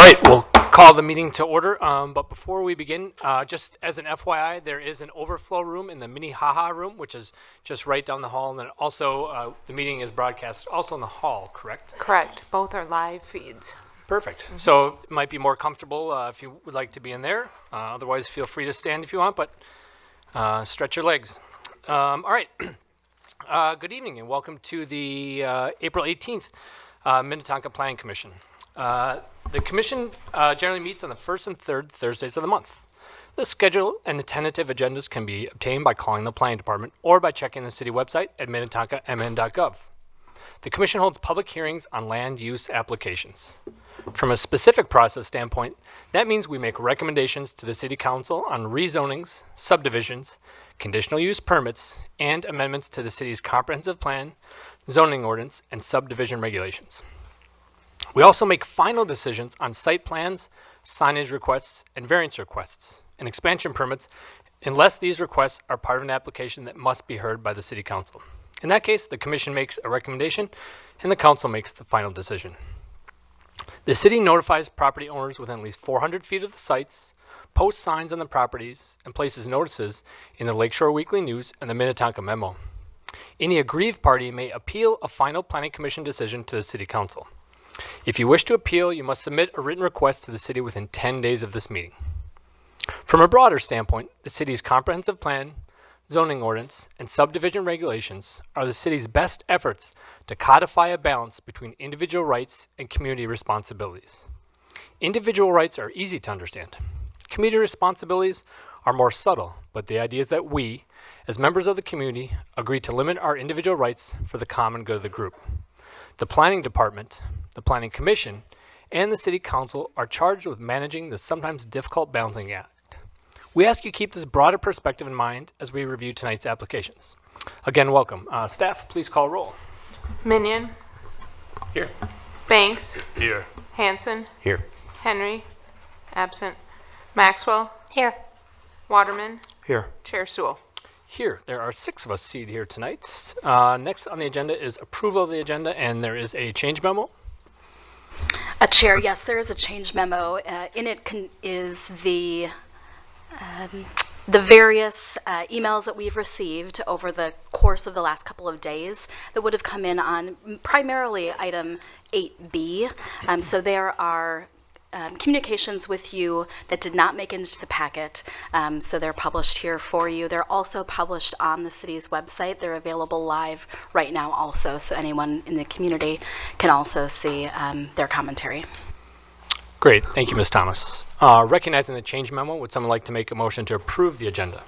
right, we'll call the meeting to order. But before we begin, just as an FYI, there is an overflow room in the Minnehaha room, which is just right down the hall. And then also, the meeting is broadcast also in the hall, correct? Correct. Both are live feeds. Perfect. So it might be more comfortable if you would like to be in there. Otherwise, feel free to stand if you want, but stretch your legs. All right. Good evening and welcome to the April 18th Minnetonka Planning Commission. The commission generally meets on the first and third Thursdays of the month. The schedule and the tentative agendas can be obtained by calling the planning department or by checking the city website at minnetonkamn.gov. The commission holds public hearings on land use applications. From a specific process standpoint, that means we make recommendations to the city council on rezonings, subdivisions, conditional use permits, and amendments to the city's comprehensive plan, zoning ordinance, and subdivision regulations. We also make final decisions on site plans, signage requests, and variance requests, and expansion permits unless these requests are part of an application that must be heard by the city council. In that case, the commission makes a recommendation and the council makes the final decision. The city notifies property owners within at least 400 feet of the sites, posts signs on the properties, and places notices in the Lakeshore Weekly News and the Minnetonka Memo. Any aggrieved party may appeal a final planning commission decision to the city council. If you wish to appeal, you must submit a written request to the city within 10 days of this meeting. From a broader standpoint, the city's comprehensive plan, zoning ordinance, and subdivision regulations are the city's best efforts to codify a balance between individual rights and community responsibilities. Individual rights are easy to understand. Community responsibilities are more subtle, but the idea is that we, as members of the community, agree to limit our individual rights for the common good of the group. The planning department, the planning commission, and the city council are charged with managing the sometimes difficult balancing act. We ask you keep this broader perspective in mind as we review tonight's applications. Again, welcome. Staff, please call roll. Minion. Here. Banks. Here. Hanson. Here. Henry. Absent. Maxwell. Here. Waterman. Here. Chair Sewell. Here. There are 6 of us seated here tonight. Next on the agenda is approval of the agenda, and there is a change memo. Chair, yes, there is a change memo. In it is the various emails that we've received over the course of the last couple of days that would have come in on primarily item 8B. So there are communications with you that did not make it into the packet, so they're published here for you. They're also published on the city's website. They're available live right now also, so anyone in the community can also see their commentary. Great. Thank you, Ms. Thomas. Recognizing the change memo, would someone like to make a motion to approve the agenda?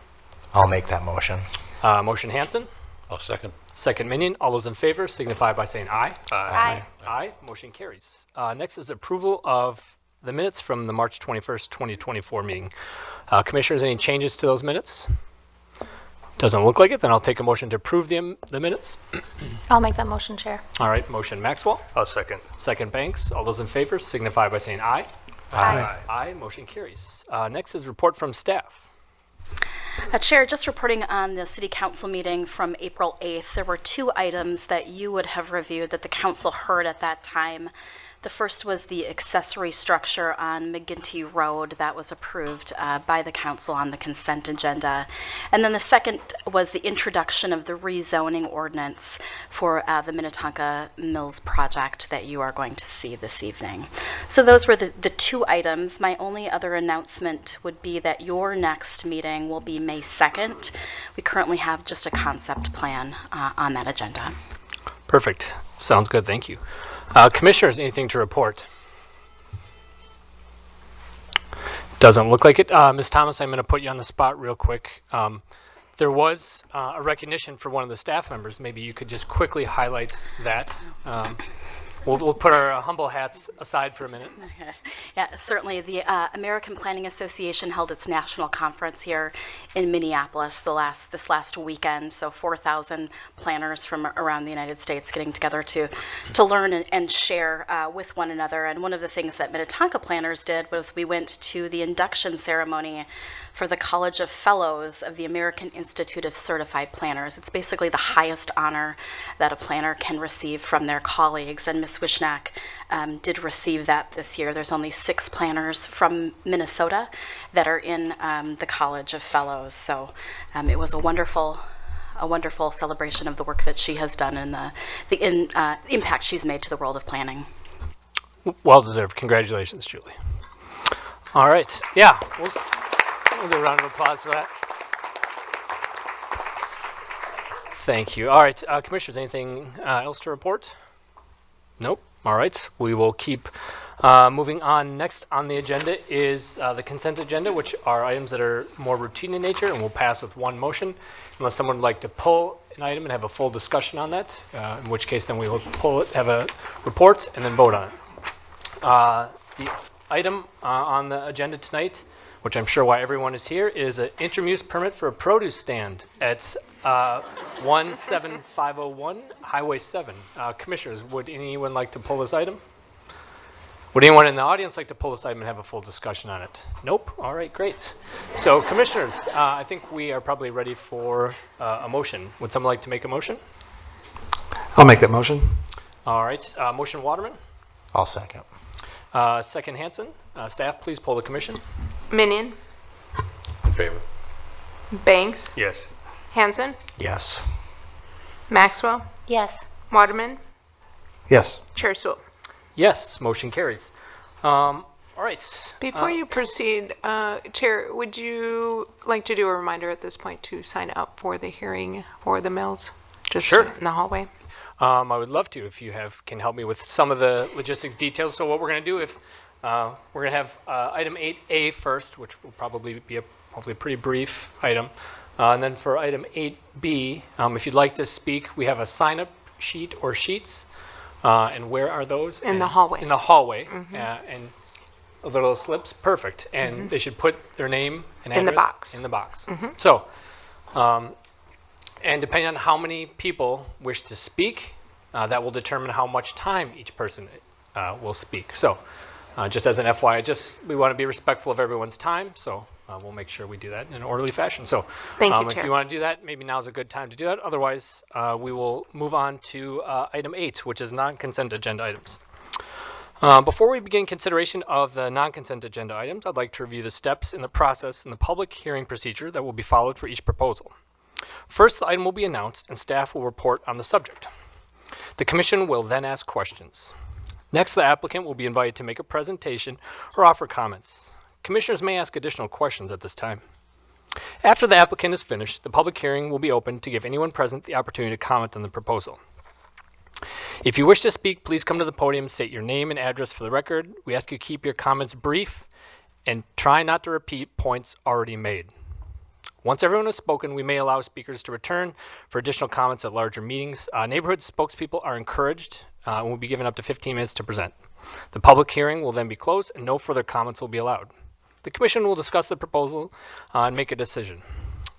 I'll make that motion. Motion Hanson. I'll second. Second Minion. All those in favor signify by saying aye. Aye. Aye. Motion carries. Next is approval of the minutes from the March 21st, 2024 meeting. Commissioners, any changes to those minutes? Doesn't look like it. Then I'll take a motion to approve the minutes. I'll make that motion, Chair. All right. Motion Maxwell. I'll second. Second Banks. All those in favor signify by saying aye. Aye. Aye. Motion carries. Next is report from staff. Chair, just reporting on the City Council meeting from April 8th, there were 2 items that you would have reviewed that the Council heard at that time. The first was the accessory structure on McGinty Road that was approved by the Council on the consent agenda. And then the second was the introduction of the rezoning ordinance for the Minnetonka Mills project that you are going to see this evening. So those were the 2 items. My only other announcement would be that your next meeting will be May 2nd. We currently have just a concept plan on that agenda. Perfect. Sounds good. Thank you. Commissioners, anything to report? Doesn't look like it. Ms. Thomas, I'm going to put you on the spot real quick. There was a recognition for one of the staff members. Maybe you could just quickly highlight that. We'll put our humble hats aside for a minute. Okay. Yeah, certainly. The American Planning Association held its national conference here in Minneapolis this last weekend. So 4,000 planners from around the United States getting together to learn and share with one another. And one of the things that Minnetonka planners did was we went to the induction ceremony for the College of Fellows of the American Institute of Certified Planners. It's basically the highest honor that a planner can receive from their colleagues. And Ms. Wishnak did receive that this year. There's only 6 planners from Minnesota that are in the College of Fellows. So it was a wonderful celebration of the work that she has done and the impact she's made to the world of planning. Well deserved. Congratulations, Julie. All right. Yeah. We'll do a round of applause for that. Thank you. All right, Commissioners, anything else to report? Nope. All right. We will keep moving on. Next on the agenda is the consent agenda, which are items that are more routine in nature and will pass with one motion, unless someone would like to pull an item and have a full discussion on that, in which case then we will pull it, have a report, and then vote on it. The item on the agenda tonight, which I'm sure why everyone is here, is an interim use permit for a produce stand at 17501 Highway 7. Commissioners, would anyone like to pull this item? Would anyone in the audience like to pull this item and have a full discussion on it? Nope. All right, great. So, Commissioners, I think we are probably ready for a motion. Would someone like to make a motion? I'll make that motion. All right. Motion Waterman. I'll second. Second Hanson. Staff, please poll the commission. Minion, In favor. Banks, Yes. Hanson, Yes. Maxwell, Yes. Waterman, Yes. Chair Sewell. Yes, motion carries. All right. Before you proceed, Chair, would you like to do a reminder at this point to sign up for the hearing for the mills? Just Sure. in the hallway? I would love to if you can help me with some of the logistics details. So what we're going to do, we're going to have item 8A first, which will probably be hopefully a pretty brief item. And then for item 8B, if you'd like to speak, we have a sign-up sheet or sheets. And where are those? In the hallway. In the hallway. And little slips. Perfect. And they should put their name and address In the box. in the box. So, and depending on how many people wish to speak, that will determine how much time each person will speak. So, just as an FYI, we want to be respectful of everyone's time. So, we'll make sure we do that in an orderly fashion. So, Thank you, if Chair. you want to do that, maybe now's a good time to do that. Otherwise, we will move on to item 8, which is non-consent agenda items. Before we begin consideration of the non-consent agenda items, I'd like to review the steps in the process and the public hearing procedure that will be followed for each proposal. First, the item will be announced and staff will report on the subject. The commission will then ask questions. Next, the applicant will be invited to make a presentation or offer comments. Commissioners may ask additional questions at this time. After the applicant is finished, the public hearing will be open to give anyone present the opportunity to comment on the proposal. If you wish to speak, please come to the podium, state your name and address for the record. We ask you to keep your comments brief and try not to repeat points already made. Once everyone has spoken, we may allow speakers to return for additional comments at larger meetings. Neighborhood spokespeople are encouraged and will be given up to 15 minutes to present. The public hearing will then be closed and no further comments will be allowed. The commission will discuss the proposal and make a decision.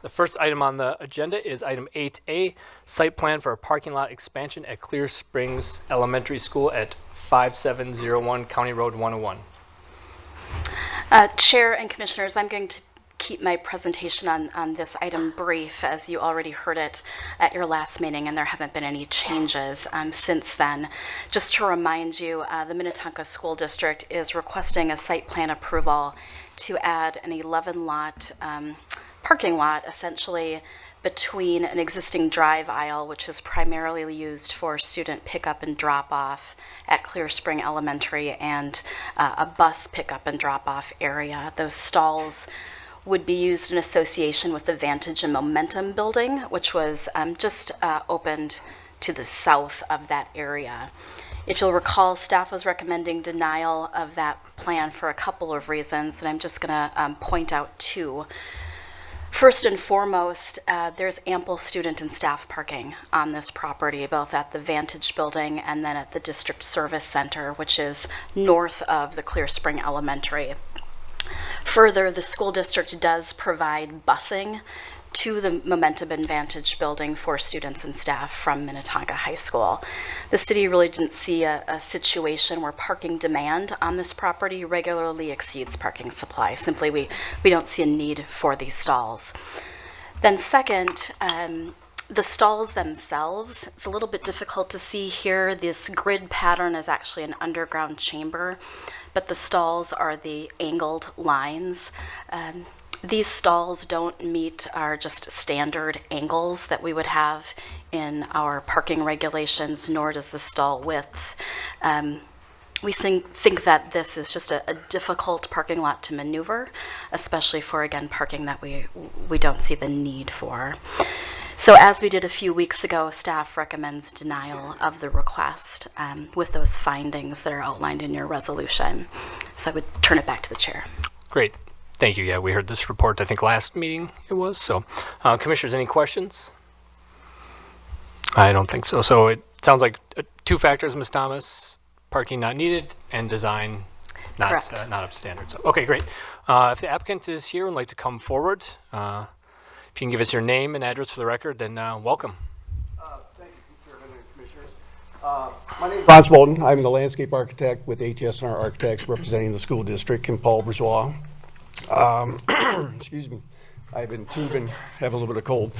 The first item on the agenda is item 8A, site plan for a parking lot expansion at Clear Springs Elementary School at 5701 County Road 101. Chair and Commissioners, I'm going to keep my presentation on this item brief, as you already heard it at your last meeting, and there haven't been any changes since then. Just to remind you, the Minnetonka School District is requesting a site plan approval to add an 11-lot parking lot, essentially between an existing drive aisle, which is primarily used for student pickup and drop-off at Clear Spring Elementary, and a bus pickup and drop-off area. Those stalls would be used in association with the Vantage and Momentum building, which was just opened to the south of that area. If you'll recall, staff was recommending denial of that plan for a couple of reasons, and I'm just going to point out two. First and foremost, there's ample student and staff parking on this property, both at the Vantage building and then at the District Service Center, which is north of the Clear Spring Elementary. Further, the school district does provide busing to the Momentum and Vantage building for students and staff from Minnetonka High School. The city really didn't see a situation where parking demand on this property regularly exceeds parking supply. Simply, we don't see a need for these stalls. Then second, The stalls themselves, it's a little bit difficult to see here. This grid pattern is actually an underground chamber, but the stalls are the angled lines. These stalls don't meet our just standard angles that we would have in our parking regulations, nor does the stall width. We think that this is just a difficult parking lot to maneuver, especially for, again, parking that we don't see the need for. So as we did a few weeks ago, staff recommends denial of the request with those findings that are outlined in your resolution. So I would turn it back to the chair. Great. Thank you. Yeah, we heard this report, I think last meeting it was. So commissioners, any questions? I don't think so. So it sounds like two factors, Ms. Thomas, parking not needed and design not up to standard. So, okay, great. If the applicant is here and would like to come forward, if you can give us your name and address for the record, then welcome. Thank you, Chairman and Commissioners. My name is Ron Smolden. I'm the landscape architect with ATS&R Architects representing the school district in Paul Bourgeois. Excuse me. I've been have a little bit of cold.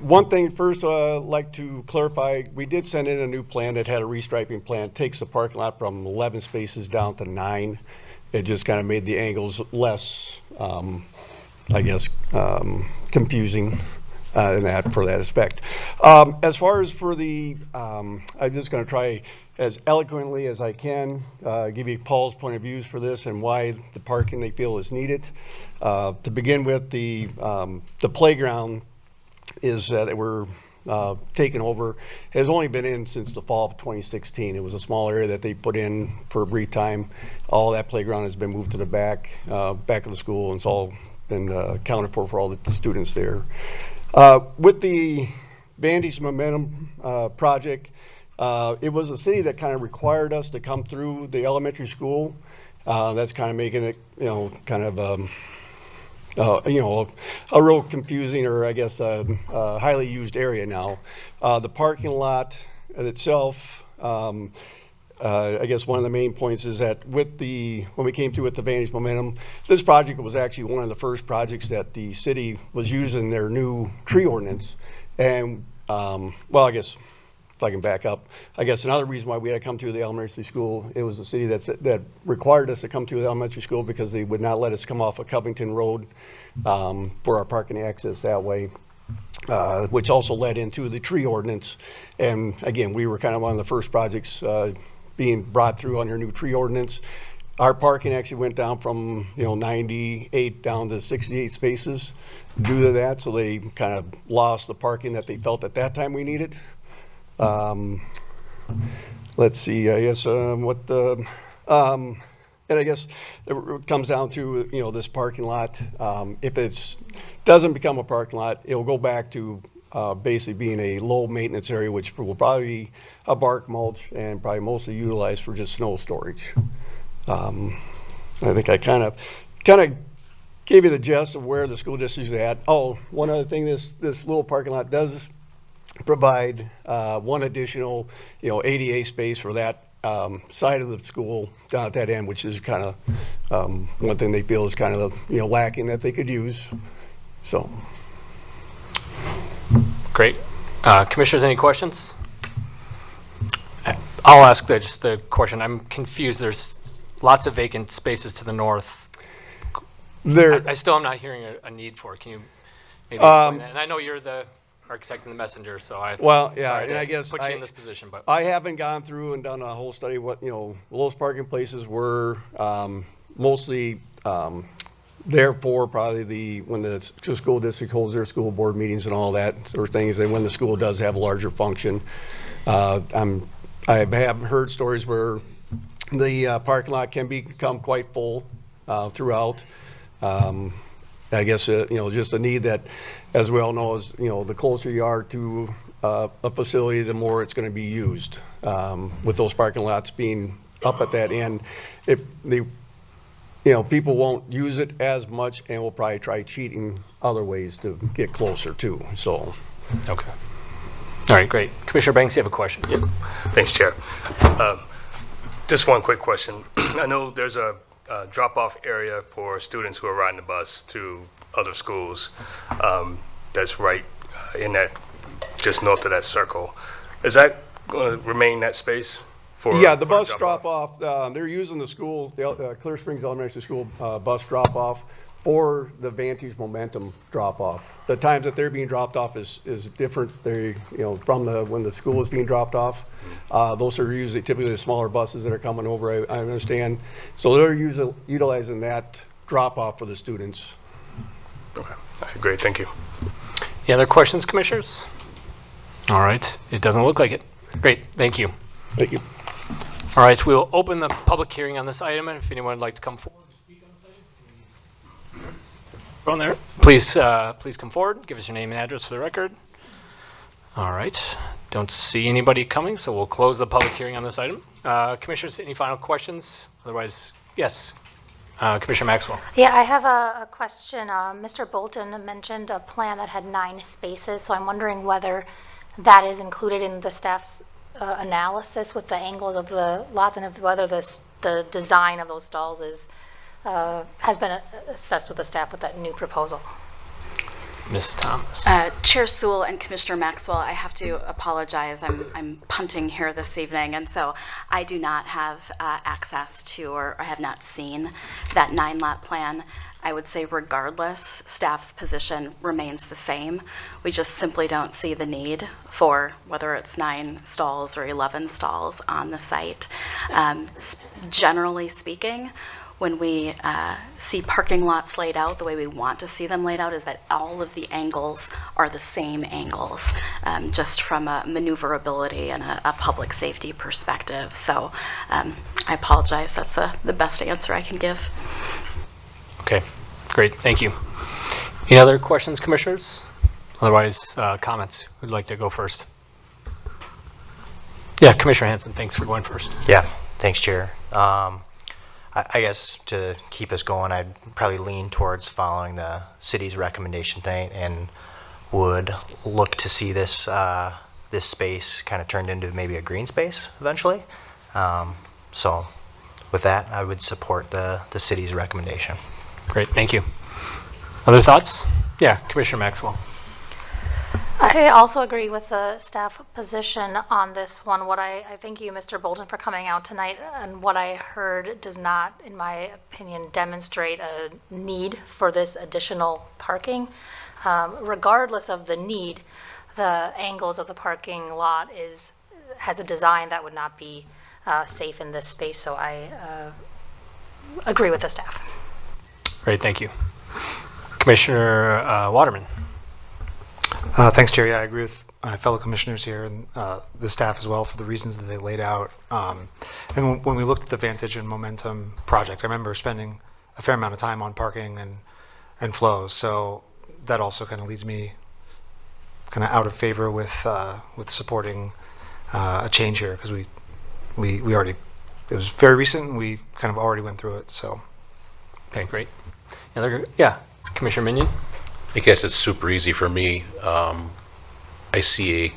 One thing first I'd like to clarify, we did send in a new plan that had a restriping plan. It takes the parking lot from 11 spaces down to 9. It just kind of made the angles less I guess, confusing in that for that aspect. As far as for the, I'm just going to try as eloquently as I can give you Paul's point of views for this and why the parking they feel is needed. To begin with, the playground is that we're taken over has only been in since the fall of 2016. It was a small area that they put in for a brief time. All that playground has been moved to the back of the school, and it's all been accounted for all the students there. With the Vantage Momentum project, it was a city that kind of required us to come through the elementary school. That's kind of making it, kind of, a real confusing, or I guess highly used area now. The parking lot itself, I guess one of the main points is that when we came through with the Vantage Momentum, this project was actually one of the first projects that the city was using their new tree ordinance. And, well, I guess if I can back up, I guess another reason why we had to come through the elementary school, it was the city that required us to come through the elementary school because they would not let us come off of Covington Road for our parking access that way. Which also led into the tree ordinance. And again, we were kind of one of the first projects being brought through under new tree ordinance. Our parking actually went down from 98 down to 68 spaces due to that. So they kind of lost the parking that they felt at that time we needed. Let's see, I guess what the, and I guess it comes down to, this parking lot. If it doesn't become a parking lot, it'll go back to basically being a low maintenance area, which will probably be a bark mulch and probably mostly utilized for just snow storage. I think I kind of gave you the gist of where the school district is at. Oh, one other thing, this little parking lot does provide one additional, ADA space for that side of the school down at that end, which is kind of one thing they feel is kind of lacking that they could use. So. Great. Commissioners, any questions? I'll ask just the question. I'm confused. There's lots of vacant spaces to the north. I still am not hearing a need for it. Can you maybe explain that? And I know you're the architect and the messenger, so and I guess put you in this position, but I haven't gone through and done a whole study what lowest parking places were mostly therefore probably when the school district holds their school board meetings and all that sort of things, and when the school does have a larger function. I have heard stories where the parking lot can become quite full throughout. I guess just a need that, as we all know, is the closer you are to a facility, the more it's going to be used. With those parking lots being up at that end, if they people won't use it as much, and will probably try cheating other ways to get closer too. So, okay. All right, great. Commissioner Banks, you have a question? Yeah. Thanks, Chair. Just one quick question. I know there's a drop-off area for students who are riding the bus to other schools that's right in that, just north of that circle. Is that going to remain that space? Yeah, the for bus drop-off? drop-off, they're using the school, the Clear Springs Elementary School bus drop-off for the Vantage Momentum drop-off. The times that they're being dropped off is different. They, from when the school is being dropped off. Those are usually typically the smaller buses that are coming over, I understand. So they're utilizing that drop-off for the students. Okay, all right, great, thank you. Any other questions, commissioners? All right, it doesn't look like it. Great, thank you. Thank you. All right, we will open the public hearing on this item, and if anyone would like to come forward to speak on this item, go on there. Please come forward, give us your name and address for the record. All right, don't see anybody coming, so we'll close the public hearing on this item. Commissioners, any final questions? Otherwise, yes. Commissioner Maxwell. Yeah, I have a question. Mr. Bolton mentioned a plan that had 9 spaces, so I'm wondering whether that is included in the staff's analysis with the angles of the lots, and whether the design of those stalls has been assessed with the staff with that new proposal. Ms. Thomas. Chair Sewell and Commissioner Maxwell, I have to apologize. I'm punting here this evening, and so I do not have access to or have not seen that 9-lot plan. I would say regardless, staff's position remains the same. We just simply don't see the need for whether it's 9 stalls or 11 stalls on the site. Generally speaking, when we see parking lots laid out, the way we want to see them laid out is that all of the angles are the same angles, just from a maneuverability and a public safety perspective. So I apologize, that's the best answer I can give. Okay, great, thank you. Any other questions, commissioners? Otherwise, comments? Who'd like to go first? Yeah, Commissioner Hanson, thanks for going first. Yeah, thanks, Chair. I guess to keep us going, I'd probably lean towards following the city's recommendation tonight and would look to see this this space kind of turned into maybe a green space eventually. So with that, I would support the city's recommendation. Great, thank you. Other thoughts? Yeah, Commissioner Maxwell. I also agree with the staff position on this one. I thank you, Mr. Bolton, for coming out tonight, and what I heard does not, in my opinion, demonstrate a need for this additional parking. Regardless of the need, the angles of the parking lot has a design that would not be safe in this space, so I agree with the staff. Great, thank you. Commissioner Waterman. Thanks, Chair. Yeah, I agree with my fellow commissioners here and the staff as well for the reasons that they laid out. And when we looked at the Vantage and Momentum project, I remember spending a fair amount of time on parking and flows. So that also kind of leads me kind of out of favor with supporting a change here, because we already, it was very recent and we kind of already went through it. So. Okay, great. Yeah, Commissioner Minion. I guess it's super easy for me. I see a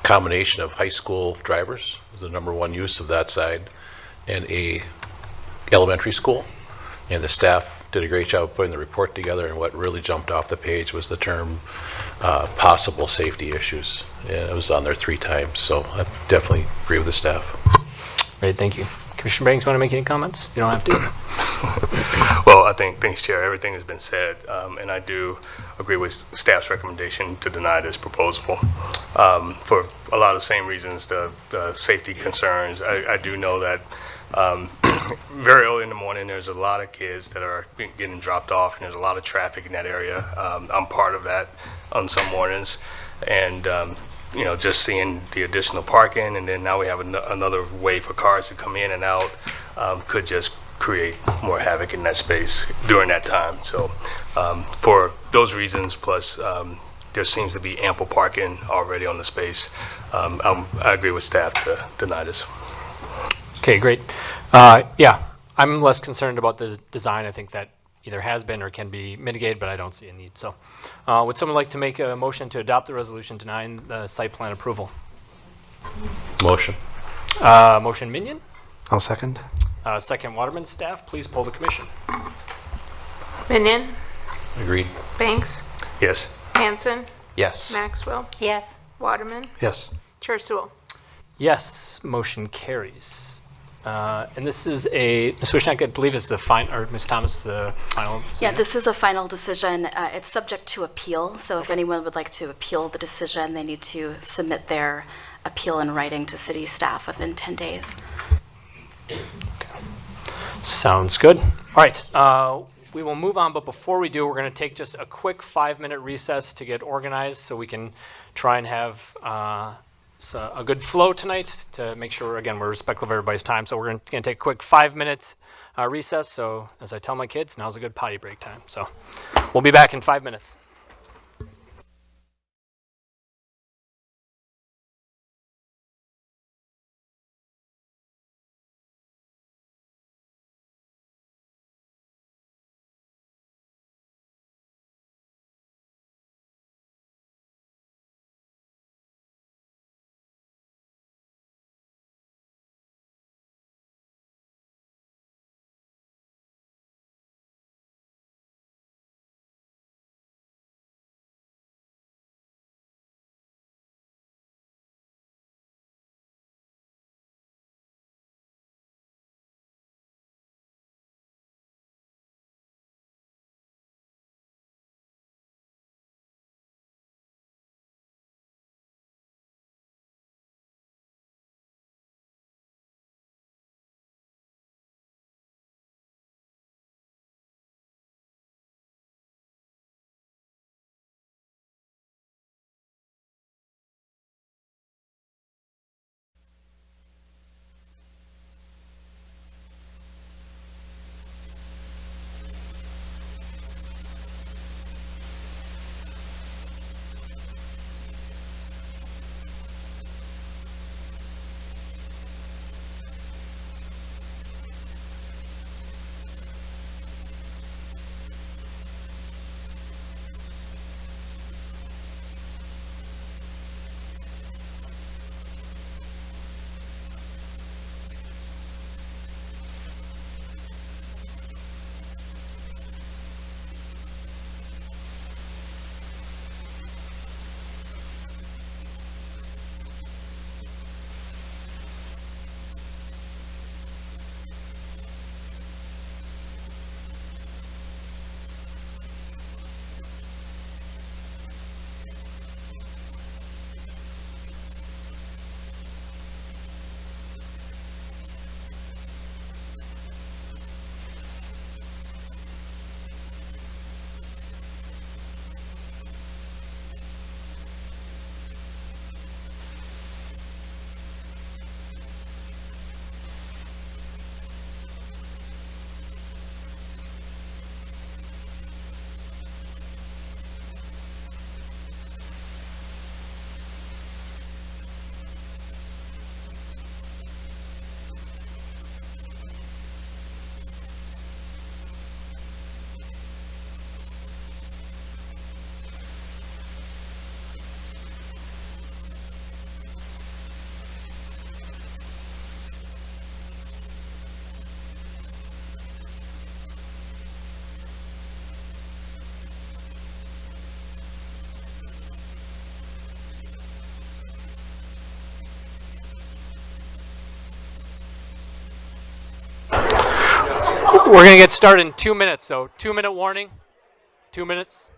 combination of high school drivers as the #1 use of that side, and a elementary school. And the staff did a great job of putting the report together, and what really jumped off the page was the term possible safety issues. And it was on there 3 times, so I definitely agree with the staff. Great, thank you. Commissioner Banks, want to make any comments? You don't have to. Well, I think, thanks, Chair, everything has been said, and I do agree with staff's recommendation to deny this proposal for a lot of the same reasons, the safety concerns. I do know that very early in the morning, there's a lot of kids that are getting dropped off, and there's a lot of traffic in that area. I'm part of that on some mornings, and just seeing the additional parking, and then now we have another way for cars to come in and out, could just create more havoc in that space during that time. So for those reasons, plus there seems to be ample parking already on the space, I agree with staff to deny this. Okay, great. Yeah, I'm less concerned about the design. I think that either has been or can be mitigated, but I don't see a need. So would someone like to make a motion to adopt the resolution denying the site plan approval? Motion. Motion Minion. I'll second. Second Waterman. Staff, please poll the commission. Minion, Agreed. Banks, Yes. Hanson, Yes. Maxwell, Yes. Waterman, Yes. Chair Sewell. Yes, motion carries. And this is Ms. Wishnak, I believe is the final, or Ms. Thomas, the final decision? Yeah, this is a final decision. It's subject to appeal, so if anyone would like to appeal the decision, they need to submit their appeal in writing to city staff within 10 days. Sounds good. All right, we will move on, but before we do, we're going to take just a quick 5-minute recess to get organized so we can try and have a good flow tonight to make sure, again, we're respectful of everybody's time. So we're going to take a quick 5-minute recess. So as I tell my kids, now's a good potty break time. So we'll be back in 5 minutes. We're going to get started in 2 minutes. So 2-minute warning, 2 minutes.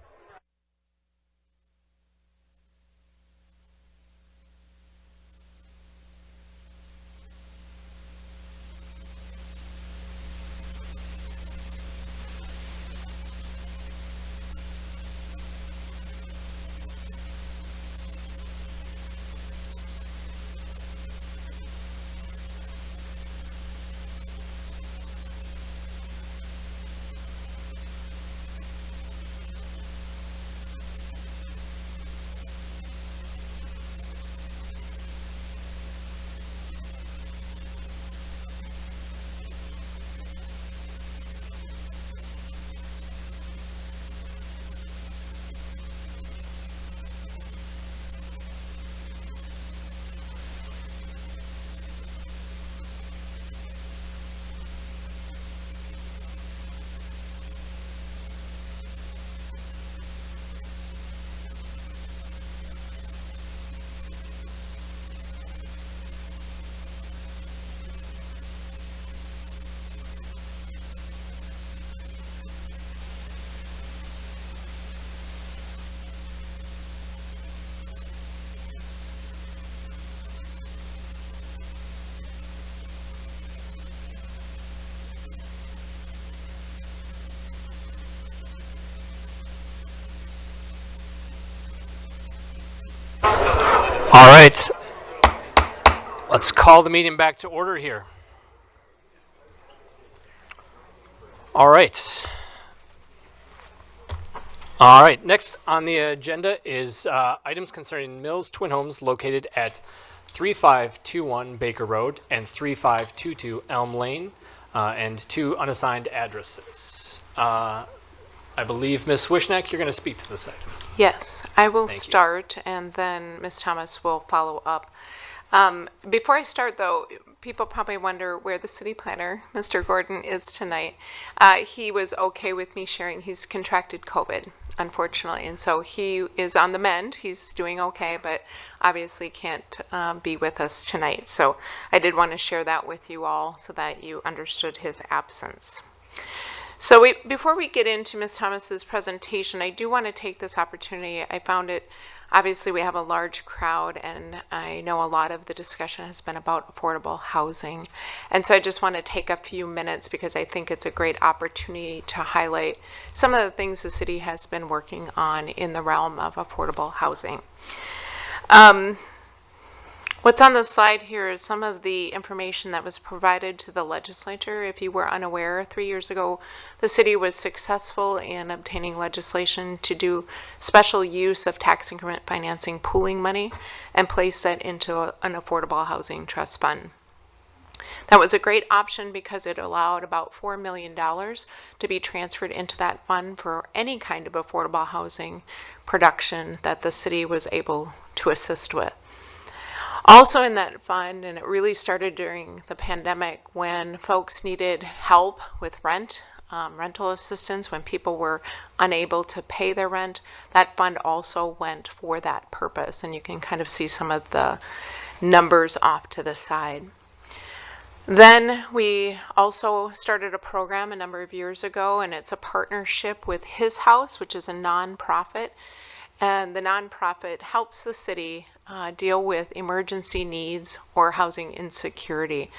All right. Let's call the meeting back to order here. All right. All right. Next on the agenda is items concerning Mills Twin Homes located at 3521 Baker Road and 3522 Elm Lane, and 2 unassigned addresses. I believe, Ms. Wishneck, you're going to speak to this item. Yes, I will Thank you. start, and then Ms. Thomas will follow up. Before I start, though, people probably wonder where the city planner, Mr. Gordon, is tonight. He was okay with me sharing he's contracted COVID, unfortunately, and so he is on the mend. He's doing okay, but obviously can't be with us tonight. So I did want to share that with you all so that you understood his absence. So before we get into Ms. Thomas's presentation, I do want to take this opportunity. I found it, obviously we have a large crowd, and I know a lot of the discussion has been about affordable housing. And so I just want to take a few minutes because I think it's a great opportunity to highlight some of the things the city has been working on in the realm of affordable housing. What's on the slide here is some of the information that was provided to the legislature. If you were unaware, 3 years ago, the city was successful in obtaining legislation to do special use of tax increment financing pooling money and place that into an affordable housing trust fund. That was a great option because it allowed about $4 million to be transferred into that fund for any kind of affordable housing production that the city was able to assist with. Also in that fund, and it really started during the pandemic when folks needed help with rental assistance, when people were unable to pay their rent, that fund also went for that purpose. And you can kind of see some of the numbers off to the side. Then we also started a program a number of years ago, and it's a partnership with His House, which is a nonprofit. And the nonprofit helps the city deal with emergency needs or housing insecurity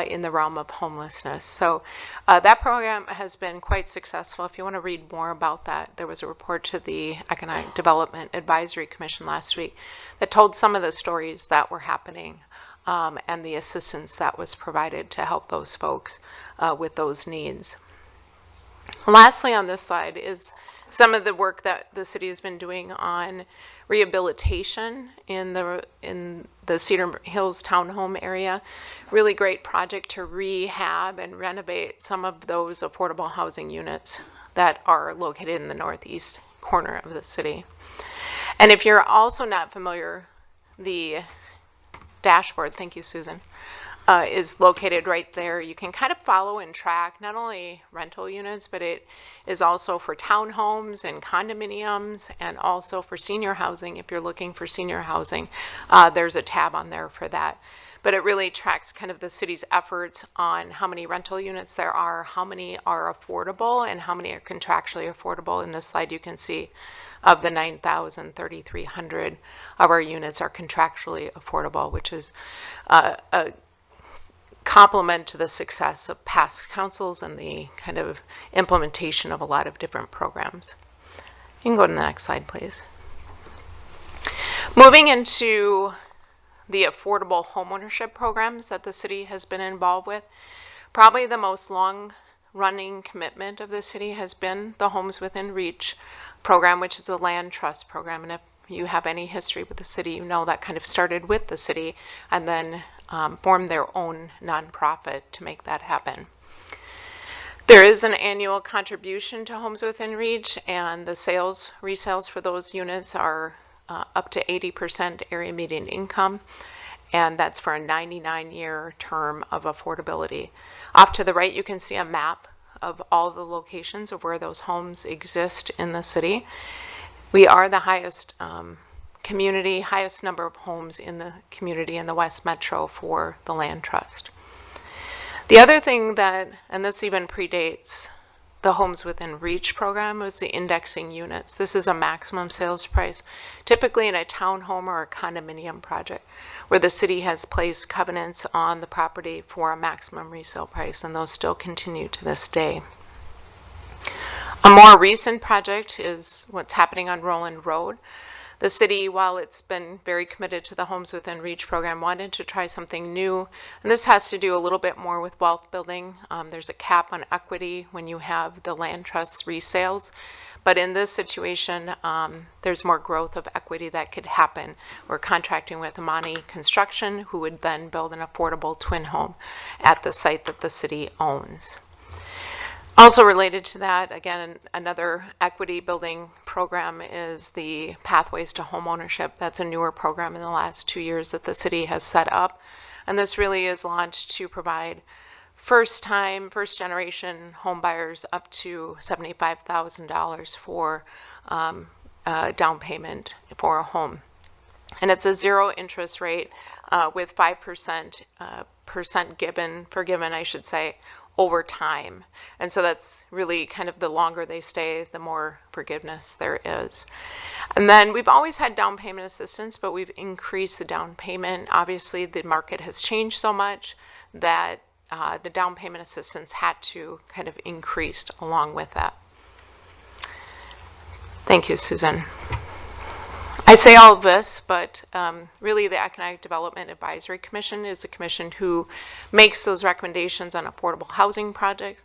in the realm of homelessness. So that program has been quite successful. If you want to read more about that, there was a report to the Economic Development Advisory Commission last week that told some of the stories that were happening and the assistance that was provided to help those folks with those needs. Lastly on this slide is some of the work that the city has been doing on rehabilitation in the Cedar Hills townhome area. Really great project to rehab and renovate some of those affordable housing units that are located in the northeast corner of the city. And if you're also not familiar, the dashboard, thank you, Susan, is located right there. You can kind of follow and track not only rental units, but it is also for townhomes and condominiums, and also for senior housing. If you're looking for senior housing, there's a tab on there for that. But it really tracks kind of the city's efforts on how many rental units there are, how many are affordable, and how many are contractually affordable. In this slide, you can see of the 9,300 of our units are contractually affordable, which is a complement to the success of past councils and the kind of implementation of a lot of different programs. You can go to the next slide, please. Moving into the affordable homeownership programs that the city has been involved with, probably the most long-running commitment of the city has been the Homes Within Reach program, which is a land trust program. And if you have any history with the city, you know that kind of started with the city and then formed their own nonprofit to make that happen. There is an annual contribution to Homes Within Reach, and the resales for those units are up to 80% area median income, and that's for a 99-year term of affordability. Off to the right, you can see a map of all the locations of where those homes exist in the city. We are the highest highest number of homes in the community in the West Metro for the land trust. The other thing that, and this even predates the Homes Within Reach program, was the indexing units. This is a maximum sales price, typically in a townhome or a condominium project, where the city has placed covenants on the property for a maximum resale price, and those still continue to this day. A more recent project is what's happening on Roland Road. The city, while it's been very committed to the Homes Within Reach program, wanted to try something new. And this has to do a little bit more with wealth building. There's a cap on equity when you have the land trusts resales. But in this situation, there's more growth of equity that could happen. We're contracting with Amani Construction, who would then build an affordable twin home at the site that the city owns. Also related to that, again, another equity building program is the Pathways to Homeownership. That's a newer program in the last 2 years that the city has set up. And this really is launched to provide first generation home buyers up to $75,000 for down payment for a home. And it's a zero interest rate with 5% forgiven, I should say, over time. And so that's really kind of the longer they stay, the more forgiveness there is. And then we've always had down payment assistance, but we've increased the down payment. Obviously, the market has changed so much that the down payment assistance had to kind of increase along with that. Thank you, Susan. I say all of this, but really the Economic Development Advisory Commission is the commission who makes those recommendations on affordable housing projects.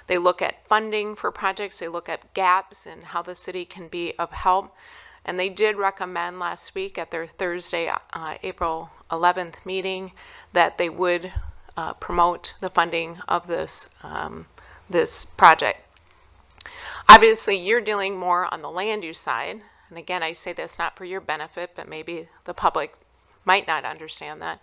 They look at funding for projects, they look at gaps and how the city can be of help. And they did recommend last week at their Thursday, April 11th meeting that they would promote the funding of this, this project. Obviously, you're dealing more on the land use side. And again, I say this not for your benefit, but maybe the public might not understand that.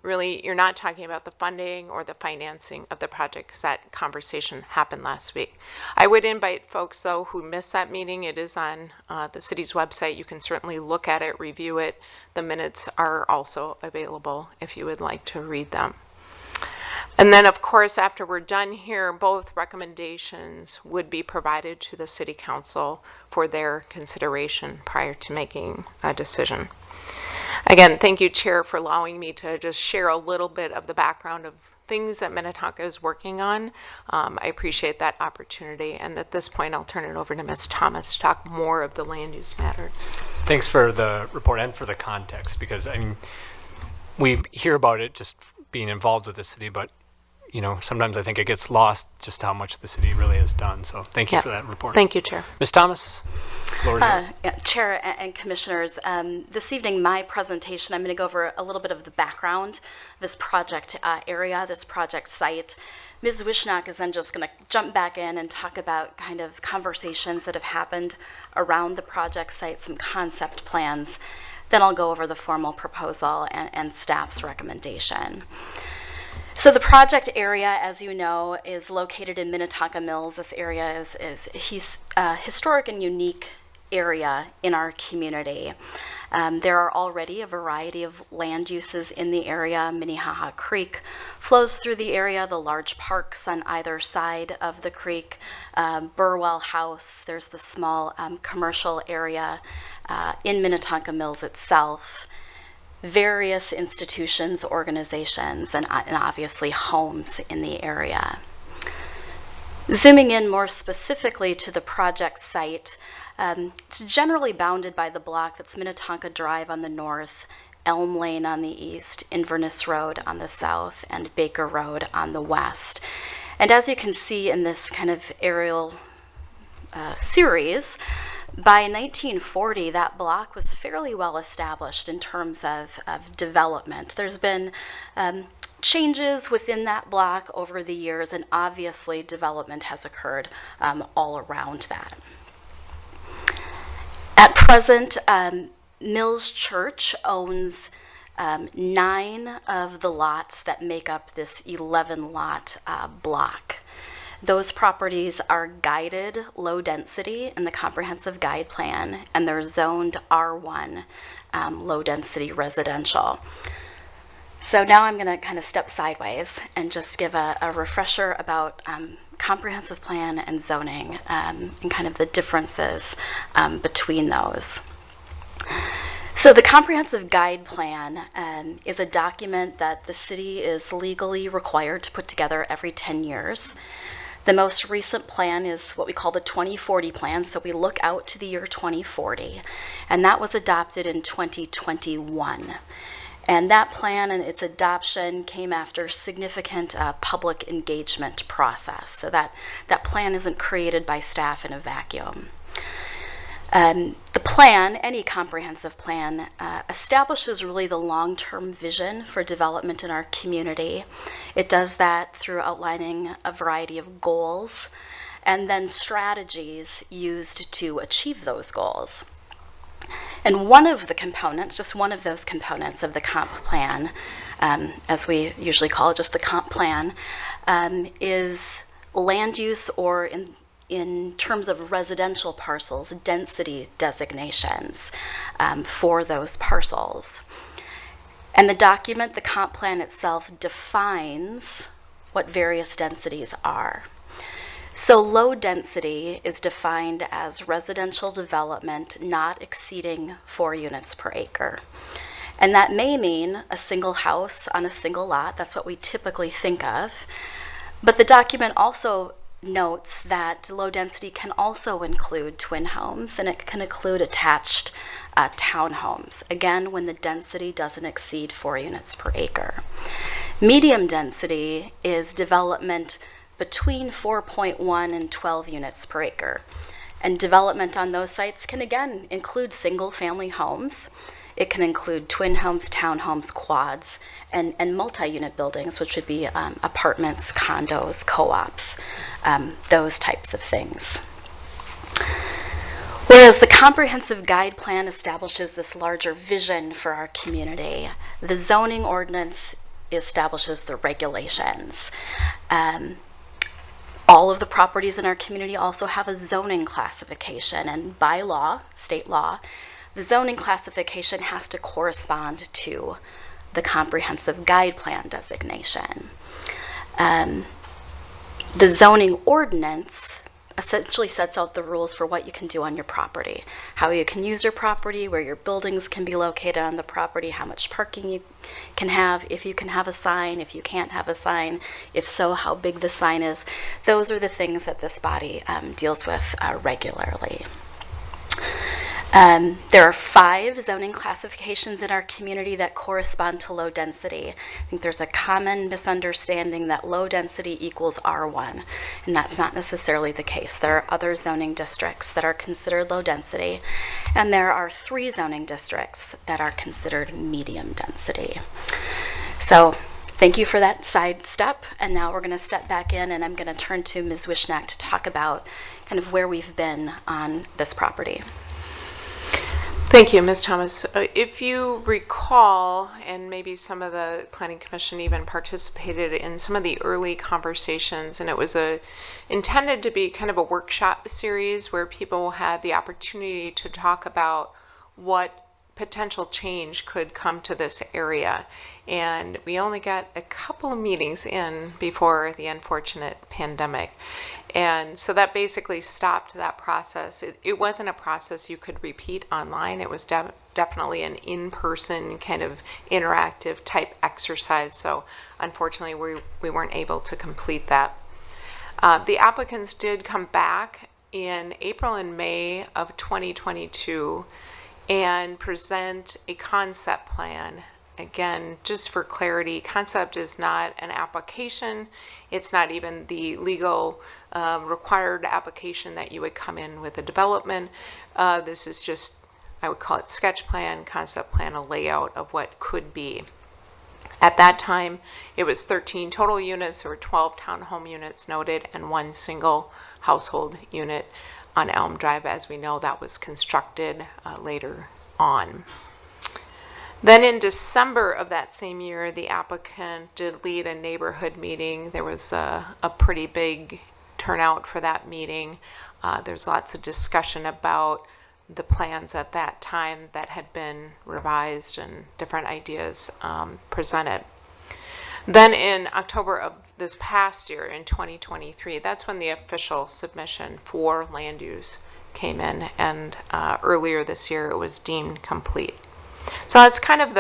Really, you're not talking about the funding or the financing of the project because that conversation happened last week. I would invite folks, though, who missed that meeting. It is on the city's website. You can certainly look at it, review it. The minutes are also available if you would like to read them. And then, of course, after we're done here, both recommendations would be provided to the City Council for their consideration prior to making a decision. Again, thank you, Chair, for allowing me to just share a little bit of the background of things that Minnetonka is working on. I appreciate that opportunity. And at this point, I'll turn it over to Ms. Thomas to talk more of the land use matters. Thanks for the report and for the context, because I mean, we hear about it just being involved with the city, but you know, sometimes I think it gets lost just how much the city really has done. So thank you for that report. Thank you, Chair. Ms. Thomas, the floor is yours. Yeah, Chair and Commissioners, this evening my presentation, I'm going to go over a little bit of the background, this project area, this project site. Ms. Wishnock is then just going to jump back in and talk about kind of conversations that have happened around the project site, some concept plans. Then I'll go over the formal proposal and staff's recommendation. So the project area, as you know, is located in Minnetonka Mills. This area is a historic and unique area in our community. There are already a variety of land uses in the area. Minnehaha Creek flows through the area, the large parks on either side of the creek, Burwell House, there's the small commercial area in Minnetonka Mills itself, various institutions, organizations, and obviously homes in the area. Zooming in more specifically to the project site, it's generally bounded by the block that's Minnetonka Drive on the north, Elm Lane on the east, Inverness Road on the south, and Baker Road on the west. And as you can see in this kind of aerial series, by 1940, that block was fairly well established in terms of development. There's been changes within that block over the years, and obviously development has occurred all around that. At present, Mills Church owns 9 of the lots that make up this 11-lot block. Those properties are guided low density in the comprehensive guide plan, and they're zoned R1 low density residential. So now I'm going to kind of step sideways and just give a refresher about comprehensive plan and zoning and kind of the differences between those. So the comprehensive guide plan is a document that the city is legally required to put together every 10 years. The most recent plan is what we call the 2040 plan, so we look out to the year 2040, and that was adopted in 2021. And that plan and its adoption came after significant public engagement process, so that plan isn't created by staff in a vacuum. The plan, any comprehensive plan, establishes really the long-term vision for development in our community. It does that through outlining a variety of goals and then strategies used to achieve those goals. And one of the components, just one of those components of the comp plan, as we usually call it, just the comp plan, is land use, or in terms of residential parcels, density designations for those parcels. And the document, the comp plan itself, defines what various densities are. So low density is defined as residential development not exceeding 4 units per acre. And that may mean a single house on a single lot. That's what we typically think of. But the document also notes that low density can also include twin homes, and it can include attached townhomes, again, when the density doesn't exceed 4 units per acre. Medium density is development between 4.1 and 12 units per acre. And development on those sites can again include single family homes. It can include twin homes, townhomes, quads, and multi-unit buildings, which would be apartments, condos, co-ops, those types of things. Whereas the comprehensive guide plan establishes this larger vision for our community, the zoning ordinance establishes the regulations. All of the properties in our community also have a zoning classification, and by law, state law, the zoning classification has to correspond to the comprehensive guide plan designation. The zoning ordinance essentially sets out the rules for what you can do on your property, how you can use your property, where your buildings can be located on the property, how much parking you can have, if you can have a sign, if you can't have a sign, if so, how big the sign is. Those are the things that this body deals with regularly. There are 5 zoning classifications in our community that correspond to low density. I think there's a common misunderstanding that low density equals R1, and that's not necessarily the case. There are other zoning districts that are considered low density, and there are 3 zoning districts that are considered medium density. So thank you for that side step, and now we're going to step back in, and I'm going to turn to Ms. Wishnak to talk about kind of where we've been on this property. Thank you, Ms. Thomas. If you recall, and maybe some of the Planning Commission even participated in some of the early conversations, and it was intended to be kind of a workshop series where people had the opportunity to talk about what potential change could come to this area. And we only got a couple of meetings in before the unfortunate pandemic. And so that basically stopped that process. It wasn't a process you could repeat online. It was definitely an in-person kind of interactive type exercise. So unfortunately, we weren't able to complete that. The applicants did come back in April and May of 2022 and present a concept plan. Again, just for clarity, concept is not an application. It's not even the legal required application that you would come in with a development. This is just, I would call it sketch plan, concept plan, a layout of what could be. At that time, it was 13 total units. There were 12 townhome units noted and 1 single household unit on Elm Drive. As we know, that was constructed later on. Then in December of that same year, the applicant did lead a neighborhood meeting. There was a pretty big turnout for that meeting. There's lots of discussion about the plans at that time that had been revised and different ideas presented. Then in October of this past year, in 2023, that's when the official submission for land use came in, and earlier this year it was deemed complete. So that's kind of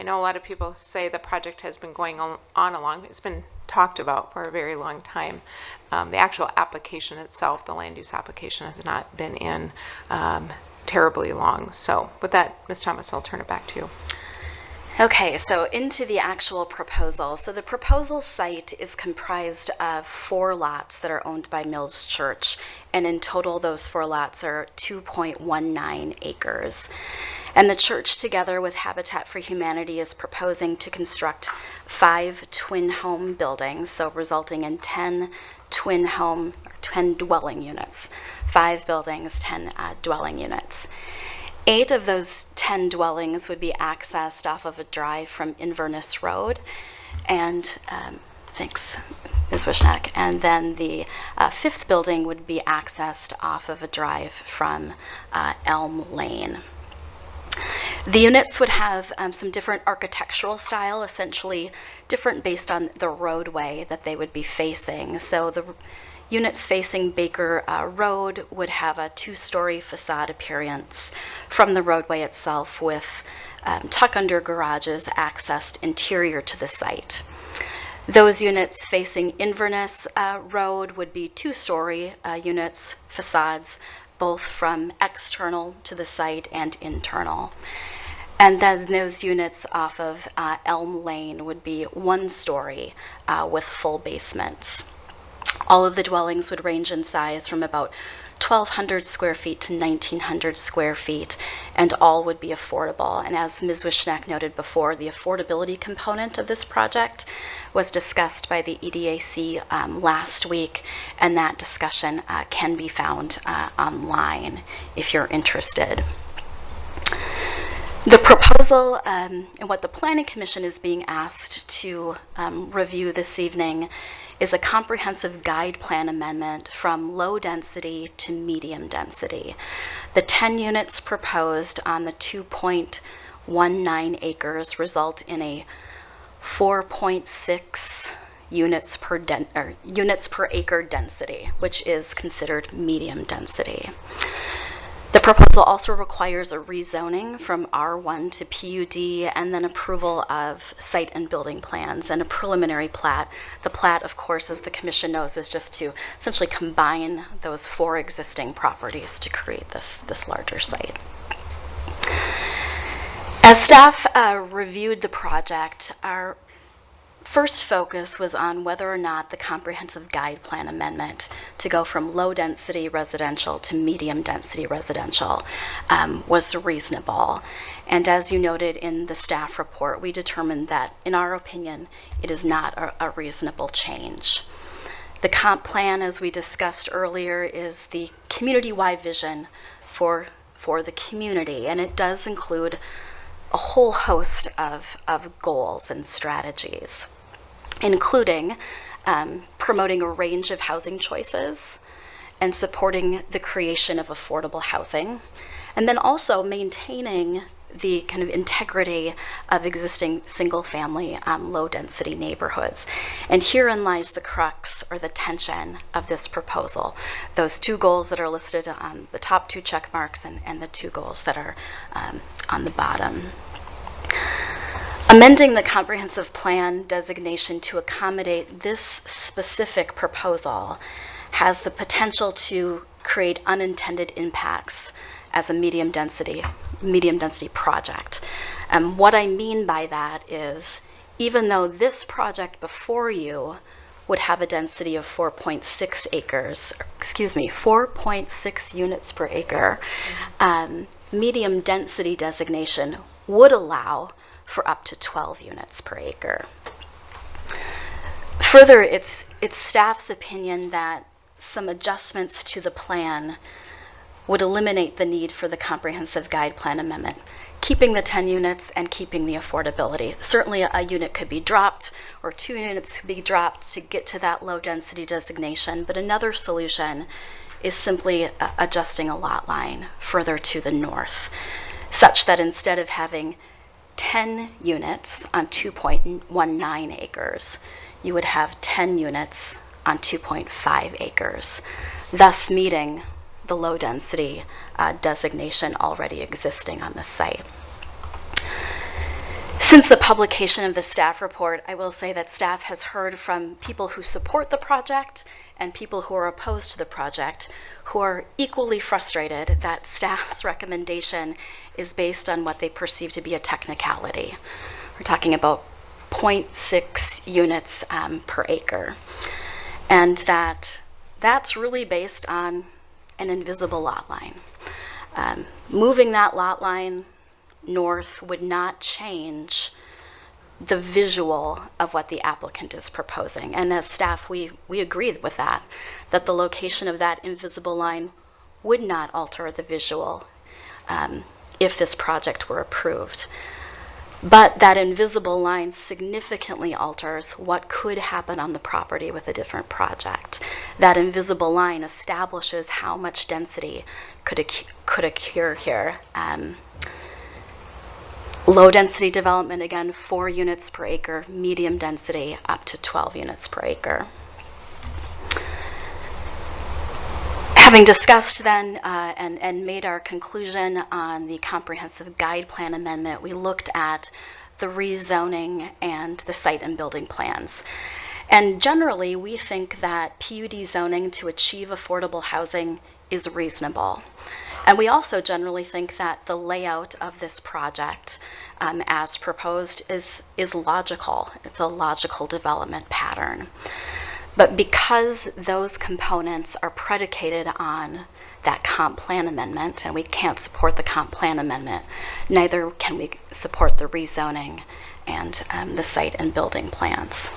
I know a lot of people say the project has been going on along. It's been talked about for a very long time. the actual application itself, the land use application, has not been in terribly long. So with that, Ms. Thomas, I'll turn it back to you. Okay, so into the actual proposal. So the proposal site is comprised of 4 lots that are owned by Mills Church, and in total those 4 lots are 2.19 acres. And the church, together with Habitat for Humanity, is proposing to construct 5 twin home buildings, so resulting in 10 dwelling units. 5 buildings, 10 dwelling units. 8 of those 10 dwellings would be accessed off of a drive from Inverness Road, and thanks, Ms. Wishnak. And then the 5th building would be accessed off of a drive from Elm Lane. The units would have some different architectural style, essentially different based on the roadway that they would be facing. So the units facing Baker Road would have a 2-story facade appearance from the roadway itself, with tuck-under garages accessed interior to the site. Those units facing Inverness Road would be 2-story units, facades, both from external to the site and internal. And then those units off of Elm Lane would be 1-story with full basements. All of the dwellings would range in size from about 1,200 square feet to 1,900 square feet, and all would be affordable. And as Ms. Wishnak noted before, the affordability component of this project was discussed by the EDAC last week, and that discussion can be found online if you're interested. The proposal and what the Planning Commission is being asked to review this evening is a comprehensive guide plan amendment from low density to medium density. The 10 units proposed on the 2.19 acres result in a 4.6 units per acre density, which is considered medium density. The proposal also requires a rezoning from R1 to PUD, and then approval of site and building plans and a preliminary plat. The plat, of course, as the Commission knows, is just to essentially combine those 4 existing properties to create this larger site. As staff reviewed the project, our first focus was on whether or not the comprehensive guide plan amendment to go from low density residential to medium density residential was reasonable. And as you noted in the staff report, we determined that, in our opinion, it is not a reasonable change. The comp plan, as we discussed earlier, is the community-wide vision for the community, and it does include a whole host of goals and strategies, including promoting a range of housing choices and supporting the creation of affordable housing, and then also maintaining the kind of integrity of existing single-family, low-density neighborhoods. And herein lies the crux or the tension of this proposal. Those 2 goals that are listed on the top 2 check marks and the 2 goals that are on the bottom. Amending the comprehensive plan designation to accommodate this specific proposal has the potential to create unintended impacts as a medium density project. What I mean by that is, even though this project before you would have a density of 4.6 units per acre, medium density designation would allow for up to 12 units per acre. Further, it's staff's opinion that some adjustments to the plan would eliminate the need for the comprehensive guide plan amendment, keeping the 10 units and keeping the affordability. Certainly a unit could be dropped, or 2 units could be dropped to get to that low density designation, but another solution is simply adjusting a lot line further to the north, such that instead of having 10 units on 2.19 acres, you would have 10 units on 2.5 acres, thus meeting the low density designation already existing on the site. Since the publication of the staff report, I will say that staff has heard from people who support the project and people who are opposed to the project, who are equally frustrated that staff's recommendation is based on what they perceive to be a technicality. We're talking about 0.6 units per acre. And that's really based on an invisible lot line. Moving that lot line north would not change the visual of what the applicant is proposing. And as staff, we agree with that the location of that invisible line would not alter the visual if this project were approved. But that invisible line significantly alters what could happen on the property with a different project. That invisible line establishes how much density could occur here. Low density development, again, 4 units per acre, medium density up to 12 units per acre. Having discussed then and made our conclusion on the comprehensive guide plan amendment, we looked at the rezoning and the site and building plans. And generally, we think that PUD zoning to achieve affordable housing is reasonable. And we also generally think that the layout of this project as proposed is logical. It's a logical development pattern. But because those components are predicated on that comp plan amendment, and we can't support the comp plan amendment, neither can we support the rezoning and the site and building plans.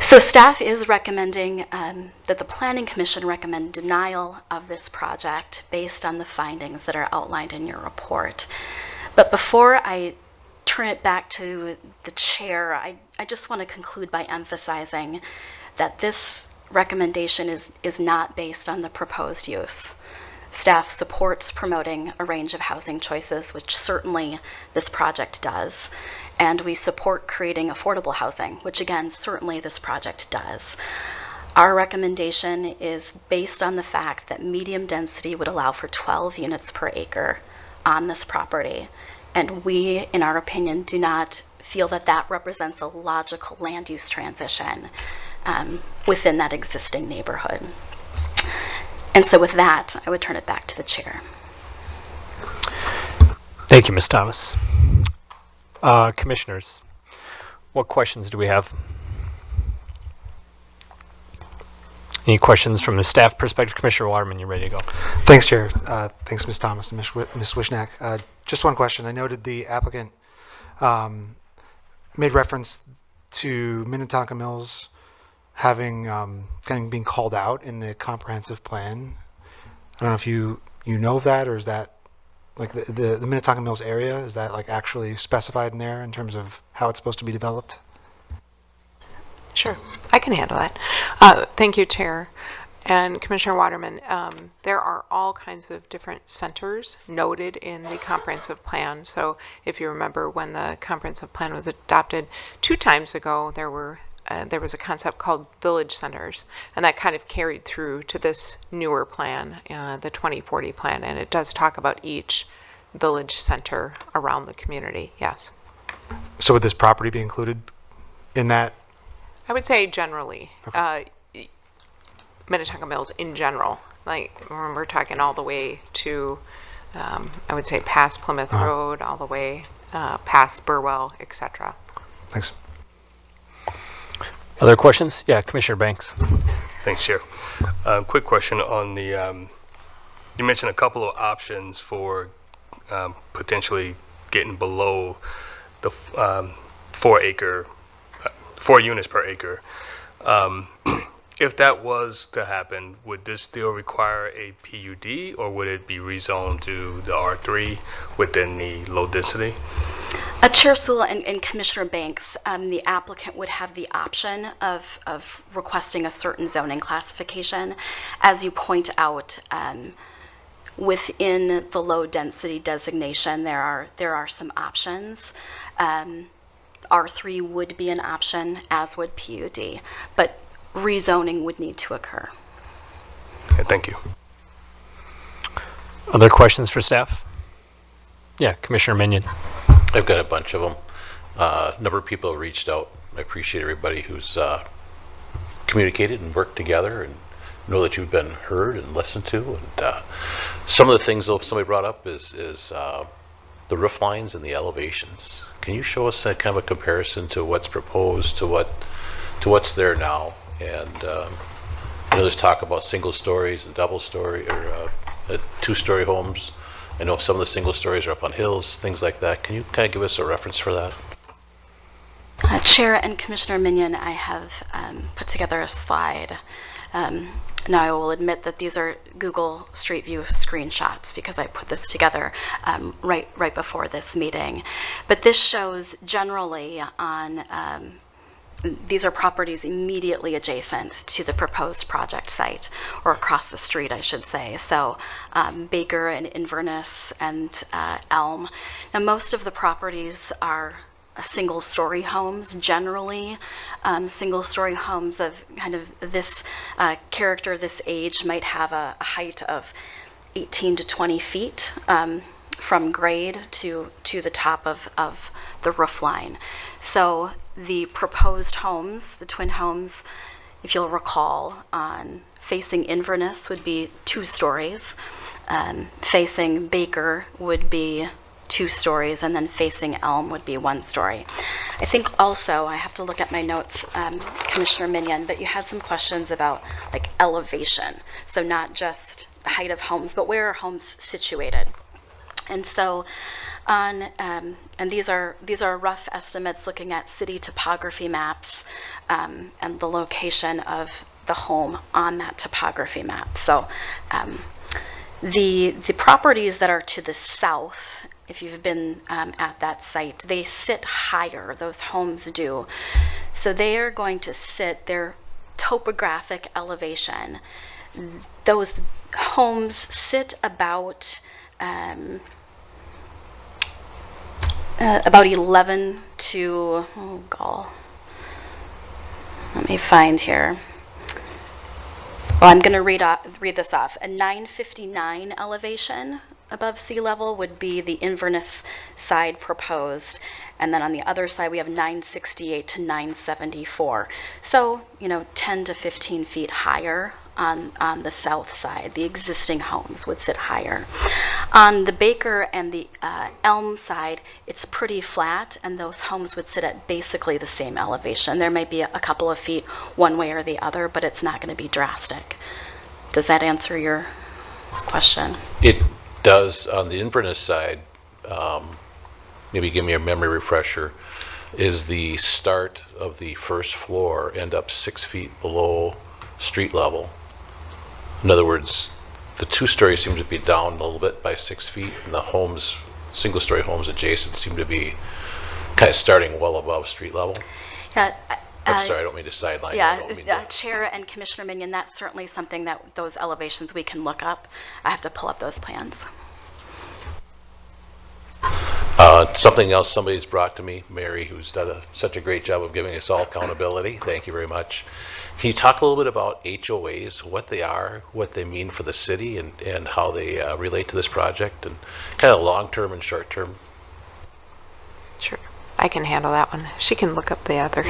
So staff is recommending that the Planning Commission recommend denial of this project based on the findings that are outlined in your report. But before I turn it back to the chair, I just want to conclude by emphasizing that this recommendation is not based on the proposed use. Staff supports promoting a range of housing choices, which certainly this project does. And we support creating affordable housing, which again, certainly this project does. Our recommendation is based on the fact that medium density would allow for 12 units per acre on this property. And we, in our opinion, do not feel that that represents a logical land use transition within that existing neighborhood. And so with that, I would turn it back to the chair. Thank you, Ms. Thomas. Commissioners, what questions do we have? Any questions from the staff perspective? Commissioner Waterman, you ready to go? Thanks, Chair. Thanks, Ms. Thomas and Ms. Wishnak. Just one question. I noted the applicant made reference to Minnetonka Mills having kind of being called out in the comprehensive plan. I don't know if you know of that, or is that like the Minnetonka Mills area, is that like actually specified in there in terms of how it's supposed to be developed? Sure, I can handle that. Thank you, Chair. And Commissioner Waterman, there are all kinds of different centers noted in the comprehensive plan. So if you remember when the comprehensive plan was adopted 2 times ago, there was a concept called village centers, and that kind of carried through to this newer plan, the 2040 plan, and it does talk about each village center around the community, yes. So would this property be included in that? I would say generally, Okay. Minnetonka Mills in general, like when we're talking all the way to, I would say past Plymouth Road, all the way past Burwell, etc. Thanks. Other questions? Yeah, Commissioner Banks. Thanks, Chair. Quick question on the, you mentioned a couple of options for potentially getting below the 4 units per acre. If that was to happen, would this still require a PUD, or would it be rezoned to the R3 within the low density? Chair Sewell and Commissioner Banks, the applicant would have the option of requesting a certain zoning classification. As you point out, within the low density designation, there are some options. R3 would be an option, as would PUD, but rezoning would need to occur. Okay, thank you. Other questions for staff? Yeah, Commissioner Minion. I've got a bunch of them. A number of people have reached out. I appreciate everybody who's communicated and worked together, and know that you've been heard and listened to. And some of the things though somebody brought up is the roof lines and the elevations. Can you show us that kind of a comparison to what's proposed to what's there now? And there's talk about single stories and double story or two-story homes. I know some of the single stories are up on hills, things like that. Can you kind of give us a reference for that? Chair and Commissioner Minion, I have put together a slide. Now, I will admit that these are Google Street View screenshots because I put this together right before this meeting. But this shows generally on, these are properties immediately adjacent to the proposed project site, or across the street, I should say. So Baker and Inverness and Elm. Now, most of the properties are single-story homes, generally. Single-story homes of kind of this character, this age, might have a height of 18 to 20 feet from grade to the top of the roof line. So the proposed homes, the twin homes, if you'll recall, on facing Inverness would be 2 stories. Facing Baker would be 2 stories, and then facing Elm would be 1 story. I think also, I have to look at my notes, Commissioner Minion, but you had some questions about like elevation. So not just the height of homes, but where are homes situated? And so on, and these are rough estimates looking at city topography maps and the location of the home on that topography map. So the properties that are to the south, if you've been at that site, they sit higher, those homes do. So they are going to sit, their topographic elevation, those homes sit about 11 to, oh God, let me find here. Well, I'm going to read this off. A 959 elevation above sea level would be the Inverness side proposed, and then on the other side we have 968 to 974. So, 10 to 15 feet higher on the south side. The existing homes would sit higher. On the Baker and the Elm side, it's pretty flat, and those homes would sit at basically the same elevation. There might be a couple of feet one way or the other, but it's not going to be drastic. Does that answer your question? It does. On the Inverness side, maybe give me a memory refresher, is the start of the first floor end up 6 feet below street level? In other words, the 2 stories seem to be down a little bit by 6 feet, and the homes, single-story homes adjacent, seem to be kind of starting well above street level. Yeah. I'm sorry, I don't mean to sideline you. I Yeah, don't mean to- Chair and Commissioner Minion, that's certainly something that those elevations we can look up. I have to pull up those plans. Something else somebody's brought to me, Mary, who's done such a great job of giving us all accountability. Thank you very much. Can you talk a little bit about HOAs, what they are, what they mean for the city, and how they relate to this project, and kind of long-term and short-term? Sure, I can handle that one. She can look up the other.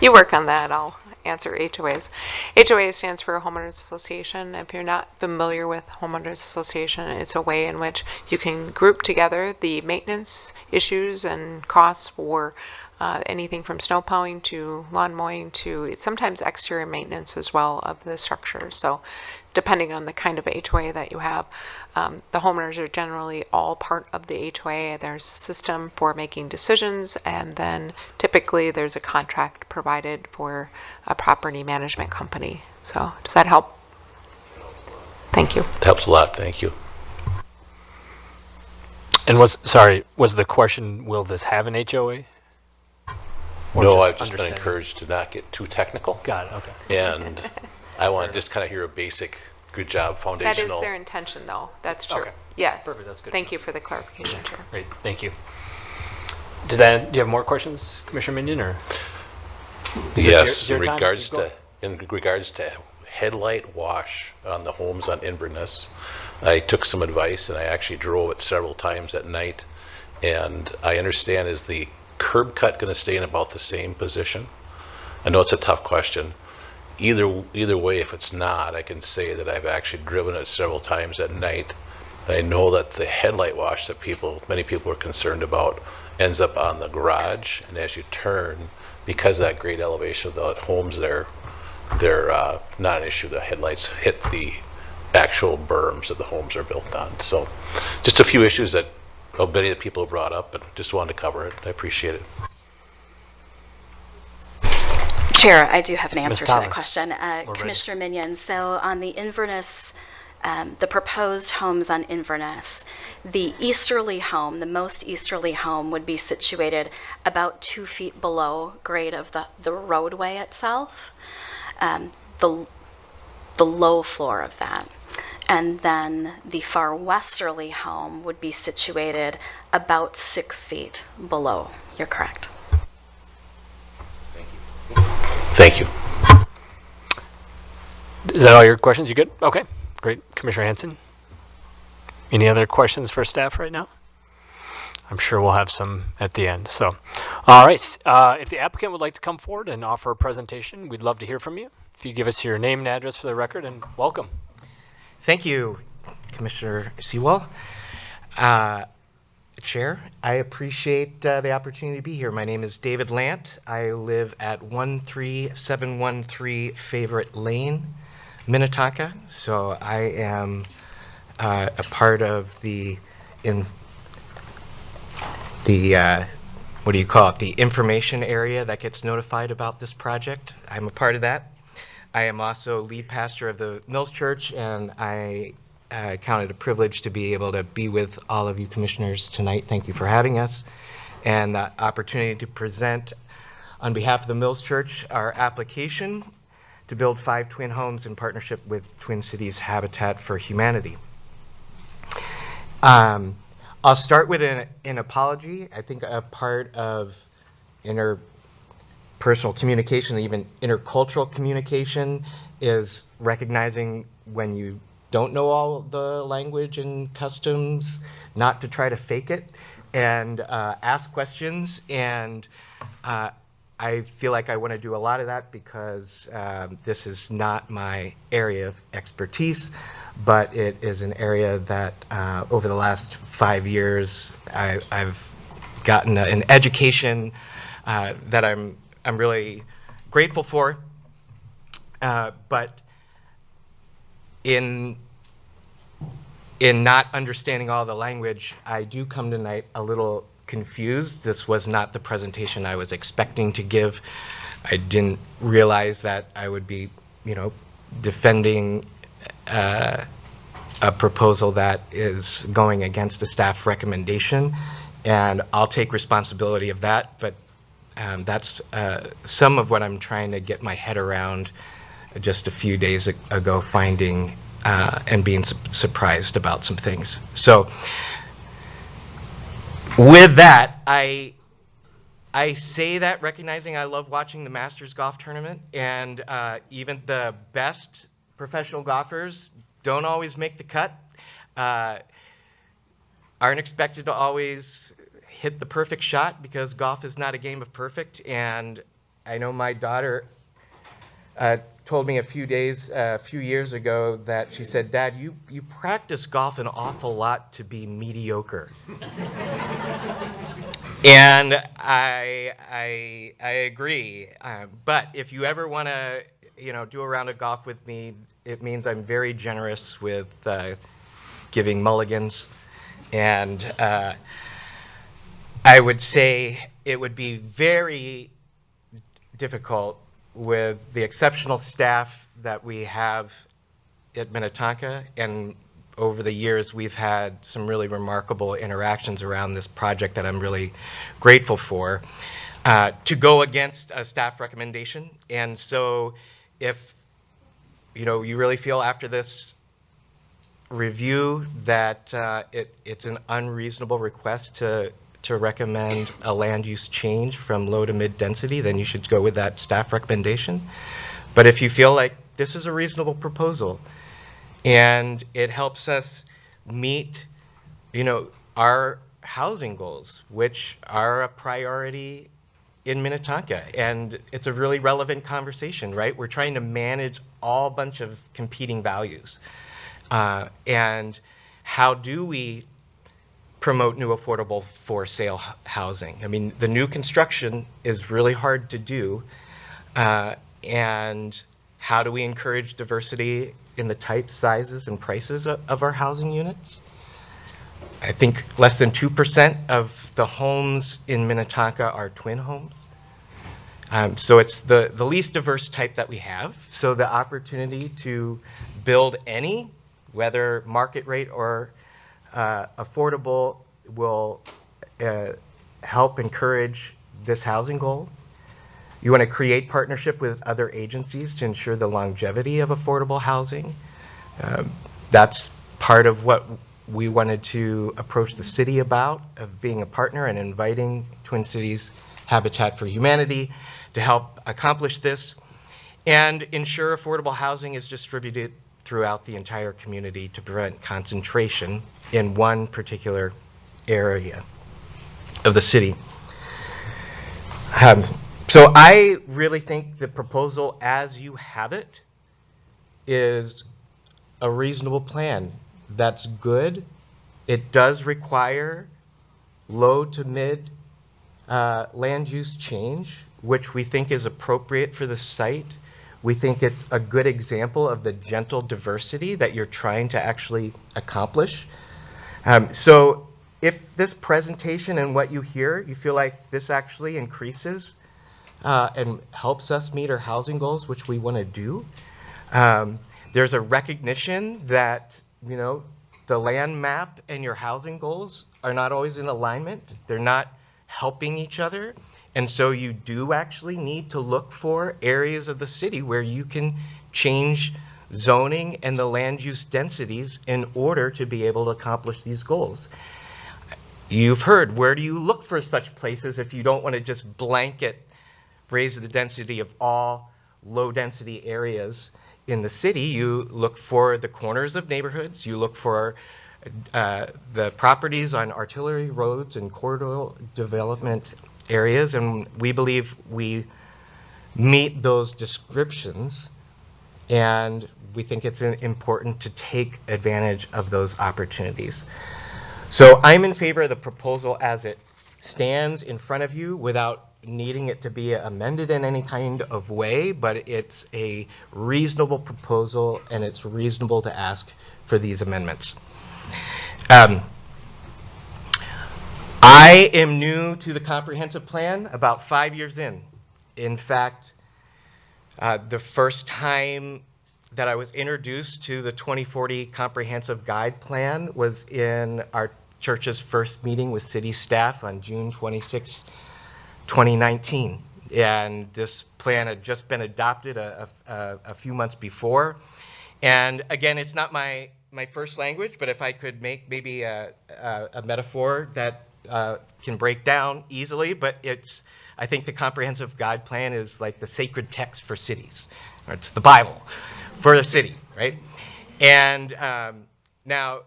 You work on that, I'll answer HOAs. HOA stands for Homeowners Association. If you're not familiar with Homeowners Association, it's a way in which you can group together the maintenance issues and costs for anything from snow plowing to lawn mowing to sometimes exterior maintenance as well of the structure. So depending on the kind of HOA that you have, the homeowners are generally all part of the HOA. There's a system for making decisions, and then typically there's a contract provided for a property management company. So does that help? Thank you. It helps a lot, thank you. And was the question, will this have an HOA? Or No, just I've just been understand? encouraged to not get too technical. Got it, okay. And I want to just kind of hear a basic, good job, That foundational. is their intention, though. That's true. Okay. Yes. Perfect, that's good. Thank you for the clarification, Chair. Great, thank you. Do you have more questions, Commissioner Minion, or? Is it Yes, your in time? regards You go. to headlight wash on the homes on Inverness, I took some advice and I actually drove it several times at night, And I understand, is the curb cut going to stay in about the same position? I know it's a tough question. Either way, if it's not, I can say that I've actually driven it several times at night. And I know that the headlight wash that many people are concerned about ends up on the garage. And as you turn, because of that great elevation of the homes there, they're not an issue. The headlights hit the actual berms that the homes are built on. So just a few issues that many of the people have brought up, but just wanted to cover it. I appreciate it. Chair, I do have an answer to that Thomas. question. ready. Commissioner Minion, so on the Inverness, the proposed homes on Inverness, the easterly home, the most easterly home would be situated about 2 feet below grade of the roadway itself, the low floor of that. And then the far westerly home would be situated about 6 feet below. You're correct. Thank you. Is that all your questions? You good? Okay, great. Commissioner Hanson? Any other questions for staff right now? I'm sure we'll have some at the end. So, all right. If the applicant would like to come forward and offer a presentation, we'd love to hear from you. If you give us your name and address for the record, and welcome. Thank you, Commissioner Sewell. Chair, I appreciate the opportunity to be here. My name is David Lant. I live at 13713 Favorite Lane, Minnetonka. So I am a part of the what do you call it? The information area that gets notified about this project. I'm a part of that. I am also lead pastor of the Mills Church, and I count it a privilege to be able to be with all of you commissioners tonight. Thank you for having us, and the opportunity to present on behalf of the Mills Church our application to build 5 twin homes in partnership with Twin Cities Habitat for Humanity. I'll start with an apology. I think a part of interpersonal communication, even intercultural communication, is recognizing when you don't know all the language and customs, not to try to fake it and ask questions. And I feel like I want to do a lot of that because this is not my area of expertise, but it is an area that over the last 5 years I've gotten an education that I'm really grateful for. But in not understanding all the language, I do come tonight a little confused. This was not the presentation I was expecting to give. I didn't realize that I would be, defending a proposal that is going against a staff recommendation, and I'll take responsibility of that, but that's some of what I'm trying to get my head around just a few days ago, finding and being surprised about some things. So with that, I say that recognizing I love watching the Masters golf tournament, and even the best professional golfers don't always make the cut, aren't expected to always hit the perfect shot because golf is not a game of perfect. And I know my daughter told me a few years ago that she said, "Dad, you practice golf an awful lot to be mediocre." And I agree. But if you ever want to, do a round of golf with me, it means I'm very generous with giving mulligans. And I would say it would be very difficult with the exceptional staff that we have at Minnetonka, and over the years we've had some really remarkable interactions around this project that I'm really grateful for, to go against a staff recommendation. And so if you really feel after this review that it's an unreasonable request to recommend a land use change from low to mid density, then you should go with that staff recommendation. But if you feel like this is a reasonable proposal and it helps us meet, our housing goals, which are a priority in Minnetonka. And it's a really relevant conversation, right? We're trying to manage all bunch of competing values. And how do we promote new affordable for sale housing? I mean, the new construction is really hard to do. And how do we encourage diversity in the types, sizes, and prices of our housing units? I think less than 2% of the homes in Minnetonka are twin homes. So it's the least diverse type that we have. So the opportunity to build any, whether market rate or affordable, will help encourage this housing goal. You want to create partnership with other agencies to ensure the longevity of affordable housing. That's part of what we wanted to approach the city about, of being a partner and inviting Twin Cities Habitat for Humanity to help accomplish this and ensure affordable housing is distributed throughout the entire community to prevent concentration in one particular area of the city. So I really think the proposal as you have it is a reasonable plan. That's good. It does require low to mid land use change, which we think is appropriate for the site. We think it's a good example of the gentle diversity that you're trying to actually accomplish. So if this presentation and what you hear, you feel like this actually increases and helps us meet our housing goals, which we want to do, there's a recognition that, you know, the land map and your housing goals are not always in alignment. They're not helping each other. And so you do actually need to look for areas of the city where you can change zoning and the land use densities in order to be able to accomplish these goals. You've heard, where do you look for such places if you don't want to just blanket raise the density of all low density areas in the city? You look for the corners of neighborhoods, you look for the properties on artillery roads and corridor development areas, and we believe we meet those descriptions, and we think it's important to take advantage of those opportunities. So I'm in favor of the proposal as it stands in front of you without needing it to be amended in any kind of way, but it's a reasonable proposal and it's reasonable to ask for these amendments. I am new to the comprehensive plan, about 5 years in. In fact, the first time that I was introduced to the 2040 Comprehensive Guide Plan was in our church's first meeting with city staff on June 26, 2019. And this plan had just been adopted a few months before. And again, it's not my first language, but if I could make maybe a metaphor that can break down easily, but I think the Comprehensive Guide Plan is like the sacred text for cities. Or it's the Bible for the city, right? And now,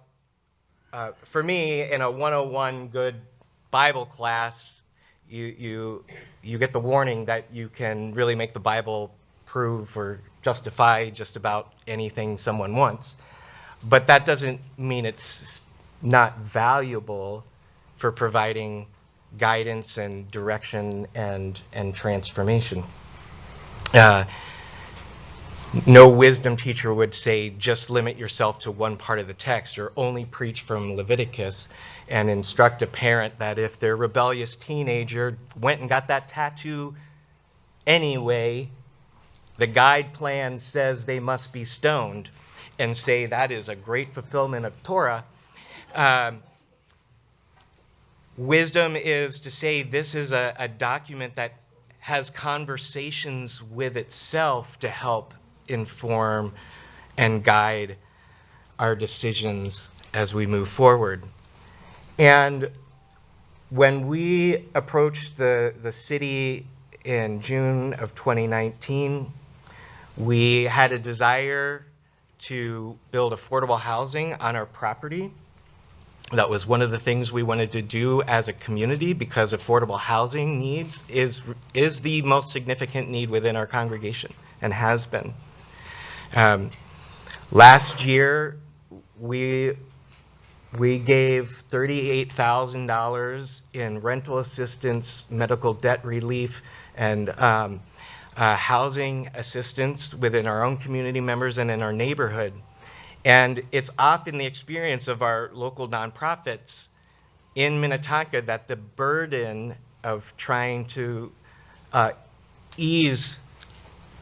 for me, in a 101 good Bible class, you get the warning that you can really make the Bible prove or justify just about anything someone wants. But that doesn't mean it's not valuable for providing guidance and direction and transformation. No wisdom teacher would say just limit yourself to one part of the text or only preach from Leviticus and instruct a parent that if their rebellious teenager went and got that tattoo anyway, the guide plan says they must be stoned, and say that is a great fulfillment of Torah. Wisdom is to say this is a document that has conversations with itself to help inform and guide our decisions as we move forward. And when we approached the city in June of 2019, we had a desire to build affordable housing on our property. That was one of the things we wanted to do as a community because affordable housing needs is the most significant need within our congregation and has been. Last year, we gave $38,000 in rental assistance, medical debt relief, and housing assistance within our own community members and in our neighborhood. And it's often the experience of our local nonprofits in Minnetonka that the burden of trying to ease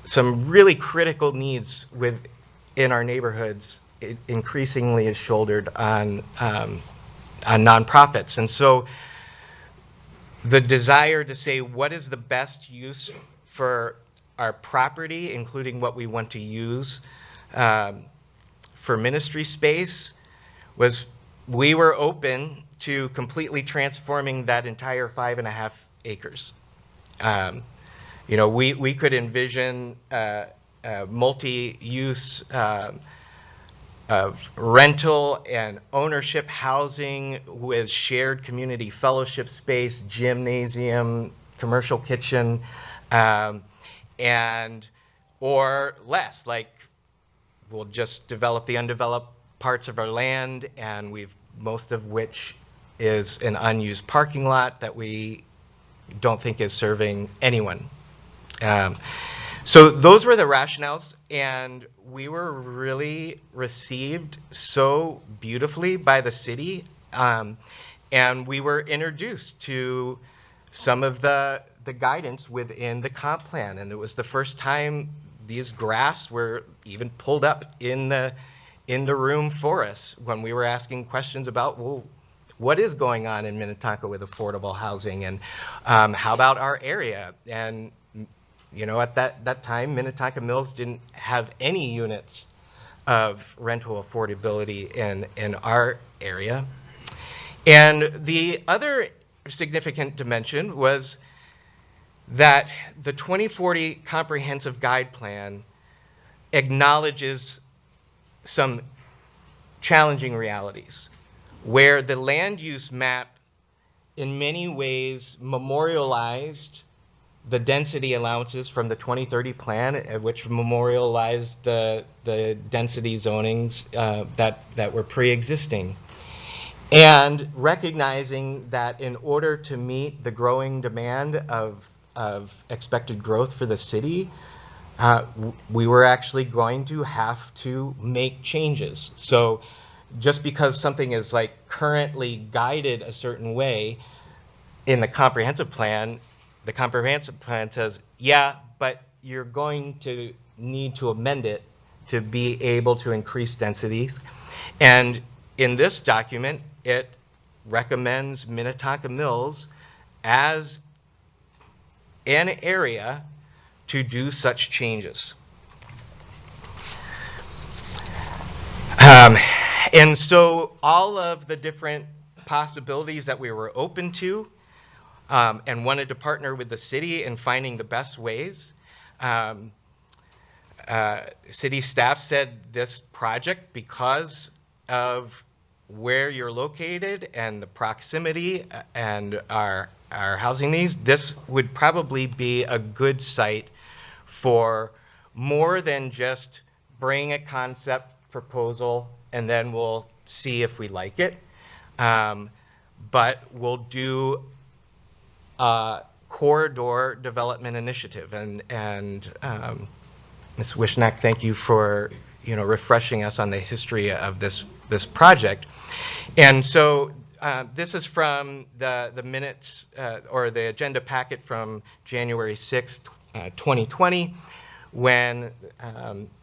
some really critical needs within our neighborhoods increasingly is shouldered on nonprofits. And so the desire to say what is the best use for our property, including what we want to use for ministry space, was we were open to completely transforming that entire 5.5 acres. You know, we could envision multi-use of rental and ownership housing with shared community fellowship space, gymnasium, commercial kitchen, and or less, like we'll just develop the undeveloped parts of our land, and most of which is an unused parking lot that we don't think is serving anyone. So those were the rationales, and we were really received so beautifully by the city, and we were introduced to some of the guidance within the comp plan, and it was the first time these graphs were even pulled up in the room for us when we were asking questions about, well, what is going on in Minnetonka with affordable housing, and how about our area? And you know, at that time, Minnetonka Mills didn't have any units of rental affordability in our area. And the other significant dimension was that the 2040 Comprehensive Guide Plan acknowledges some challenging realities, where the land use map in many ways memorialized the density allowances from the 2030 plan, which memorialized the density zonings that were pre-existing. And recognizing that in order to meet the growing demand of expected growth for the city, we were actually going to have to make changes. So just because something is like currently guided a certain way in the comprehensive plan says, yeah, but you're going to need to amend it to be able to increase densities. And in this document, it recommends Minnetonka Mills as an area to do such changes. And so all of the different possibilities that we were open to and wanted to partner with the city in finding the best ways. City staff said this project, because of where you're located and the proximity and our housing needs, this would probably be a good site for more than just bring a concept proposal and then we'll see if we like it. But we'll do corridor development initiative, and Ms. Wishnak, thank you for refreshing us on the history of this project. And so this is from the minutes or the agenda packet from January 6th, 2020, when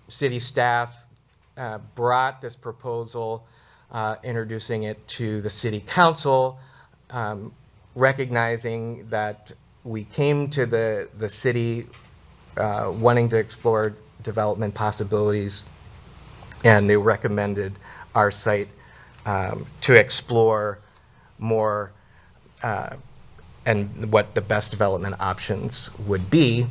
city staff brought this proposal, introducing it to the city council, recognizing that we came to the city wanting to explore development possibilities, and they recommended our site to explore more and what the best development options would be.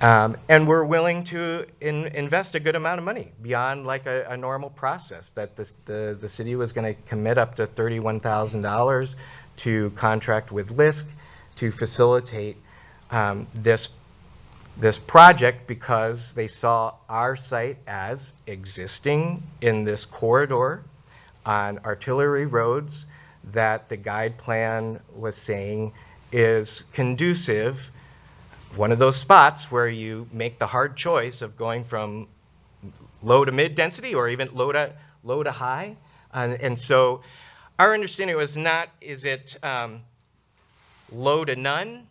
And we're willing to invest a good amount of money beyond like a normal process, that the city was going to commit up to $31,000 to contract with LISC to facilitate this project, because they saw our site as existing in this corridor on artillery roads that the guide plan was saying is conducive, one of those spots where you make the hard choice of going from low to mid density or even low to high. And so our understanding was not, is it low to none,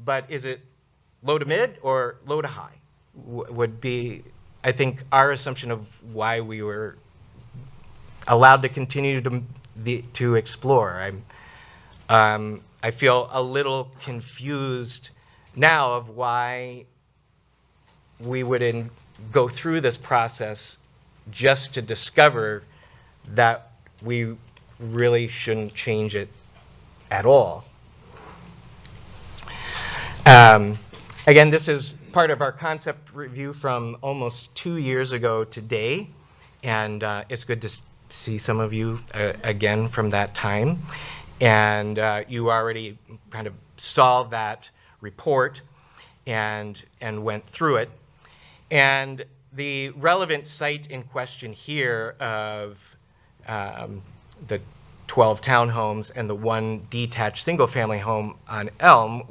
but is it low to mid or low to high would be, I think, our assumption of why we were allowed to continue to explore. I feel a little confused now of why we would go through this process just to discover that we really shouldn't change it at all. Again, this is part of our concept review from almost 2 years ago today, and it's good to see some of you again from that time. And you already kind of saw that report and went through it. And the relevant site in question here of the 12 townhomes and the 1 detached single-family home on Elm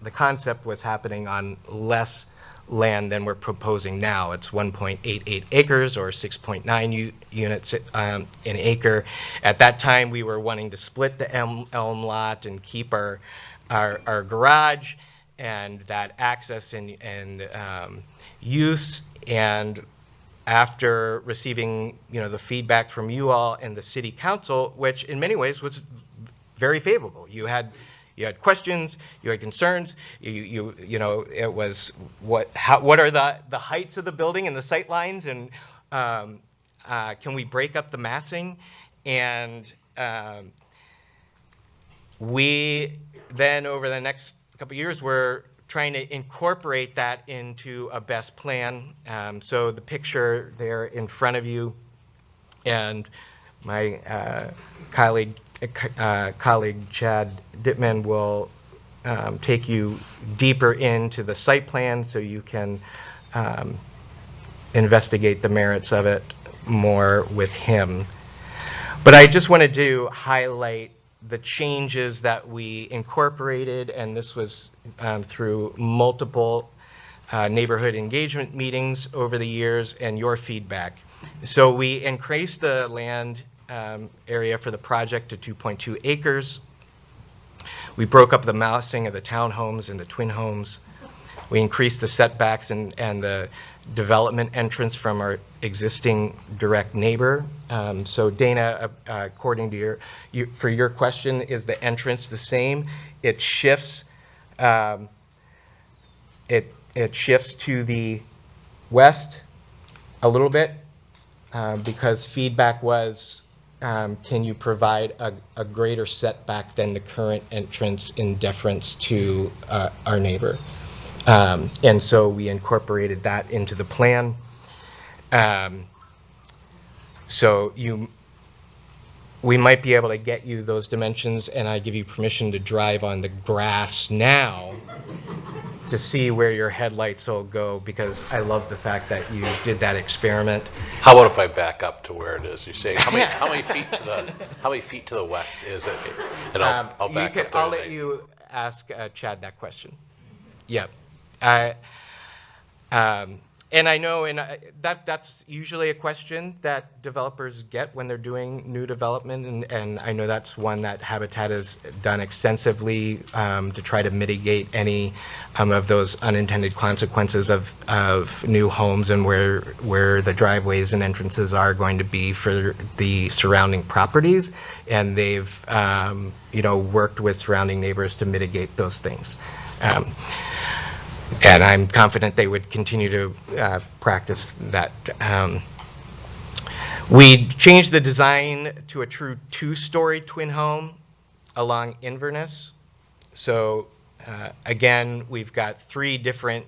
the concept was happening on less land than we're proposing now. It's 1.88 acres or 6.9 units an acre. At that time, we were wanting to split the Elm lot and keep our garage and that access and use. And after receiving the feedback from you all and the city council, which in many ways was very favorable. You had questions, you had concerns. It was what are the heights of the building and the sight lines, and can we break up the massing? And we then over the next couple of years were trying to incorporate that into a best plan. So the picture there in front of you, and my colleague Chad Dittman will take you deeper into the site plan so you can investigate the merits of it more with him. But I just wanted to highlight the changes that we incorporated, and this was through multiple neighborhood engagement meetings over the years and your feedback. So we increased the land area for the project to 2.2 acres. We broke up the massing of the townhomes and the twin homes. We increased the setbacks and the development entrance from our existing direct neighbor. So Dana, according to for your question, is the entrance the same? It shifts. It shifts to the west a little bit because feedback was, can you provide a greater setback than the current entrance in deference to our neighbor? And so we incorporated that into the plan. So we might be able to get you those dimensions, and I give you permission to drive on the grass now to see where your headlights will go, because I love the fact that you did that experiment. How about if I back up to where it is? You say how many feet to the west is it? And I'll back up there. I'll let you ask Chad that question. Yep. And I know, that's usually a question that developers get when they're doing new development, and I know that's one that Habitat has done extensively to try to mitigate any of those unintended consequences of new homes and where the driveways and entrances are going to be for the surrounding properties, and they've worked with surrounding neighbors to mitigate those things. And I'm confident they would continue to practice that. We changed the design to a true 2-story twin home along Inverness. So Again, we've got 3 different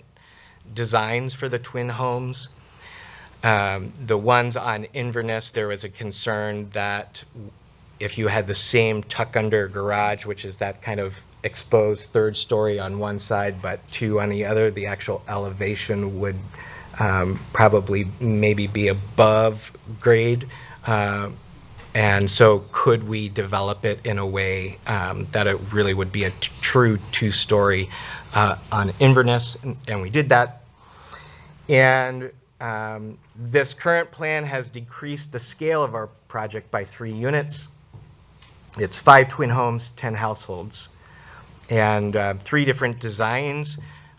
designs for the twin homes. The ones on Inverness, there was a concern that if you had the same tuck-under garage, which is that kind of exposed 3rd story on one side, but 2 on the other, the actual elevation would probably maybe be above grade. And so could we develop it in a way that it really would be a true 2-story on Inverness? And we did that. And this current plan has decreased the scale of our project by 3 units. It's 5 twin homes, 10 households, and 3 different designs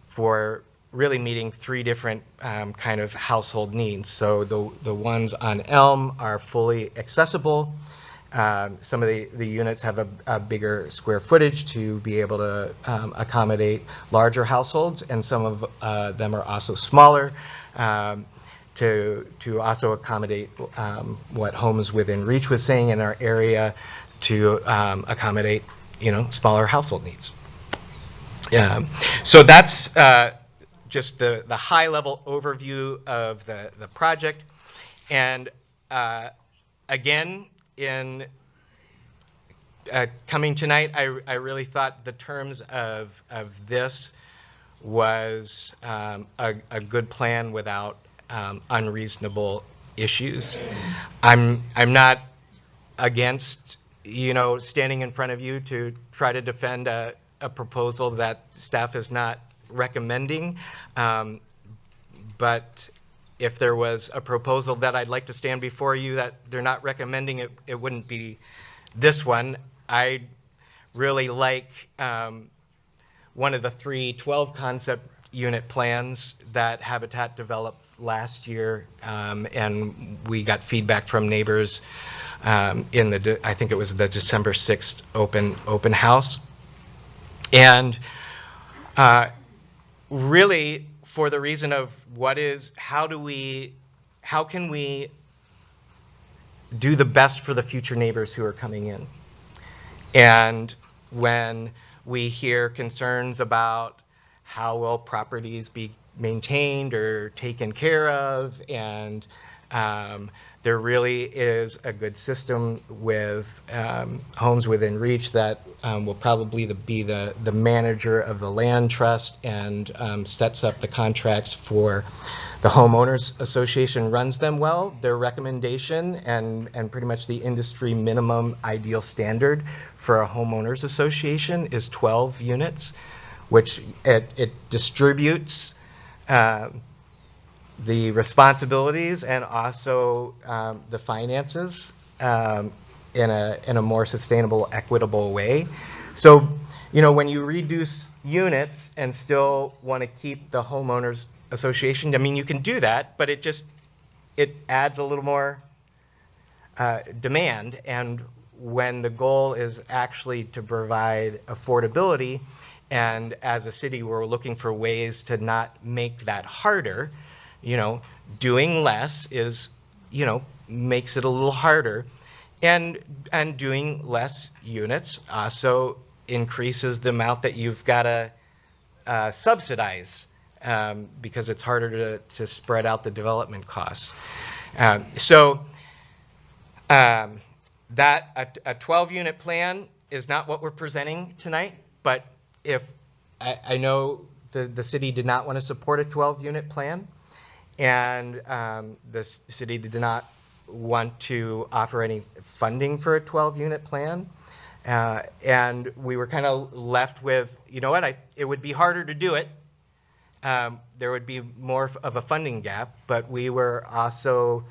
for really meeting 3 different kind of household needs. So the ones on Elm are fully accessible. Some of the units have a bigger square footage to be able to accommodate larger households, and some of them are also smaller to also accommodate what Homes Within Reach was saying in our area, to accommodate, smaller household needs. So that's just the high-level overview of the project. And again, in coming tonight, I really thought the terms of this was a good plan without unreasonable issues. I'm not against standing in front of you to try to defend a proposal that staff is not recommending. But if there was a proposal that I'd like to stand before you that they're not recommending, it wouldn't be this one. I really like one of the 3 12 concept unit plans that Habitat developed last year, and we got feedback from neighbors in I think it was the December 6th open house. And really, for the reason of how can we do the best for the future neighbors who are coming in? And when we hear concerns about how will properties be maintained or taken care of, and there really is a good system with Homes Within Reach that will probably be the manager of the land trust and sets up the contracts for the homeowners association, runs them well. Their recommendation and pretty much the industry minimum ideal standard for a homeowners association is 12 units, which it distributes the responsibilities and also the finances in a more sustainable, equitable way. So, when you reduce units and still want to keep the homeowners association, I mean, you can do that, but it adds a little more demand. And when the goal is actually to provide affordability, and as a city, we're looking for ways to not make that harder. Doing less is, makes it a little harder, and doing less units also increases the amount that you've got to subsidize because it's harder to spread out the development costs. So that a 12-unit plan is not what we're presenting tonight, but if I know the city did not want to support a 12-unit plan, and the city did not want to offer any funding for a 12-unit plan. And we were kind of left with, it would be harder to do it. There would be more of a funding gap, but we were also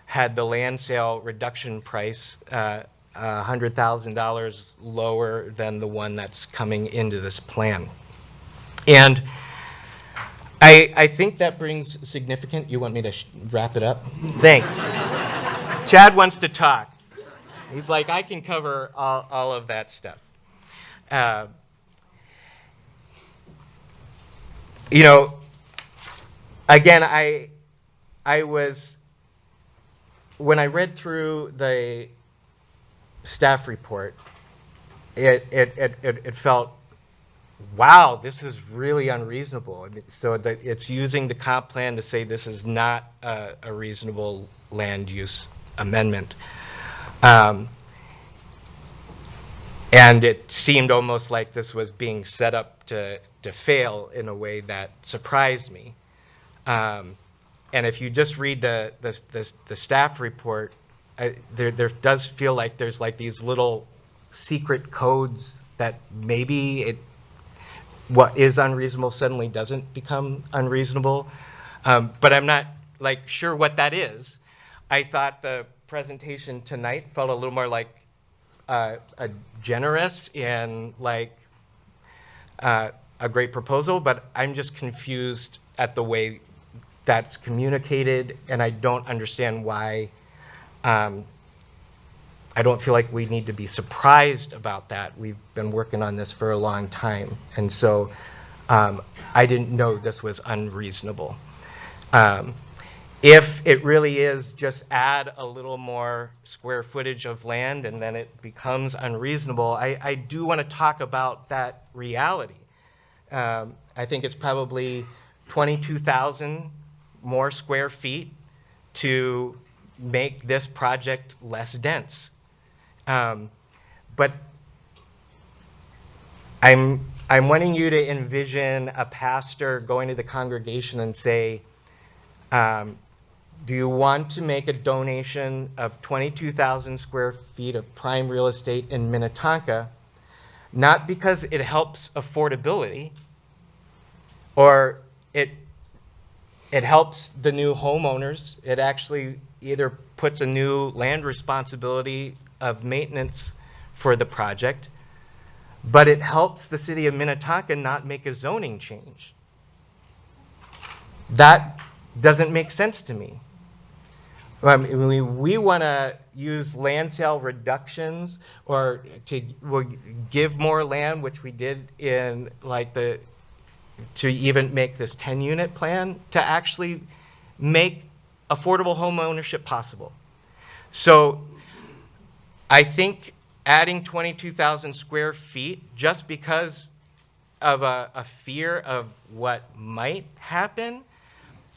had the land sale reduction price $100,000 lower than the one that's coming into this plan. And I think that brings significant, you want me to wrap it up? Thanks. Chad wants to talk. He's like, I can cover all of that stuff. Again, I was, when I read through the staff report, it felt wow, this is really unreasonable. I mean, so that it's using the comp plan to say this is not a reasonable land use amendment. And it seemed almost like this was being set up to fail in a way that surprised me. And if you just read the staff report, there does feel like there's like these little secret codes that maybe what is unreasonable suddenly doesn't become unreasonable. But I'm not like sure what that is. I thought the presentation tonight felt a little more like a generous and like a great proposal, but I'm just confused at the way that's communicated, and I don't understand why. I don't feel like we need to be surprised about that. We've been working on this for a long time, and so I didn't know this was unreasonable. If it really is just add a little more square footage of land and then it becomes unreasonable, I do want to talk about that reality. I think it's probably 22,000 more square feet to make this project less dense. But I'm wanting you to envision a pastor going to the congregation and say, do you want to make a donation of 22,000 square feet of prime real estate in Minnetonka, not because it helps affordability or it helps the new homeowners. It actually either puts a new land responsibility of maintenance for the project, but it helps the city of Minnetonka not make a zoning change. That doesn't make sense to me. We want to use land sale reductions or to give more land, which we did in like to even make this 10-unit plan to actually make affordable home ownership possible. So I think adding 22,000 square feet just because of a fear of what might happen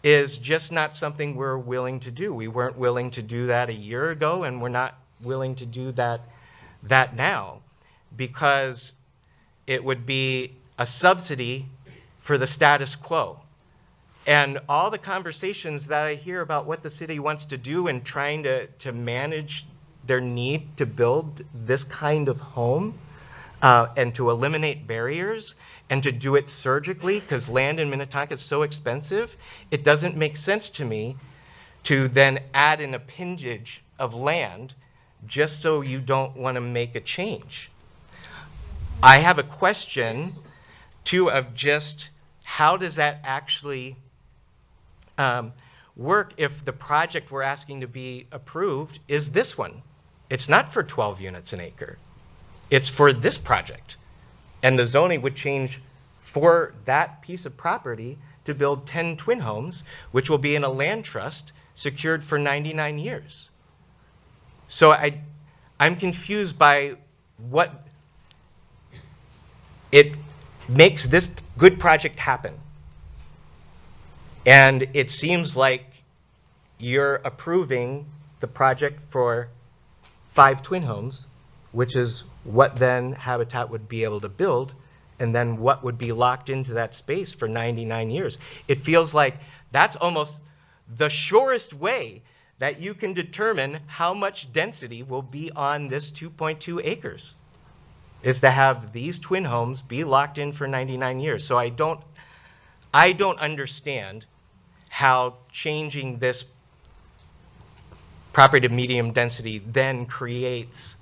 is just not something we're willing to do. We weren't willing to do that a year ago, and we're not willing to do that now because it would be a subsidy for the status quo. And all the conversations that I hear about what the city wants to do and trying to manage their need to build this kind of home and to eliminate barriers and to do it surgically, because land in Minnetonka is so expensive, it doesn't make sense to me to then add an appendage of land just so you don't want to make a change. I have a question, too, of just how does that actually work if the project we're asking to be approved is this one? It's not for 12 units an acre. It's for this project. And the zoning would change for that piece of property to build 10 twin homes, which will be in a land trust secured for 99 years. So I'm confused by what it makes this good project happen. And it seems like you're approving the project for 5 twin homes, which is what then Habitat would be able to build, and then what would be locked into that space for 99 years. It feels like that's almost the surest way that you can determine how much density will be on this 2.2 acres, is to have these twin homes be locked in for 99 years. So I don't understand how changing this property to medium density then creates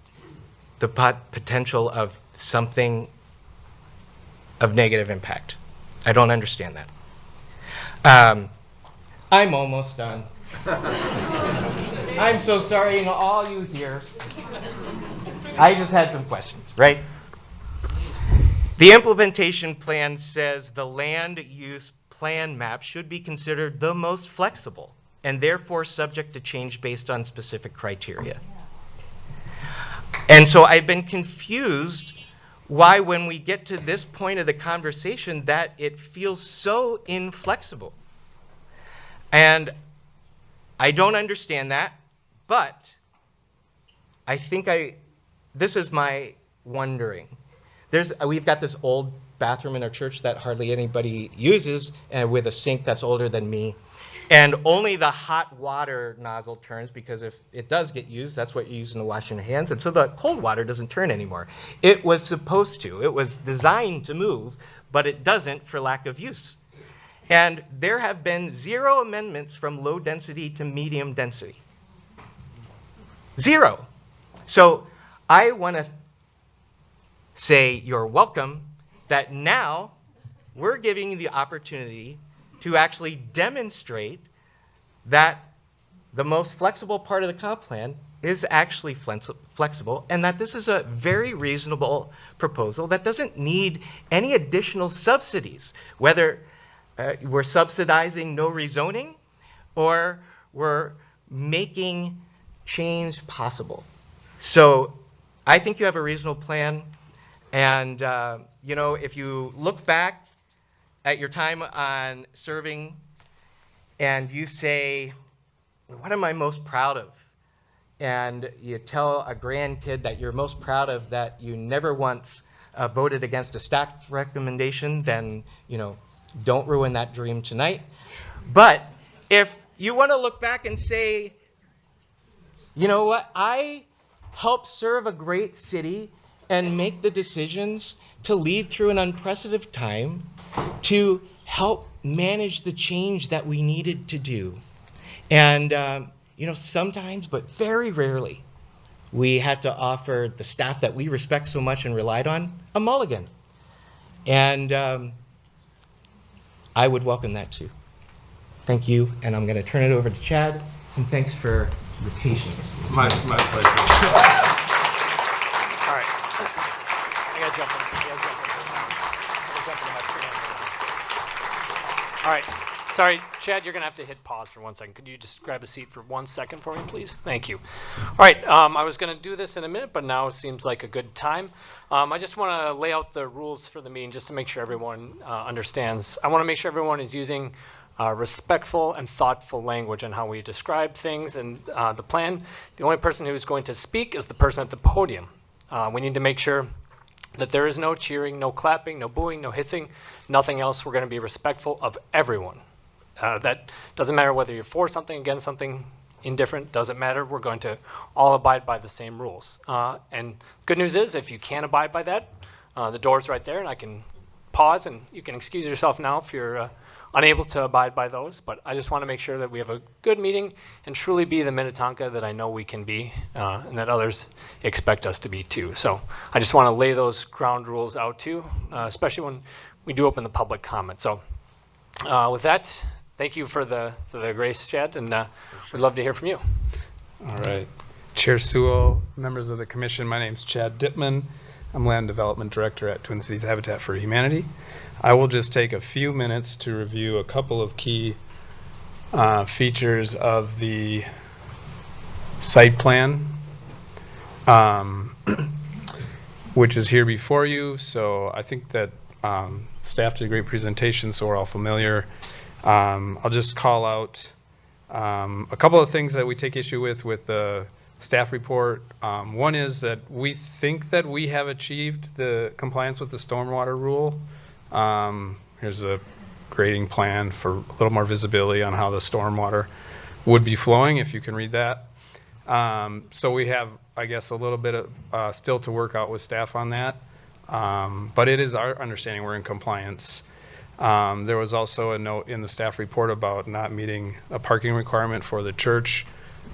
the potential of something of negative impact. I don't understand that. I'm almost done. I'm so sorry, and all you here. I just had some questions, right? The implementation plan says the land use plan map should be considered the most flexible and therefore subject to change based on specific criteria. And so I've been confused why when we get to this point of the conversation that it feels so inflexible. And I don't understand that, but I think this is my wondering. We've got this old bathroom in our church that hardly anybody uses, with a sink that's older than me. And only the hot water nozzle turns, because if it does get used, that's what you use in the washing of hands. And so the cold water doesn't turn anymore. It was supposed to. It was designed to move, but it doesn't for lack of use. And there have been 0 amendments from low density to medium density. 0. So I want to say you're welcome, that now we're giving you the opportunity to actually demonstrate that the most flexible part of the comp plan is actually flexible, and that this is a very reasonable proposal that doesn't need any additional subsidies, whether we're subsidizing no rezoning or we're making change possible. So I think you have a reasonable plan. And, if you look back at your time on serving and you say, what am I most proud of? And you tell a grandkid that you're most proud of that you never once voted against a staff recommendation, then, don't ruin that dream tonight. But if you want to look back and say, you know what, I helped serve a great city and make the decisions to lead through an unprecedented time to help manage the change that we needed to do. And, sometimes, but very rarely, we had to offer the staff that we respect so much and relied on a mulligan. And I would welcome that too. Thank you, and I'm going to turn it over to Chad, and thanks for your patience. My pleasure. All right. I gotta jump in. All right. Sorry, Chad, you're gonna have to hit pause for 1 second. Could you just grab a seat for 1 second for me, please? Thank you. All right. I was gonna do this in a minute, but now seems like a good time. I just want to lay out the rules for the meeting just to make sure everyone understands. I want to make sure everyone is using respectful and thoughtful language on how we describe things and the plan. The only person who's going to speak is the person at the podium. We need to make sure that there is no cheering, no clapping, no booing, no hissing, nothing else. We're going to be respectful of everyone. That doesn't matter whether you're for something, against something, indifferent, doesn't matter. We're going to all abide by the same rules. And good news is, if you can't abide by that, the door's right there, and I can pause, and you can excuse yourself now if you're unable to abide by those. But I just want to make sure that we have a good meeting and truly be the Minnetonka that I know we can be, and that others expect us to be too. So I just want to lay those ground rules out too, especially when we do open the public comment. So with that, thank you for the grace, Chad, and we'd love to hear from you. All right. Chair Sewell, members of the commission, my name's Chad Dittman. I'm Land Development Director at Twin Cities Habitat for Humanity. I will just take a few minutes to review a couple of key features of the site plan, which is here before you. So I think that staff did a great presentation, so we're all familiar. I'll just call out a couple of things that we take issue with the staff report. One is that we think that we have achieved the compliance with the stormwater rule. Here's a grading plan for a little more visibility on how the stormwater would be flowing, if you can read that. So we have, I guess, a little bit of still to work out with staff on that. But it is our understanding we're in compliance. There was also a note in the staff report about not meeting a parking requirement for the church.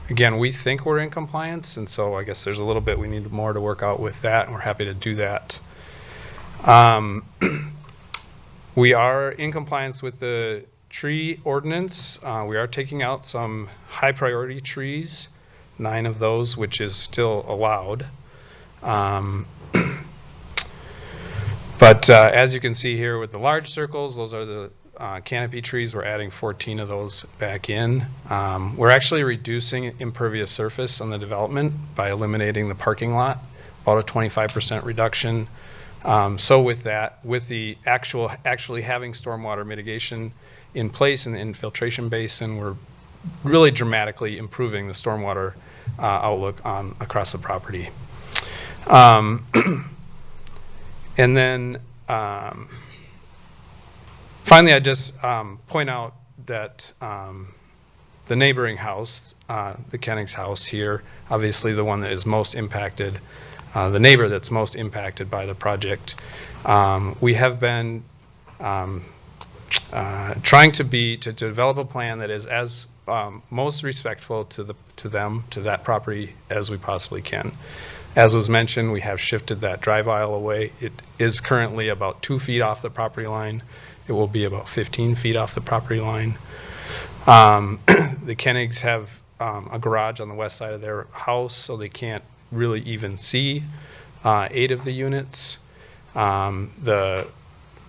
Again, we think we're in compliance, and so I guess there's a little bit we need more to work out with that, and we're happy to do that. We are in compliance with the tree ordinance. We are taking out some high priority trees, 9 of those, which is still allowed. But as you can see here with the large circles, those are the canopy trees. We're adding 14 of those back in. We're actually reducing impervious surface on the development by eliminating the parking lot, about a 25% reduction. So with that, with the actually having stormwater mitigation in place in the infiltration basin, we're really dramatically improving the stormwater outlook across the property. And then finally, I just point out that the neighboring house, the Kennings house here, obviously the one that is most impacted, the neighbor that's most impacted by the project. We have been trying to develop a plan that is as most respectful to that property as we possibly can. As was mentioned, we have shifted that drive aisle away. It is currently about 2 feet off the property line. It will be about 15 feet off the property line. The Kennings have a garage on the west side of their house, so they can't really even see 8 of the units. The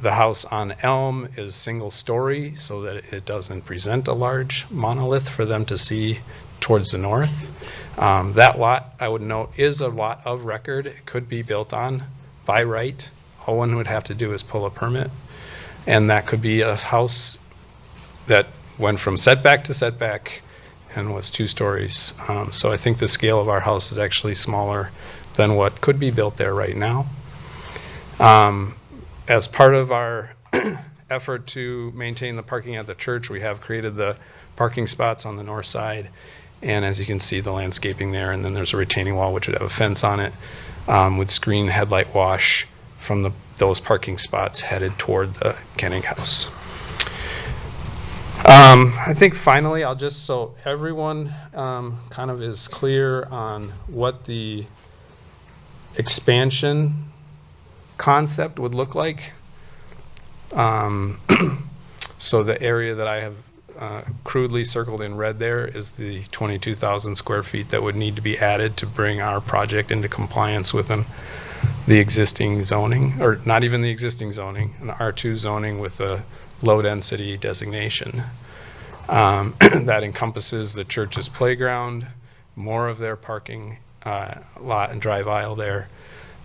house on Elm is single story, so that it doesn't present a large monolith for them to see towards the north. That lot, I would note, is a lot of record. It could be built on by right. All one would have to do is pull a permit. And that could be a house that went from setback to setback and was 2 stories. So I think the scale of our house is actually smaller than what could be built there right now. As part of our effort to maintain the parking at the church, we have created the parking spots on the north side. And as you can see, the landscaping there, and then there's a retaining wall which would have a fence on it with screen headlight wash from those parking spots headed toward the Kenning house. I think finally, so everyone kind of is clear on what the expansion concept would look like. So the area that I have crudely circled in red there is the 22,000 square feet that would need to be added to bring our project into compliance with the existing zoning, or not even the existing zoning, an R2 zoning with a low density designation. That encompasses the church's playground, more of their parking lot and drive aisle there,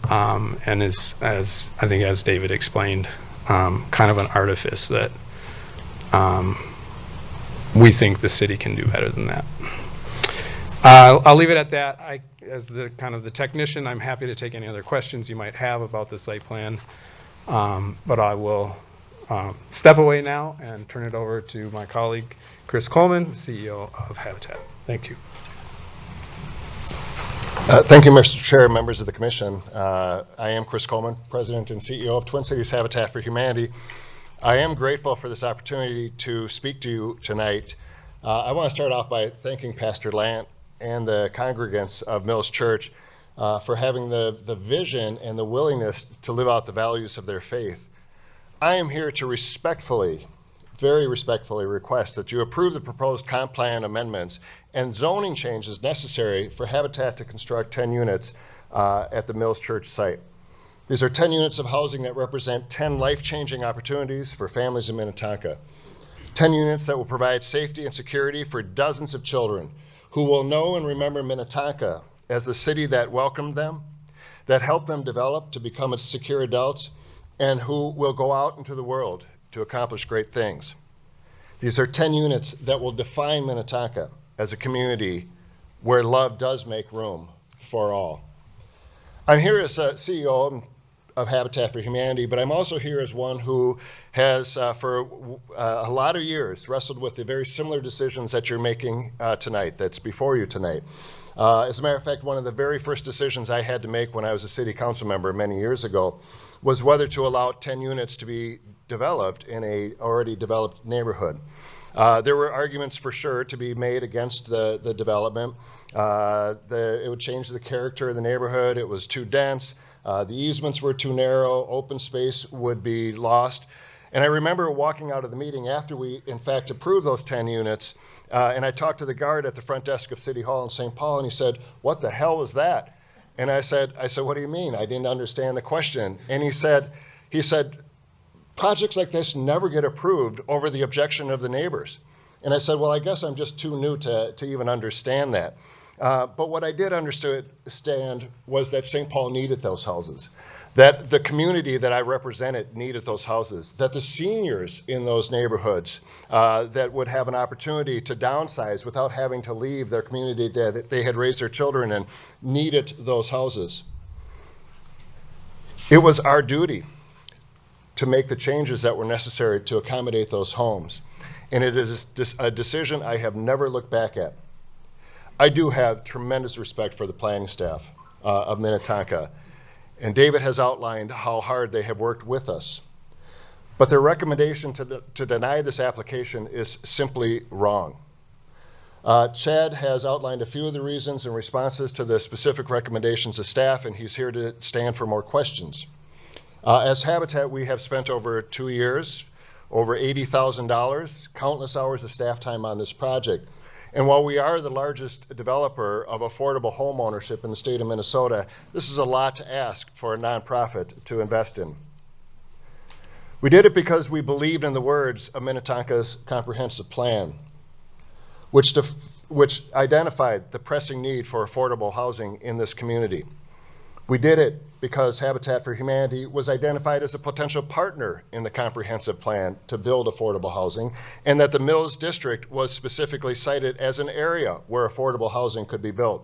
and is, as I think as David explained, kind of an artifice that we think the city can do better than that. I'll leave it at that. As the kind of the technician, I'm happy to take any other questions you might have about the site plan, but I will step away now and turn it over to my colleague, Chris Coleman, CEO of Habitat. Thank you. Thank you, Mr. Chair, members of the Commission. I am Chris Coleman, President and CEO of Twin Cities Habitat for Humanity. I am grateful for this opportunity to speak to you tonight. I want to start off by thanking Pastor Lant and the congregants of Mills Church for having the vision and the willingness to live out the values of their faith. I am here to respectfully, very respectfully request that you approve the proposed comp plan amendments and zoning changes necessary for Habitat to construct 10 units at the Mills Church site. These are 10 units of housing that represent 10 life-changing opportunities for families in Minnetonka. 10 units that will provide safety and security for dozens of children who will know and remember Minnetonka as the city that welcomed them, that helped them develop to become as secure adults, and who will go out into the world to accomplish great things. These are 10 units that will define Minnetonka as a community where love does make room for all. I'm here as a CEO of Habitat for Humanity, but I'm also here as one who has, for a lot of years, wrestled with the very similar decisions that you're making tonight, that's before you tonight. As a matter of fact, one of the very first decisions I had to make when I was a city council member many years ago was whether to allow 10 units to be developed in a already developed neighborhood. There were arguments for sure to be made against the development. It would change the character of the neighborhood. It was too dense. The easements were too narrow. Open space would be lost. And I remember walking out of the meeting after we, in fact, approved those 10 units. And I talked to the guard at the front desk of City Hall in St. Paul, and he said, "What the hell was that?" And I said, "What do you mean? I didn't understand the question." And he said, "Projects like this never get approved over the objection of the neighbors." And I said, "Well, I guess I'm just too new to even understand that." But what I did understand was that St. Paul needed those houses. that the community that I represented needed those houses, that the seniors in those neighborhoods that would have an opportunity to downsize without having to leave their community that they had raised their children in needed those houses. It was our duty to make the changes that were necessary to accommodate those homes. And it is a decision I have never looked back at. I do have tremendous respect for the planning staff of Minnetonka. And David has outlined how hard they have worked with us. But their recommendation to deny this application is simply wrong. Chad has outlined a few of the reasons and responses to the specific recommendations of staff, and he's here to stand for more questions. As Habitat, we have spent over 2 years, over $80,000, countless hours of staff time on this project. And while we are the largest developer of affordable home ownership in the state of Minnesota, this is a lot to ask for a nonprofit to invest in. We did it because we believed in the words of Minnetonka's comprehensive plan, which identified the pressing need for affordable housing in this community. We did it because Habitat for Humanity was identified as a potential partner in the comprehensive plan to build affordable housing, and that the Mills District was specifically cited as an area where affordable housing could be built.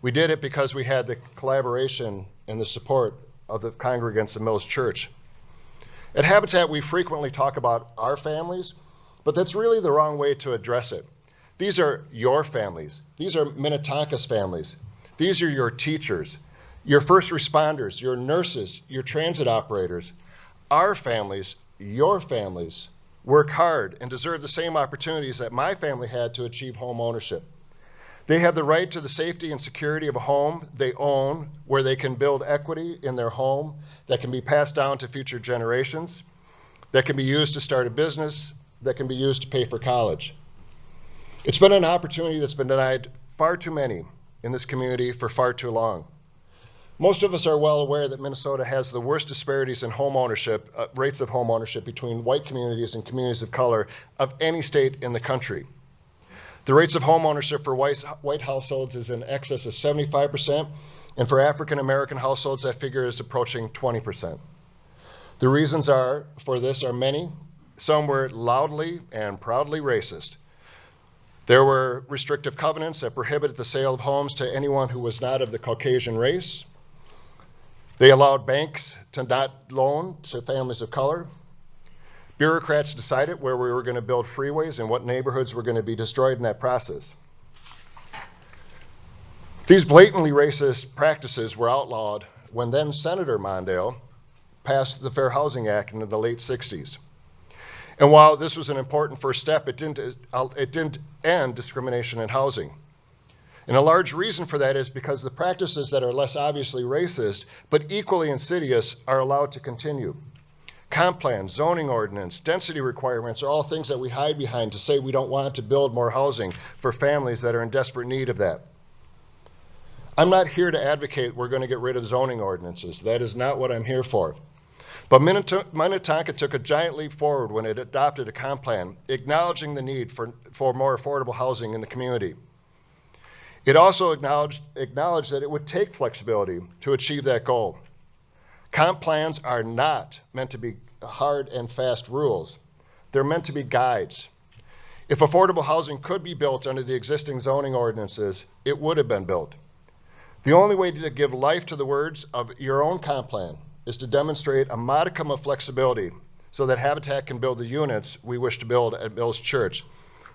We did it because we had the collaboration and the support of the congregants of Mills Church. At Habitat, we frequently talk about our families, but that's really the wrong way to address it. These are your families. These are Minnetonka's families. These are your teachers, your first responders, your nurses, your transit operators. Our families, your families, work hard and deserve the same opportunities that my family had to achieve home ownership. They have the right to the safety and security of a home they own, where they can build equity in their home that can be passed down to future generations, that can be used to start a business, that can be used to pay for college. It's been an opportunity that's been denied far too many in this community for far too long. Most of us are well aware that Minnesota has the worst disparities in home ownership, rates of home ownership between white communities and communities of color of any state in the country. The rates of home ownership for white households is in excess of 75%, and for African American households, that figure is approaching 20%. The reasons for this are many. Some were loudly and proudly racist. There were restrictive covenants that prohibited the sale of homes to anyone who was not of the Caucasian race. They allowed banks to not loan to families of color. Bureaucrats decided where we were going to build freeways and what neighborhoods were going to be destroyed in that process. These blatantly racist practices were outlawed when then Senator Mondale passed the Fair Housing Act in the late 60s. And while this was an important first step, it didn't end discrimination in housing. And a large reason for that is because the practices that are less obviously racist, but equally insidious, are allowed to continue. Comp plan, zoning ordinance, density requirements are all things that we hide behind to say we don't want to build more housing for families that are in desperate need of that. I'm not here to advocate we're going to get rid of zoning ordinances. That is not what I'm here for. But Minnetonka took a giant leap forward when it adopted a comp plan, acknowledging the need for more affordable housing in the community. It also acknowledged that it would take flexibility to achieve that goal. Comp plans are not meant to be hard and fast rules. They're meant to be guides. If affordable housing could be built under the existing zoning ordinances, it would have been built. The only way to give life to the words of your own comp plan is to demonstrate a modicum of flexibility so that Habitat can build the units we wish to build at Mills Church.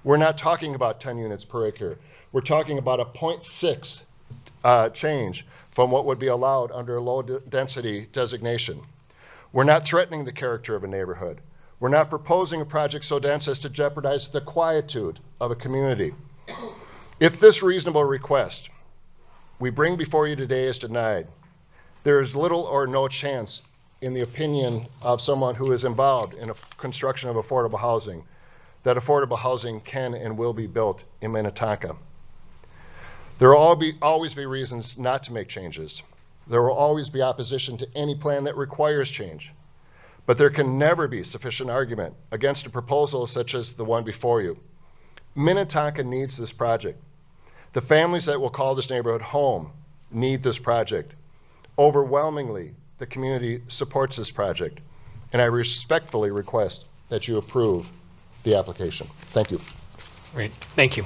We're not talking about 10 units per acre. We're talking about a 0.6 change from what would be allowed under a low density designation. We're not threatening the character of a neighborhood. We're not proposing a project so dense as to jeopardize the quietude of a community. If this reasonable request we bring before you today is denied, there is little or no chance, in the opinion of someone who is involved in the construction of affordable housing, that affordable housing can and will be built in Minnetonka. There will always be reasons not to make changes. There will always be opposition to any plan that requires change. But there can never be sufficient argument against a proposal such as the one before you. Minnetonka needs this project. The families that will call this neighborhood home need this project. Overwhelmingly, the community supports this project, and I respectfully request that you approve the application. Thank you. Great, thank you.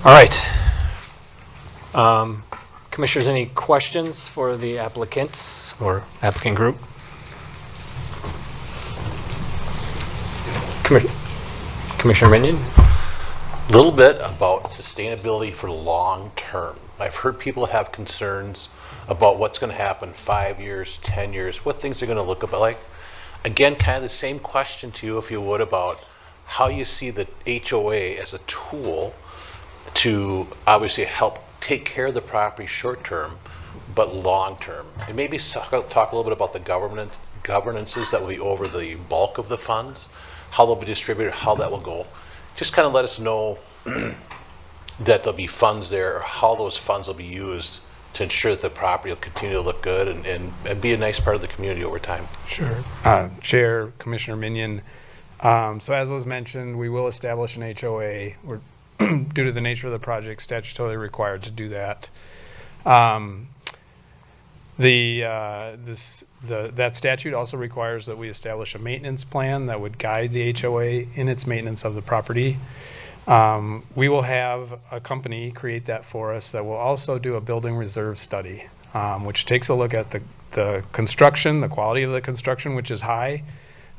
All right. Commissioners, any questions for the applicants or applicant group? Commissioner Minion? A little bit about sustainability for long term. I've heard people have concerns about what's going to happen 5 years, 10 years, what things are going to look about like. Again, kind of the same question to you, if you would, about how you see the HOA as a tool to obviously help take care of the property short term, but long term. And maybe talk a little bit about the governances that will be over the bulk of the funds, how they'll be distributed, how that will go. Just kind of let us know that there'll be funds there, or how those funds will be used to ensure that the property will continue to look good and be a nice part of the community over time. Sure. Chair, Commissioner Minion. So as was mentioned, we will establish an HOA. We're, due to the nature of the project, statutorily required to do that. That statute also requires that we establish a maintenance plan that would guide the HOA in its maintenance of the property. We will have a company create that for us that will also do a building reserve study, which takes a look at the construction, the quality of the construction, which is high,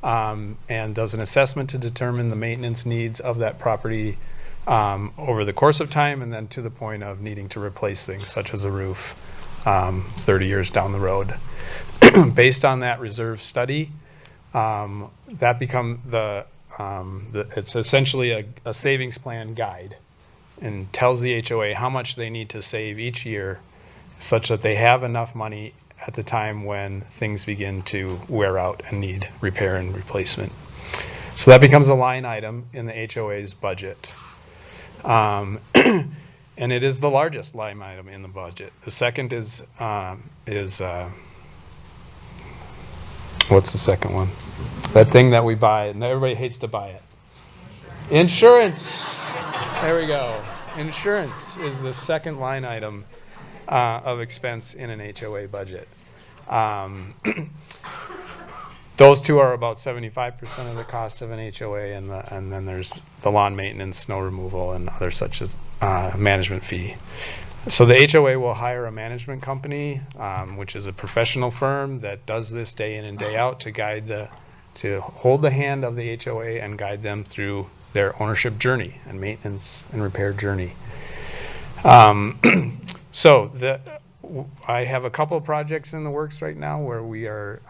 and does an assessment to determine the maintenance needs of that property over the course of time, and then to the point of needing to replace things such as a roof 30 years down the road. Based on that reserve study, that become it's essentially a savings plan guide, and tells the HOA how much they need to save each year such that they have enough money at the time when things begin to wear out and need repair and replacement. So that becomes a line item in the HOA's budget. And it is the largest line item in the budget. The second is what's the second one? That thing that we buy, and everybody hates to buy it. Insurance. There we go. Insurance is the second line item of expense in an HOA budget. Those two are about 75% of the cost of an HOA, and then there's the lawn maintenance, snow removal, and other such as management fee. So the HOA will hire a management company, which is a professional firm that does this day in and day out to hold the hand of the HOA and guide them through their ownership journey and maintenance and repair journey. So I have a couple of projects in the works right now where we are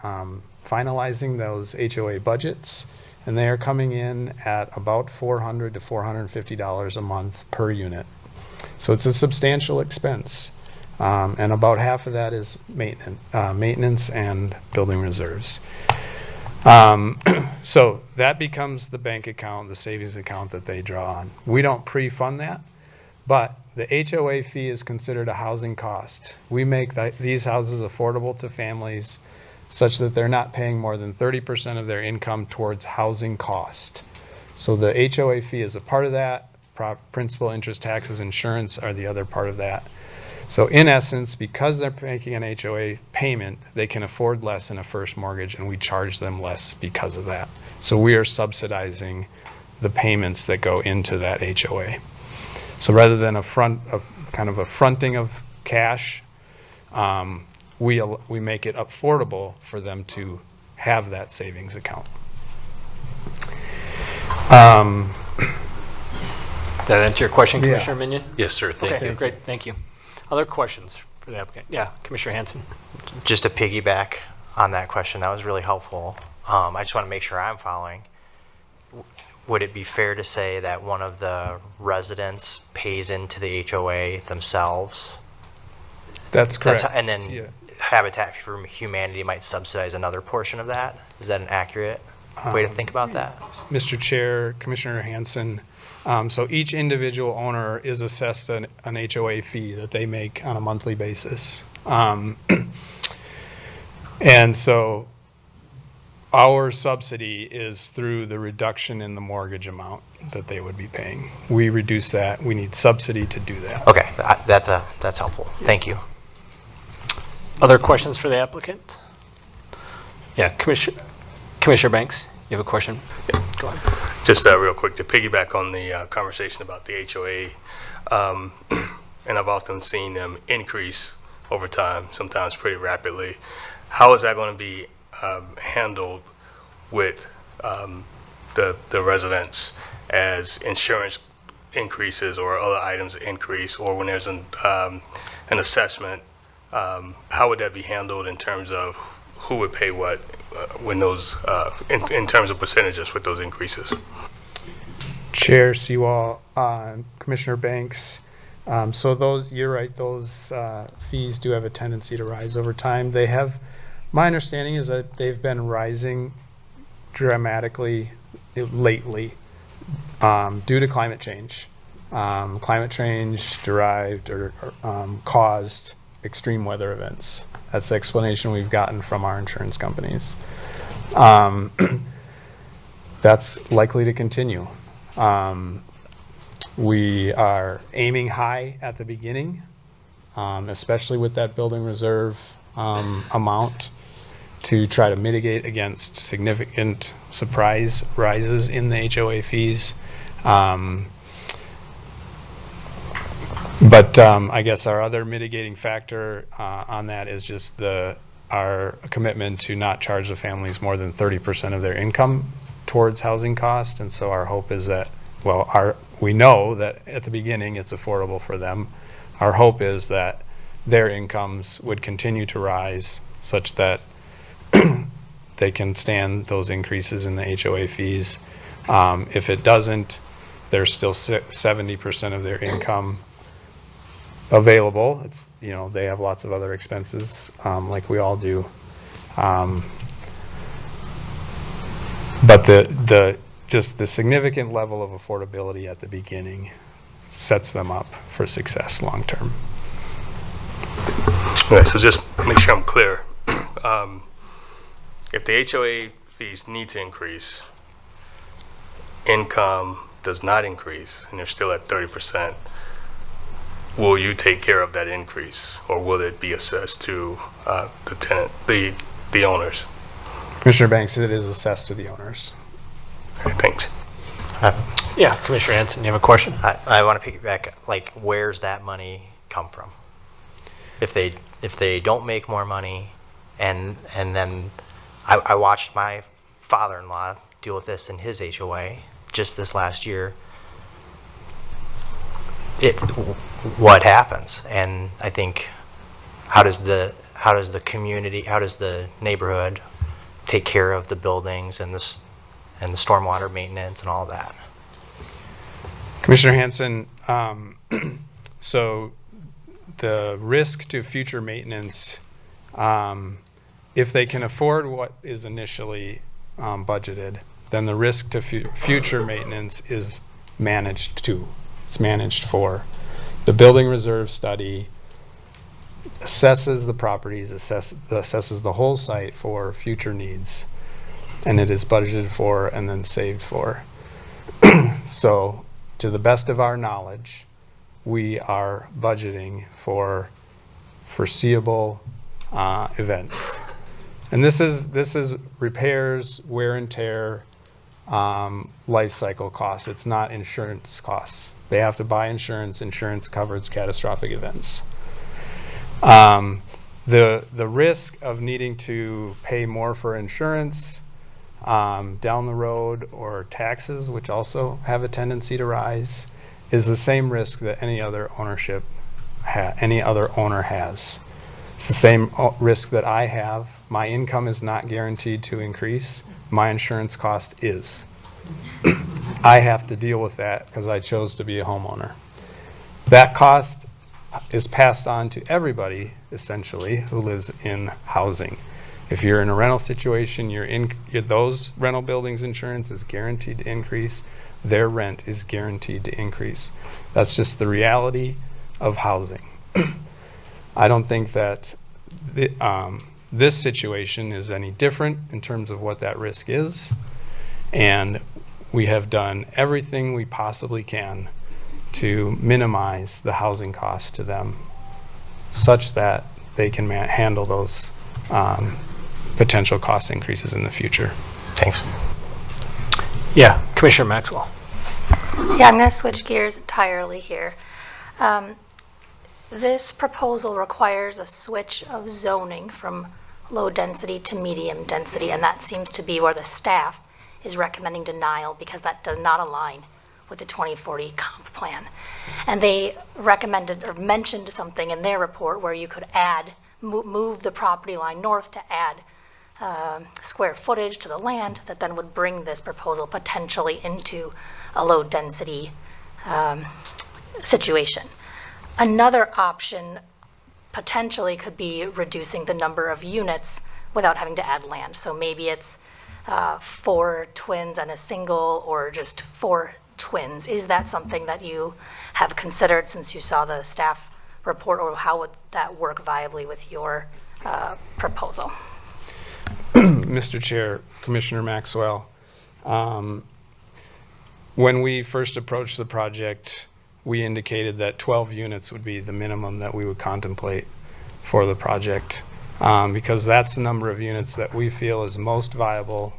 finalizing those HOA budgets, and they are coming in at about $400 to $450 a month per unit. So it's a substantial expense, and about half of that is maintenance and building reserves. So that becomes the bank account, the savings account that they draw on. We don't pre-fund that, but the HOA fee is considered a housing cost. We make these houses affordable to families such that they're not paying more than 30% of their income towards housing cost. So the HOA fee is a part of that. Principal, interest, taxes, insurance are the other part of that. So in essence, because they're making an HOA payment, they can afford less in a first mortgage, and we charge them less because of that. So we are subsidizing the payments that go into that HOA. So rather than kind of a fronting of cash, we make it affordable for them to have that savings account. Did that answer your question, Commissioner Minion? Yes, sir. Thank Okay, you. great, thank you. Other questions for the applicant? Yeah, Commissioner Hanson. Just to piggyback on that question, that was really helpful. I just want to make sure I'm following. Would it be fair to say that one of the residents pays into the HOA themselves? That's correct. And then Habitat for Humanity might subsidize another portion of that? Is that an accurate way to think about that? Mr. Chair, Commissioner Hanson, so each individual owner is assessed an HOA fee that they make on a monthly basis. And so our subsidy is through the reduction in the mortgage amount that they would be paying. We reduce that. We need subsidy to do that. Okay, that's helpful. Thank you. Other questions for the applicant? Yeah, Commissioner Banks, you have a question? Go ahead. Just real quick, to piggyback on the conversation about the HOA, and I've often seen them increase over time, sometimes pretty rapidly. How is that going to be handled with the residents as insurance increases or other items increase, or when there's an assessment? How would that be handled in terms of who would pay what when those, in terms of percentages with those increases? Chair Sewall, Commissioner Banks. So those, you're right, those fees do have a tendency to rise over time. They have, my understanding is that they've been rising dramatically lately due to climate change. Climate change derived or caused extreme weather events. That's the explanation we've gotten from our insurance companies. That's likely to continue. We are aiming high at the beginning, especially with that building reserve amount, to try to mitigate against significant surprise rises in the HOA fees. But I guess our other mitigating factor on that is just our commitment to not charge the families more than 30% of their income towards housing cost. And so our hope is that, well, we know that at the beginning it's affordable for them. Our hope is that their incomes would continue to rise such that they can stand those increases in the HOA fees. If it doesn't, there's still 70% of their income available. It's, you know, they have lots of other expenses like we all do. But just the significant level of affordability at the beginning sets them up for success long term. All right, so just make sure I'm clear. If the HOA fees need to increase, income does not increase, and they're still at 30%, will you take care of that increase, or will it be assessed to the tenant, the owners? Commissioner Banks, it is assessed to the owners. Okay, thanks. Yeah, Commissioner Hanson, you have a question? I want to piggyback, like, where's that money come from? If they don't make more money, and then I watched my father-in-law deal with this in his HOA just this last year. What happens? And I think, how does the community, how does the neighborhood take care of the buildings and the stormwater maintenance and all that? Commissioner Hanson, so the risk to future maintenance, if they can afford what is initially budgeted, then the risk to future maintenance is managed to. It's managed for. The building reserve study assesses the properties, assesses the whole site for future needs, and it is budgeted for and then saved for. So, to the best of our knowledge, we are budgeting for foreseeable events. And this is repairs, wear and tear, life cycle costs. It's not insurance costs. They have to buy insurance. Insurance covers catastrophic events. The risk of needing to pay more for insurance down the road, or taxes, which also have a tendency to rise, is the same risk that any other owner has. It's the same risk that I have. My income is not guaranteed to increase. My insurance cost is. I have to deal with that because I chose to be a homeowner. That cost is passed on to everybody, essentially, who lives in housing. If you're in a rental situation, those rental buildings' insurance is guaranteed to increase. Their rent is guaranteed to increase. That's just the reality of housing. I don't think that this situation is any different in terms of what that risk is. And we have done everything we possibly can to minimize the housing costs to them, such that they can handle those potential cost increases in the future. Thanks. Yeah, Commissioner Maxwell. Yeah, I'm going to switch gears entirely here. This proposal requires a switch of zoning from low density to medium density, and that seems to be where the staff is recommending denial because that does not align with the 2040 comp plan. And they recommended or mentioned something in their report where you could add, move the property line north to add square footage to the land that then would bring this proposal potentially into a low density situation. Another option potentially could be reducing the number of units without having to add land. So maybe it's 4 twins and a single, or just 4 twins. Is that something that you have considered since you saw the staff report, or how would that work viably with your proposal? Mr. Chair, Commissioner Maxwell, when we first approached the project, we indicated that 12 units would be the minimum that we would contemplate for the project, because that's the number of units that we feel is most viable,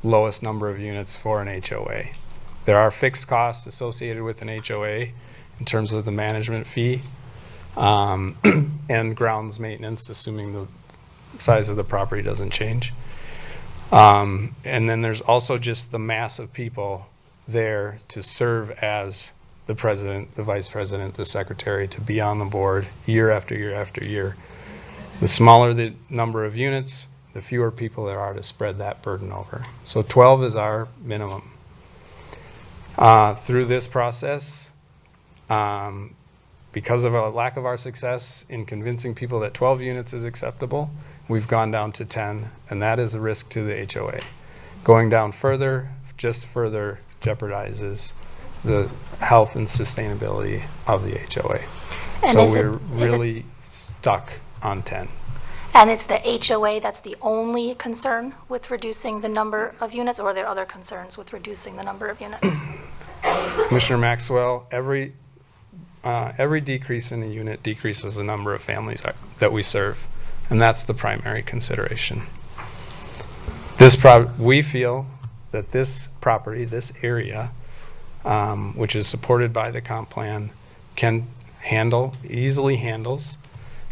lowest number of units for an HOA. There are fixed costs associated with an HOA in terms of the management fee and grounds maintenance, assuming the size of the property doesn't change. And then there's also just the mass of people there to serve as the president, the vice president, the secretary, to be on the board year after year after year. The smaller the number of units, the fewer people there are to spread that burden over. So 12 is our minimum. Through this process, because of a lack of our success in convincing people that 12 units is acceptable, we've gone down to 10, and that is a risk to the HOA. Going down further just further jeopardizes the health and sustainability of the HOA. And so is it- we're really stuck on 10. And it's the HOA that's the only concern with reducing the number of units, or are there other concerns with reducing the number of units? Commissioner Maxwell, every decrease in a unit decreases the number of families that we serve, and that's the primary consideration. We feel that this property, this area, which is supported by the comp plan, can easily handles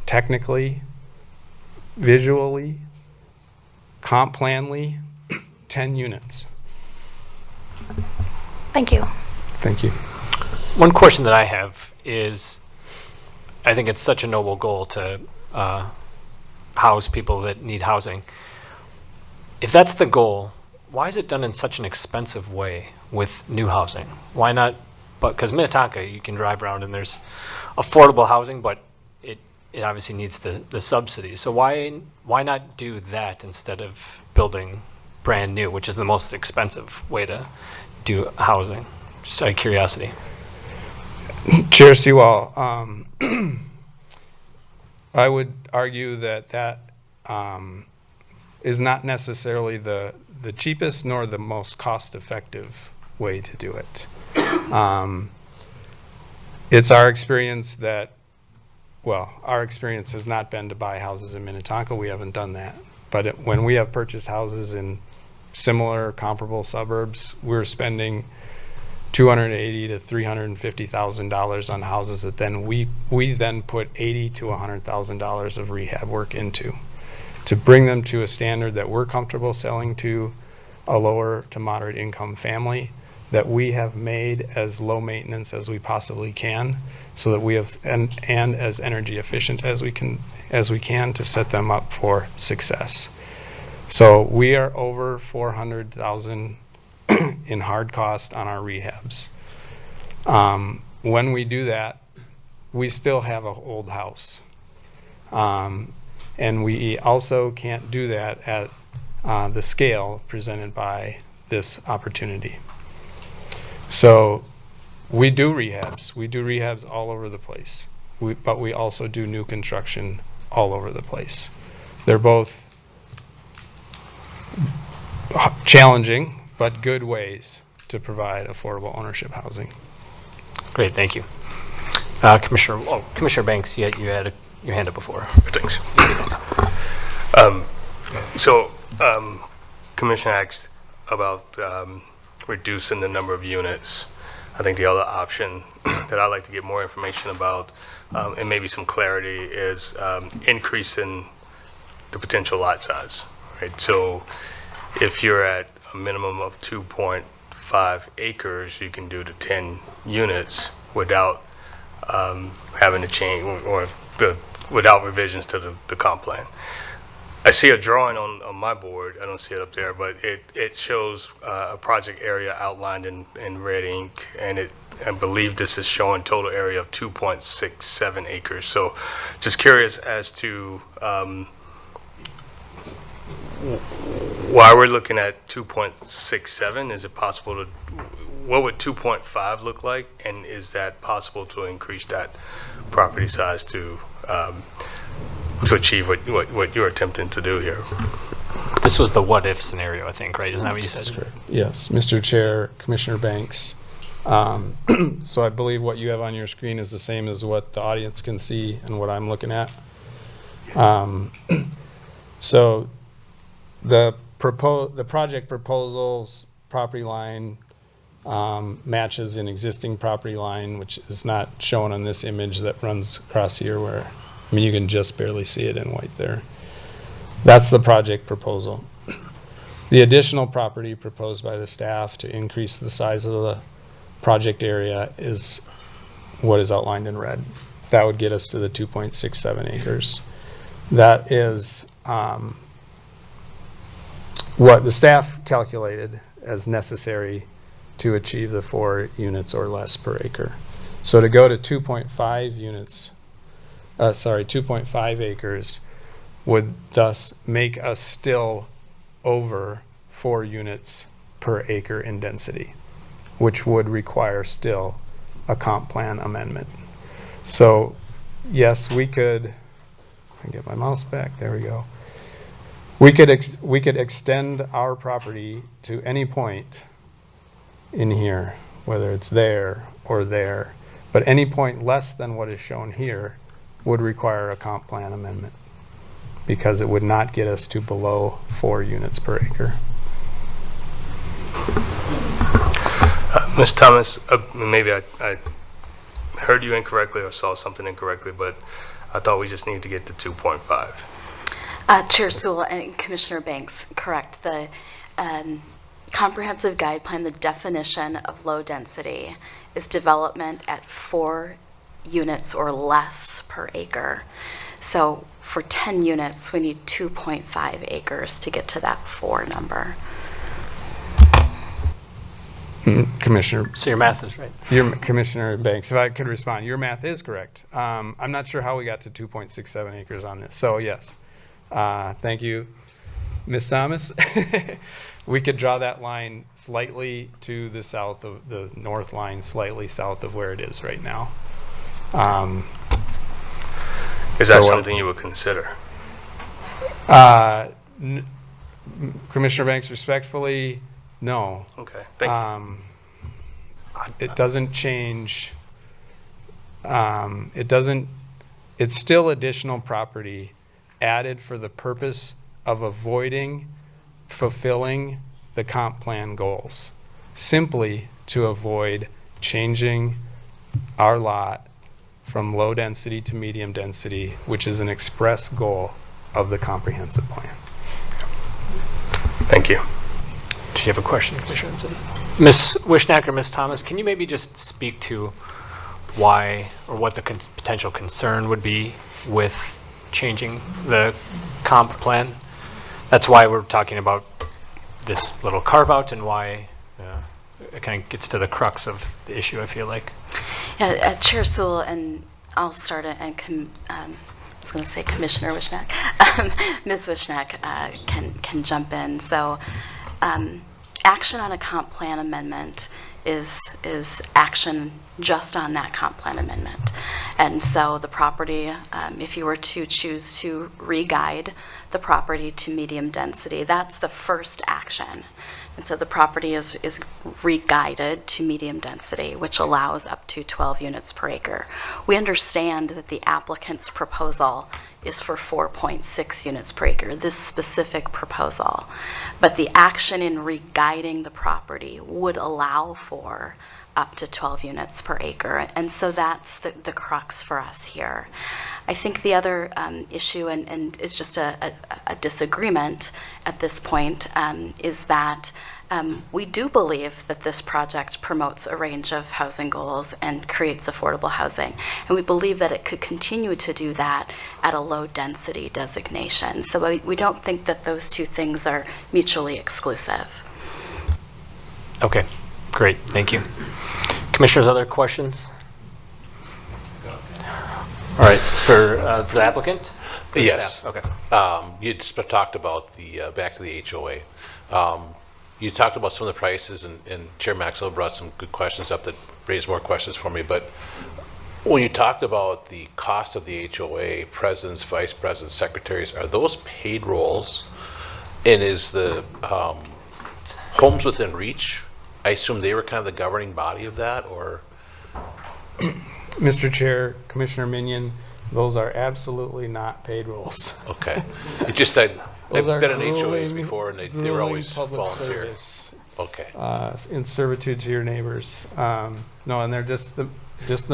technically, visually, comp planly, 10 units. Thank you. Thank you. One question that I have is, I think it's such a noble goal to house people that need housing. If that's the goal, why is it done in such an expensive way with new housing? Why not? But because Minnetonka, you can drive around and there's affordable housing, but it obviously needs the subsidies. So why not do that instead of building brand new, which is the most expensive way to do housing? Just out of curiosity. Chair Sewall, I would argue that is not necessarily the cheapest nor the most cost-effective way to do it. It's our experience that, our experience has not been to buy houses in Minnetonka. We haven't done that. But when we have purchased houses in similar comparable suburbs, we're spending $280,000 to $350,000 on houses that then we then put $80,000 to $100,000 of rehab work into to bring them to a standard that we're comfortable selling to a lower to moderate income family, that we have made as low maintenance as we possibly can, so that we have and as energy efficient as we can to set them up for success. So we are over $400,000 in hard cost on our rehabs. When we do that, we still have an old house. And we also can't do that at the scale presented by this opportunity. So we do rehabs. We do rehabs all over the place. But we also do new construction all over the place. They're both challenging, but good ways to provide affordable ownership housing. Great, thank you. Commissioner Banks, you had a your hand up before. Thanks. Commissioner asked about reducing the number of units. I think the other option that I'd like to get more information about, and maybe some clarity, is increasing the potential lot size, right? So if you're at a minimum of 2.5 acres, you can do the 10 units without having to change without revisions to the comp plan. I see a drawing on my board. I don't see it up there, but it shows a project area outlined in red ink, and I believe this is showing total area of 2.67 acres. So just curious as to why we're looking at 2.67. Is it possible to, what would 2.5 look like? And is that possible to increase that property size to achieve what you're attempting to do here? This was the what-if scenario, I think, right? Isn't that what you said? That's correct. Yes, Mr. Chair, Commissioner Banks. So I believe what you have on your screen is the same as what the audience can see and what I'm looking at. So the project proposal's property line matches an existing property line, which is not shown on this image that runs across here where, I mean, you can just barely see it in white there. That's the project proposal. The additional property proposed by the staff to increase the size of the project area is what is outlined in red. That would get us to the 2.67 acres. That is what the staff calculated as necessary to achieve the 4 units or less per acre. So to go to 2.5 acres would thus make us still over 4 units per acre in density, which would require still a comp plan amendment. So yes, we could, I get my mouse back, there we go. We could extend our property to any point in here, whether it's there or there, but any point less than what is shown here would require a comp plan amendment because it would not get us to below 4 units per acre. Ms. Thomas, maybe I heard you incorrectly or saw something incorrectly, but I thought we just needed to get to 2.5. Chair Sewell and Commissioner Banks, correct. The comprehensive guide plan, the definition of low density is development at 4 units or less per acre. So for 10 units, we need 2.5 acres to get to that 4 number. Commissioner. So your math is right. Commissioner Banks, if I could respond, your math is correct. I'm not sure how we got to 2.67 acres on this. So yes, thank you, Ms. Thomas. We could draw that line slightly to the south of the north line, slightly south of where it is right now. Is that something you would consider? Commissioner Banks, respectfully, no. Okay, thank you. It doesn't change. It's still additional property added for the purpose of avoiding fulfilling the comp plan goals, simply to avoid changing our lot from low density to medium density, which is an express goal of the comprehensive plan. Thank you. Did you have a question, Commissioner Ensign? Ms. Wishnack or Ms. Thomas, can you maybe just speak to why or what the potential concern would be with changing the comp plan? That's why we're talking about this little carve out and why it kind of gets to the crux of the issue, I feel like. Yeah, Chair Sewell, and I'll start it, and I was going to say Commissioner Wishnack. Ms. Wishnack can jump in. So action on a comp plan amendment is action just on that comp plan amendment. And so the property, if you were to choose to re-guide the property to medium density, that's the first action And so the property is re-guided to medium density, which allows up to 12 units per acre. We understand that the applicant's proposal is for 4.6 units per acre, this specific proposal. But the action in re-guiding the property would allow for up to 12 units per acre. And so that's the crux for us here. I think the other issue, and is just a disagreement at this point, is that we do believe that this project promotes a range of housing goals and creates affordable housing. And we believe that it could continue to do that at a low density designation. So we don't think that those two things are mutually exclusive. Okay, great, thank you. Commissioners, other questions? All right, for the applicant? For the Yes. staff? Okay. You just talked about the, back to the HOA. You talked about some of the prices, and Chair Maxwell brought some good questions up that raised more questions for me. But when you talked about the cost of the HOA, presidents, vice presidents, secretaries, are those paid roles? And is the Homes Within Reach, I assume they were kind of the governing body of that, or? Mr. Chair, Commissioner Minion, those are absolutely not paid roles. Okay. It just, I've Those are been in HOAs grueling- before, and they were grueling always public volunteer. service, Okay. in servitude to your neighbors. No, and they're just the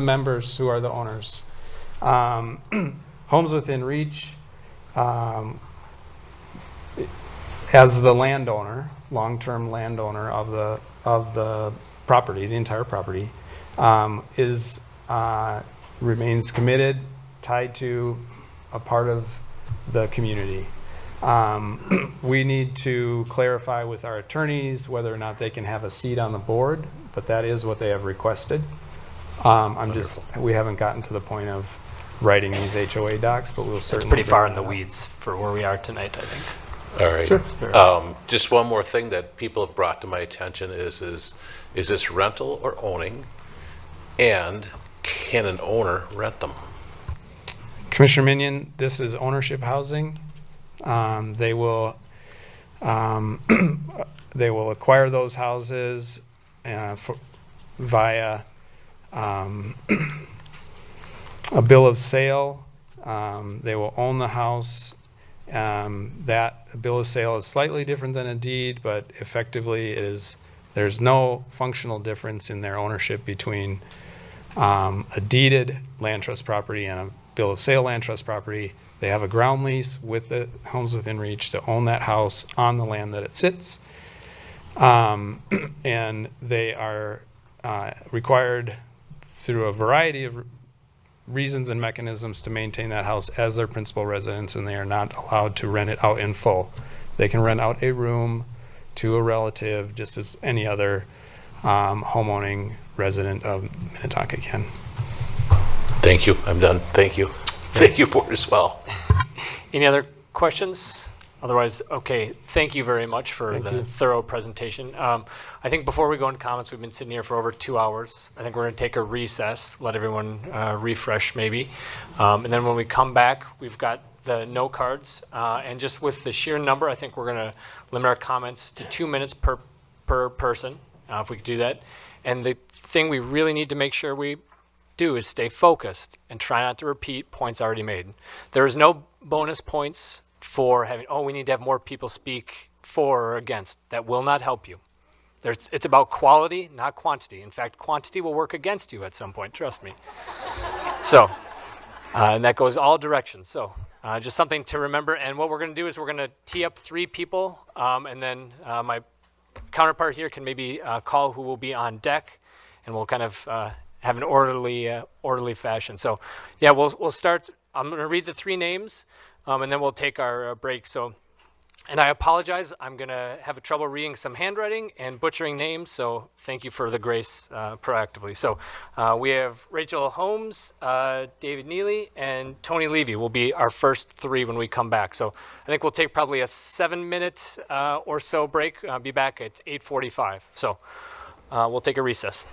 members who are the owners. Homes Within Reach, as the landowner, long-term landowner of the property, the entire property, remains committed, tied to a part of the community. We need to clarify with our attorneys whether or not they can have a seat on the board, but that is what they have requested. We haven't gotten to the point of writing these HOA docs, but we'll It's certainly. pretty far bring in the that up. weeds for where we are tonight, I think. All right. Sure. Just one more thing that people have brought to my attention is this rental or owning? And can an owner rent them? Commissioner Minion, this is ownership housing. They will acquire those houses via a bill of sale. They will own the house. That bill of sale is slightly different than a deed, but effectively there's no functional difference in their ownership between a deeded land trust property and a bill of sale land trust property. They have a ground lease with the Homes Within Reach to own that house on the land that it sits. And they are required through a variety of reasons and mechanisms to maintain that house as their principal residence, and they are not allowed to rent it out in full. They can rent out a room to a relative just as any other homeowning resident of Minnetonka can. Thank you. I'm done. Thank you. Thank you, board, as well. Any other questions? Otherwise, okay, thank you very much for Thank the you. thorough presentation. I think before we go into comments, we've been sitting here for over 2 hours. I think we're going to take a recess, let everyone refresh maybe. And then when we come back, we've got the no cards. And just with the sheer number, I think we're going to limit our comments to 2 minutes per person, if we could do that. And the thing we really need to make sure we do is stay focused and try not to repeat points already made. There is no bonus points for having, we need to have more people speak for or against. That will not help you. It's about quality, not quantity. In fact, quantity will work against you at some point, trust me. So, and that goes all directions. So, just something to remember. And what we're going to do is we're going to tee up 3 people, and then my counterpart here can maybe call who will be on deck, and we'll kind of have an orderly fashion. So, yeah, we'll start. I'm going to read the 3 names, and then we'll take our break. So, and I apologize. I'm going to have trouble reading some handwriting and butchering names. So, thank you for the grace proactively. So, we have Rachel Holmes, David Neely, and Tony Levy will be our first 3 when we come back. So, I think we'll take probably a 7-minute or so break. Be back at 8:45. So, we'll take a recess.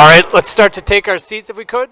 All right, let's start to take our seats if we could.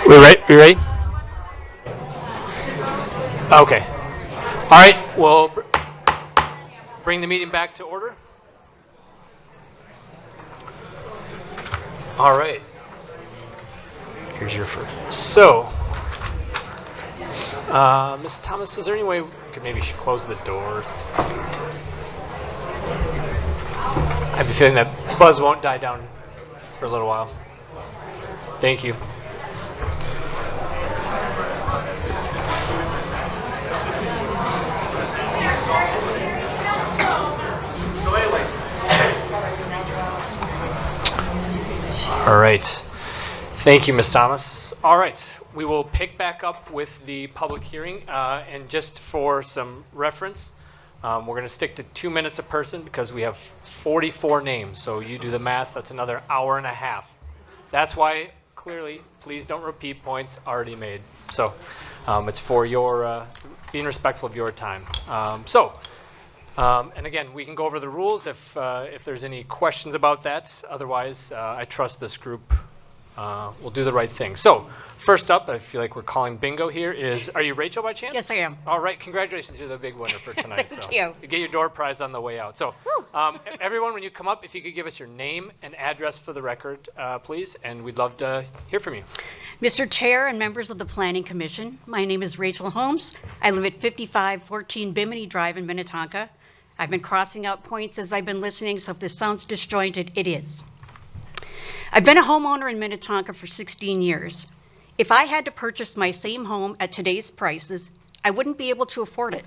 We ready? We ready? Okay. All right, we'll bring the meeting back to order. All right. Here's your first. So, Ms. Thomas, is there any way we could maybe close the doors? I have a feeling that buzz won't die down for a little while. Thank you. All right. Thank you, Ms. Thomas. All right, we will pick back up with the public hearing, and just for some reference, we're going to stick to 2 minutes a person because we have 44 names. So you do the math, that's another hour and a half. That's why, clearly, please don't repeat points already made. So it's for your, being respectful of your time. And again, we can go over the rules if there's any questions about that. Otherwise, I trust this group will do the right thing. So first up, I feel like we're calling bingo here, are you Rachel by chance? Yes, I am. All right, congratulations, you're the big winner for tonight. Thank you. You get your door prize on the way out. So everyone, when you come up, if you could give us your name and address for the record, please, and we'd love to hear from you. Mr. Chair and members of the Planning Commission, my name is Rachel Holmes. I live at 5514 Bimini Drive in Minnetonka. I've been crossing out points as I've been listening, so if this sounds disjointed, it is. I've been a homeowner in Minnetonka for 16 years. If I had to purchase my same home at today's prices, I wouldn't be able to afford it.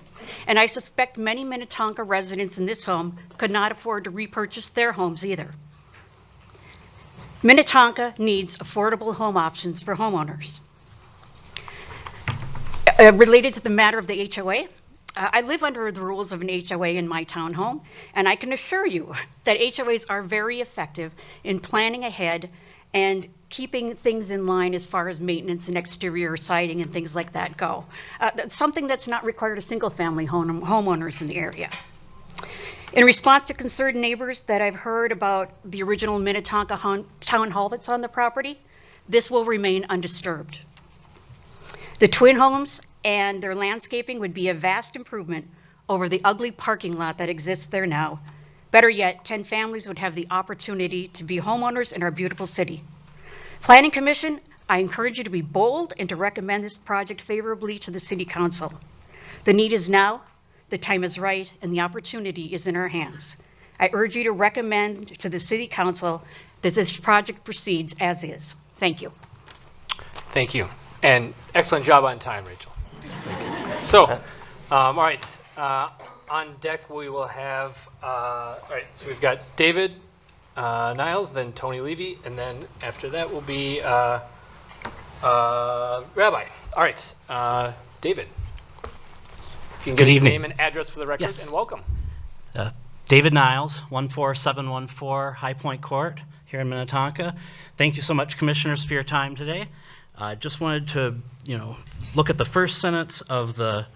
And I suspect many Minnetonka residents in this home could not afford to repurchase their homes either. Minnetonka needs affordable home options for homeowners. Related to the matter of the HOA, I live under the rules of an HOA in my townhome, and I can assure you that HOAs are very effective in planning ahead and keeping things in line as far as maintenance and exterior siding and things like that go. That's something that's not required of single-family homeowners in the area. In response to concerned neighbors that I've heard about the original Minnetonka town hall that's on the property, this will remain undisturbed. The twin homes and their landscaping would be a vast improvement over the ugly parking lot that exists there now. Better yet, 10 families would have the opportunity to be homeowners in our beautiful city. Planning Commission, I encourage you to be bold and to recommend this project favorably to the City Council. The need is now, the time is right, and the opportunity is in our hands. I urge you to recommend to the City Council that this project proceeds as is. Thank you. Thank you. And excellent job on time, Rachel. So, all right, on deck we will have, all right, so we've got David Niles, then Tony Levy, and then after that will be Rabbi. All right, David, if you can give us your name and address for the record, Yes. and welcome. David Niles, 14714 High Point Court here in Minnetonka. Thank you so much, Commissioners, for your time today. I just wanted to, look at the first sentence of the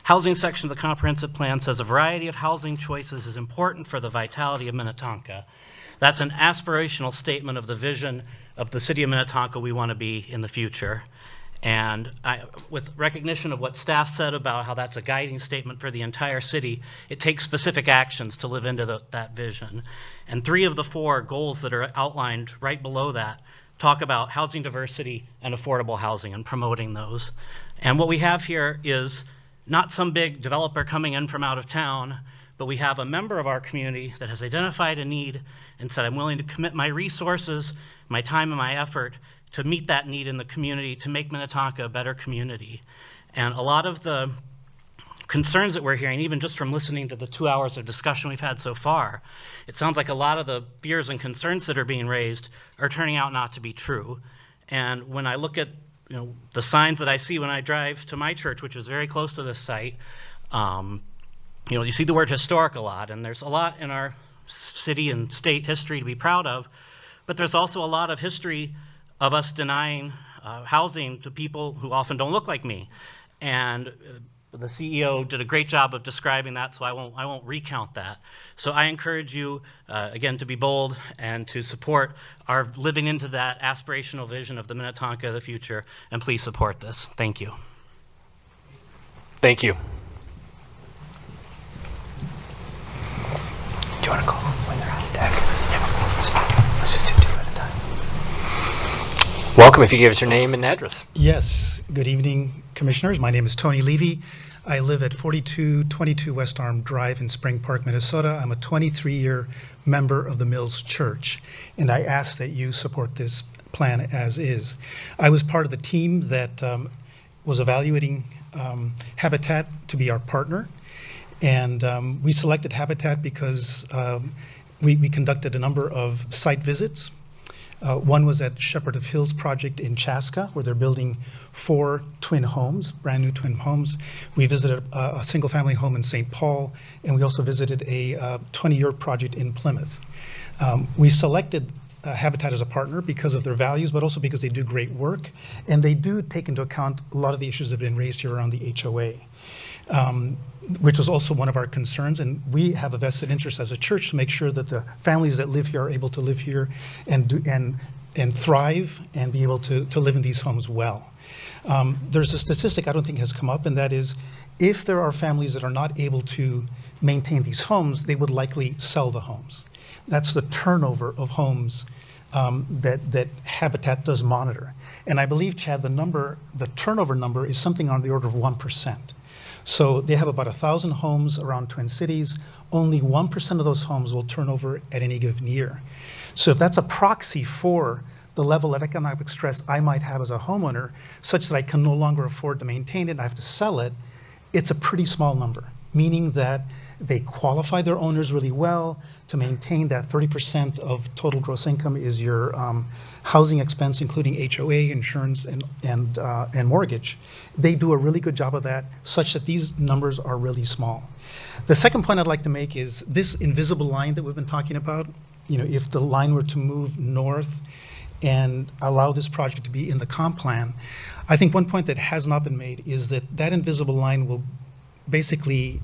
housing section of the comprehensive plan. Says a variety of housing choices is important for the vitality of Minnetonka. That's an aspirational statement of the vision of the city of Minnetonka we want to be in the future. And with recognition of what staff said about how that's a guiding statement for the entire city, it takes specific actions to live into that vision. And 3 of the 4 goals that are outlined right below that talk about housing diversity and affordable housing and promoting those. And what we have here is not some big developer coming in from out of town, but we have a member of our community that has identified a need and said, I'm willing to commit my resources, my time and my effort to meet that need in the community, to make Minnetonka a better community. And a lot of the concerns that we're hearing, even just from listening to the 2 hours of discussion we've had so far, it sounds like a lot of the fears and concerns that are being raised are turning out not to be true. And when I look at the signs that I see when I drive to my church, which is very close to this site, you see the word historic a lot, and there's a lot in our city and state history to be proud of, but there's also a lot of history of us denying housing to people who often don't look like me. And the CEO did a great job of describing that, so I won't recount that. So I encourage you, again, to be bold and to support our living into that aspirational vision of the Minnetonka of the future, and please support this. Thank you. Thank you. Do you want to call them when they're on deck? Yeah, let's just do 2 at a time. Welcome, if you give us your name and address. Yes, good evening, Commissioners. My name is Tony Levy. I live at 4222 West Arm Drive in Spring Park, Minnesota. I'm a 23-year member of the Mills Church, and I ask that you support this plan as is. I was part of the team that was evaluating Habitat to be our partner, and we selected Habitat because we conducted a number of site visits. One was at Shepherd of Hills project in Chaska, where they're building 4 twin homes, brand new twin homes. We visited a single family home in St. Paul, and we also visited a 20-year project in Plymouth. We selected Habitat as a partner because of their values, but also because they do great work, and they do take into account a lot of the issues that have been raised here around the HOA. Which was also one of our concerns, and we have a vested interest as a church to make sure that the families that live here are able to live here and thrive and be able to live in these homes well. There's a statistic I don't think has come up, and that is if there are families that are not able to maintain these homes, they would likely sell the homes. That's the turnover of homes that Habitat does monitor. And I believe, Chad, the turnover number is something on the order of 1%. So they have about 1,000 homes around Twin Cities. Only 1% of those homes will turn over at any given year. So if that's a proxy for the level of economic stress I might have as a homeowner, such that I can no longer afford to maintain it and I have to sell it, it's a pretty small number, meaning that they qualify their owners really well to maintain that 30% of total gross income is your housing expense, including HOA, insurance, and mortgage. They do a really good job of that, such that these numbers are really small. The second point I'd like to make is this invisible line that we've been talking about. If the line were to move north and allow this project to be in the comp plan, I think one point that has not been made is that invisible line will basically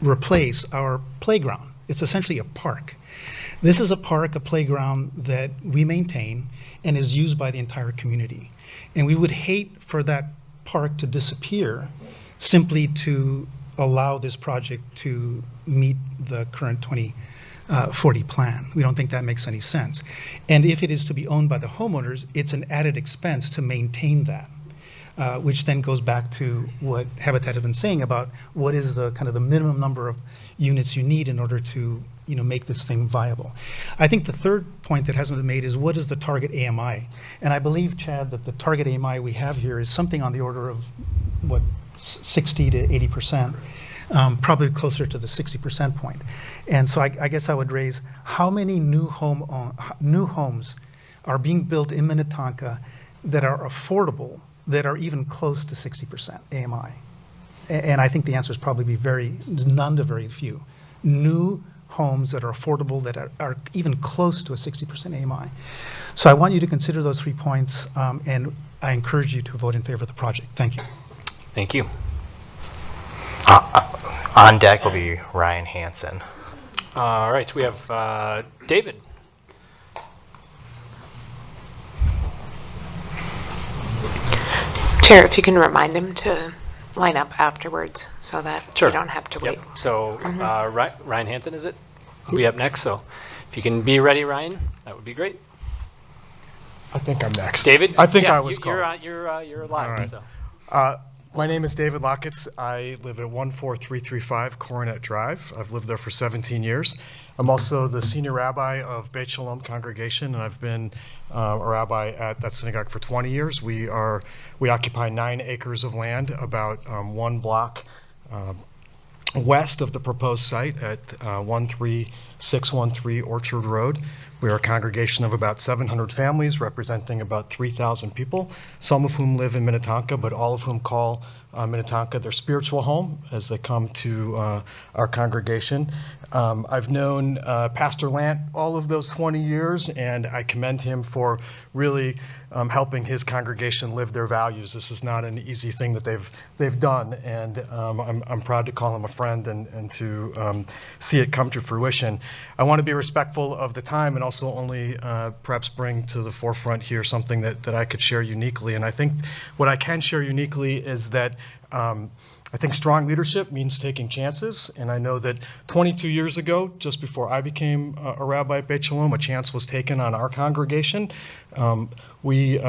replace our playground. It's essentially a park. This is a park, a playground that we maintain and is used by the entire community. And we would hate for that park to disappear simply to allow this project to meet the current 2040 plan. We don't think that makes any sense. And if it is to be owned by the homeowners, it's an added expense to maintain that. Which then goes back to what Habitat have been saying about what is the kind of the minimum number of units you need in order to make this thing viable. I think the third point that hasn't been made is what is the target AMI? And I believe, Chad, that the target AMI we have here is something on the order of 60 to 80%, probably closer to the 60% point. And so I guess I would raise how many new homes are being built in Minnetonka that are affordable, that are even close to 60% AMI. And I think the answer is probably none to very few. New homes that are affordable, that are even close to a 60% AMI. So I want you to consider those 3 points, and I encourage you to vote in favor of the project. Thank you. Thank you. On deck will be Ryan Hansen. All right, we have David. Chair, if you can remind him to line up afterwards so that Sure. we don't have to wait. Yep. So Ryan Hansen, is it? Will be up next. So if you can be ready, Ryan, that would be great. I think I'm next. David? I think Yeah, I was called. You're live. All right. So. My name is David Locketts. I live at 14335 Coronet Drive. I've lived there for 17 years. I'm also the senior rabbi of Beit Shalom congregation, and I've been a rabbi at that synagogue for 20 years. We occupy 9 acres of land, about 1 block west of the proposed site at 13613 Orchard Road. We are a congregation of about 700 families representing about 3,000 people, some of whom live in Minnetonka, but all of whom call Minnetonka their spiritual home as they come to our congregation. I've known Pastor Lant all of those 20 years, and I commend him for really helping his congregation live their values. This is not an easy thing that they've done, and I'm proud to call him a friend and to see it come to fruition. I want to be respectful of the time and also only perhaps bring to the forefront here something that I could share uniquely. And I think what I can share uniquely is that I think strong leadership means taking chances, and I know that 22 years ago, just before I became a rabbi at Beit Shalom, a chance was taken on our congregation. We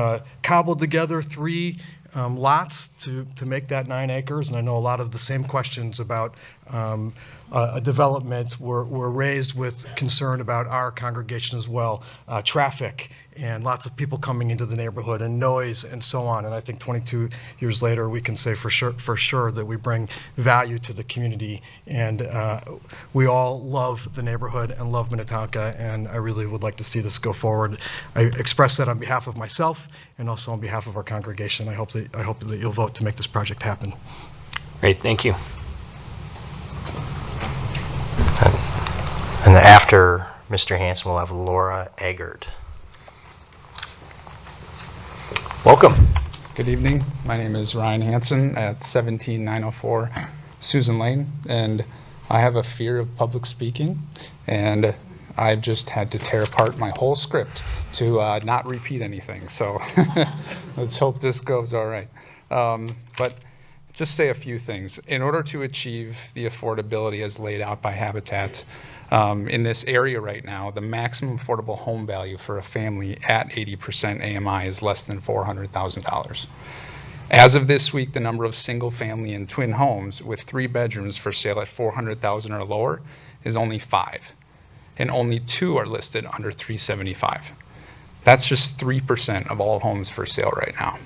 cobbled together 3 lots to make that 9 acres, and I know a lot of the same questions about a development were raised with concern about our congregation as well. Traffic and lots of people coming into the neighborhood and noise and so on. And I think 22 years later, we can say for sure that we bring value to the community. And we all love the neighborhood and love Minnetonka, and I really would like to see this go forward. I express that on behalf of myself and also on behalf of our congregation. I hope that you'll vote to make this project happen. Great, thank you. And after Mr. Hanson, we'll have Laura Eggert. Welcome. Good evening. My name is Ryan Hansen at 17904 Susan Lane, and I have a fear of public speaking, and I just had to tear apart my whole script to not repeat anything. So let's hope this goes all right. But just say a few things. In order to achieve the affordability as laid out by Habitat, in this area right now, the maximum affordable home value for a family at 80% AMI is less than $400,000. As of this week, the number of single family and twin homes with 3 bedrooms for sale at $400,000 or lower is only 5, and only 2 are listed under $375,000. That's just 3% of all homes for sale right now.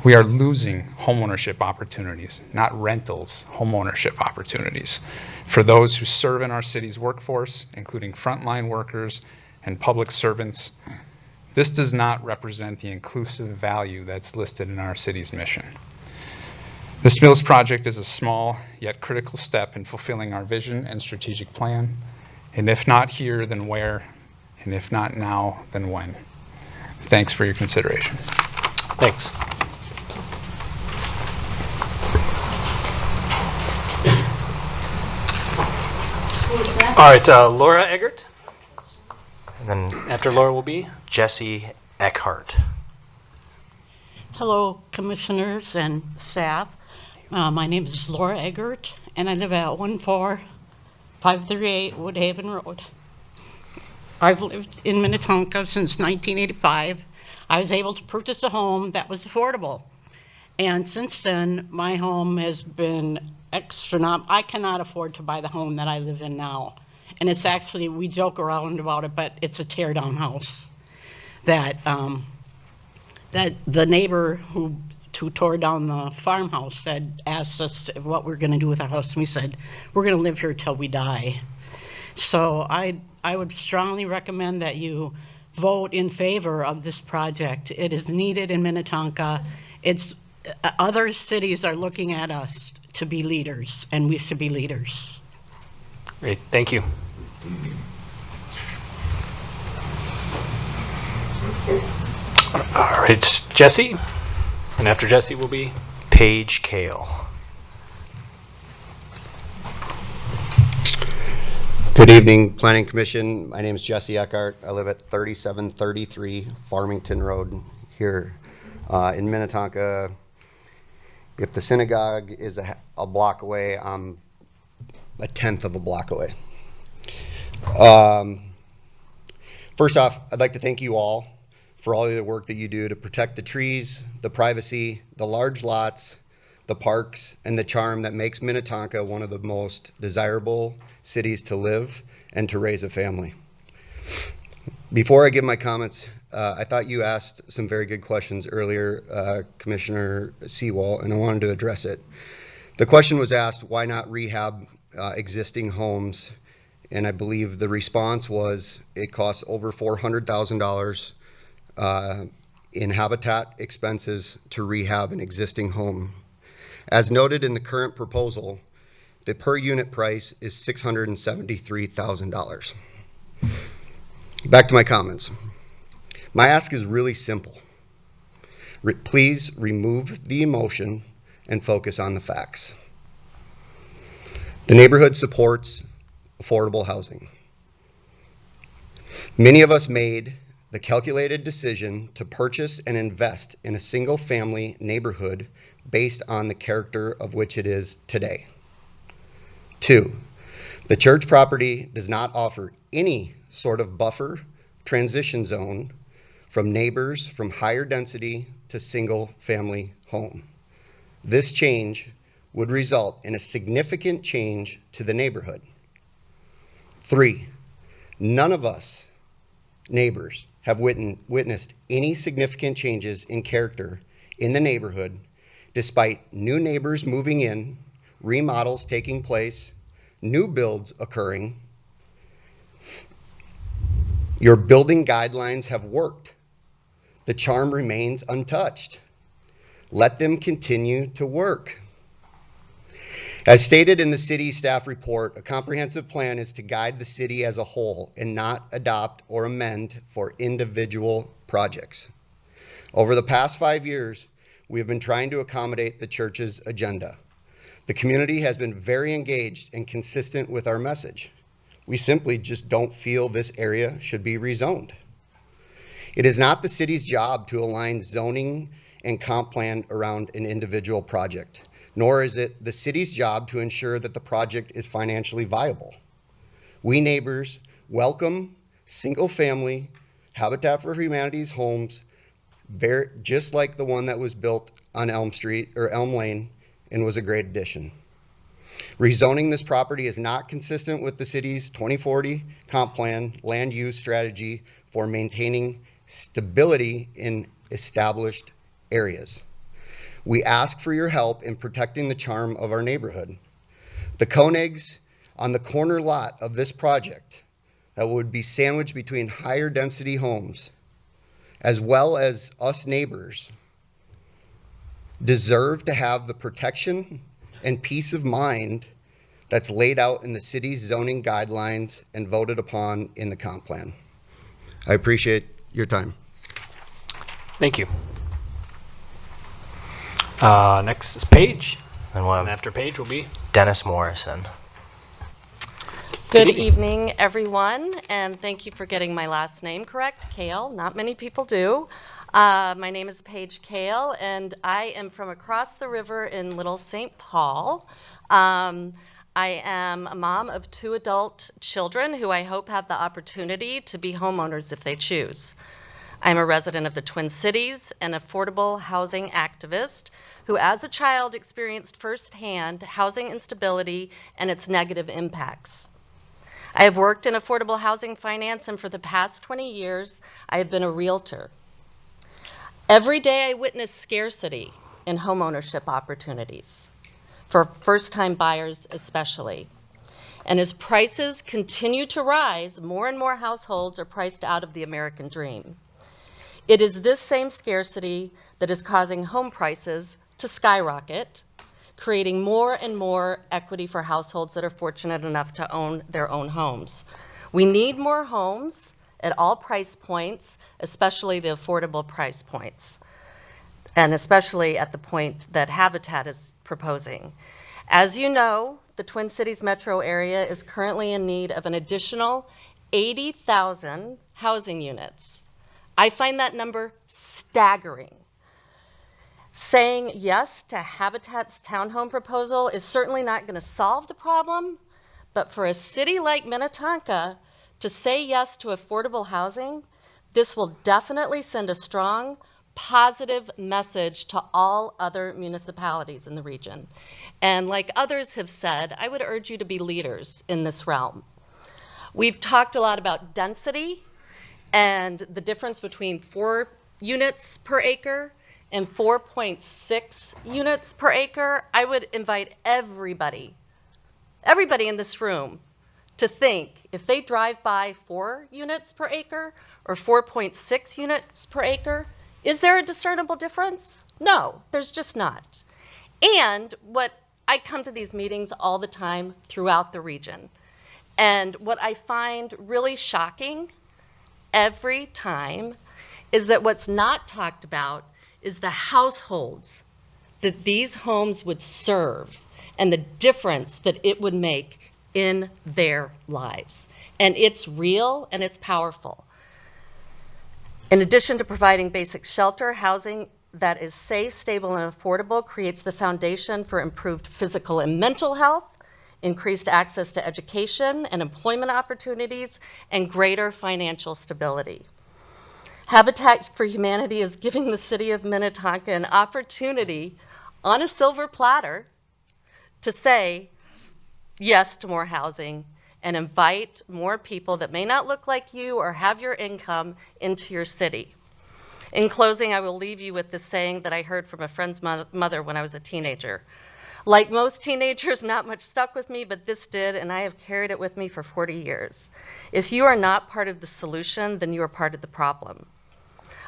We are losing homeownership opportunities, not rentals, homeownership opportunities, for those who serve in our city's workforce, including frontline workers and public servants. This does not represent the inclusive value that's listed in our city's mission. This Mills project is a small yet critical step in fulfilling our vision and strategic plan, and if not here, then where? And if not now, then when? Thanks for your consideration. Thanks. All right, Laura Eggert. And then after Laura will be Jesse Eckhart. Hello, commissioners and staff. My name is Laura Eggert, and I live at 14538 Woodhaven Road. I've lived in Minnetonka since 1985. I was able to purchase a home that was affordable. And since then, my home has been I cannot afford to buy the home that I live in now. And it's actually, we joke around about it, but it's a tear-down house. That the neighbor who tore down the farmhouse asked us what we're going to do with our house, and we said, we're going to live here till we die. So I would strongly recommend that you vote in favor of this project. It is needed in Minnetonka. Other cities are looking at us to be leaders, and we should be leaders. Great, thank you. All right, Jesse, and after Jesse will be Paige Kale. Good evening, Planning Commission. My name is Jesse Eckhart. I live at 3733 Farmington Road here in Minnetonka. If the synagogue is a block away, I'm a 1/10 of a block away. First off, I'd like to thank you all for all the work that you do to protect the trees, the privacy, the large lots, the parks, and the charm that makes Minnetonka one of the most desirable cities to live and to raise a family. Before I give my comments, I thought you asked some very good questions earlier, Commissioner Seawall, and I wanted to address it. The question was asked, why not rehab existing homes? And I believe the response was it costs over $400,000 in habitat expenses to rehab an existing home. As noted in the current proposal, the per unit price is $673,000. Back to my comments. My ask is really simple. Please remove the emotion and focus on the facts. The neighborhood supports affordable housing. Many of us made the calculated decision to purchase and invest in a single-family neighborhood based on the character of which it is today. 2, the church property does not offer any sort of buffer transition zone from neighbors from higher density to single-family home. This change would result in a significant change to the neighborhood. 3, none of us neighbors have witnessed any significant changes in character in the neighborhood despite new neighbors moving in, remodels taking place, new builds occurring. Your building guidelines have worked. The charm remains untouched. Let them continue to work. As stated in the city staff report, a comprehensive plan is to guide the city as a whole and not adopt or amend for individual projects. Over the past 5 years, we have been trying to accommodate the church's agenda. The community has been very engaged and consistent with our message. We simply just don't feel this area should be rezoned. It is not the city's job to align zoning and comp plan around an individual project, nor is it the city's job to ensure that the project is financially viable. We neighbors welcome single-family Habitat for Humanity's homes, just like the one that was built on Elm Street or Elm Lane and was a great addition. Rezoning this property is not consistent with the city's 2040 comp plan land use strategy for maintaining stability in established areas. We ask for your help in protecting the charm of our neighborhood. The Koenigs on the corner lot of this project that would be sandwiched between higher density homes, as well as us neighbors, deserve to have the protection and peace of mind that's laid out in the city's zoning guidelines and voted upon in the comp plan. I appreciate your time. Thank you. Next is Paige. And after Paige will be Dennis Morrison. Good evening, everyone, and thank you for getting my last name correct, Kale. Not many people do. My name is Paige Kale, and I am from across the river in Little St. Paul. I am a mom of 2 adult children who I hope have the opportunity to be homeowners if they choose. I'm a resident of the Twin Cities, an affordable housing activist who as a child experienced firsthand housing instability and its negative impacts. I have worked in affordable housing finance, and for the past 20 years, I have been a realtor. Every day I witness scarcity in homeownership opportunities, for first-time buyers especially. And as prices continue to rise, more and more households are priced out of the American dream. It is this same scarcity that is causing home prices to skyrocket, creating more and more equity for households that are fortunate enough to own their own homes. We need more homes at all price points, especially the affordable price points, and especially at the point that Habitat is proposing. As you know, the Twin Cities metro area is currently in need of an additional 80,000 housing units. I find that number staggering. Saying yes to Habitat's townhome proposal is certainly not going to solve the problem, but for a city like Minnetonka to say yes to affordable housing, this will definitely send a strong, positive message to all other municipalities in the region. And like others have said, I would urge you to be leaders in this realm. We've talked a lot about density and the difference between 4 units per acre and 4.6 units per acre. I would invite everybody in this room to think if they drive by 4 units per acre or 4.6 units per acre, is there a discernible difference? No, there's just not. And what I come to these meetings all the time throughout the region. And what I find really shocking every time is that what's not talked about is the households that these homes would serve and the difference that it would make in their lives. And it's real and it's powerful. In addition to providing basic shelter, housing that is safe, stable, and affordable creates the foundation for improved physical and mental health, increased access to education and employment opportunities, and greater financial stability. Habitat for Humanity is giving the city of Minnetonka an opportunity on a silver platter to say yes to more housing and invite more people that may not look like you or have your income into your city. In closing, I will leave you with this saying that I heard from a friend's mother when I was a teenager. Like most teenagers, not much stuck with me, but this did, and I have carried it with me for 40 years. If you are not part of the solution, then you are part of the problem.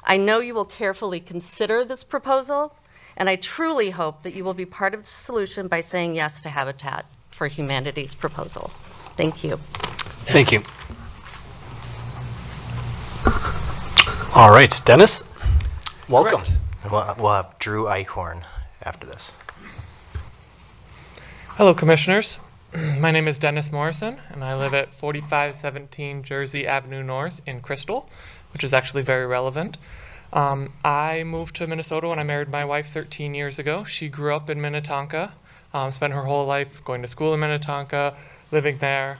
I know you will carefully consider this proposal, and I truly hope that you will be part of the solution by saying yes to Habitat for Humanity's proposal. Thank you. Thank you. All right, Dennis, welcome. We'll have Drew Eichhorn after this. Hello, Commissioners. My name is Dennis Morrison, and I live at 4517 Jersey Avenue North in Crystal, which is actually very relevant. I moved to Minnesota when I married my wife 13 years ago. She grew up in Minnetonka, spent her whole life going to school in Minnetonka, living there.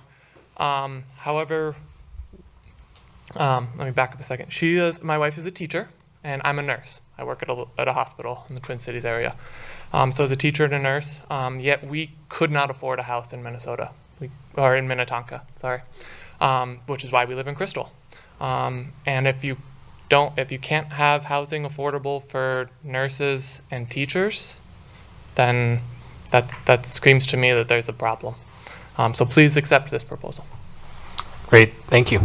However, let me back up a second. My wife is a teacher, and I'm a nurse. I work at a hospital in the Twin Cities area. So as a teacher and a nurse, yet we could not afford a house in Minnesota, or in Minnetonka, sorry, which is why we live in Crystal. And if you can't have housing affordable for nurses and teachers, then that screams to me that there's a problem. So please accept this proposal. Great, thank you.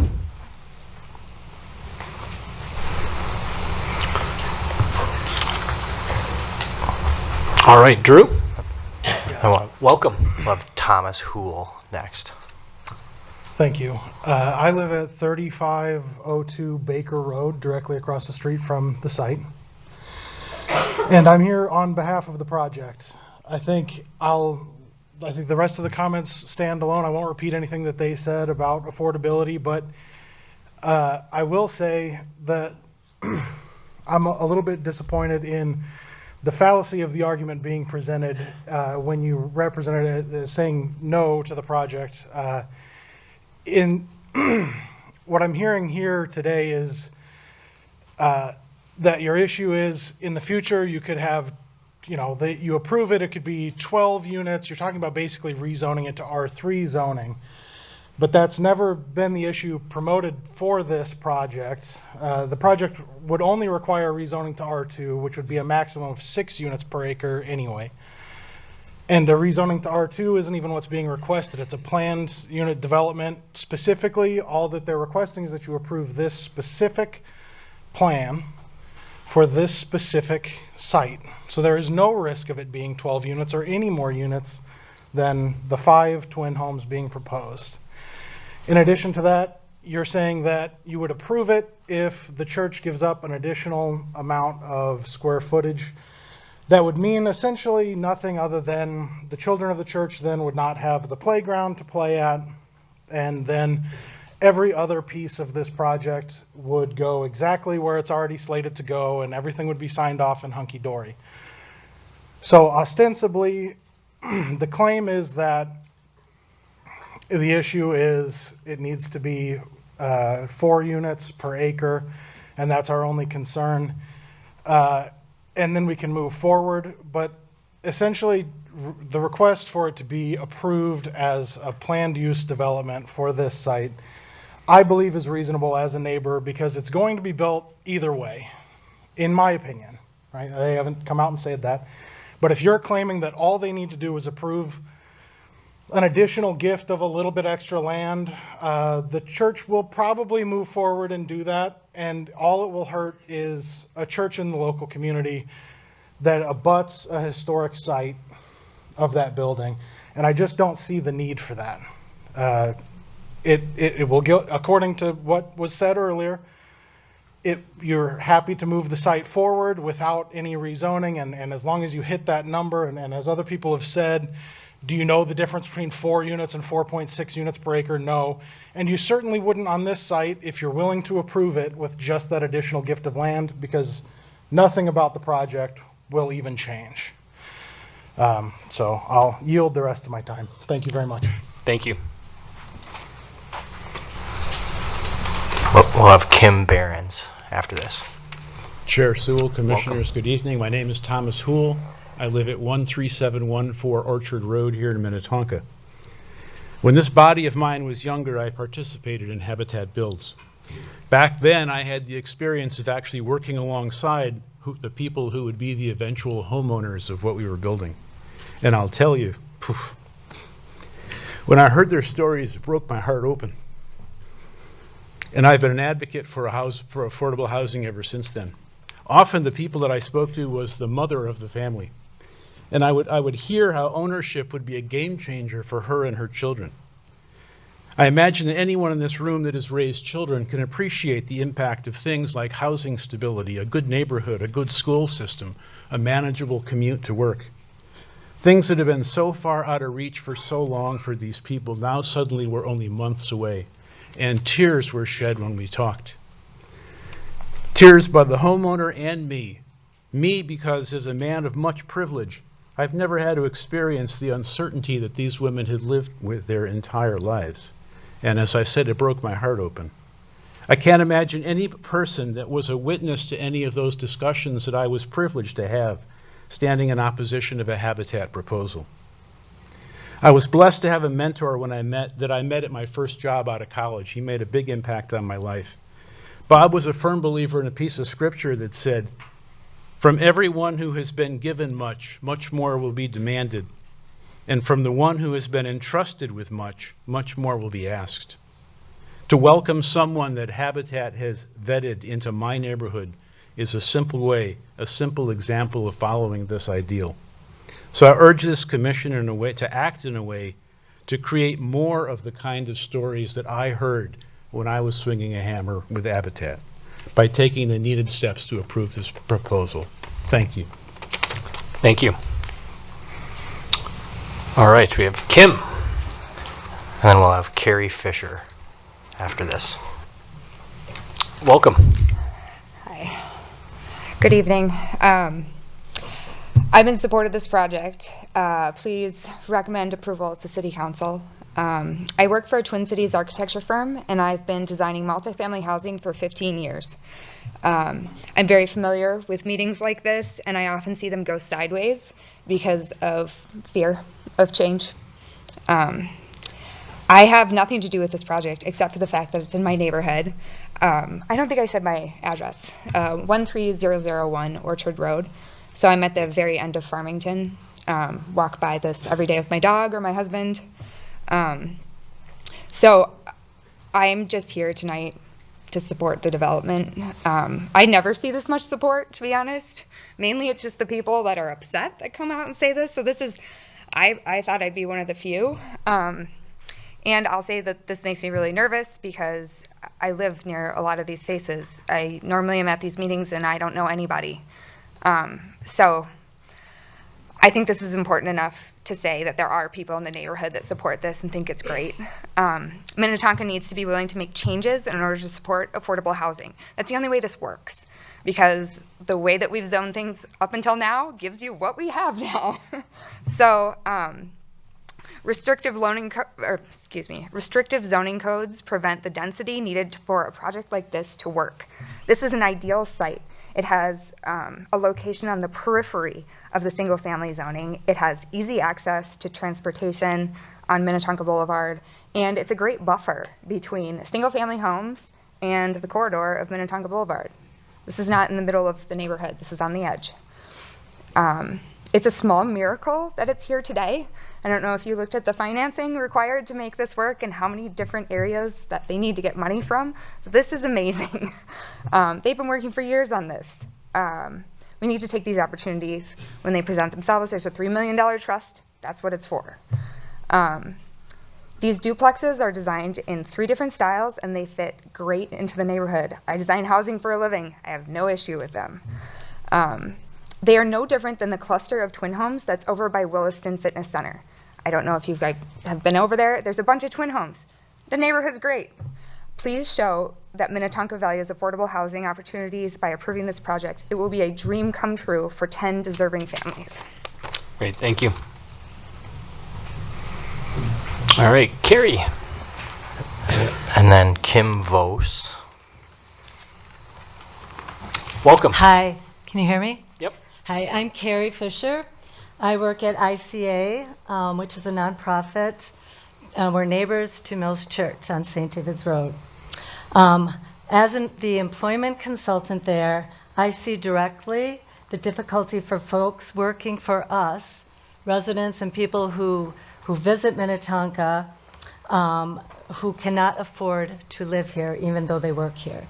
All right, Drew, welcome. We'll have Thomas Hool next. Thank you. I live at 3502 Baker Road, directly across the street from the site. And I'm here on behalf of the project. I think the rest of the comments stand alone. I won't repeat anything that they said about affordability, but I will say that I'm a little bit disappointed in the fallacy of the argument being presented when you represented it as saying no to the project. In what I'm hearing here today is that your issue is in the future you could have, you approve it, it could be 12 units. You're talking about basically rezoning it to R3 zoning. But that's never been the issue promoted for this project. The project would only require rezoning to R2, which would be a maximum of 6 units per acre anyway. And a rezoning to R2 isn't even what's being requested. It's a planned unit development. Specifically, all that they're requesting is that you approve this specific plan for this specific site. So there is no risk of it being 12 units or any more units than the 5 twin homes being proposed. In addition to that, you're saying that you would approve it if the church gives up an additional amount of square footage. That would mean essentially nothing other than the children of the church then would not have the playground to play at, and then every other piece of this project would go exactly where it's already slated to go, and everything would be signed off and hunky-dory. So ostensibly, the claim is that the issue is it needs to be 4 units per acre, and that's our only concern. and then we can move forward. But essentially, the request for it to be approved as a planned use development for this site, I believe is reasonable as a neighbor, because it's going to be built either way, in my opinion, right? They haven't come out and said that. But if you're claiming that all they need to do is approve an additional gift of a little bit extra land, the church will probably move forward and do that. And all it will hurt is a church in the local community that abuts a historic site of that building. And I just don't see the need for that. It will get, according to what was said earlier, you're happy to move the site forward without any rezoning, and as long as you hit that number, and as other people have said, do you know the difference between 4 units and 4.6 units per acre? No. And you certainly wouldn't on this site if you're willing to approve it with just that additional gift of land, because nothing about the project will even change. So I'll yield the rest of my time. Thank you very much. Thank you. We'll have Kim Behrens after this. Chair Sewell, Commissioners, good evening. My name is Thomas Houle. I live at 13714 Orchard Road here in Minnetonka. When this body of mine was younger, I participated in Habitat Builds. Back then, I had the experience of actually working alongside the people who would be the eventual homeowners of what we were building. And I'll tell you, when I heard their stories, it broke my heart open. And I've been an advocate for affordable housing ever since then. Often the people that I spoke to was the mother of the family. And I would hear how ownership would be a game changer for her and her children. I imagine that anyone in this room that has raised children can appreciate the impact of things like housing stability, a good neighborhood, a good school system, a manageable commute to work. Things that have been so far out of reach for so long for these people now suddenly were only months away. And tears were shed when we talked. Tears by the homeowner and me. Me because as a man of much privilege, I've never had to experience the uncertainty that these women had lived with their entire lives. And as I said, it broke my heart open. I can't imagine any person that was a witness to any of those discussions that I was privileged to have, standing in opposition of a Habitat proposal. I was blessed to have a mentor that I met at my first job out of college. He made a big impact on my life. Bob was a firm believer in a piece of scripture that said, "From everyone who has been given much, much more will be demanded. And from the one who has been entrusted with much, much more will be asked." To welcome someone that Habitat has vetted into my neighborhood is a simple way, a simple example of following this ideal. So I urge this commission in a way to act in a way to create more of the kind of stories that I heard when I was swinging a hammer with Habitat by taking the needed steps to approve this proposal. Thank you. Thank you. All right, we have Kim. And then we'll have Carrie Fisher after this. Welcome. Hi. Good evening. I'm in support of this project. Please recommend approval to City Council. I work for a Twin Cities architecture firm, and I've been designing multifamily housing for 15 years. I'm very familiar with meetings like this, and I often see them go sideways because of fear of change. I have nothing to do with this project except for the fact that it's in my neighborhood. I don't think I said my address, 13001 Orchard Road. So I'm at the very end of Farmington, walk by this every day with my dog or my husband. So I'm just here tonight to support the development. I never see this much support, to be honest. Mainly it's just the people that are upset that come out and say this. So this is, I thought I'd be one of the few. And I'll say that this makes me really nervous because I live near a lot of these faces. I normally am at these meetings and I don't know anybody. So I think this is important enough to say that there are people in the neighborhood that support this and think it's great. Minnetonka needs to be willing to make changes in order to support affordable housing. That's the only way this works, because the way that we've zoned things up until now gives you what we have now. So restrictive zoning codes prevent the density needed for a project like this to work. This is an ideal site. It has a location on the periphery of the single-family zoning. It has easy access to transportation on Minnetonka Boulevard, and it's a great buffer between single-family homes and the corridor of Minnetonka Boulevard. This is not in the middle of the neighborhood. This is on the edge. It's a small miracle that it's here today. I don't know if you looked at the financing required to make this work and how many different areas that they need to get money from. This is amazing. They've been working for years on this. We need to take these opportunities when they present themselves. There's a $3 million trust. That's what it's for. These duplexes are designed in 3 different styles, and they fit great into the neighborhood. I design housing for a living. I have no issue with them. They are no different than the cluster of twin homes that's over by Williston Fitness Center. I don't know if you guys have been over there. There's a bunch of twin homes. The neighborhood's great. Please show that Minnetonka values affordable housing opportunities by approving this project. It will be a dream come true for 10 deserving families. Great, thank you. All right, Carrie. And then Kim Vos. Welcome. Hi, can you hear me? Yep. Hi, I'm Carrie Fisher. I work at ICA, which is a nonprofit. We're neighbors to Mills Church on St. David's Road. As the employment consultant there, I see directly the difficulty for folks working for us, residents and people who visit Minnetonka, who cannot afford to live here even though they work here.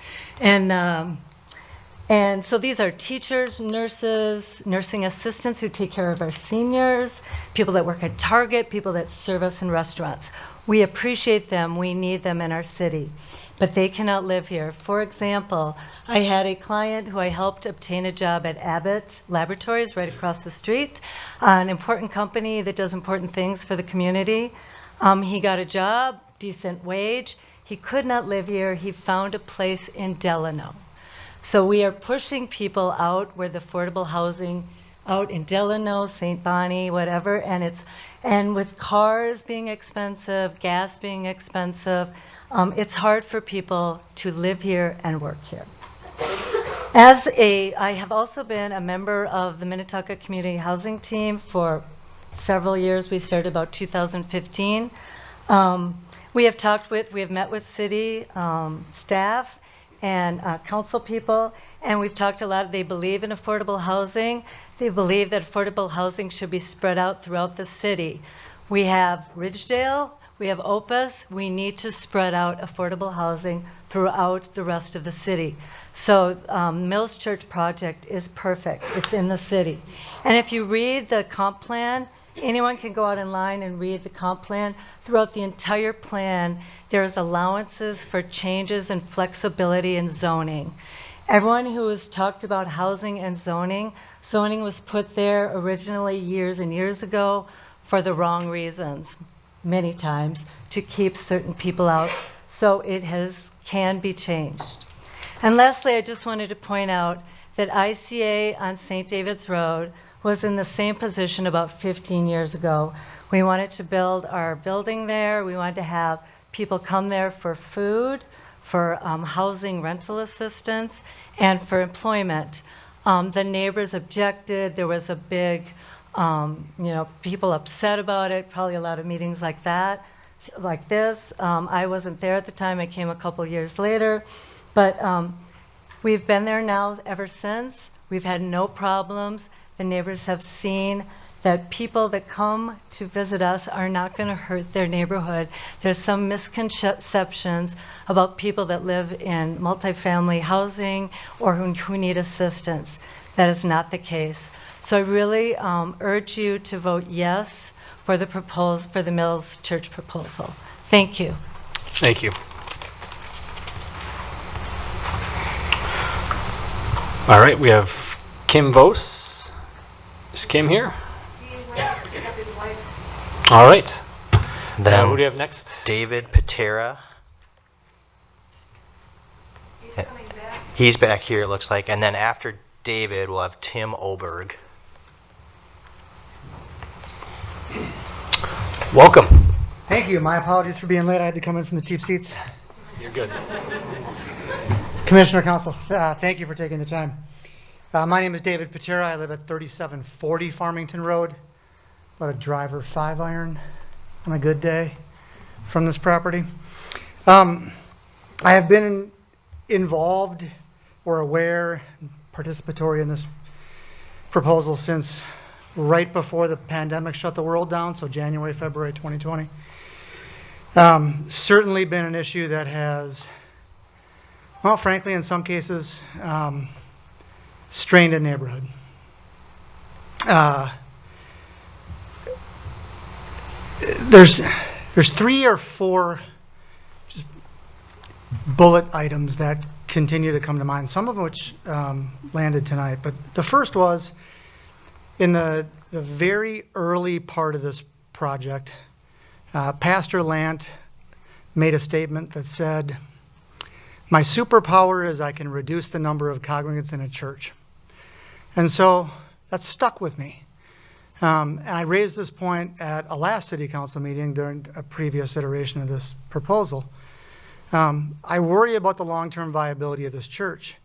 And so these are teachers, nurses, nursing assistants who take care of our seniors, people that work at Target, people that serve us in restaurants. We appreciate them, we need them in our city, but they cannot live here. For example, I had a client who I helped obtain a job at Abbott Laboratories right across the street, an important company that does important things for the community. He got a job, decent wage. He could not live here. He found a place in Delano. So we are pushing people out where the affordable housing out in Delano, St. Bonnie, whatever, and with cars being expensive, gas being expensive, it's hard for people to live here and work here. I have also been a member of the Minnetonka Community Housing Team for several years. We started about 2015. We have met with city staff and council people, and we've talked a lot. They believe in affordable housing. They believe that affordable housing should be spread out throughout the city. We have Ridgedale, we have Opus. We need to spread out affordable housing throughout the rest of the city. So Mills Church project is perfect. It's in the city. And if you read the comp plan, anyone can go out online and read the comp plan. Throughout the entire plan, there's allowances for changes and flexibility in zoning. Everyone who has talked about housing and zoning was put there originally years and years ago for the wrong reasons, many times, to keep certain people out. So it can be changed. And lastly, I just wanted to point out that ICA on St. David's Road was in the same position about 15 years ago. We wanted to build our building there. We wanted to have people come there for food, for housing rental assistance, and for employment. The neighbors objected. There was a big, people upset about it, probably a lot of meetings like that, like this. I wasn't there at the time. I came a couple years later. But we've been there now ever since. We've had no problems. The neighbors have seen that people that come to visit us are not going to hurt their neighborhood. There's some misconceptions about people that live in multifamily housing or who need assistance. That is not the case. So I really urge you to vote yes for the Mills Church proposal. Thank you. Thank you. All right, we have Kim Vos. Is Kim here? All right. Then who do you have next? David Patera. He's back here, it looks like. And then after David, we'll have Tim Oberg. Welcome. Thank you. My apologies for being late. I had to come in from the cheap seats. You're good. Commissioner, Council, thank you for taking the time. My name is David Patera. I live at 3740 Farmington Road, about a driver 5-iron on a good day from this property. I have been involved or aware, participatory in this proposal since right before the pandemic shut the world down, so January, February 2020. Certainly been an issue that has, well, frankly, in some cases, strained a neighborhood. There's 3 or 4 just bullet items that continue to come to mind, some of which landed tonight. But the first was, in the very early part of this project, Pastor Lant made a statement that said, "My superpower is I can reduce the number of congregants in a church." And so that stuck with me. And I raised this point at a last city council meeting during a previous iteration of this proposal. I worry about the long-term viability of this church.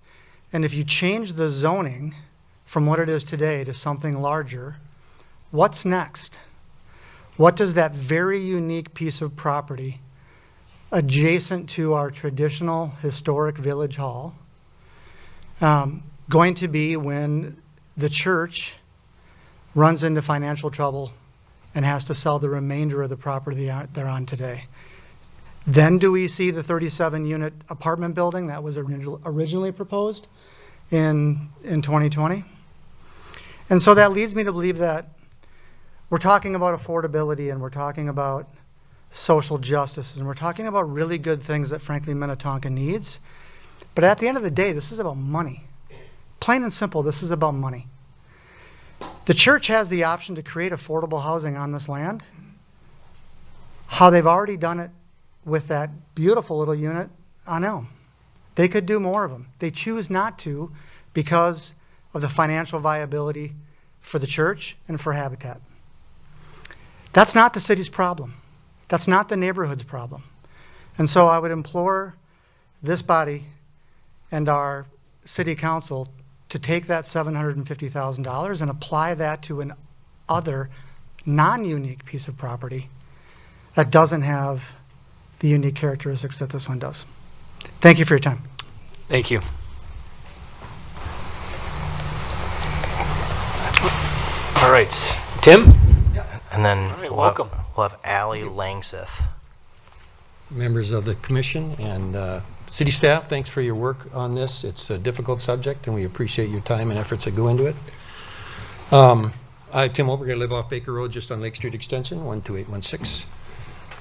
And if you change the zoning from what it is today to something larger, what's next? What does that very unique piece of property adjacent to our traditional historic village hall going to be when the church runs into financial trouble and has to sell the remainder of the property they're on today? Then do we see the 37-unit apartment building that was originally proposed in 2020? And so that leads me to believe that we're talking about affordability, and we're talking about social justice, and we're talking about really good things that, frankly, Minnetonka needs. But at the end of the day, this is about money. Plain and simple, this is about money. The church has the option to create affordable housing on this land. How they've already done it with that beautiful little unit on Elm. They could do more of them. They choose not to because of the financial viability for the church and for Habitat. That's not the city's problem. That's not the neighborhood's problem. And so I would implore this body and our city council to take that $750,000 and apply that to an other non-unique piece of property that doesn't have the unique characteristics that this one does. Thank you for your time. Thank you. All right, Tim? And then right, we'll welcome. We'll have Allie Langseth. Members of the commission and city staff, thanks for your work on this. It's a difficult subject, and we appreciate your time and efforts that go into it. I'm Tim Oberg. I live off Baker Road, just on Lake Street Extension, 12816.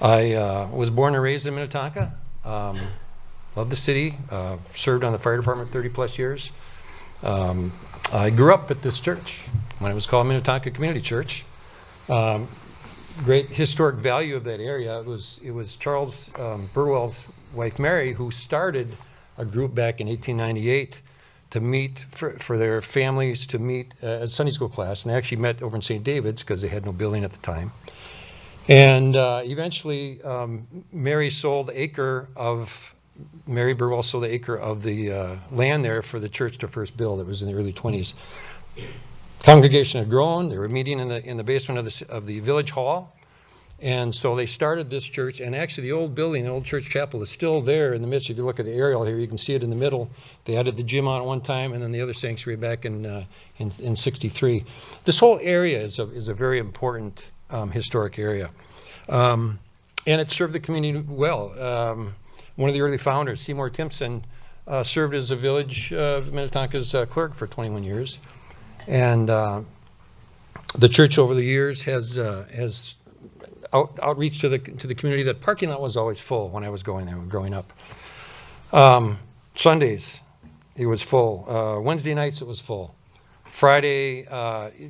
I was born and raised in Minnetonka. Love the city. Served on the fire department 30-plus years. I grew up at this church when it was called Minnetonka Community Church. Great historic value of that area. It was Charles Burwell's wife Mary who started a group back in 1898 to meet for their families to meet as Sunday school class, and they actually met over in St. David's because they had no building at the time. And eventually, Mary Burwell sold the acre of the land there for the church to first build. It was in the early 20s. Congregation had grown. They were meeting in the basement of the village hall, and so they started this church. And actually, the old building, the old church chapel, is still there in the midst. If you look at the aerial here, you can see it in the middle. They added the gym on at one time, and then the other sanctuary back in '63. This whole area is a very important historic area, and it served the community well. One of the early founders, Seymour Timpson, served as a village of Minnetonka's clerk for 21 years. And the church over the years has outreach to the community. That parking lot was always full when I was going there growing up. Sundays, it was full. Wednesday nights, it was full. Friday,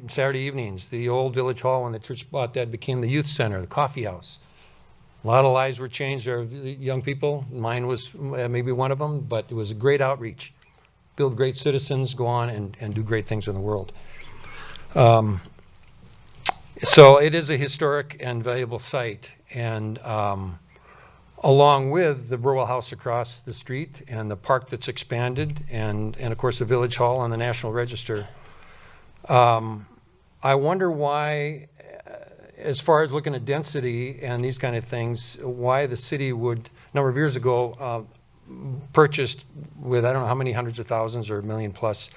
Saturday evenings, the old village hall, when the church bought that, became the youth center, the coffee house. A lot of lives were changed. There were young people. Mine was maybe one of them, but it was a great outreach. Build great citizens, go on and do great things in the world. So it is a historic and valuable site. And along with the Burwell House across the street and the park that's expanded, and of course the Village Hall on the National Register. I wonder why, as far as looking at density and these kind of things, why the city would, a number of years ago, purchased with, I don't know how many hundreds of thousands or a million plus,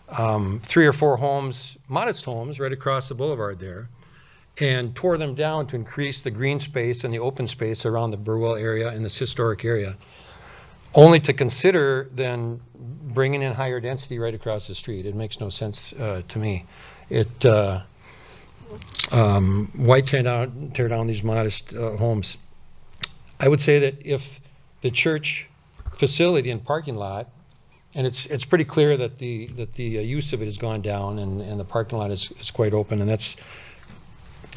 3 or 4 homes, modest homes, right across the boulevard there, and tore them down to increase the green space and the open space around the Burwell area and this historic area, only to consider then bringing in higher density right across the street. It makes no sense to me. Why tear down these modest homes? I would say that if the church facility and parking lot, and it's pretty clear that the use of it has gone down, and the parking lot is quite open, and that's,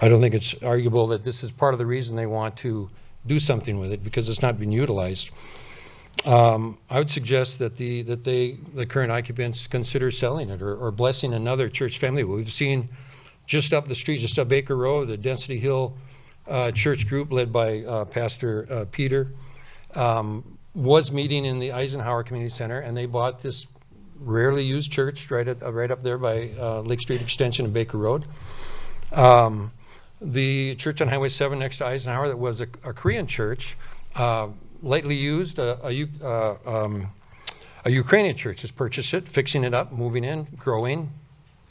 I don't think it's arguable that this is part of the reason they want to do something with it, because it's not being utilized. I would suggest that the current occupants consider selling it or blessing another church family. We've seen just up the street, just up Baker Road, the Density Hill church group led by Pastor Peter was meeting in the Eisenhower Community Center, and they bought this rarely used church right up there by Lake Street Extension and Baker Road. The church on Highway 7 next to Eisenhower that was a Korean church, lightly used, a Ukrainian church has purchased it, fixing it up, moving in, growing,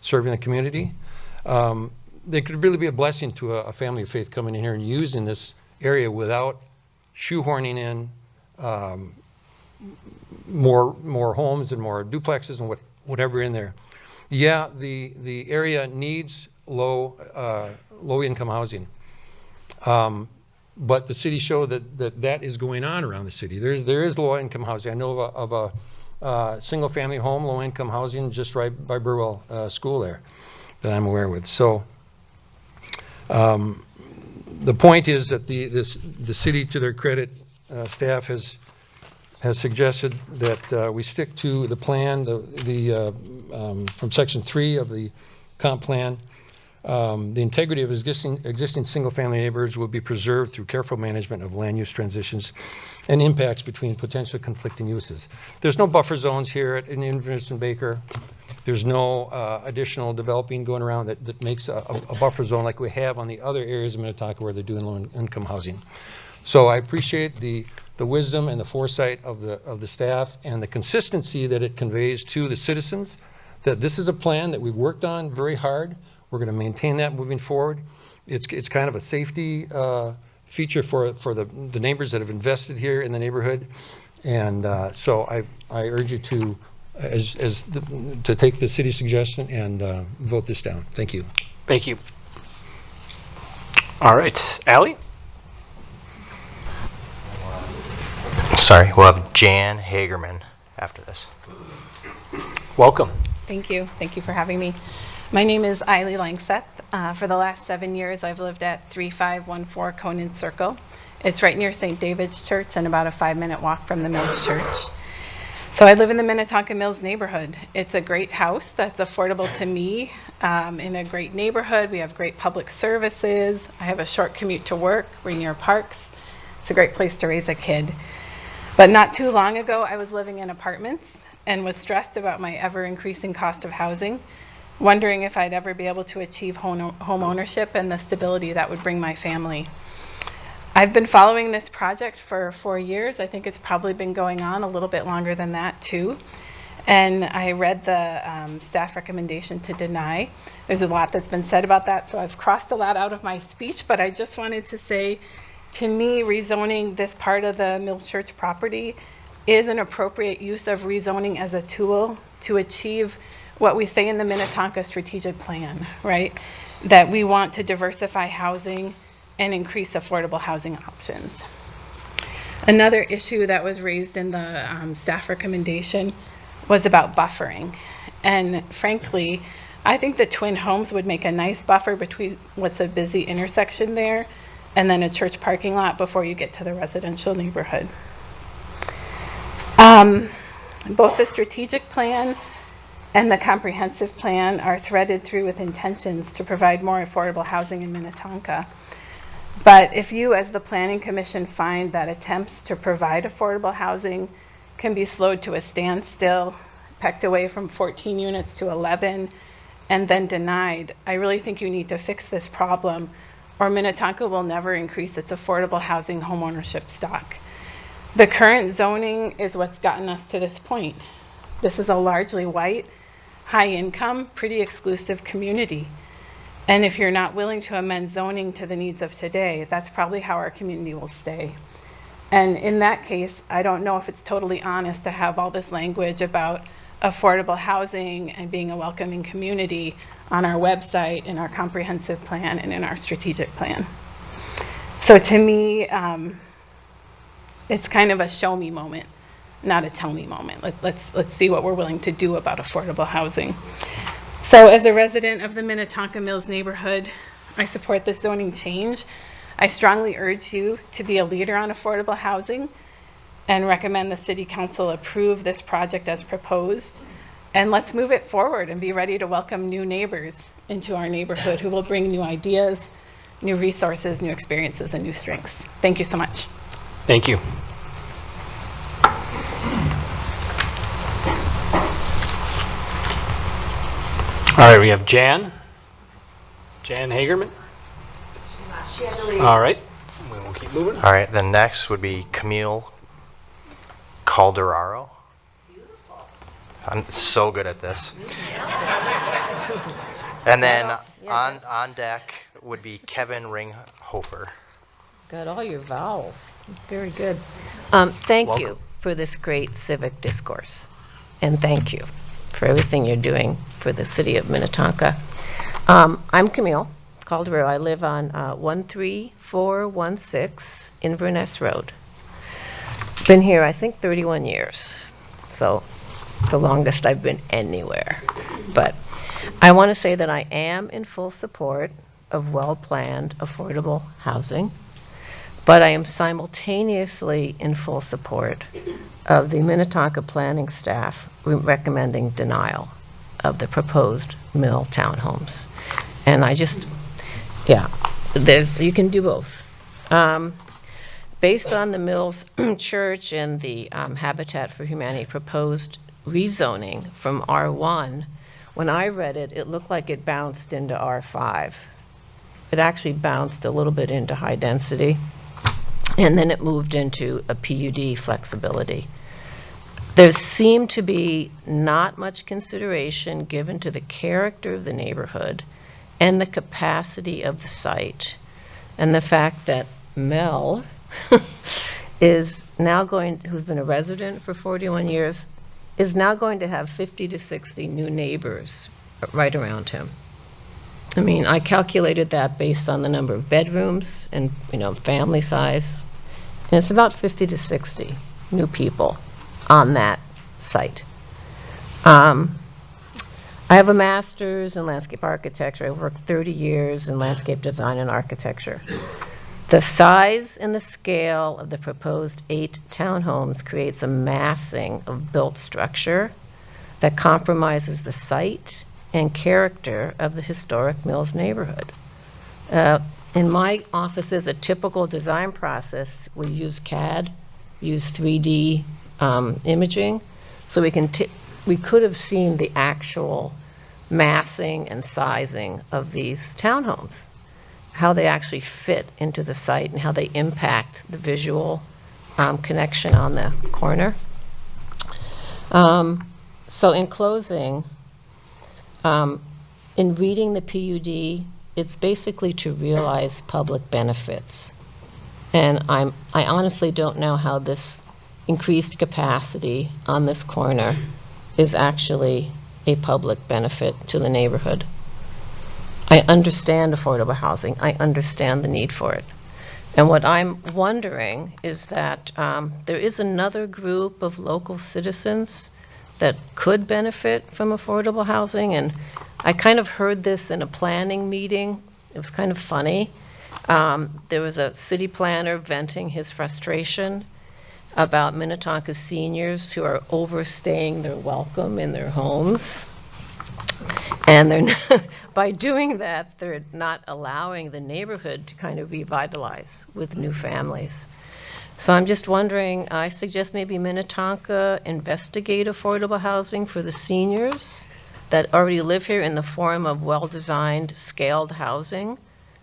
serving the community. They could really be a blessing to a family of faith coming in here and using this area without shoehorning in more homes and more duplexes and whatever in there. Yeah, the area needs low income housing. But the city showed that is going on around the city. There is low income housing. I know of a single family home, low income housing just right by Burwell School there that I'm aware with. So the point is that the city, to their credit, staff has suggested that we stick to the plan, from section 3 of the comp plan. The integrity of existing single-family neighborhoods will be preserved through careful management of land use transitions and impacts between potential conflicting uses. There's no buffer zones here in Inverness and Baker. There's no additional developing going around that makes a buffer zone like we have on the other areas of Minnetonka where they're doing low-income housing. So I appreciate the wisdom and the foresight of the staff and the consistency that it conveys to the citizens, that this is a plan that we've worked on very hard. We're going to maintain that moving forward. It's kind of a safety feature for the neighbors that have invested here in the neighborhood, and so I urge you to to take the city's suggestion and vote this down. Thank you. Thank you. All right, Allie? Sorry, we'll have Jan Hagerman after this. Welcome. Thank you. Thank you for having me. My name is Eiley Langseth. For the last 7 years, I've lived at 3514 Conan Circle. It's right near St. David's Church and about a 5-minute walk from the Mills Church. So I live in the Minnetonka Mills neighborhood. It's a great house that's affordable to me, in a great neighborhood. We have great public services. I have a short commute to work. We're near parks. It's a great place to raise a kid. But not too long ago, I was living in apartments and was stressed about my ever-increasing cost of housing, wondering if I'd ever be able to achieve home ownership and the stability that would bring my family. I've been following this project for 4 years. I think it's probably been going on a little bit longer than that too. And I read the staff recommendation to deny. There's a lot that's been said about that, so I've crossed a lot out of my speech, but I just wanted to say, to me, rezoning this part of the Mills Church property is an appropriate use of rezoning as a tool to achieve what we say in the Minnetonka strategic plan, right? That we want to diversify housing and increase affordable housing options. Another issue that was raised in the staff recommendation was about buffering. And frankly, I think the twin homes would make a nice buffer between what's a busy intersection there and then a church parking lot before you get to the residential neighborhood. Both the strategic plan and the comprehensive plan are threaded through with intentions to provide more affordable housing in Minnetonka. But if you, as the Planning Commission, find that attempts to provide affordable housing can be slowed to a standstill, pecked away from 14 units to 11, and then denied, I really think you need to fix this problem, or Minnetonka will never increase its affordable housing homeownership stock. The current zoning is what's gotten us to this point. This is a largely white, high-income, pretty exclusive community. And if you're not willing to amend zoning to the needs of today, that's probably how our community will stay. And in that case, I don't know if it's totally honest to have all this language about affordable housing and being a welcoming community on our website, in our comprehensive plan, and in our strategic plan. So to me, it's kind of a show me moment, not a tell me moment. Let's see what we're willing to do about affordable housing. So as a resident of the Minnetonka Mills neighborhood, I support this zoning change. I strongly urge you to be a leader on affordable housing and recommend the City Council approve this project as proposed. And let's move it forward and be ready to welcome new neighbors into our neighborhood who will bring new ideas, new resources, new experiences, and new strengths. Thank you so much. Thank you. All right, we have Jan Hagerman. All right, we'll keep moving. All right, then next would be Camille Calderaro. Beautiful. I'm so good at this. And then on deck would be Kevin Ringhofer. Got all your vowels. Very good. Thank you for this great civic discourse. And thank you for everything you're doing for the city of Minnetonka. I'm Camille Calderaro. I live on 13416 Inverness Road. Been here, I think, 31 years. So it's the longest I've been anywhere. But I want to say that I am in full support of well-planned, affordable housing. But I am simultaneously in full support of the Minnetonka planning staff recommending denial of the proposed mill townhomes. And I just, you can do both. Based on the Mills Church and the Habitat for Humanity proposed rezoning from R1, when I read it, it looked like it bounced into R5. It actually bounced a little bit into high density. And then it moved into a PUD flexibility. There seemed to be not much consideration given to the character of the neighborhood and the capacity of the site. And the fact that Mel is now who's been a resident for 41 years, is now going to have 50 to 60 new neighbors right around him. I mean, I calculated that based on the number of bedrooms and, family size. And it's about 50 to 60 new people on that site. I have a master's in landscape architecture. I've worked 30 years in landscape design and architecture. The size and the scale of the proposed 8 townhomes creates a massing of built structure that compromises the site and character of the historic Mills neighborhood. In my offices, a typical design process, we use CAD, use 3D imaging, so we could have seen the actual massing and sizing of these townhomes, how they actually fit into the site and how they impact the visual connection on the corner. So in closing, in reading the PUD, it's basically to realize public benefits. And I honestly don't know how this increased capacity on this corner is actually a public benefit to the neighborhood. I understand affordable housing. I understand the need for it. And what I'm wondering is that there is another group of local citizens that could benefit from affordable housing. And I kind of heard this in a planning meeting. It was kind of funny. There was a city planner venting his frustration about Minnetonka seniors who are overstaying their welcome in their homes. And they're not, by doing that, they're not allowing the neighborhood to kind of revitalize with new families. So I'm just wondering, I suggest maybe Minnetonka investigate affordable housing for the seniors that already live here in the form of well-designed, scaled housing,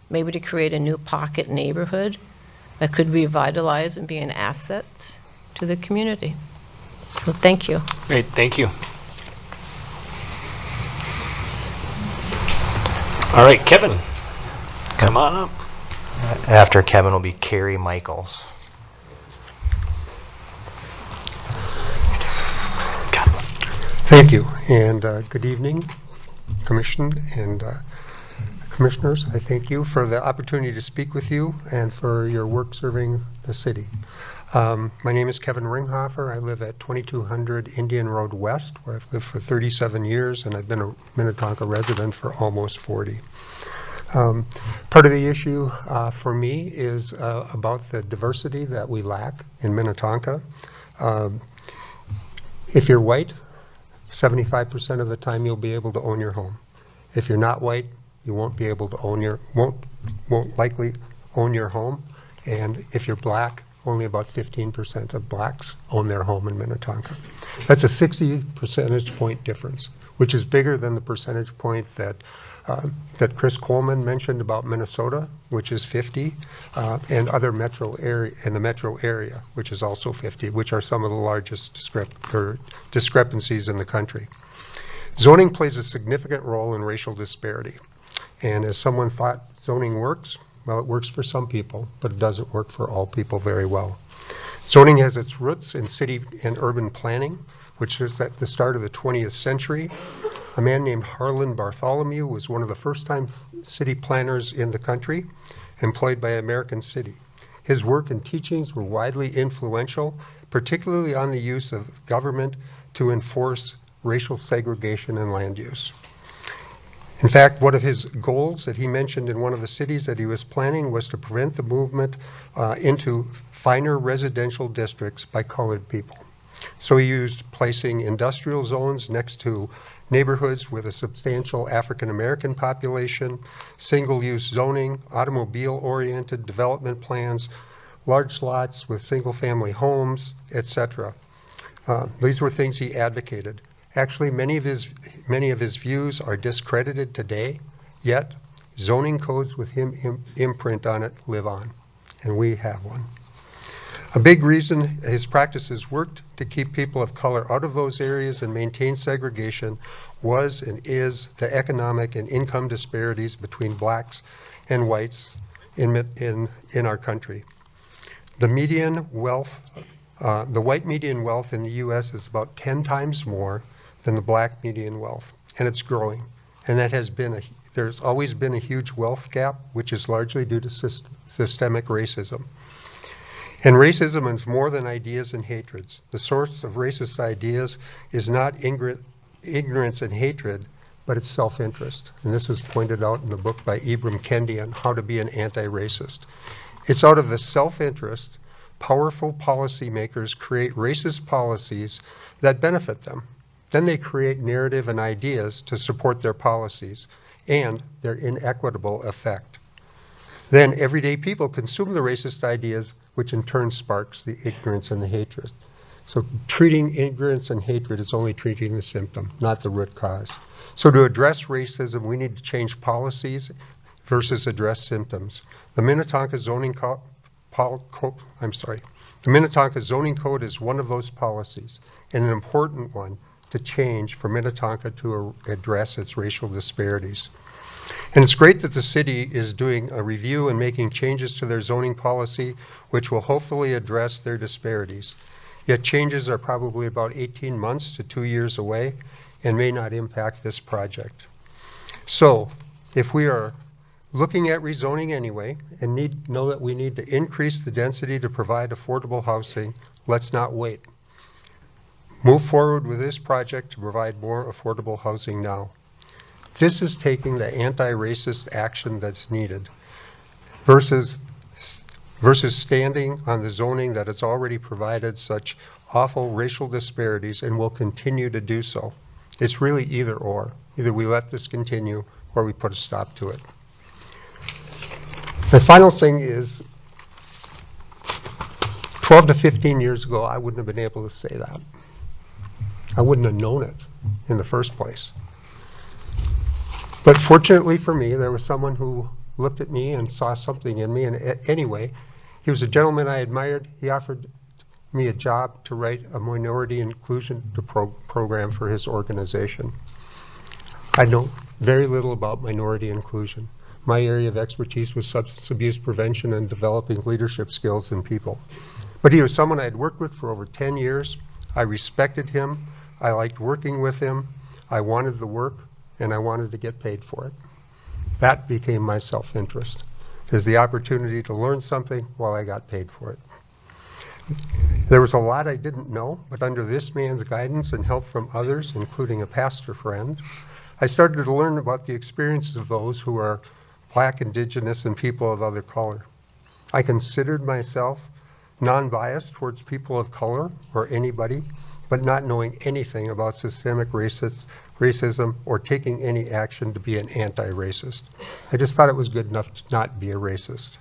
maybe to create a new pocket neighborhood that could revitalize and be an asset to the community. So thank you. Great, thank you. All right, Kevin, come on up. After Kevin will be Carrie Michaels. Thank you, and good evening, Commission and Commissioners. I thank you for the opportunity to speak with you and for your work serving the city. My name is Kevin Ringhofer. I live at 2200 Indian Road West, where I've lived for 37 years, and I've been a Minnetonka resident for almost 40. Part of the issue for me is about the diversity that we lack in Minnetonka. If you're white, 75% of the time you'll be able to own your home. If you're not white, you won't be able to own your, won't likely own your home. And if you're black, only about 15% of blacks own their home in Minnetonka. That's a 60 percentage point difference, which is bigger than the percentage point that that Chris Coleman mentioned about Minnesota, which is 50, and other metro area, in the metro area, which is also 50, which are some of the largest discrepancies in the country. Zoning plays a significant role in racial disparity. And as someone thought zoning works, well, it works for some people, but it doesn't work for all people very well. Zoning has its roots in city and urban planning, which is at the start of the 20th century. A man named Harlan Bartholomew was one of the first-time city planners in the country, employed by American City. His work and teachings were widely influential, particularly on the use of government to enforce racial segregation in land use. In fact, one of his goals that he mentioned in one of the cities that he was planning was to prevent the movement into finer residential districts by colored people. So he used placing industrial zones next to neighborhoods with a substantial African-American population, single-use zoning, automobile-oriented development plans, large lots with single-family homes, etc. These were things he advocated. Actually, many of his views are discredited today, yet zoning codes with him imprint on it live on, and we have one. A big reason his practices worked to keep people of color out of those areas and maintain segregation was and is the economic and income disparities between blacks and whites in our country. The median wealth, the white median wealth in the U.S. is about 10 times more than the black median wealth, and it's growing. And that has been there's always been a huge wealth gap, which is largely due to systemic racism. And racism is more than ideas and hatreds. The source of racist ideas is not ignorance and hatred, but it's self-interest. And this was pointed out in the book by Ibram Kendi on how to be an anti-racist. It's out of the self-interest, powerful policymakers create racist policies that benefit them. Then they create narrative and ideas to support their policies and their inequitable effect. Then everyday people consume the racist ideas, which in turn sparks the ignorance and the hatred. So treating ignorance and hatred is only treating the symptom, not the root cause. So to address racism, we need to change policies versus address symptoms. The Minnetonka Zoning Code is one of those policies, and an important one to change for Minnetonka to address its racial disparities. And it's great that the city is doing a review and making changes to their zoning policy, which will hopefully address their disparities. Yet changes are probably about 18 months to 2 years away and may not impact this project. So if we are looking at rezoning anyway and know that we need to increase the density to provide affordable housing, let's not wait. Move forward with this project to provide more affordable housing now. This is taking the anti-racist action that's needed versus standing on the zoning that has already provided such awful racial disparities and will continue to do so. It's really either or. Either we let this continue or we put a stop to it. The final thing is, 12 to 15 years ago, I wouldn't have been able to say that. I wouldn't have known it in the first place. But fortunately for me, there was someone who looked at me and saw something in me. And anyway, he was a gentleman I admired. He offered me a job to write a minority inclusion program for his organization. I know very little about minority inclusion. My area of expertise was substance abuse prevention and developing leadership skills in people. But he was someone I had worked with for over 10 years. I respected him. I liked working with him. I wanted the work, and I wanted to get paid for it. That became my self-interest, is the opportunity to learn something while I got paid for it. There was a lot I didn't know, but under this man's guidance and help from others, including a pastor friend, I started to learn about the experiences of those who are Black, Indigenous, and people of other color. I considered myself non-biased towards people of color or anybody, but not knowing anything about systemic racism or taking any action to be an anti-racist. I just thought it was good enough to not be a racist.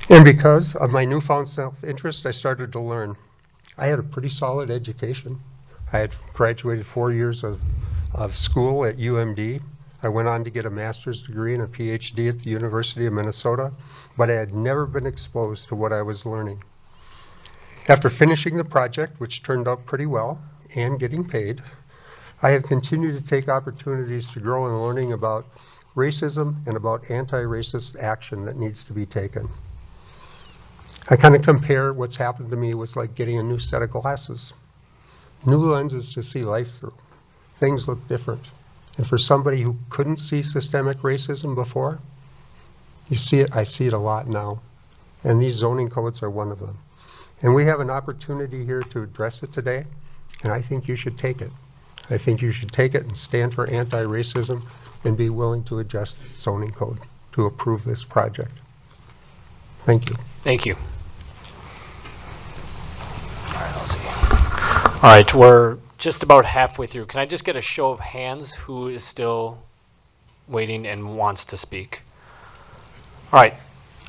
And because of my newfound self-interest, I started to learn. I had a pretty solid education. I had graduated 4 years of school at UMD. I went on to get a master's degree and a PhD at the University of Minnesota, but I had never been exposed to what I was learning. After finishing the project, which turned out pretty well, and getting paid, I have continued to take opportunities to grow in learning about racism and about anti-racist action that needs to be taken. I kind of compare what's happened to me with like getting a new set of glasses. New lenses to see life through. Things look different. And for somebody who couldn't see systemic racism before, you see it, I see it a lot now. And these zoning codes are one of them. And we have an opportunity here to address it today, and I think you should take it. I think you should take it and stand for anti-racism and be willing to adjust the zoning code to approve this project. Thank you. Thank you. All right, let's see. All right, we're just about halfway through. Can I just get a show of hands who is still waiting and wants to speak? All right,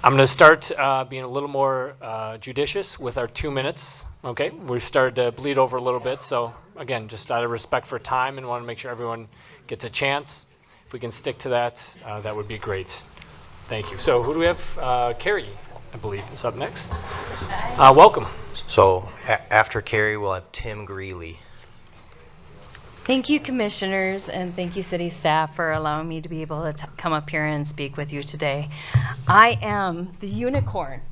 I'm going to start being a little more judicious with our 2 minutes. Okay, we've started to bleed over a little bit, so again, just out of respect for time and want to make sure everyone gets a chance. If we can stick to that, that would be great. Thank you. So who do we have? Carrie, I believe, is up next. Welcome. So after Carrie, we'll have Tim Greeley. Thank you, commissioners, and thank you, city staff, for allowing me to be able to come up here and speak with you today. I am the unicorn.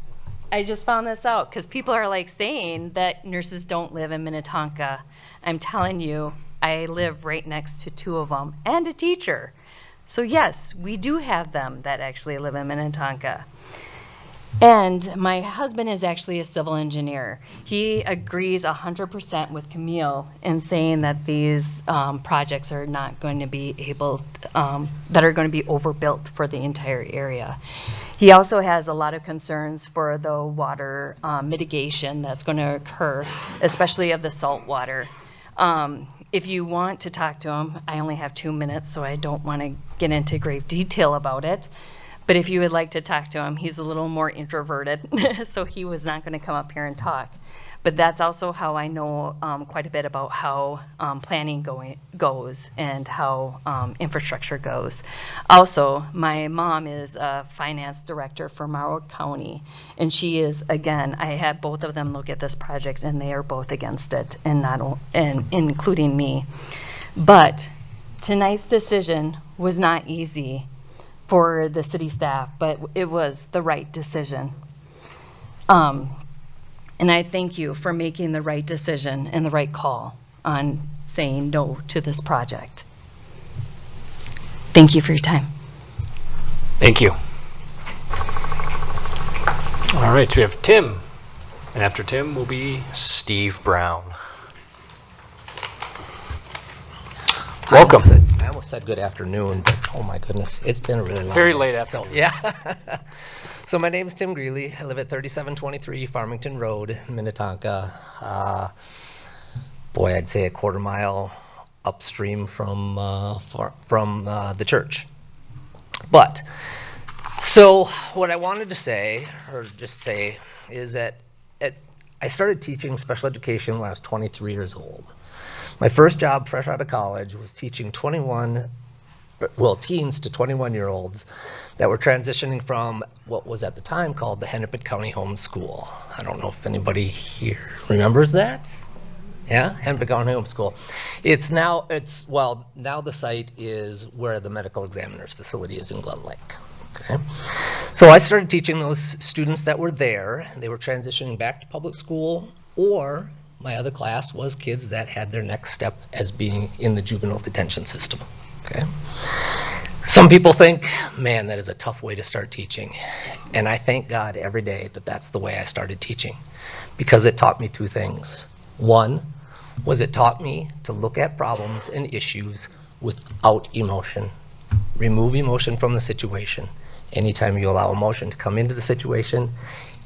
I just found this out because people are like saying that nurses don't live in Minnetonka. I'm telling you, I live right next to 2 of them and a teacher. So yes, we do have them that actually live in Minnetonka. And my husband is actually a civil engineer. He agrees 100% with Camille in saying that these projects are not going to be able, that are going to be overbuilt for the entire area. He also has a lot of concerns for the water mitigation that's going to occur, especially of the salt water. If you want to talk to him, I only have 2 minutes, so I don't want to get into great detail about it. But if you would like to talk to him, he's a little more introverted, so he was not going to come up here and talk. But that's also how I know quite a bit about how planning goes and how infrastructure goes. Also, my mom is a finance director for Marlborough County, and she is, again, I had both of them look at this project, and they are both against it, and including me. But tonight's decision was not easy for the city staff, but it was the right decision. And I thank you for making the right decision and the right call on saying no to this project. Thank you for your time. Thank you. All right, we have Tim. And after Tim will be Steve Brown. Welcome. I almost said good afternoon, but oh my goodness, it's been a really long Very day. late afternoon. So, yeah. So my name is Tim Greeley. I live at 3723 Farmington Road, Minnetonka. Boy, I'd say a quarter mile upstream from the church. But, so what I wanted to say, or just say, is that I started teaching special education when I was 23 years old. My first job fresh out of college was teaching teens to 21-year-olds that were transitioning from what was at the time called the Hennepin County Home School. I don't know if anybody here remembers that. Yeah, Hennepin County Home School. Now the site is where the medical examiner's facility is in Glen Lake. Okay. So I started teaching those students that were there. They were transitioning back to public school, or my other class was kids that had their next step as being in the juvenile detention system. Okay. Some people think, man, that is a tough way to start teaching. And I thank God every day that that's the way I started teaching, because it taught me two things. One was it taught me to look at problems and issues without emotion. Remove emotion from the situation. Anytime you allow emotion to come into the situation,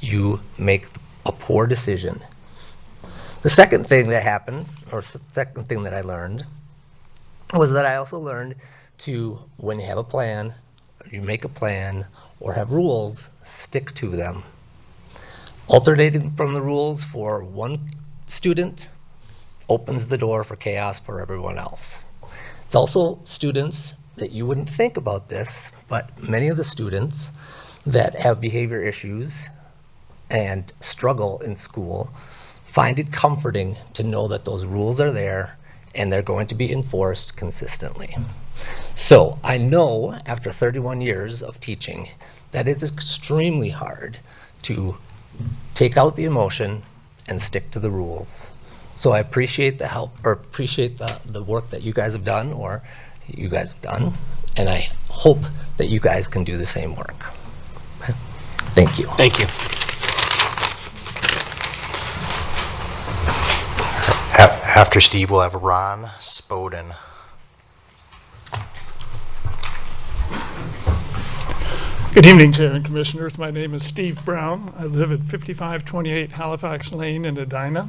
you make a poor decision. The second thing that happened, or second thing that I learned, was that I also learned to, when you have a plan, or you make a plan, or have rules, stick to them. Alternating from the rules for one student opens the door for chaos for everyone else. It's also students that you wouldn't think about this, but many of the students that have behavior issues and struggle in school find it comforting to know that those rules are there and they're going to be enforced consistently. So I know after 31 years of teaching that it's extremely hard to take out the emotion and stick to the rules. So I appreciate the help, or appreciate the work that you guys have done, and I hope that you guys can do the same work. Thank you. Thank you. After Steve, we'll have Ron Spoden. Good evening, Chair and Commissioners. My name is Steve Brown. I live at 5528 Halifax Lane in Edina.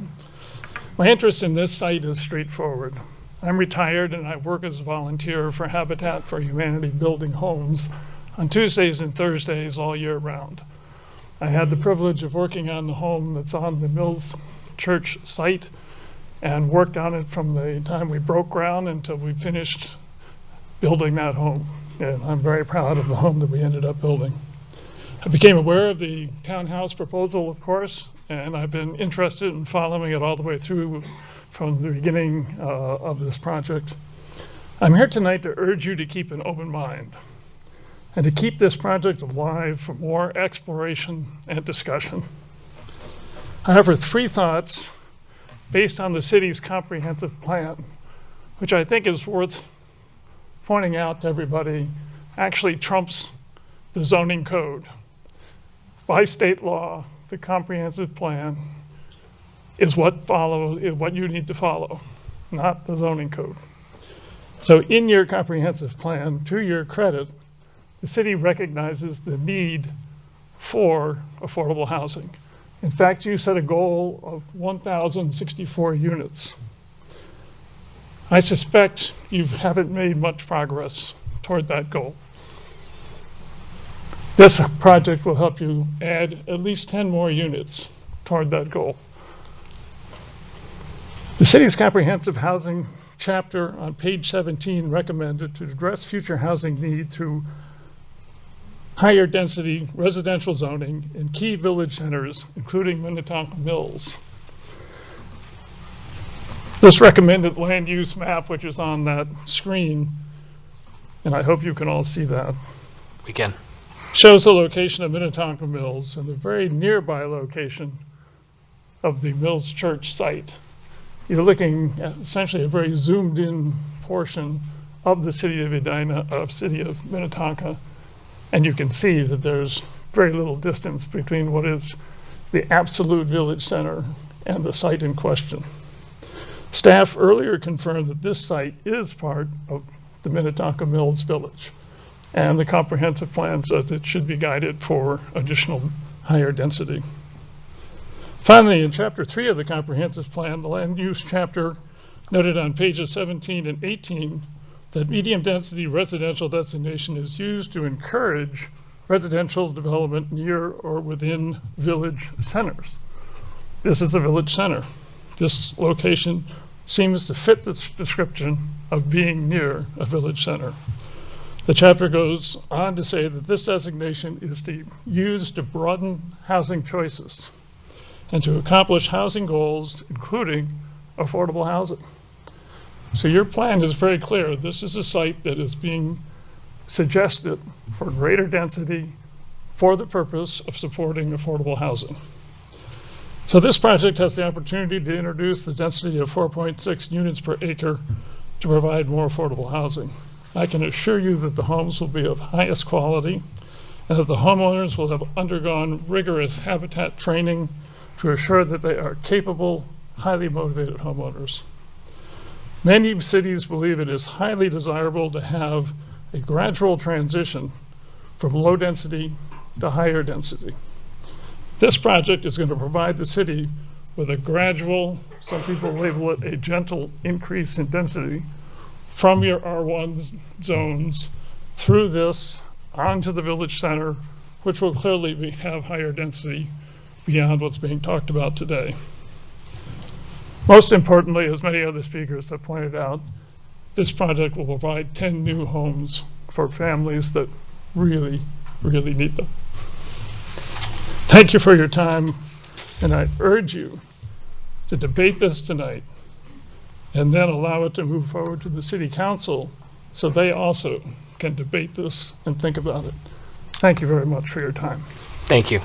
My interest in this site is straightforward. I'm retired and I work as a volunteer for Habitat for Humanity building homes on Tuesdays and Thursdays all year round. I had the privilege of working on the home that's on the Mills Church site and worked on it from the time we broke ground until we finished building that home. And I'm very proud of the home that we ended up building. I became aware of the townhouse proposal, of course, and I've been interested in following it all the way through from the beginning of this project. I'm here tonight to urge you to keep an open mind and to keep this project alive for more exploration and discussion. I have 3 thoughts based on the city's comprehensive plan, which I think is worth pointing out to everybody, actually trumps the zoning code. By state law, the comprehensive plan is what you need to follow, not the zoning code. So in your comprehensive plan, to your credit, the city recognizes the need for affordable housing. In fact, you set a goal of 1,064 units. I suspect you haven't made much progress toward that goal. This project will help you add at least 10 more units toward that goal. The city's comprehensive housing chapter on page 17 recommended to address future housing need through higher density residential zoning in key village centers, including Minnetonka Mills. This recommended land use map, which is on that screen, and I hope you can all see that, We can. shows the location of Minnetonka Mills and the very nearby location of the Mills Church site. You're looking at essentially a very zoomed in portion of the city of Edina, city of Minnetonka, and you can see that there's very little distance between what is the absolute village center and the site in question. Staff earlier confirmed that this site is part of the Minnetonka Mills Village, and the comprehensive plan says it should be guided for additional higher density. Finally, in Chapter 3 of the comprehensive plan, the land use chapter noted on pages 17 and 18 that medium-density residential designation is used to encourage residential development near or within village centers. This is a village center. This location seems to fit this description of being near a village center. The chapter goes on to say that this designation is used to broaden housing choices and to accomplish housing goals, including affordable housing. So your plan is very clear. This is a site that is being suggested for greater density for the purpose of supporting affordable housing. So this project has the opportunity to introduce the density of 4.6 units per acre to provide more affordable housing. I can assure you that the homes will be of highest quality and that the homeowners will have undergone rigorous habitat training to assure that they are capable, highly motivated homeowners. Many cities believe it is highly desirable to have a gradual transition from low density to higher density. This project is going to provide the city with a gradual, some people label it a gentle increase in density, from your R1 zones through this onto the village center, which will clearly have higher density beyond what's being talked about today. Most importantly, as many other speakers have pointed out, this project will provide 10 new homes for families that really, really need them. Thank you for your time, and I urge you to debate this tonight and then allow it to move forward to the City Council so they also can debate this and think about it. Thank you very much for your time. Thank you.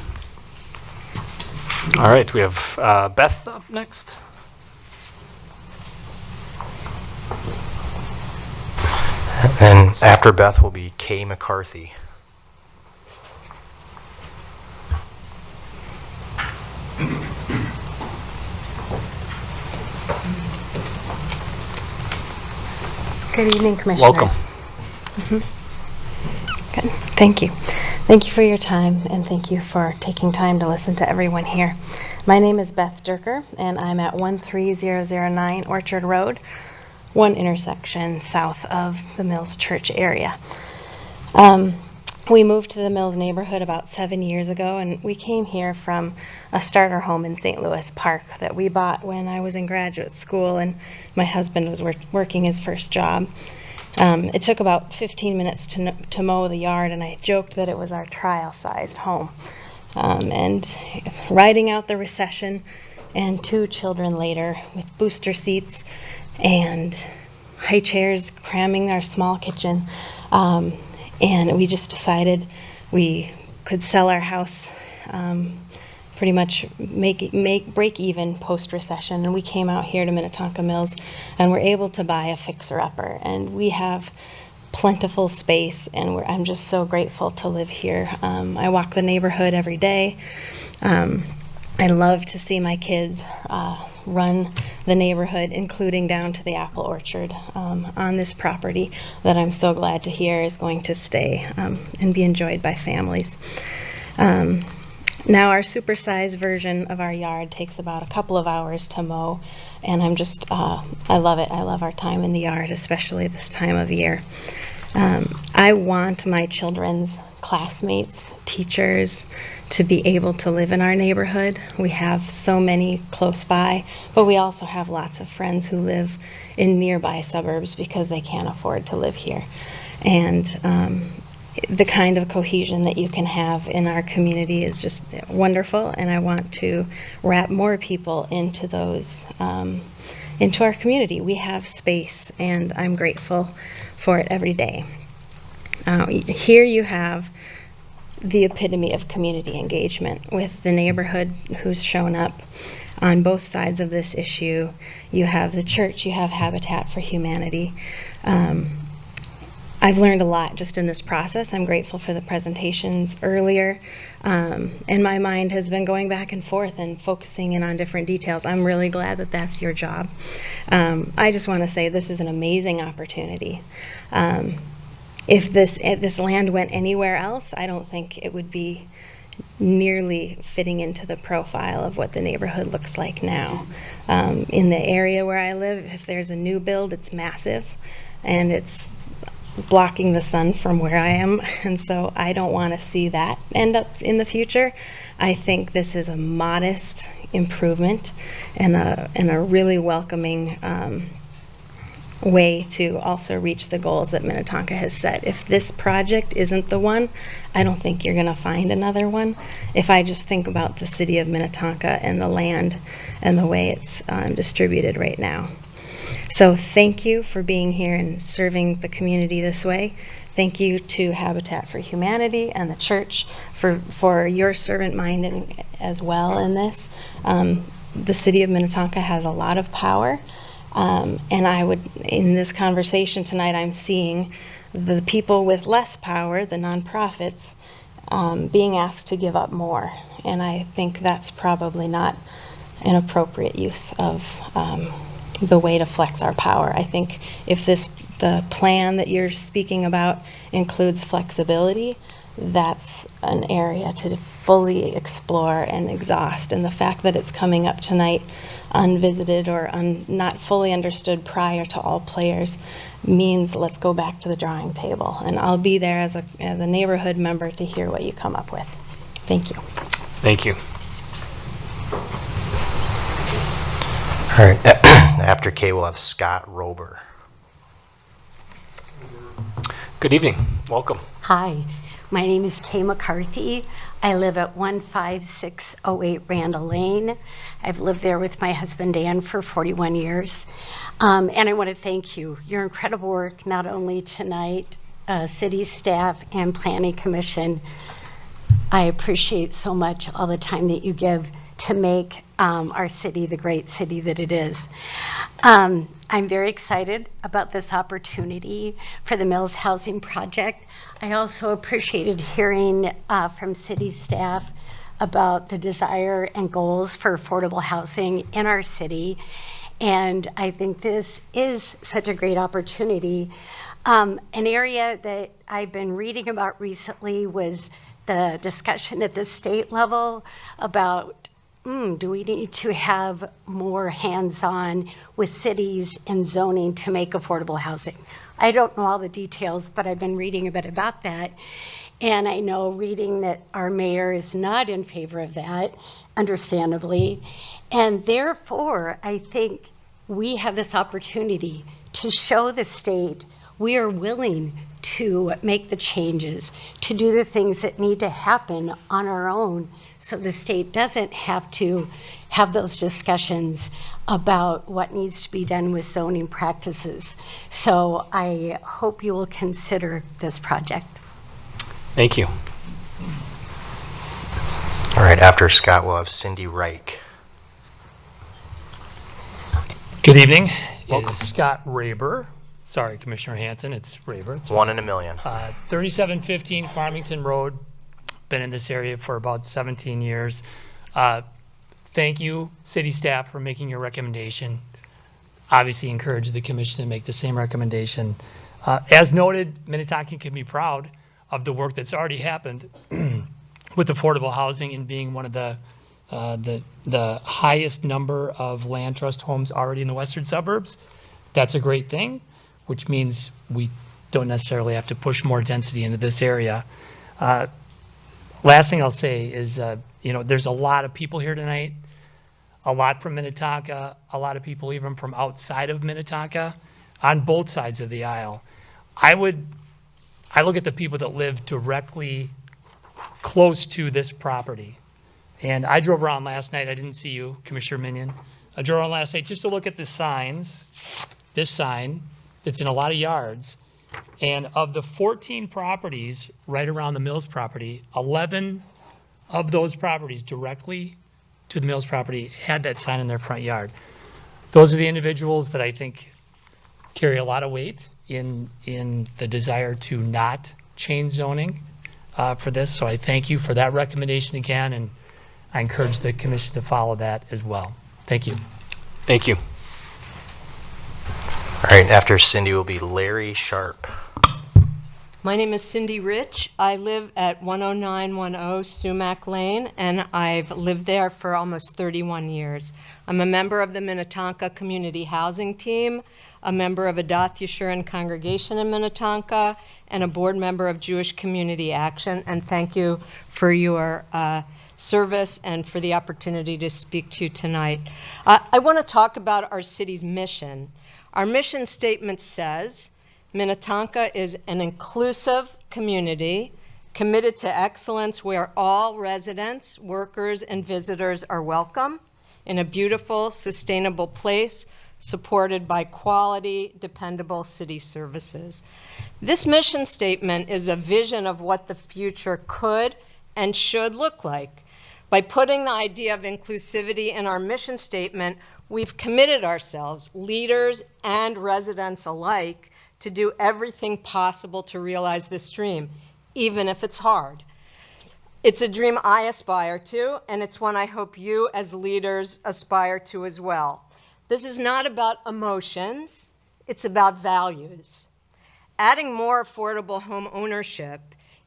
All right, we have Beth up next. And after Beth will be Kay McCarthy. Good evening, Commissioners. Welcome. Good. Thank you. Thank you for your time, and thank you for taking time to listen to everyone here. My name is Beth Durker, and I'm at 13009 Orchard Road, one intersection south of the Mills Church area. We moved to the Mills neighborhood about 7 years ago, and we came here from a starter home in St. Louis Park that we bought when I was in graduate school and my husband was working his first job. It took about 15 minutes to mow the yard, and I joked that it was our trial-sized home. And riding out the recession and 2 children later with booster seats and high chairs cramming our small kitchen, and we just decided we could sell our house, pretty much break even post-recession, and we came out here to Minnetonka Mills and were able to buy a fixer-upper, and we have plentiful space, and I'm just so grateful to live here. I walk the neighborhood every day. I love to see my kids run the neighborhood, including down to the apple orchard on this property that I'm so glad to hear is going to stay and be enjoyed by families. Now our supersized version of our yard takes about a couple of hours to mow, and I'm just, I love it. I love our time in the yard, especially this time of year. I want my children's classmates, teachers, to be able to live in our neighborhood. We have so many close by, but we also have lots of friends who live in nearby suburbs because they can't afford to live here. And the kind of cohesion that you can have in our community is just wonderful, and I want to wrap more people into those, into our community. We have space, and I'm grateful for it every day. Here you have the epitome of community engagement with the neighborhood who's shown up on both sides of this issue. You have the church, you have Habitat for Humanity. I've learned a lot just in this process. I'm grateful for the presentations earlier, and my mind has been going back and forth and focusing in on different details. I'm really glad that that's your job. I just want to say this is an amazing opportunity. If this land went anywhere else, I don't think it would be nearly fitting into the profile of what the neighborhood looks like now. In the area where I live, if there's a new build, it's massive, and it's blocking the sun from where I am, and so I don't want to see that end up in the future. I think this is a modest improvement and a really welcoming way to also reach the goals that Minnetonka has set. If this project isn't the one, I don't think you're going to find another one. If I just think about the city of Minnetonka and the land and the way it's distributed right now. So thank you for being here and serving the community this way. Thank you to Habitat for Humanity and the church for your servant minded as well in this. The city of Minnetonka has a lot of power. And I would, in this conversation tonight, I'm seeing the people with less power, the nonprofits, being asked to give up more. And I think that's probably not an appropriate use of the way to flex our power. I think if the plan that you're speaking about includes flexibility, that's an area to fully explore and exhaust. And the fact that it's coming up tonight unvisited or not fully understood prior to all players means let's go back to the drawing table. And I'll be there as a neighborhood member to hear what you come up with. Thank you. Thank you. All right. After Kay, we'll have Scott Rober. Good evening. Welcome. Hi, my name is Kay McCarthy. I live at 15608 Randall Lane. I've lived there with my husband Dan for 41 years. And I want to thank you. Your incredible work, not only tonight, city staff and planning commission. I appreciate so much all the time that you give to make our city the great city that it is. I'm very excited about this opportunity for the Mills Housing Project. I also appreciated hearing from city staff about the desire and goals for affordable housing in our city. And I think this is such a great opportunity. An area that I've been reading about recently was the discussion at the state level about do we need to have more hands-on with cities and zoning to make affordable housing? I don't know all the details, but I've been reading a bit about that. And I know reading that our mayor is not in favor of that, understandably. And therefore, I think we have this opportunity to show the state we are willing to make the changes, to do the things that need to happen on our own, so the state doesn't have to have those discussions about what needs to be done with zoning practices. So I hope you will consider this project. Thank you. All right, after Scott, we'll have Cindy Reich. Good evening. It's Scott Raber. Sorry, Commissioner Hanson, it's Raber. It's 1 in a million. 3715 Farmington Road. Been in this area for about 17 years. Thank you, city staff, for making your recommendation. Obviously encourage the commission to make the same recommendation. As noted, Minnetonka can be proud of the work that's already happened with affordable housing and being one of the highest number of land trust homes already in the western suburbs. That's a great thing, which means we don't necessarily have to push more density into this area. Last thing I'll say is, there's a lot of people here tonight, a lot from Minnetonka, a lot of people even from outside of Minnetonka, on both sides of the aisle. I look at the people that live directly close to this property. And I drove around last night. I didn't see you, Commissioner Minion. I drove around last night just to look at the signs, this sign that's in a lot of yards. And of the 14 properties right around the Mills property, 11 of those properties directly to the Mills property had that sign in their front yard. Those are the individuals that I think carry a lot of weight in the desire to not change zoning for this. So I thank you for that recommendation again, and I encourage the commission to follow that as well. Thank you. Thank you. All right, after Cindy will be Larry Sharp. My name is Cindy Rich. I live at 10910 Sumac Lane, and I've lived there for almost 31 years. I'm a member of the Minnetonka Community Housing Team, a member of Adath Yeshurun Congregation in Minnetonka, and a board member of Jewish Community Action. And thank you for your service and for the opportunity to speak to you tonight. I want to talk about our city's mission. Our mission statement says, Minnetonka is an inclusive community committed to excellence where all residents, workers, and visitors are welcome in a beautiful, sustainable place supported by quality, dependable city services. This mission statement is a vision of what the future could and should look like. By putting the idea of inclusivity in our mission statement, we've committed ourselves, leaders and residents alike, to do everything possible to realize this dream, even if it's hard. It's a dream I aspire to, and it's one I hope you as leaders aspire to as well. This is not about emotions, it's about values. Adding more affordable home ownership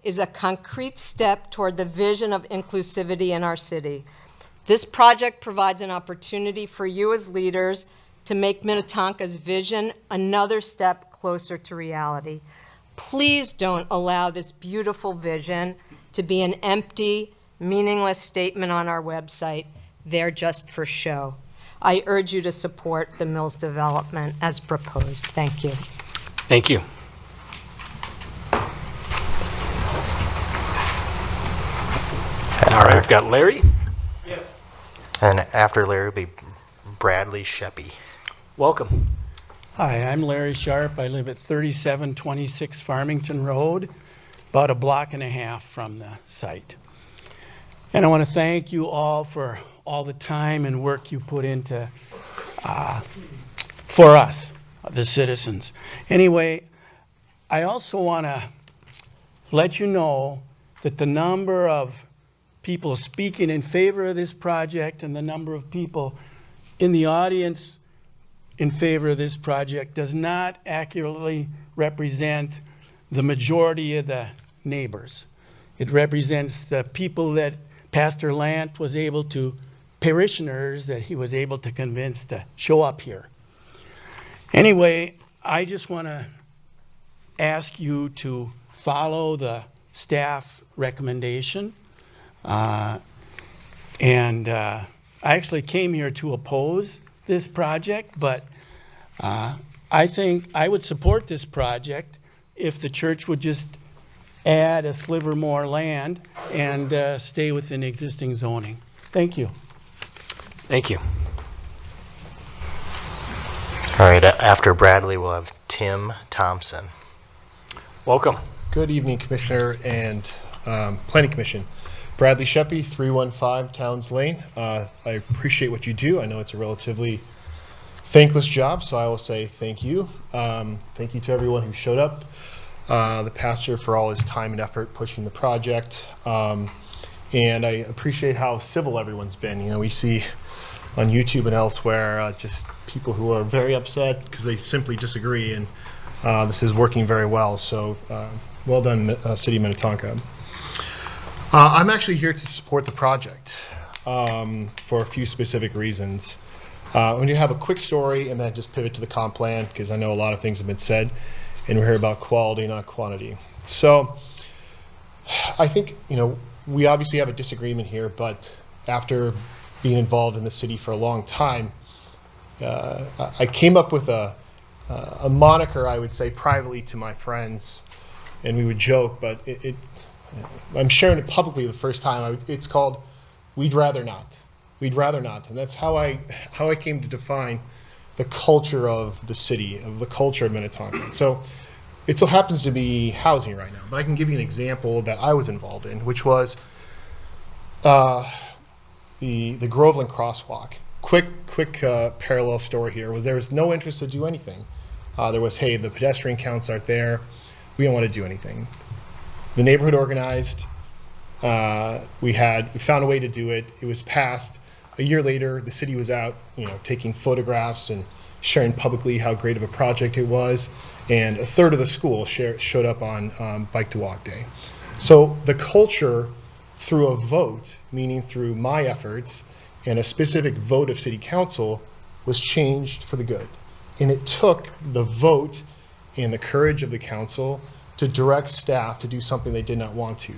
is a concrete step toward the vision of inclusivity in our city. This project provides an opportunity for you as leaders to make Minnetonka's vision another step closer to reality. Please don't allow this beautiful vision to be an empty, meaningless statement on our website, there just for show. I urge you to support the Mills development as proposed. Thank you. Thank you. All right, we've got Larry. Yes. And after Larry will be Bradley Sheppy. Welcome. Hi, I'm Larry Sharp. I live at 3726 Farmington Road, about a block and a half from the site. And I want to thank you all for all the time and work you put into for us, the citizens. Anyway, I also want to let you know that the number of people speaking in favor of this project and the number of people in the audience in favor of this project does not accurately represent the majority of the neighbors. It represents the people that Pastor Lant was able to, parishioners that he was able to convince to show up here. Anyway, I just want to ask you to follow the staff recommendation. I actually came here to oppose this project, but I think I would support this project if the church would just add a sliver more land and stay within existing zoning. Thank you. Thank you. All right, after Bradley, we'll have Tim Thompson. Welcome. Good evening, Commissioner and Planning Commission. Bradley Sheppy, 315 Towns Lane. I appreciate what you do. I know it's a relatively thankless job, so I will say thank you. Thank you to everyone who showed up. The pastor for all his time and effort pushing the project. And I appreciate how civil everyone's been. You know, we see on YouTube and elsewhere just people who are very upset because they simply disagree, and this is working very well. So well done, City of Minnetonka. I'm actually here to support the project for a few specific reasons. I'm going to have a quick story and then just pivot to the comp plan because I know a lot of things have been said and we're here about quality, not quantity. So I think, you know, we obviously have a disagreement here, but after being involved in the city for a long time, I came up with a moniker, I would say privately to my friends, and we would joke, but I'm sharing it publicly the first time. It's called "We'd Rather Not." We'd rather not, and that's how I came to define the culture of the city, of the culture of Minnetonka. So it so happens to be housing right now, but I can give you an example that I was involved in, which was the Groveland Crosswalk. Quick parallel story here was there was no interest to do anything. There was, hey, the pedestrian counts aren't there. We don't want to do anything. The neighborhood organized. We found a way to do it. It was passed. A year later, the city was out, you know, taking photographs and sharing publicly how great of a project it was, and a third of the school showed up on Bike to Walk Day. So the culture through a vote, meaning through my efforts and a specific vote of city council, was changed for the good. And it took the vote and the courage of the council to direct staff to do something they did not want to.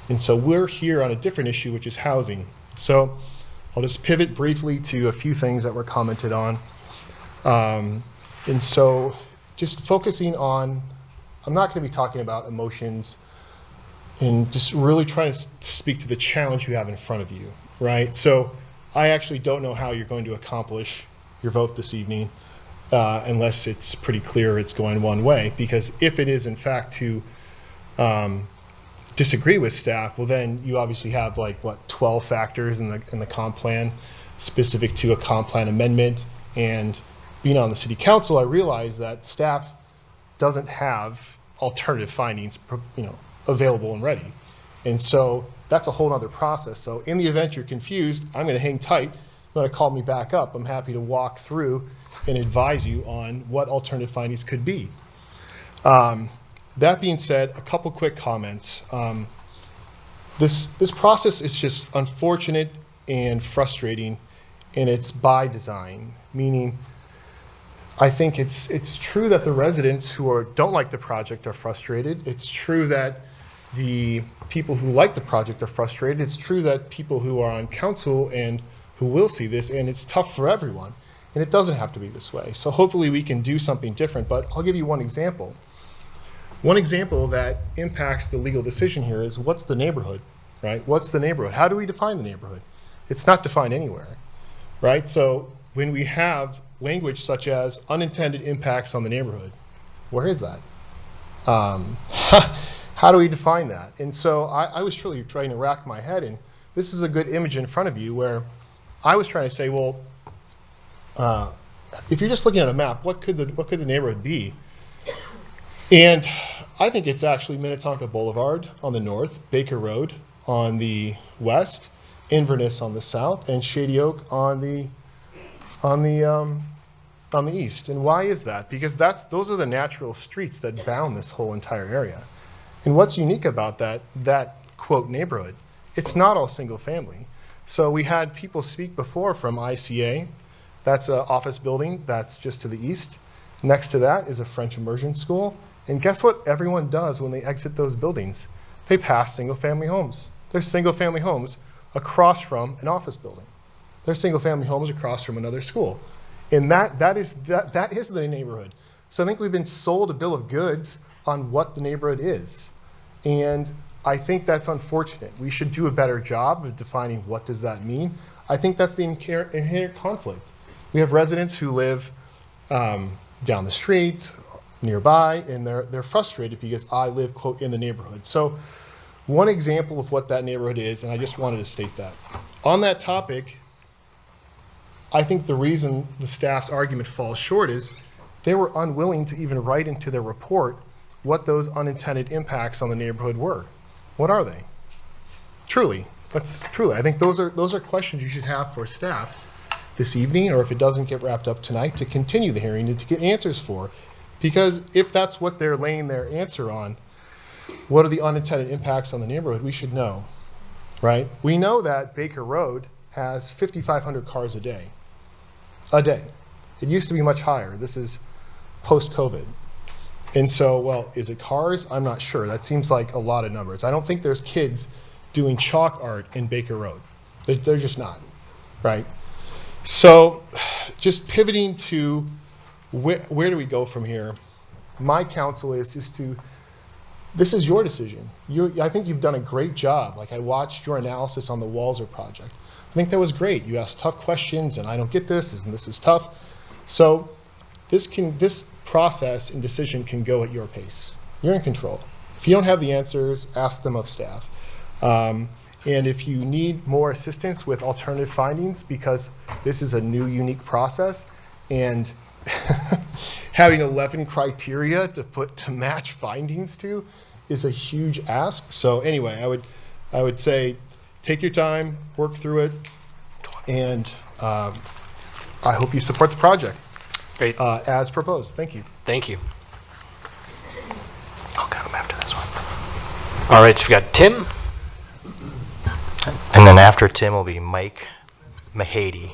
And so we're here on a different issue, which is housing. So I'll just pivot briefly to a few things that were commented on. And so just focusing on, I'm not going to be talking about emotions, and just really trying to speak to the challenge you have in front of you, right? So I actually don't know how you're going to accomplish your vote this evening unless it's pretty clear it's going one way, because if it is in fact to disagree with staff, well then you obviously have 12 factors in the comp plan specific to a comp plan amendment. And being on the city council, I realize that staff doesn't have alternative findings available and ready. And so that's a whole other process. So in the event you're confused, I'm going to hang tight. You're going to call me back up. I'm happy to walk through and advise you on what alternative findings could be. That being said, a couple quick comments. This process is just unfortunate and frustrating, and it's by design, meaning I think it's true that the residents who don't like the project are frustrated. It's true that the people who like the project are frustrated. It's true that people who are on council and who will see this, and it's tough for everyone. And it doesn't have to be this way. So hopefully we can do something different, but I'll give you one example. One example that impacts the legal decision here is, what's the neighborhood, right? What's the neighborhood? How do we define the neighborhood? It's not defined anywhere, right? So when we have language such as unintended impacts on the neighborhood, where is that? How do we define that? And so I was truly trying to rack my head, and this is a good image in front of you where I was trying to say, well, if you're just looking at a map, what could the neighborhood be? And I think it's actually Minnetonka Boulevard on the north, Baker Road on the west, Inverness on the south, and Shady Oak on the east. And why is that? Because those are the natural streets that bound this whole entire area. And what's unique about that quote neighborhood, it's not all single family. So we had people speak before from ICA. That's an office building that's just to the east. Next to that is a French immersion school. And guess what everyone does when they exit those buildings? They pass single family homes. There's single family homes across from an office building. There's single family homes across from another school. And that is the neighborhood. So I think we've been sold a bill of goods on what the neighborhood is. And I think that's unfortunate. We should do a better job of defining what does that mean. I think that's the inherent conflict. We have residents who live down the street, nearby, and they're frustrated because I live, quote, in the neighborhood. So one example of what that neighborhood is, and I just wanted to state that. On that topic, I think the reason the staff's argument falls short is they were unwilling to even write into their report what those unintended impacts on the neighborhood were. What are they? Truly, I think those are questions you should have for staff this evening, or if it doesn't get wrapped up tonight, to continue the hearing and to get answers for. Because if that's what they're laying their answer on, what are the unintended impacts on the neighborhood, we should know, right? We know that Baker Road has 5,500 cars a day. It used to be much higher. This is post-COVID. And so, well, is it cars? I'm not sure. That seems like a lot of numbers. I don't think there's kids doing chalk art in Baker Road. They're just not, right? So just pivoting to where do we go from here? My counsel is this is your decision. I think you've done a great job. Like, I watched your analysis on the Walzer project. I think that was great. You asked tough questions, and I don't get this, and this is tough. So this process and decision can go at your pace. You're in control. If you don't have the answers, ask them of staff. And if you need more assistance with alternative findings, because this is a new, unique process, and having 11 criteria to match findings to is a huge ask. So anyway, I would say take your time, work through it, and I hope you support the project. Great. As proposed. Thank you. Thank you. I'll come after this one. All right, so we got Tim. And then after Tim will be Mike Mahady.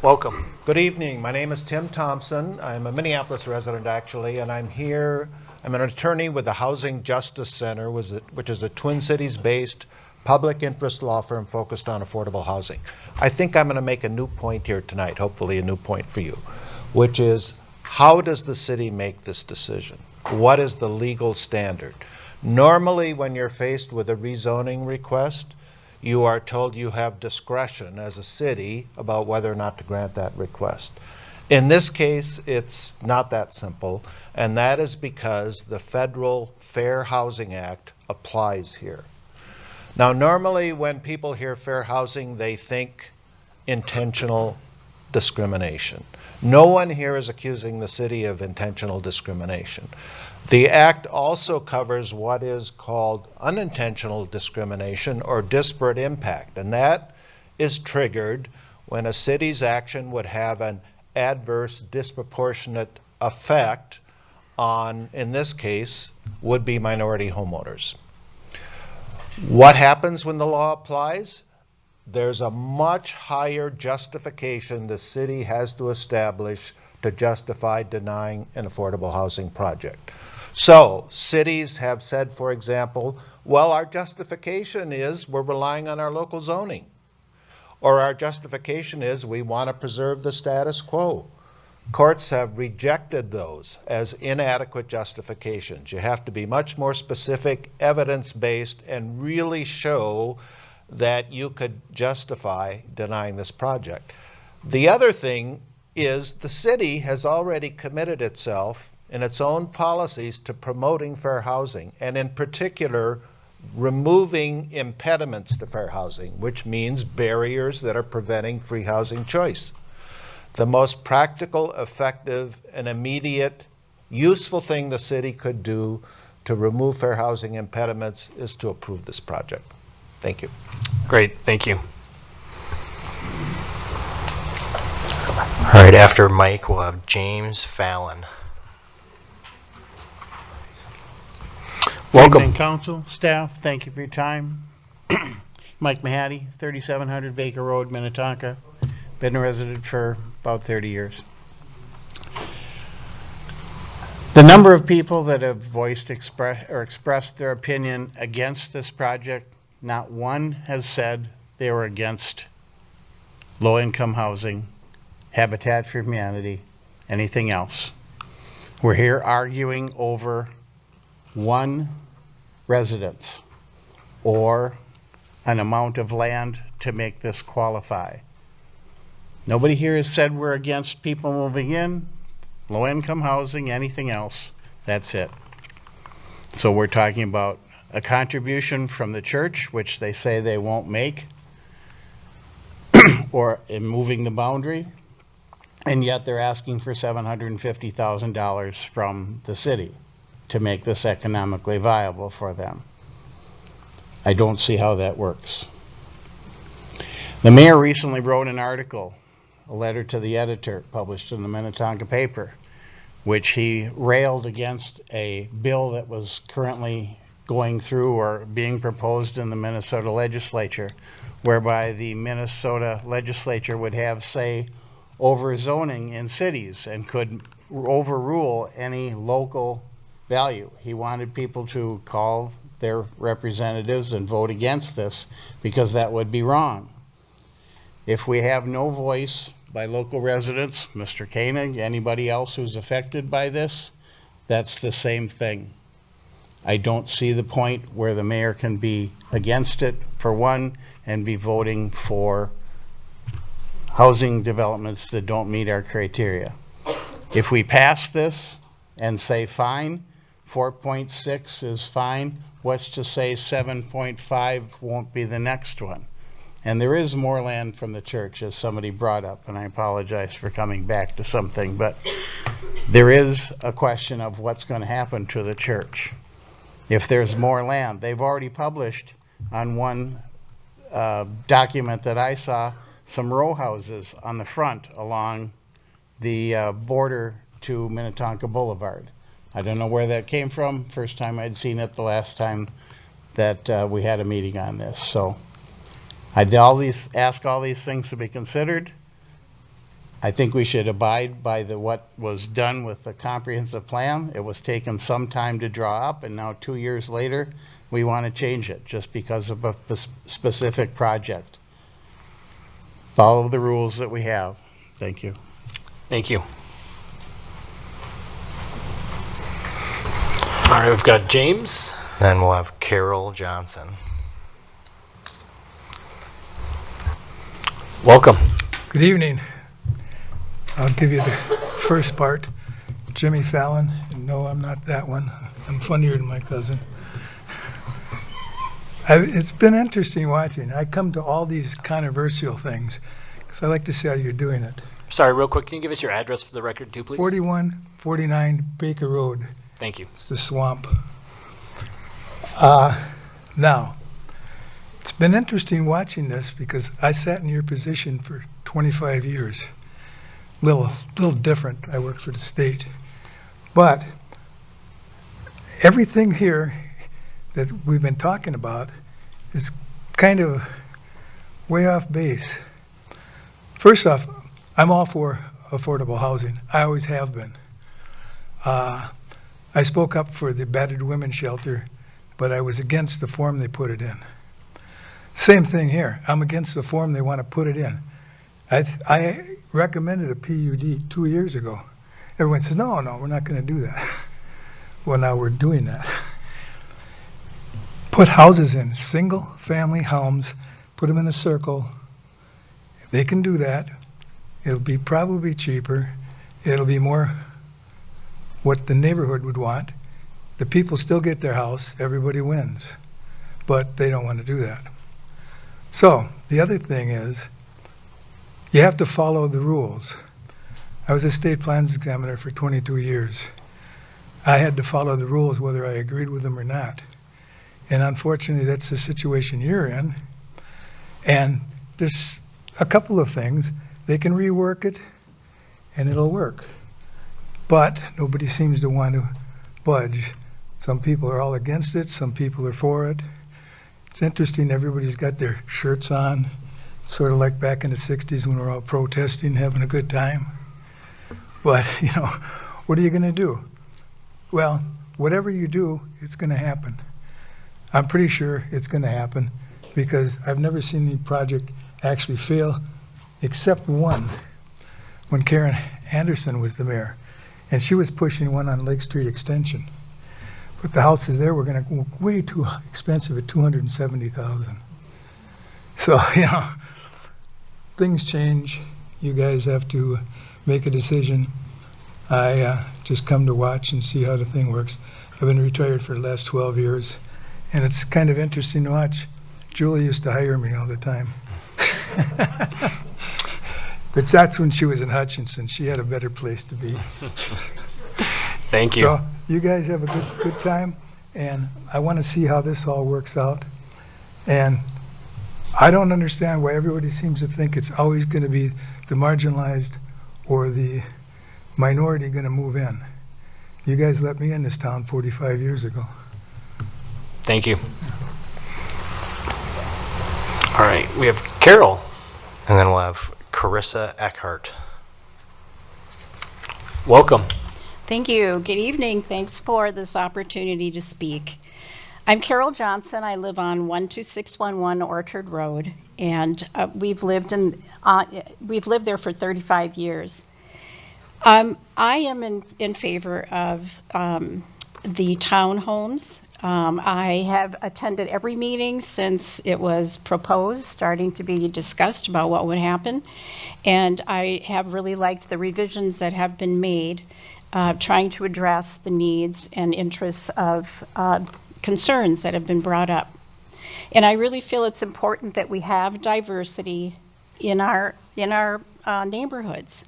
Welcome. Good evening. My name is Tim Thompson. I'm a Minneapolis resident, actually, and I'm here. I'm an attorney with the Housing Justice Center, which is a Twin Cities-based public interest law firm focused on affordable housing. I think I'm going to make a new point here tonight, hopefully a new point for you, which is how does the city make this decision? What is the legal standard? Normally, when you're faced with a rezoning request, you are told you have discretion as a city about whether or not to grant that request. In this case, it's not that simple, and that is because the Federal Fair Housing Act applies here. Now, normally when people hear fair housing, they think intentional discrimination. No one here is accusing the city of intentional discrimination. The act also covers what is called unintentional discrimination or disparate impact, and that is triggered when a city's action would have an adverse, disproportionate effect on, in this case, would-be minority homeowners. What happens when the law applies? There's a much higher justification the city has to establish to justify denying an affordable housing project. So cities have said, for example, well, our justification is we're relying on our local zoning. Or our justification is we want to preserve the status quo. Courts have rejected those as inadequate justifications. You have to be much more specific, evidence-based, and really show that you could justify denying this project. The other thing is the city has already committed itself in its own policies to promoting fair housing, and in particular, removing impediments to fair housing, which means barriers that are preventing free housing choice. The most practical, effective, and immediate, useful thing the city could do to remove fair housing impediments is to approve this project. Thank you. Great, thank you. All right, after Mike, we'll have James Fallon. Welcome. Evening, council, staff, thank you for your time. Mike Mahady, 3700 Baker Road, Minnetonka. Been a resident for about 30 years. The number of people that have expressed their opinion against this project, not one has said they were against low-income housing, Habitat for Humanity, anything else. We're here arguing over one residence or an amount of land to make this qualify. Nobody here has said we're against people moving in, low-income housing, anything else. That's it. So we're talking about a contribution from the church, which they say they won't make, or in moving the boundary, and yet they're asking for $750,000 from the city to make this economically viable for them. I don't see how that works. The mayor recently wrote an article, a letter to the editor, published in the Minnetonka paper, which he railed against a bill that was currently going through or being proposed in the Minnesota legislature, whereby the Minnesota legislature would have say over zoning in cities and could overrule any local value. He wanted people to call their representatives and vote against this because that would be wrong. If we have no voice by local residents, Mr. Koenig, anybody else who's affected by this, that's the same thing. I don't see the point where the mayor can be against it, for one, and be voting for housing developments that don't meet our criteria. If we pass this and say fine, 4.6 is fine, what's to say 7.5 won't be the next one? And there is more land from the church, as somebody brought up, and I apologize for coming back to something, but there is a question of what's going to happen to the church if there's more land. They've already published on one document that I saw some row houses on the front along the border to Minnetonka Boulevard. I don't know where that came from. First time I'd seen it the last time that we had a meeting on this. So I'd ask all these things to be considered. I think we should abide by what was done with the comprehensive plan. It was taken some time to draw up, and now 2 years later, we want to change it just because of a specific project. Follow the rules that we have. Thank you. Thank you. All right, we've got James. Then we'll have Carol Johnson. Welcome. Good evening. I'll give you the first part. Jimmy Fallon. And no, I'm not that one. I'm funnier than my cousin. It's been interesting watching. I come to all these controversial things because I like to see how you're doing it. Sorry, real quick, can you give us your address for the record too, please? 4149 Baker Road. Thank you. It's the swamp. Now, it's been interesting watching this because I sat in your position for 25 years. Little different. I worked for the state. But everything here that we've been talking about is kind of way off base. First off, I'm all for affordable housing. I always have been. I spoke up for the battered women's shelter, but I was against the form they put it in. Same thing here. I'm against the form they want to put it in. I recommended a PUD 2 years ago. Everyone says, no, we're not going to do that. Well, now we're doing that. Put houses in, single family homes, put them in a circle. If they can do that, it'll be probably cheaper. It'll be more what the neighborhood would want. The people still get their house, everybody wins. But they don't want to do that. So the other thing is, you have to follow the rules. I was a state plans examiner for 22 years. I had to follow the rules whether I agreed with them or not. And unfortunately, that's the situation you're in. And there's a couple of things. They can rework it, and it'll work. But nobody seems to want to budge. Some people are all against it. Some people are for it. It's interesting. Everybody's got their shirts on, sort of like back in the 60s when we were all protesting, having a good time. But, what are you going to do? Well, whatever you do, it's going to happen. I'm pretty sure it's going to happen because I've never seen the project actually fail except one, when Karen Anderson was the mayor. And she was pushing one on Lake Street Extension. But the houses there were going to go way too expensive at $270,000. So, things change. You guys have to make a decision. I just come to watch and see how the thing works. I've been retired for the last 12 years, and it's kind of interesting to watch. Julie used to hire me all the time. But that's when she was in Hutchinson. She had a better place to be. Thank you. So you guys have a good time, and I want to see how this all works out. And I don't understand why everybody seems to think it's always going to be the marginalized or the minority going to move in. You guys let me in this town 45 years ago. Thank you. All right, we have Carol. And then we'll have Carissa Eckhart. Welcome. Thank you. Good evening. Thanks for this opportunity to speak. I'm Carol Johnson. I live on 12611 Orchard Road, and we've lived there for 35 years. I am in favor of the townhomes. I have attended every meeting since it was proposed, starting to be discussed about what would happen, and I have really liked the revisions that have been made, trying to address the needs and interests of concerns that have been brought up. And I really feel it's important that we have diversity in our neighborhoods.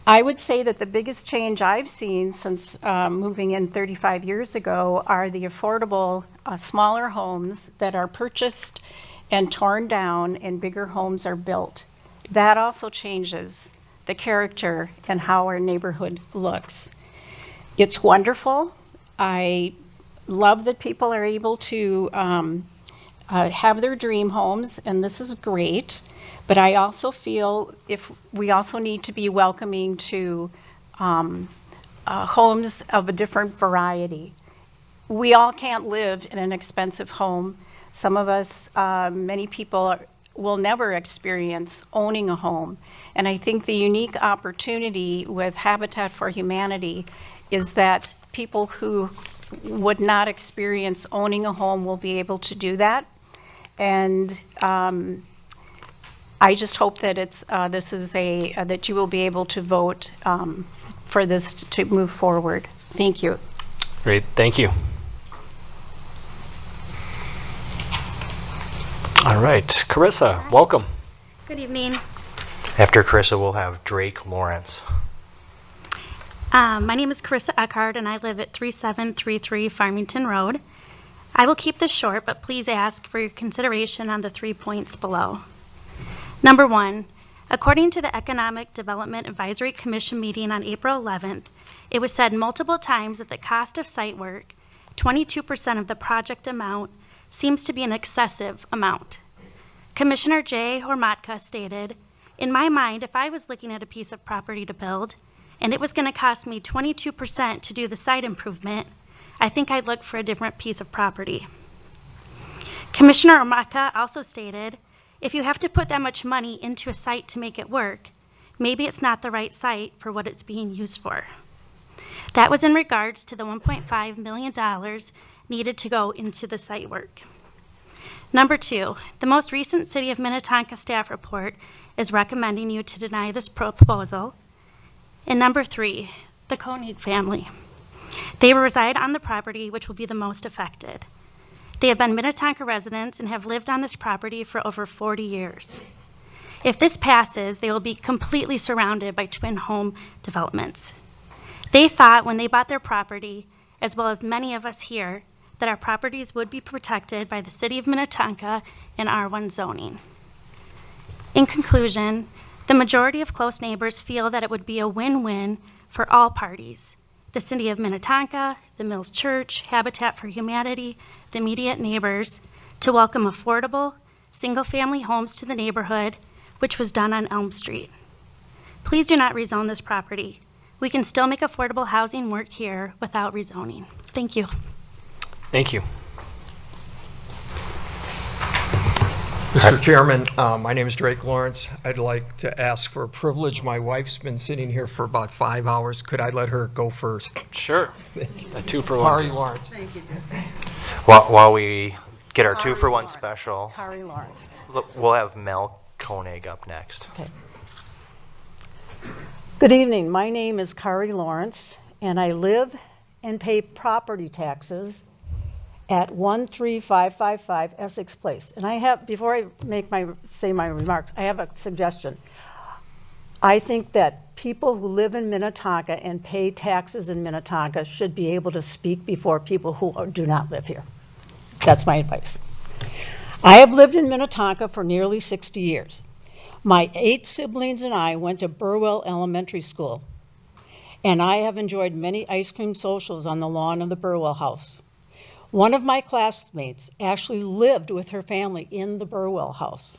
I would say that the biggest change I've seen since moving in 35 years ago are the affordable smaller homes that are purchased and torn down and bigger homes are built. That also changes the character and how our neighborhood looks. It's wonderful. I love that people are able to have their dream homes, and this is great. But I also feel we also need to be welcoming to homes of a different variety. We all can't live in an expensive home. Some of us, many people will never experience owning a home. And I think the unique opportunity with Habitat for Humanity is that people who would not experience owning a home will be able to do that. And I just hope that that you will be able to vote for this to move forward. Thank you. Great, thank you. All right, Carissa, welcome. Good evening. After Carissa, we'll have Drake Lawrence. My name is Carissa Eckhart, and I live at 3733 Farmington Road. I will keep this short, but please ask for your consideration on the 3 points below. Number 1, according to the Economic Development Advisory Commission meeting on April 11th, it was said multiple times that the cost of site work, 22% of the project amount, seems to be an excessive amount. Commissioner Jay Hormatka stated, "In my mind, if I was looking at a piece of property to build, and it was going to cost me 22% to do the site improvement, I think I'd look for a different piece of property." Commissioner Hormatka also stated, "If you have to put that much money into a site to make it work, maybe it's not the right site for what it's being used for." That was in regards to the $1.5 million needed to go into the site work. Number 2, the most recent City of Minnetonka staff report is recommending you to deny this proposal. And number 3, the Koenig family. They reside on the property which will be the most affected. They have been Minnetonka residents and have lived on this property for over 40 years. If this passes, they will be completely surrounded by twin home developments. They thought when they bought their property, as well as many of us here, that our properties would be protected by the City of Minnetonka and R1 zoning. In conclusion, the majority of close neighbors feel that it would be a win-win for all parties: the City of Minnetonka, the Mills Church, Habitat for Humanity, the immediate neighbors, to welcome affordable, single-family homes to the neighborhood, which was done on Elm Street. Please do not rezone this property. We can still make affordable housing work here without rezoning. Thank you. Thank you. Mr. Chairman, my name is Drake Lawrence. I'd like to ask for a privilege. My wife's been sitting here for about 5 hours. Could I let her go first? Sure. A 2-for-1. Kari Lawrence. Thank you, While we get our 2-for-1 special, Kari Lawrence. we'll have Mel Koenig up next. Okay. Good evening. My name is Kari Lawrence, and I live and pay property taxes at 13555 Essex Place. And I have, before I say my remarks, I have a suggestion. I think that people who live in Minnetonka and pay taxes in Minnetonka should be able to speak before people who do not live here. That's my advice. I have lived in Minnetonka for nearly 60 years. My 8 siblings and I went to Burwell Elementary School, and I have enjoyed many ice cream socials on the lawn of the Burwell House. One of my classmates actually lived with her family in the Burwell House.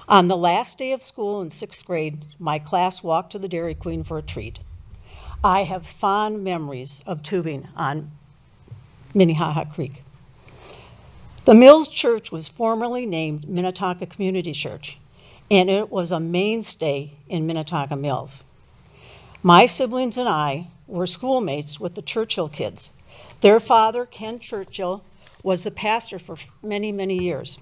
On the last day of school in 6th grade, my class walked to the Dairy Queen for a treat. I have fond memories of tubing on Minnehaha Creek. The Mills Church was formerly named Minnetonka Community Church, and it was a mainstay in Minnetonka Mills. My siblings and I were schoolmates with the Churchill kids. Their father, Ken Churchill, was the pastor for many, many years.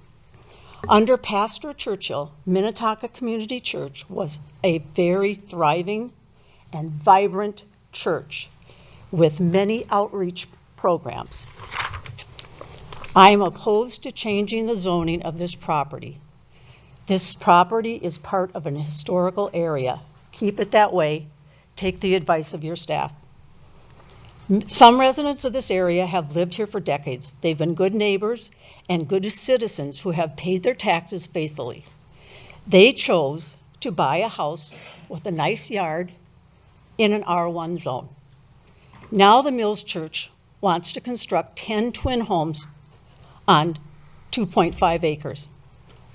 Under Pastor Churchill, Minnetonka Community Church was a very thriving and vibrant church with many outreach programs. I am opposed to changing the zoning of this property. This property is part of an historical area. Keep it that way. Take the advice of your staff. Some residents of this area have lived here for decades. They've been good neighbors and good citizens who have paid their taxes faithfully. They chose to buy a house with a nice yard in an R1 zone. Now the Mills Church wants to construct 10 twin homes on 2.5 acres.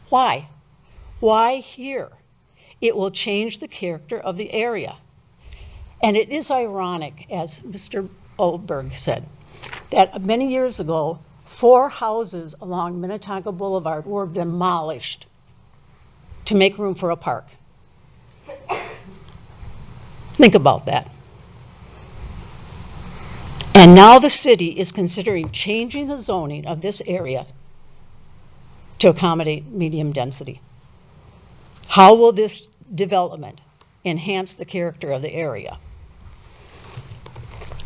Why? Why here? It will change the character of the area. And it is ironic, as Mr. Oldberg said, that many years ago, 4 houses along Minnetonka Boulevard were demolished to make room for a park. Think about that. And now the city is considering changing the zoning of this area to accommodate medium density. How will this development enhance the character of the area?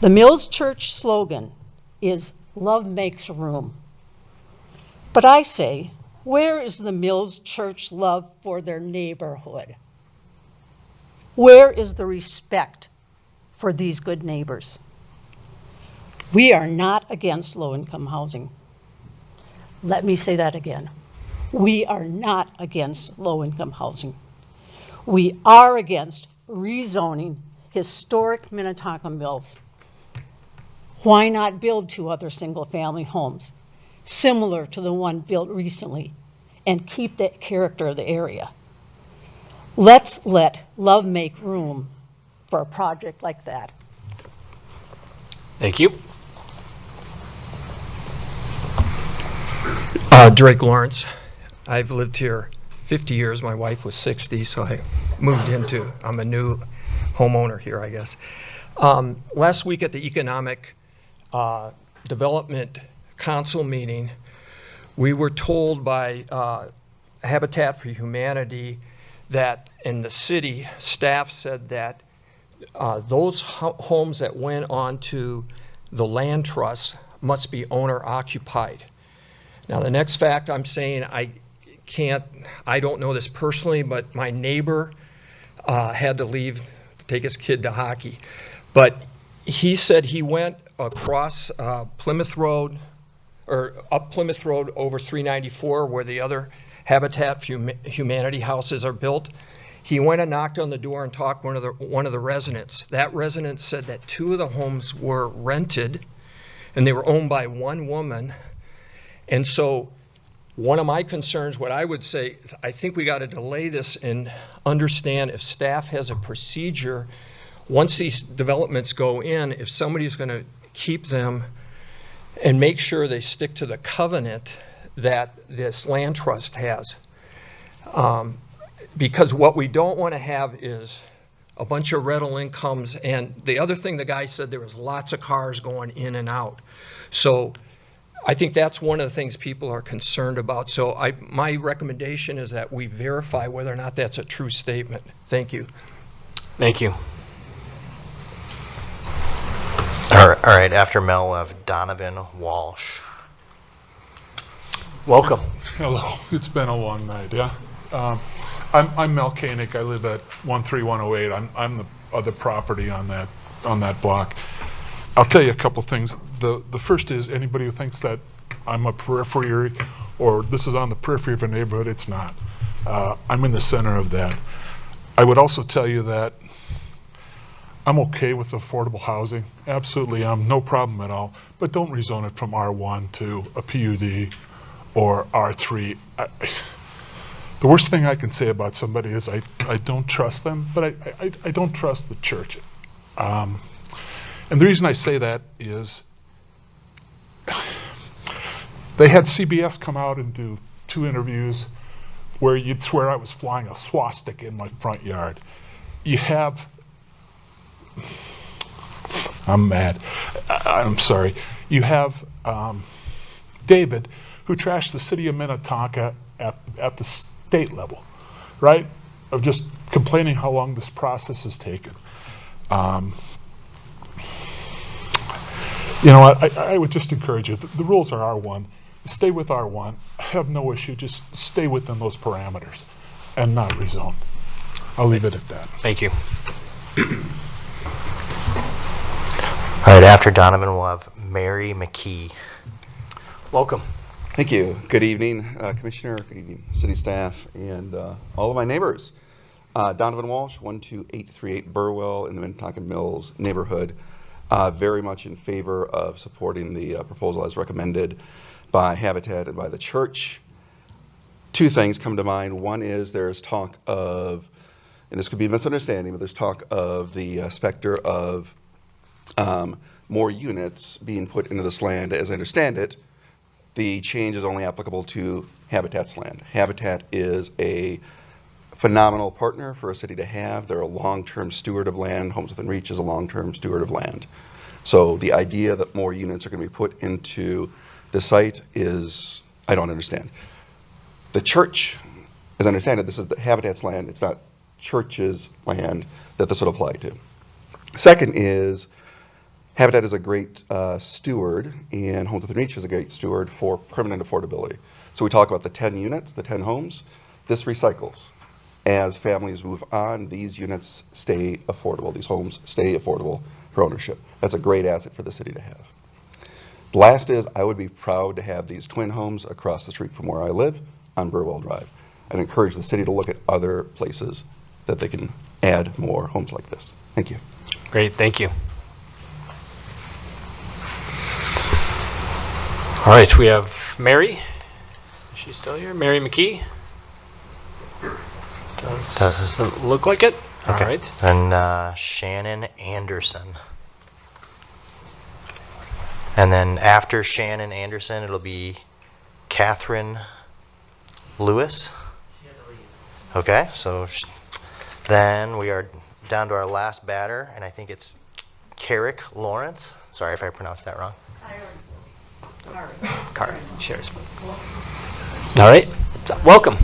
The Mills Church slogan is "Love makes room." But I say, where is the Mills Church love for their neighborhood? Where is the respect for these good neighbors? We are not against low-income housing. Let me say that again. We are not against low-income housing. We are against rezoning historic Minnetonka Mills. Why not build 2 other single-family homes similar to the one built recently and keep the character of the area? Let's let love make room for a project like that. Thank you. Drake Lawrence. I've lived here 50 years. My wife was 60, so I moved into, I'm a new homeowner here, I guess. Last week at the Economic Development Council meeting, we were told by Habitat for Humanity that in the city, staff said that those homes that went onto the land trust must be owner occupied. Now, the next fact I'm saying, I don't know this personally, but my neighbor had to leave to take his kid to hockey. But he said he went across Plymouth Road, or up Plymouth Road over 394, where the other Habitat for Humanity houses are built. He went and knocked on the door and talked to one of the residents. That resident said that 2 of the homes were rented, and they were owned by one woman. And so one of my concerns, what I would say, is I think we got to delay this and understand if staff has a procedure, once these developments go in, if somebody's going to keep them and make sure they stick to the covenant that this land trust has. Because what we don't want to have is a bunch of rental incomes. And the other thing the guy said, there was lots of cars going in and out. So I think that's one of the things people are concerned about. So my recommendation is that we verify whether or not that's a true statement. Thank you. Thank you. All right, after Mel, we'll have Donovan Walsh. Welcome. Hello. It's been a long night, yeah. I'm Mel Koenig. I live at 13108. I'm the other property on that block. I'll tell you a couple things. The first is anybody who thinks that I'm a periphery or this is on the periphery of a neighborhood, it's not. I'm in the center of that. I would also tell you that I'm okay with affordable housing. Absolutely, no problem at all. But don't rezone it from R1 to a PUD or R3. The worst thing I can say about somebody is I don't trust them, but I don't trust the church. And the reason I say that is they had CBS come out and do 2 interviews where you'd swear I was flying a swastika in my front yard. You have, I'm mad, I'm sorry. You have David, who trashed the city of Minnetonka at the state level, right? Of just complaining how long this process has taken. You know what, I would just encourage you, the rules are R1. Stay with R1, I have no issue, just stay within those parameters and not rezone. I'll leave it at that. Thank you. All right, after Donovan, we'll have Mary McKee. Welcome. Thank you. Good evening, Commissioner, good evening, city staff, and all of my neighbors. Donovan Walsh, 12838 Burwell in the Minnetonka Mills neighborhood. Very much in favor of supporting the proposal as recommended by Habitat and by the church. Two things come to mind. One is there's talk of, and this could be a misunderstanding, but there's talk of the specter of more units being put into this land. As I understand it, the change is only applicable to Habitat's land. Habitat is a phenomenal partner for a city to have. They're a long-term steward of land. Homes Within Reach is a long-term steward of land. So the idea that more units are going to be put into the site is, I don't understand. The church, as I understand it, this is the Habitat's land. It's not church's land that this would apply to. Second is, Habitat is a great steward, and Homes Within Reach is a great steward for permanent affordability. So we talk about the 10 units, the 10 homes. This recycles. As families move on, these units stay affordable. These homes stay affordable for ownership. That's a great asset for the city to have. The last is, I would be proud to have these twin homes across the street from where I live on Burwell Drive. I'd encourage the city to look at other places that they can add more homes like this. Thank you. Great, thank you. All right, we have Mary. Is she still here? Mary McKee? Doesn't look like it. Okay. All right. And Shannon Anderson. And then after Shannon Anderson, it'll be Catherine Lewis. Okay, so then we are down to our last batter, and I think it's Carrick Lawrence. Sorry if I pronounced that wrong. Karen, shares. All right, welcome.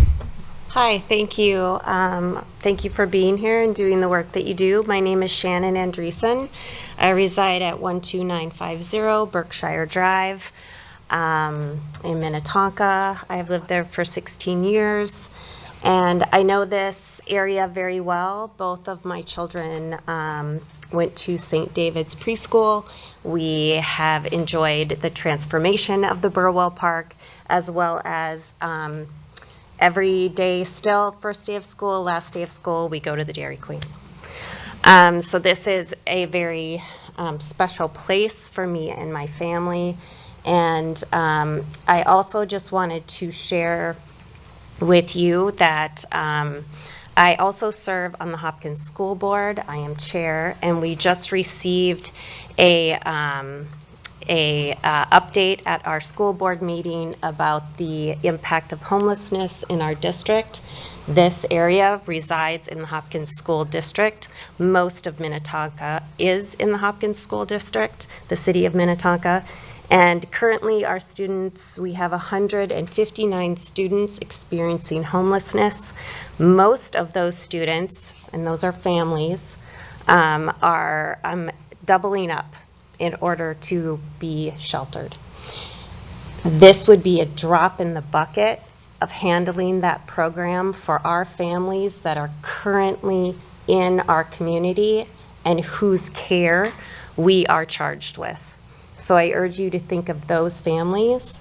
Hi, thank you. Thank you for being here and doing the work that you do. My name is Shannon Andreessen. I reside at 12950 Berkshire Drive in Minnetonka. I've lived there for 16 years, and I know this area very well. Both of my children went to St. David's Preschool. We have enjoyed the transformation of the Burwell Park, as well as every day still, first day of school, last day of school, we go to the Dairy Queen. So this is a very special place for me and my family. And I also just wanted to share with you that I also serve on the Hopkins School Board. I am chair, and we just received a update at our school board meeting about the impact of homelessness in our district. This area resides in the Hopkins School District. Most of Minnetonka is in the Hopkins School District, the city of Minnetonka. And currently our students, we have 159 students experiencing homelessness. Most of those students, and those are families, are doubling up in order to be sheltered. This would be a drop in the bucket of handling that program for our families that are currently in our community and whose care we are charged with. So I urge you to think of those families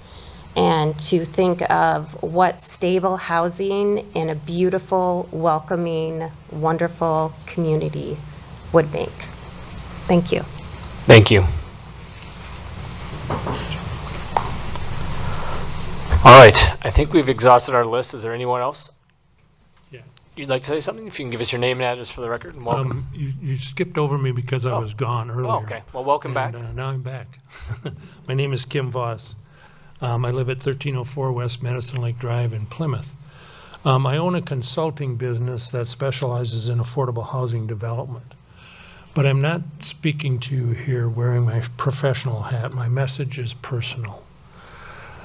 and to think of what stable housing in a beautiful, welcoming, wonderful community would make. Thank you. Thank you. All right, I think we've exhausted our list. Is there anyone else? Yeah. You'd like to say something? If you can give us your name and address for the record, and welcome. You skipped over me because I was gone earlier. Oh, okay. Well, welcome back. Now I'm back. My name is Kim Voss. I live at 1304 West Madison Lake Drive in Plymouth. I own a consulting business that specializes in affordable housing development. But I'm not speaking to you here wearing my professional hat. My message is personal.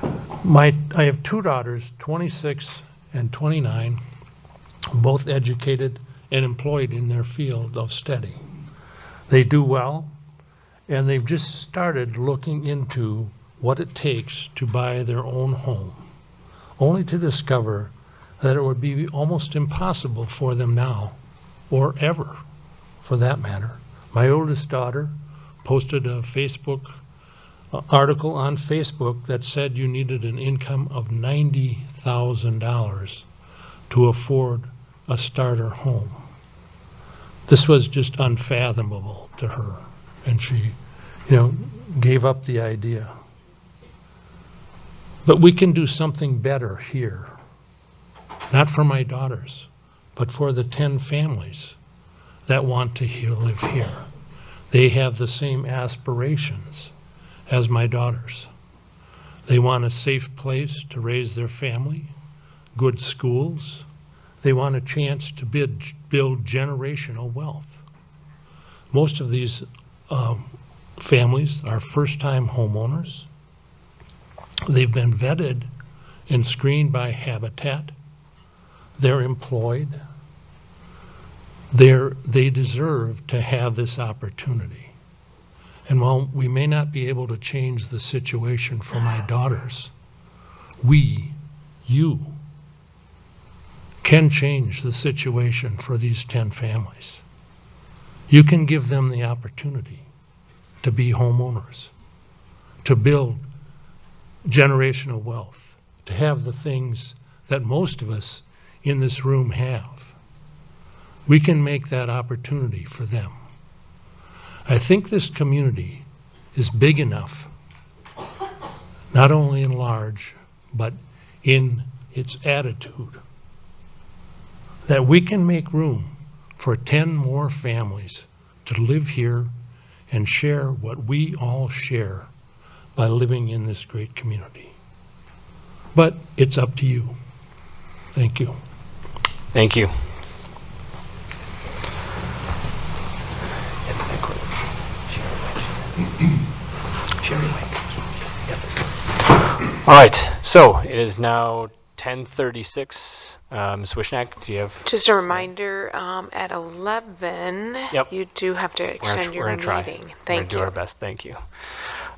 I have two daughters, 26 and 29, both educated and employed in their field of study. They do well, and they've just started looking into what it takes to buy their own home, only to discover that it would be almost impossible for them now, or ever, for that matter. My oldest daughter posted a Facebook article on Facebook that said you needed an income of $90,000 to afford a starter home. This was just unfathomable to her, and she, gave up the idea. But we can do something better here, not for my daughters, but for the 10 families that want to live here. They have the same aspirations as my daughters. They want a safe place to raise their family, good schools. They want a chance to build generational wealth. Most of these families are first-time homeowners. They've been vetted and screened by Habitat. They're employed. They deserve to have this opportunity. And while we may not be able to change the situation for my daughters, you, can change the situation for these 10 families. You can give them the opportunity to be homeowners, to build generational wealth, to have the things that most of us in this room have. We can make that opportunity for them. I think this community is big enough, not only in large, but in its attitude, that we can make room for 10 more families to live here and share what we all share by living in this great community. But it's up to you. Thank you. Thank you. All right, so it is now 10:36. Ms. Wishnak, do you have? Just a reminder, at 11, Yep. you do have to extend your We're gonna try. meeting. We're gonna Thank do you. our best. Thank you.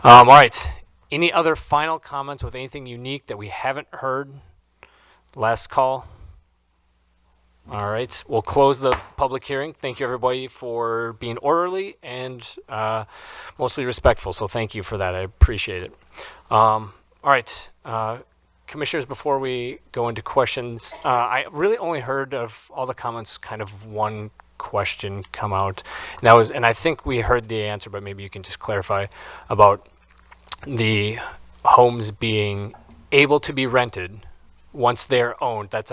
All right. Any other final comments with anything unique that we haven't heard? Last call. All right. We'll close the public hearing. Thank you, everybody, for being orderly and mostly respectful. So thank you for that. I appreciate it. All right. Commissioners, before we go into questions, I really only heard of all the comments kind of one question come out. And that was, and I think we heard the answer, but maybe you can just clarify about the homes being able to be rented once they're owned. That's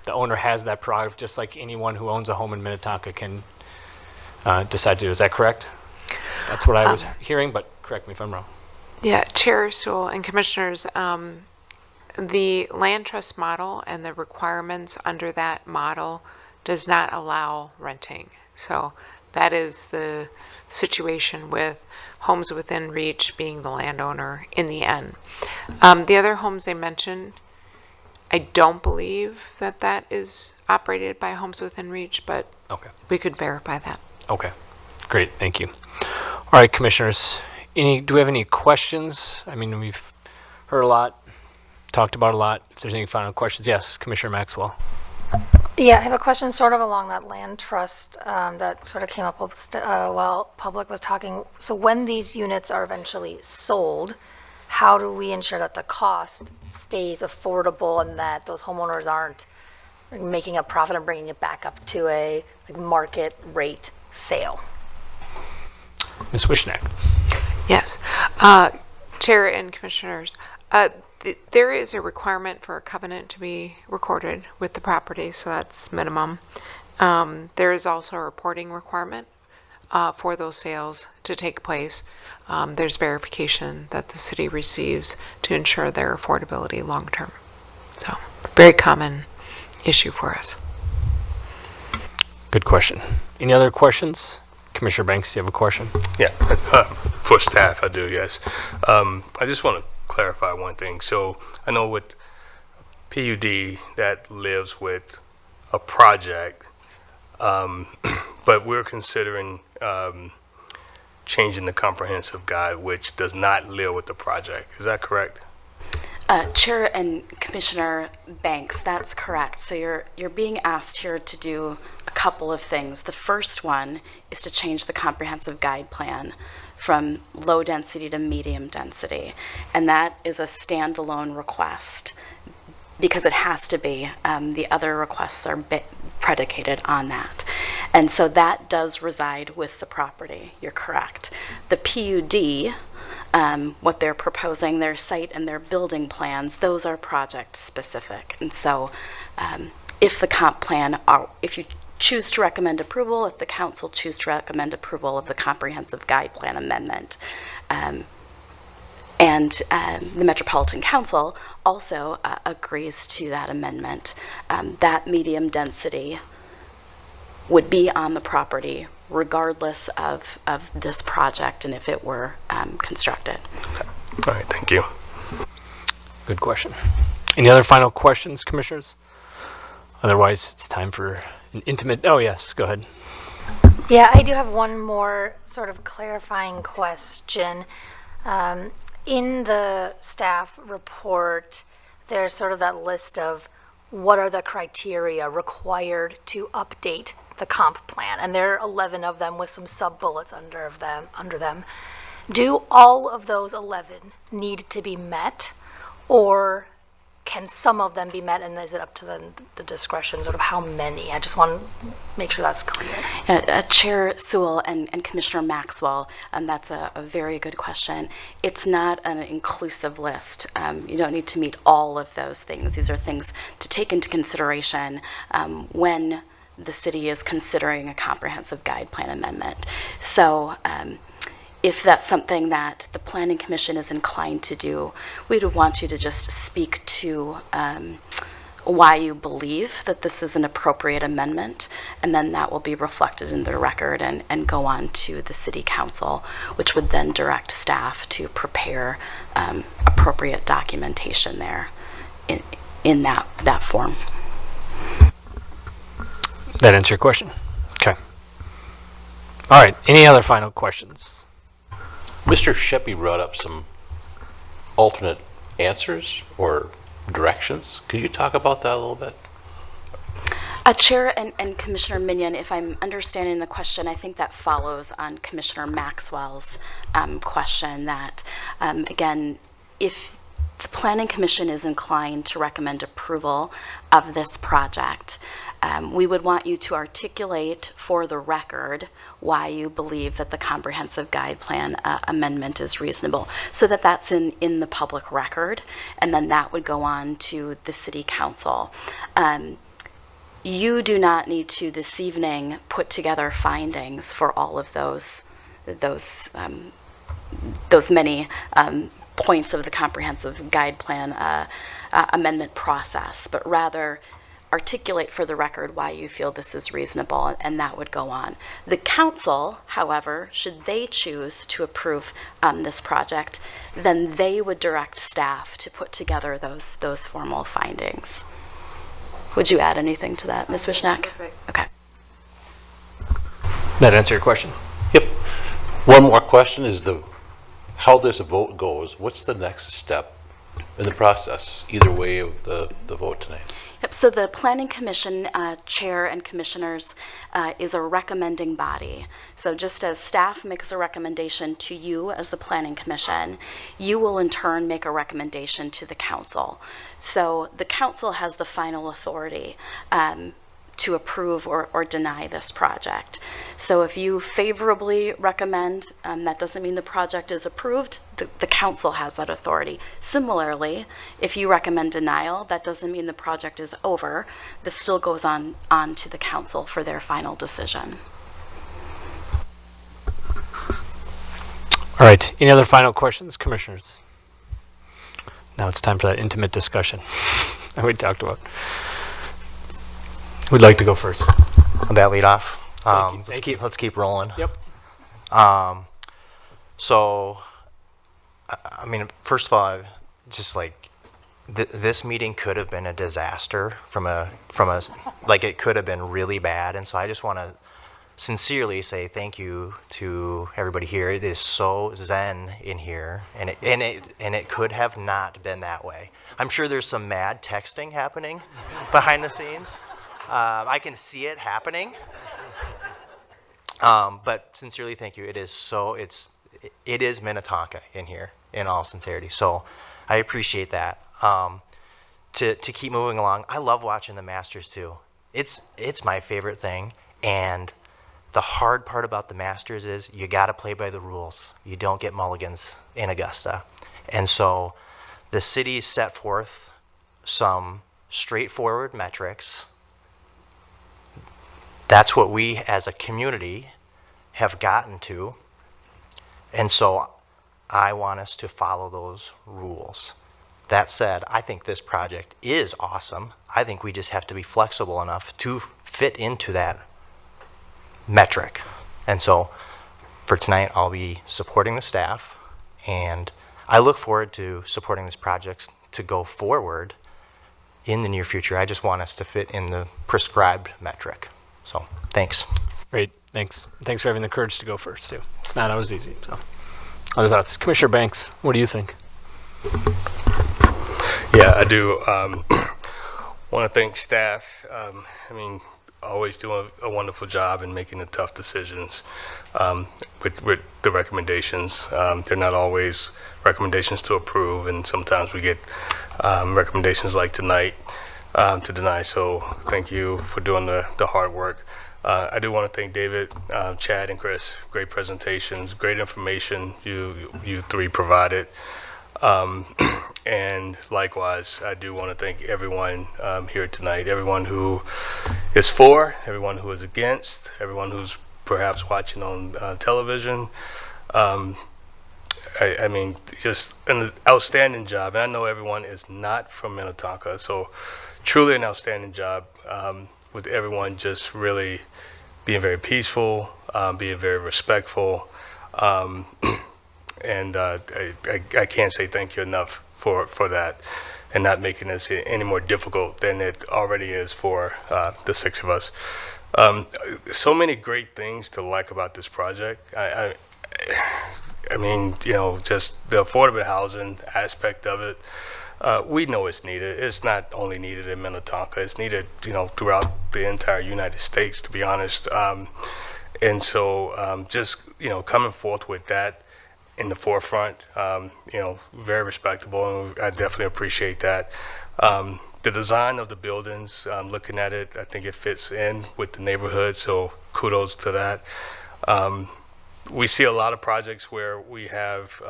the owner has that prerogative, just like anyone who owns a home in Minnetonka can decide to do. Is that correct? That's what I was hearing, but correct me if I'm wrong. Yeah, Chair Sewell and Commissioners, the land trust model and the requirements under that model does not allow renting. So that is the situation with homes within reach being the landowner in the end. The other homes they mentioned, I don't believe that is operated by Homes Within Reach, but okay, we could verify that. Okay, great, thank you. All right, commissioners, do we have any questions? I mean, we've heard a lot, talked about a lot. If there's any final questions, yes, Commissioner Maxwell. Yeah, I have a question sort of along that land trust that sort of came up while public was talking. So when these units are eventually sold, how do we ensure that the cost stays affordable and that those homeowners aren't making a profit and bringing it back up to a market rate sale? Ms. Wishnak. Yes. Chair and Commissioners, there is a requirement for a covenant to be recorded with the property, so that's minimum. There is also a reporting requirement for those sales to take place. There's verification that the city receives to ensure their affordability long term. So, very common issue for us. Good question. Any other questions? Commissioner Banks, do you have a question? Yeah, for staff, I do, yes. I just want to clarify one thing. So I know with PUD that lives with a project, but we're considering changing the comprehensive guide, which does not live with the project. Is that correct? Chair and Commissioner Banks, that's correct. So you're being asked here to do a couple of things. The first one is to change the comprehensive guide plan from low density to medium density, and that is a standalone request. because it has to be. The other requests are predicated on that. And so that does reside with the property. You're correct. The PUD, what they're proposing, their site and their building plans, those are project specific. And so if the comp plan, if you choose to recommend approval, if the council choose to recommend approval of the comprehensive guide plan amendment, and the Metropolitan Council also agrees to that amendment, that medium density would be on the property regardless of this project and if it were constructed. Okay. All right, thank you. Good question. Any other final questions, commissioners? Otherwise, it's time for an intimate, oh yes, go ahead. Yeah, I do have one more sort of clarifying question. In the staff report, there's sort of that list of what are the criteria required to update the comp plan, and there are 11 of them with some sub-bullets under them. Do all of those 11 need to be met, or can some of them be met, and is it up to the discretion, sort of how many? I just want to make sure that's clear. Chair Sewell and Commissioner Maxwell, that's a very good question. It's not an inclusive list. You don't need to meet all of those things. These are things to take into consideration when the city is considering a comprehensive guide plan amendment. So if that's something that the Planning Commission is inclined to do, we would want you to just speak to why you believe that this is an appropriate amendment, and then that will be reflected in the record and go on to the City Council, which would then direct staff to prepare appropriate documentation there in that form. That answer your question? Okay. All right, any other final questions? Mr. Sheppy brought up some alternate answers or directions. Could you talk about that a little bit? Chair and Commissioner Minion, if I'm understanding the question, I think that follows on Commissioner Maxwell's question that, again, if the Planning Commission is inclined to recommend approval of this project, we would want you to articulate for the record why you believe that the comprehensive guide plan amendment is reasonable, so that that's in the public record, and then that would go on to the City Council. You do not need to this evening put together findings for all of those many points of the comprehensive guide plan amendment process, but rather articulate for the record why you feel this is reasonable, and that would go on. The council, however, should they choose to approve this project, then they would direct staff to put together those formal findings. Would you add anything to that, Ms. Wishnak? Okay. That answer your question? Yep. One more question is how this vote goes. What's the next step in the process, either way of the vote tonight? Yep, so the Planning Commission chair and commissioners is a recommending body. So just as staff makes a recommendation to you as the Planning Commission, you will in turn make a recommendation to the council. So the council has the final authority to approve or deny this project. So if you favorably recommend, that doesn't mean the project is approved. The council has that authority. Similarly, if you recommend denial, that doesn't mean the project is over. This still goes on to the council for their final decision. All right, any other final questions, commissioners? Now it's time for that intimate discussion that we talked about. Who'd like to go first? On that lead off. Let's keep rolling. Yep. So, I mean, first of all, just like this meeting could have been a disaster from a like it could have been really bad, and so I just want to sincerely say thank you to everybody here. It is so zen in here, and it could have not been that way. I'm sure there's some mad texting happening behind the scenes. I can see it happening. But sincerely, thank you. It is Minnetonka in here, in all sincerity. So I appreciate that. to keep moving along, I love watching the Masters too. It's my favorite thing, and the hard part about the Masters is you got to play by the rules. You don't get mulligans in Augusta. And so the city set forth some straightforward metrics. That's what we as a community have gotten to. And so I want us to follow those rules. That said, I think this project is awesome. I think we just have to be flexible enough to fit into that metric. And so for tonight, I'll be supporting the staff, and I look forward to supporting this project to go forward in the near future. I just want us to fit in the prescribed metric. So thanks. Great, thanks. Thanks for having the courage to go first, too. It's not always easy, so. Other thoughts? Commissioner Banks, what do you think? Yeah, I do want to thank staff. I mean, always doing a wonderful job in making the tough decisions with the recommendations. They're not always recommendations to approve, and sometimes we get recommendations like tonight to deny. So thank you for doing the hard work. I do want to thank David, Chad, and Chris. Great presentations, great information you three provided. And likewise, I do want to thank everyone here tonight, everyone who is for, everyone who is against, everyone who's perhaps watching on television. I mean, just an outstanding job. And I know everyone is not from Minnetonka, so truly an outstanding job with everyone just really being very peaceful, being very respectful. And I can't say thank you enough for that, and not making this any more difficult than it already is for the six of us. So many great things to like about this project. I mean, you know, just the affordable housing aspect of it. We know it's needed. It's not only needed in Minnetonka. It's needed, you know, throughout the entire United States, to be honest. And so just, you know, coming forth with that in the forefront, you know, very respectable, and I definitely appreciate that. The design of the buildings, looking at it, I think it fits in with the neighborhood, so kudos to that. We see a lot of projects where we have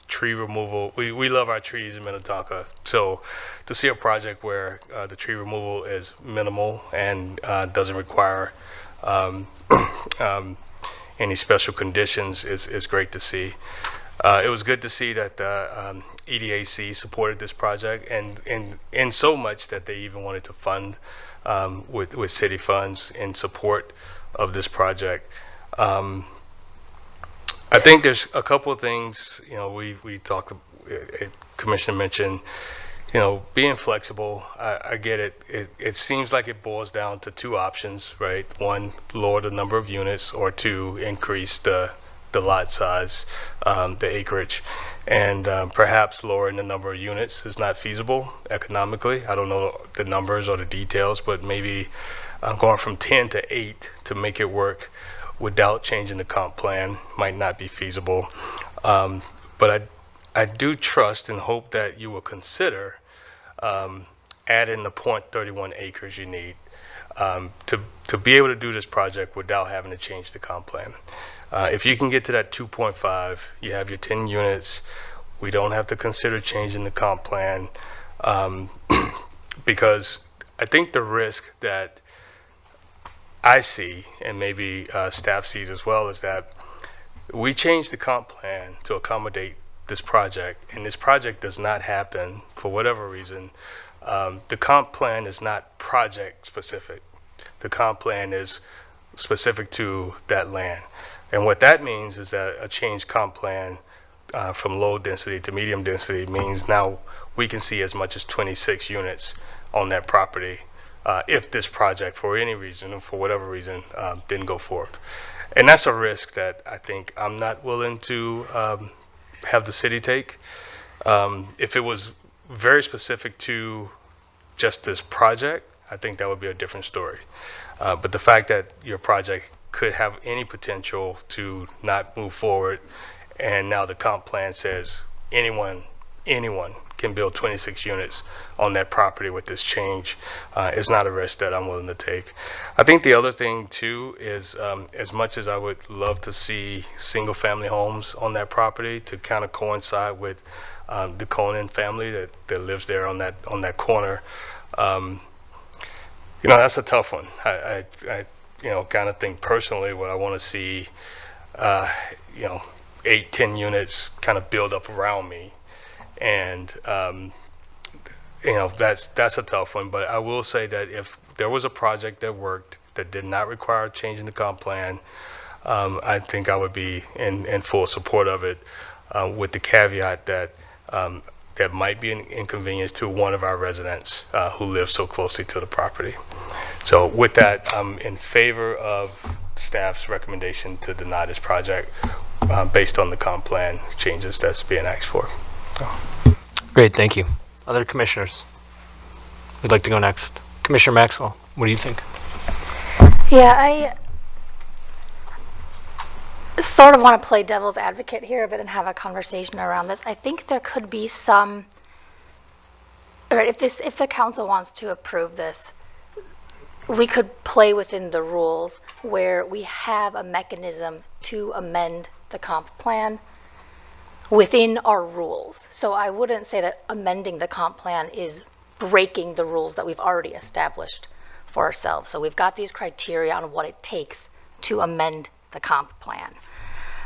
tree removal. We love our trees in Minnetonka, so to see a project where the tree removal is minimal and doesn't require any special conditions is great to see. It was good to see that EDAC supported this project, and in so much that they even wanted to fund with city funds in support of this project. I think there's a couple of things, you know, we talked, Commissioner mentioned, you know, being flexible. I get it. It seems like it boils down to two options, right? One, lower the number of units, or two, increase the lot size, the acreage. And perhaps lowering the number of units is not feasible economically. I don't know the numbers or the details, but maybe going from 10 to 8 to make it work without changing the comp plan might not be feasible. But I do trust and hope that you will consider adding the 0.31 acres you need to be able to do this project without having to change the comp plan. If you can get to that 2.5, you have your 10 units. We don't have to consider changing the comp plan because I think the risk that I see, and maybe staff sees as well, is that we change the comp plan to accommodate this project, and this project does not happen for whatever reason. The comp plan is not project specific. The comp plan is specific to that land. And what that means is that a changed comp plan from low density to medium density means now we can see as much as 26 units on that property if this project, for any reason, or for whatever reason, didn't go forward. And that's a risk that I think I'm not willing to have the city take. If it was very specific to just this project, I think that would be a different story. But the fact that your project could have any potential to not move forward, and now the comp plan says anyone can build 26 units on that property with this change. It's not a risk that I'm willing to take. I think the other thing too is, as much as I would love to see single family homes on that property to kind of coincide with the Conan family that lives there on that corner, that's a tough one. I kind of think personally what I want to see, 8-10 units kind of build up around me, and that's a tough one. But I will say that if there was a project that worked that did not require changing the comp plan, I think I would be in full support of it, with the caveat that that might be an inconvenience to one of our residents who live so closely to the property. So with that, I'm in favor of staff's recommendation to deny this project based on the comp plan changes that's being asked for. Great, thank you. Other commissioners would like to go next. Commissioner Maxwell, what do you think? Yeah, I sort of want to play devil's advocate here a bit and have a conversation around this. I think there could be some, right, if the council wants to approve this, we could play within the rules where we have a mechanism to amend the comp plan within our rules. So I wouldn't say that amending the comp plan is breaking the rules that we've already established for ourselves. So we've got these criteria on what it takes to amend the comp plan.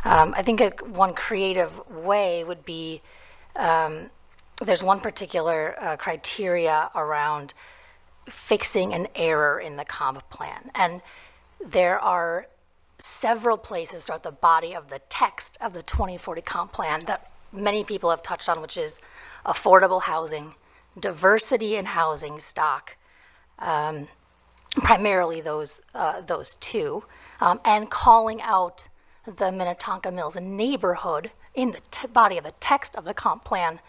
I think one creative way would be, there's one particular criteria around fixing an error in the comp plan. And there are several places throughout the body of the text of the 2040 comp plan that many people have touched on, which is affordable housing, diversity in housing stock, primarily those two, and calling out the Minnetonka Mills neighborhood in the body of the text of the comp plan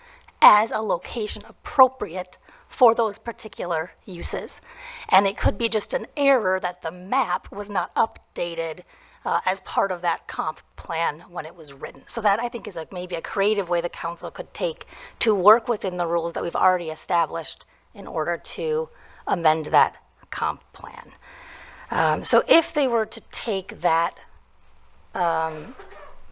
as a location appropriate for those particular uses. And it could be just an error that the map was not updated as part of that comp plan when it was written. So that I think is maybe a creative way the council could take to work within the rules that we've already established in order to amend that comp plan. So if they were to take that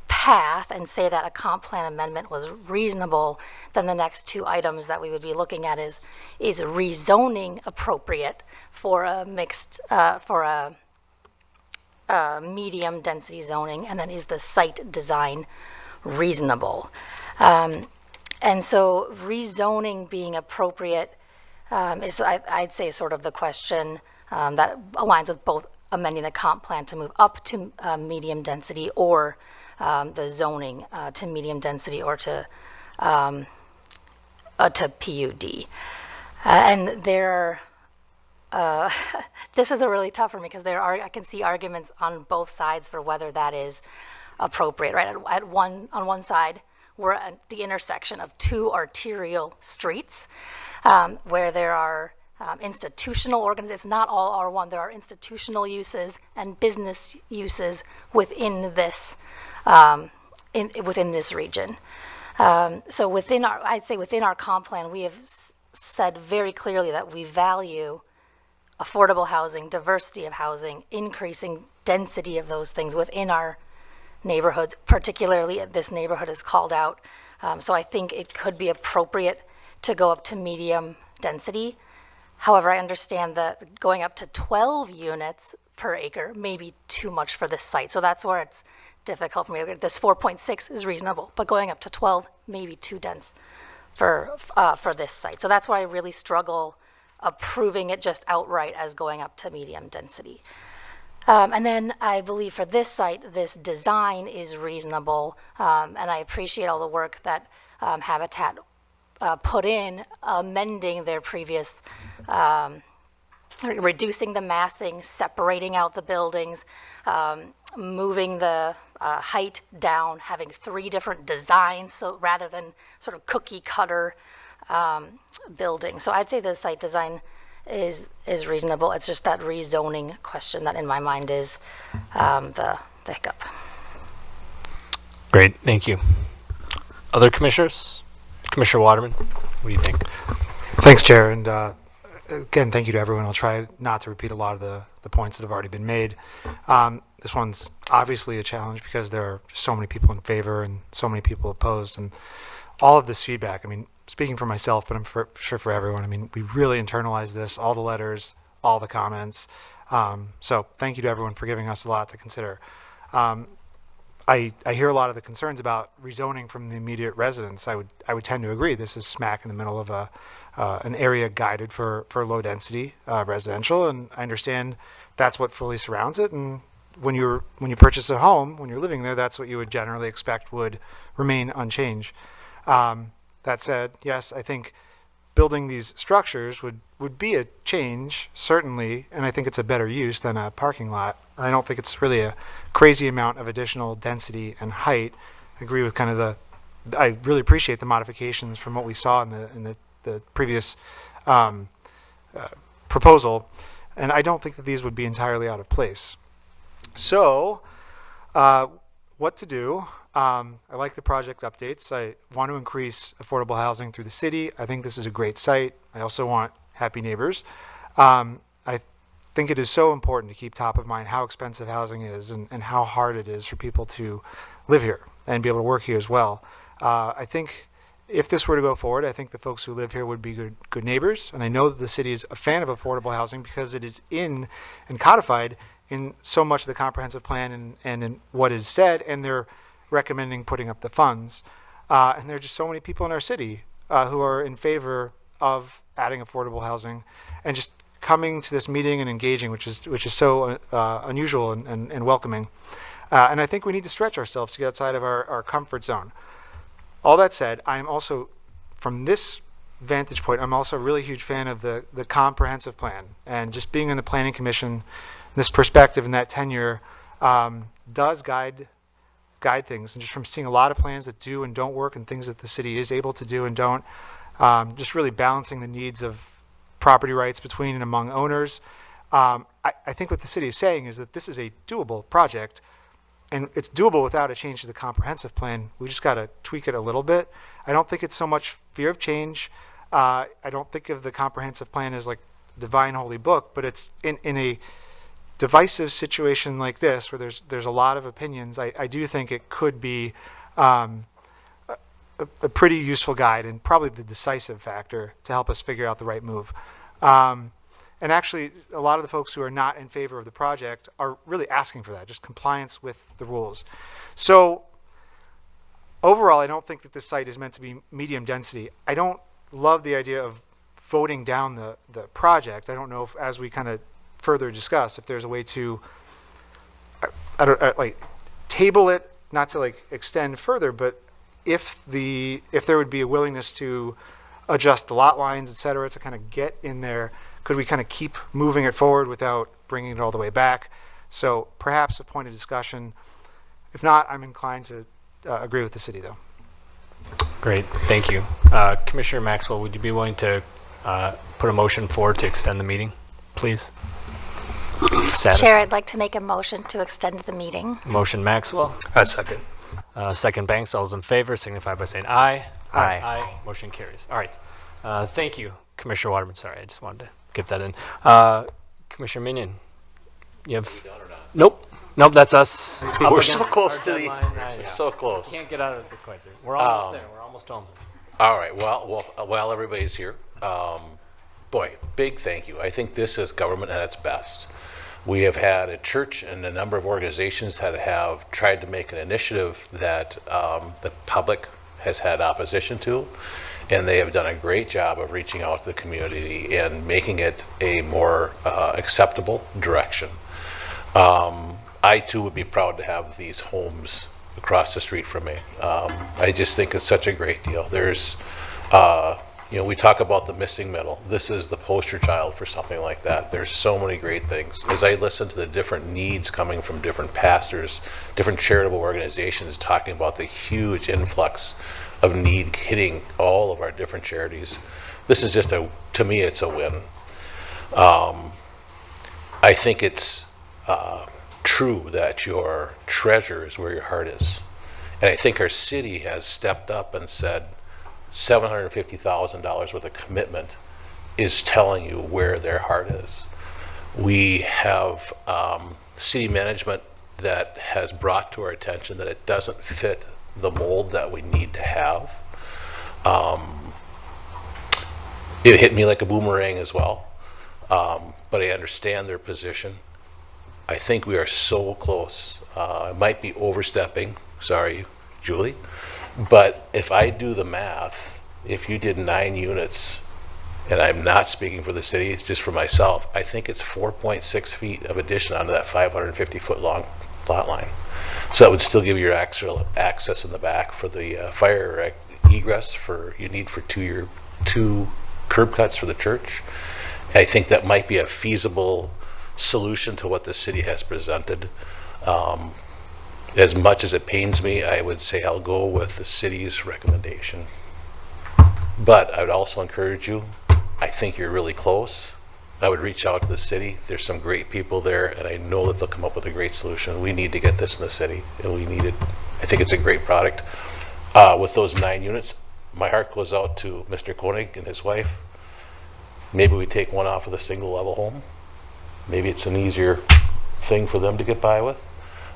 path and say that a comp plan amendment was reasonable, then the next two items that we would be looking at is rezoning appropriate for a mixed, for a medium density zoning, and then is the site design reasonable? And so rezoning being appropriate is, I'd say, sort of the question that aligns with both amending the comp plan to move up to medium density, or the zoning to medium density, or to PUD. And there are, this is a really tough one because I can see arguments on both sides for whether that is appropriate, right? On one side, we're at the intersection of two arterial streets where there are institutional organizations. It's not all R1. There are institutional uses and business uses within this within this region. So I'd say within our comp plan, we have said very clearly that we value affordable housing, diversity of housing, increasing density of those things within our neighborhoods. Particularly, this neighborhood is called out. So I think it could be appropriate to go up to medium density. However, I understand that going up to 12 units per acre may be too much for this site. So that's where it's difficult for me. This 4.6 is reasonable, but going up to 12 may be too dense for this site. So that's why I really struggle approving it just outright as going up to medium density. And then I believe for this site, this design is reasonable, and I appreciate all the work that Habitat put in amending their previous, reducing the massing, separating out the buildings, moving the height down, having 3 different designs, so rather than sort of cookie cutter building. So I'd say the site design is reasonable. It's just that rezoning question that in my mind is the hiccup. Great, thank you. Other commissioners? Commissioner Waterman, what do you think? Thanks, Chair, and again, thank you to everyone. I'll try not to repeat a lot of the points that have already been made. This one's obviously a challenge because there are so many people in favor and so many people opposed, and all of this feedback, I mean, speaking for myself, but I'm sure for everyone, I mean, we really internalized this, all the letters, all the comments. So thank you to everyone for giving us a lot to consider. I hear a lot of the concerns about rezoning from the immediate residents. I would tend to agree. This is smack in the middle of an area guided for low density residential, and I understand that's what fully surrounds it. And when you purchase a home, when you're living there, that's what you would generally expect would remain unchanged. That said, yes, I think building these structures would be a change, certainly, and I think it's a better use than a parking lot. I don't think it's really a crazy amount of additional density and height. I agree with kind of I really appreciate the modifications from what we saw in the previous proposal, and I don't think that these would be entirely out of place. So, what to do? I like the project updates. I want to increase affordable housing through the city. I think this is a great site. I also want happy neighbors. I think it is so important to keep top of mind how expensive housing is and how hard it is for people to live here and be able to work here as well. I think if this were to go forward, I think the folks who live here would be good neighbors. And I know that the city is a fan of affordable housing because it is in and codified in so much of the comprehensive plan and in what is said, and they're recommending putting up the funds. And there are just so many people in our city who are in favor of adding affordable housing and just coming to this meeting and engaging, which is so unusual and welcoming. And I think we need to stretch ourselves to get outside of our comfort zone. All that said, I'm also, from this vantage point, I'm also a really huge fan of the comprehensive plan, and just being in the Planning Commission, this perspective and that tenure does guide things, and just from seeing a lot of plans that do and don't work and things that the city is able to do and don't, just really balancing the needs of property rights between and among owners. I think what the city is saying is that this is a doable project, and it's doable without a change to the comprehensive plan. We just got to tweak it a little bit. I don't think it's so much fear of change. I don't think of the comprehensive plan as like divine holy book, but it's in a divisive situation like this where there's a lot of opinions. I do think it could be a pretty useful guide and probably the decisive factor to help us figure out the right move. And actually, a lot of the folks who are not in favor of the project are really asking for that, just compliance with the rules. So overall, I don't think that this site is meant to be medium density. I don't love the idea of voting down the project. I don't know if, as we kind of further discuss, if there's a way to like table it, not to like extend further, but if there would be a willingness to adjust the lot lines, et cetera, to kind of get in there, could we kind of keep moving it forward without bringing it all the way back? So perhaps a point of discussion. If not, I'm inclined to agree with the city, though. Great, thank you. Commissioner Maxwell, would you be willing to put a motion forward to extend the meeting, please? Chair, I'd like to make a motion to extend the meeting. Motion Maxwell. Second. Second Banks. All those in favor signify by saying aye. Aye. Aye. Motion carries. All right. Thank you, Commissioner Waterman. Sorry, I just wanted to get that in. Commissioner Minion, you have? Nope. Nope, that's us. We're so close to the, so close. Can't get out of it quite there. We're almost there. We're almost home. All right, well, everybody's here. Boy, big thank you. I think this is government at its best. We have had a church and a number of organizations that have tried to make an initiative that the public has had opposition to, and they have done a great job of reaching out to the community and making it a more acceptable direction. I too would be proud to have these homes across the street from me. I just think it's such a great deal. There's, we talk about the missing middle. This is the poster child for something like that. There's so many great things. As I listen to the different needs coming from different pastors, different charitable organizations talking about the huge influx of need hitting all of our different charities, this is just to me, it's a win. I think it's true that your treasure is where your heart is. And I think our city has stepped up and said, $750,000 worth of commitment is telling you where their heart is. We have city management that has brought to our attention that it doesn't fit the mold that we need to have. It hit me like a boomerang as well, but I understand their position. I think we are so close. I might be overstepping, sorry, Julie, but if I do the math, if you did 9 units, and I'm not speaking for the city, just for myself, I think it's 4.6 feet of addition onto that 550-foot long lot line. So that would still give you your actual access in the back for the fire egress you need for two curb cuts for the church. I think that might be a feasible solution to what the city has presented. As much as it pains me, I would say I'll go with the city's recommendation. But I would also encourage you, I think you're really close. I would reach out to the city. There's some great people there, and I know that they'll come up with a great solution. We need to get this in the city, and we need it. I think it's a great product. With those 9 units, my heart goes out to Mr. Koenig and his wife. Maybe we take one off of the single level home. Maybe it's an easier thing for them to get by with.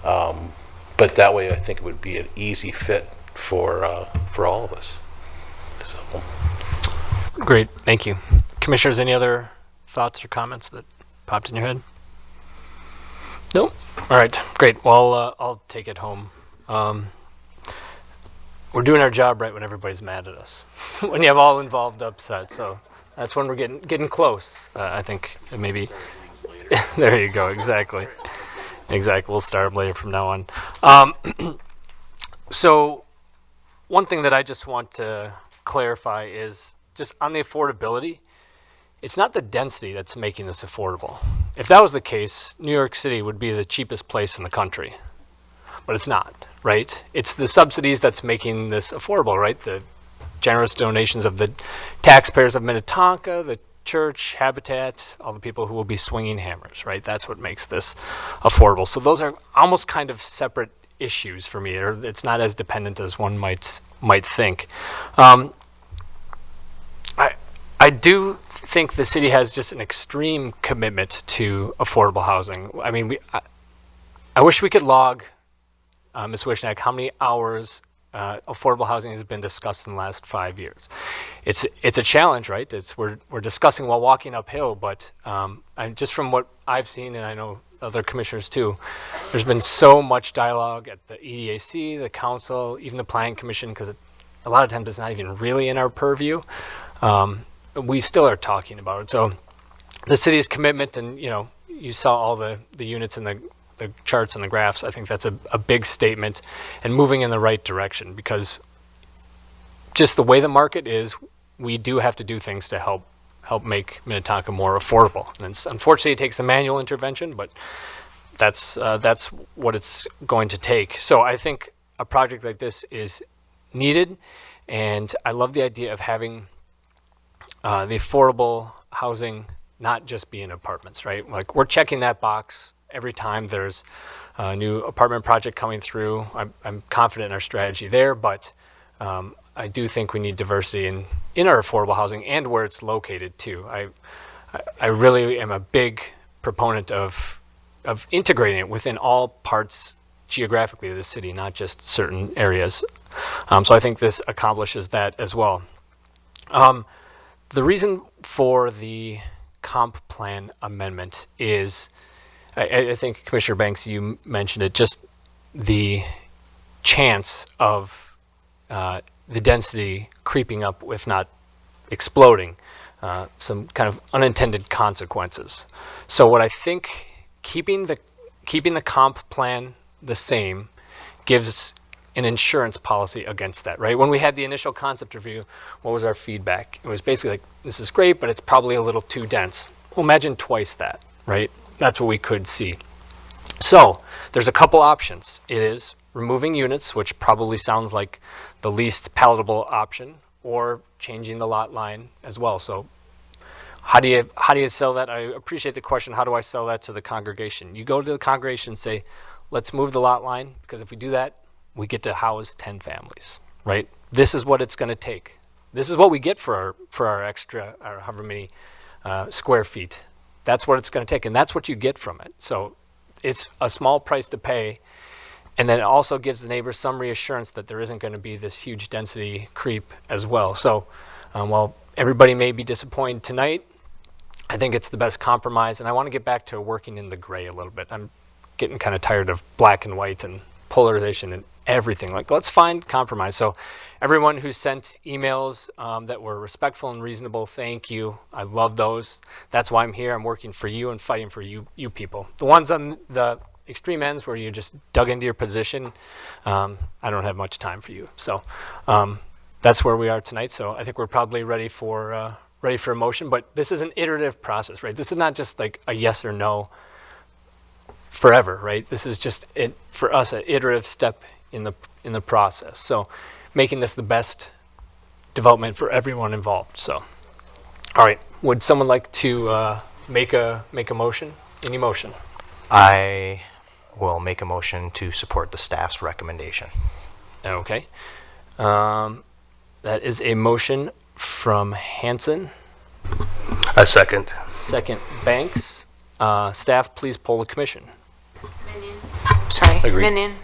But that way I think it would be an easy fit for all of us. So. Great, thank you. Commissioners, any other thoughts or comments that popped in your head? Nope. All right, great. Well, I'll take it home. We're doing our job right when everybody's mad at us, when you have all involved upset. So that's when we're getting close. I think maybe. There you go. Exactly. We'll start later from now on. So one thing that I just want to clarify is just on the affordability. It's not the density that's making this affordable. If that was the case, New York City would be the cheapest place in the country. But it's not, right? It's the subsidies that's making this affordable, right? The generous donations of the taxpayers of Minnetonka, the church, Habitat, all the people who will be swinging hammers, right? That's what makes this affordable. So those are almost kind of separate issues for me. It's not as dependent as one might think. I do think the city has just an extreme commitment to affordable housing. I mean, I wish we could log, Ms. Wishnak, how many hours affordable housing has been discussed in the last 5 years. It's a challenge, right? We're discussing while walking uphill, but just from what I've seen, and I know other commissioners too, there's been so much dialogue at the EDAC, the council, even the planning commission, because a lot of times it's not even really in our purview. We still are talking about it. So the city's commitment, and you saw all the units in the charts and the graphs. I think that's a big statement and moving in the right direction, because just the way the market is, we do have to do things to help make Minnetonka more affordable. And unfortunately, it takes a manual intervention, but that's what it's going to take. So I think a project like this is needed, and I love the idea of having the affordable housing not just be in apartments, right? Like, we're checking that box every time there's a new apartment project coming through. I'm confident in our strategy there, but I do think we need diversity in our affordable housing and where it's located too. I really am a big proponent of integrating it within all parts geographically of the city, not just certain areas. So I think this accomplishes that as well. The reason for the comp plan amendment is, I think Commissioner Banks, you mentioned it, just the chance of the density creeping up, if not exploding, some kind of unintended consequences. So what I think keeping the comp plan the same gives an insurance policy against that, right? When we had the initial concept review, what was our feedback? It was basically like, this is great, but it's probably a little too dense. Well, imagine twice that, right? That's what we could see. So there's a couple options. It is removing units, which probably sounds like the least palatable option, or changing the lot line as well. So how do you sell that? I appreciate the question. How do I sell that to the congregation? You go to the congregation and say, let's move the lot line, because if we do that, we get to house 10 families, right? This is what it's going to take. this is what we get for our extra, or however many square feet. That's what it's going to take, and that's what you get from it. So it's a small price to pay, and then it also gives the neighbors some reassurance that there isn't going to be this huge density creep as well. So while everybody may be disappointed tonight, I think it's the best compromise, and I want to get back to working in the gray a little bit. I'm getting kind of tired of black and white and polarization and everything. Like, let's find compromise. So everyone who sent emails that were respectful and reasonable, thank you. I love those. That's why I'm here. I'm working for you and fighting for you people. The ones on the extreme ends where you just dug into your position, I don't have much time for you. So that's where we are tonight. So I think we're probably ready for a motion, but this is an iterative process, right? This is not just like a yes or no forever, right? This is just for us an iterative step in the process. So making this the best development for everyone involved. So, all right, would someone like to make a motion? Any motion? I will make a motion to support the staff's recommendation. Okay. That is a motion from Hanson. A second. Second, Banks. Staff, please poll the commission. Sorry, Agreed. Minion.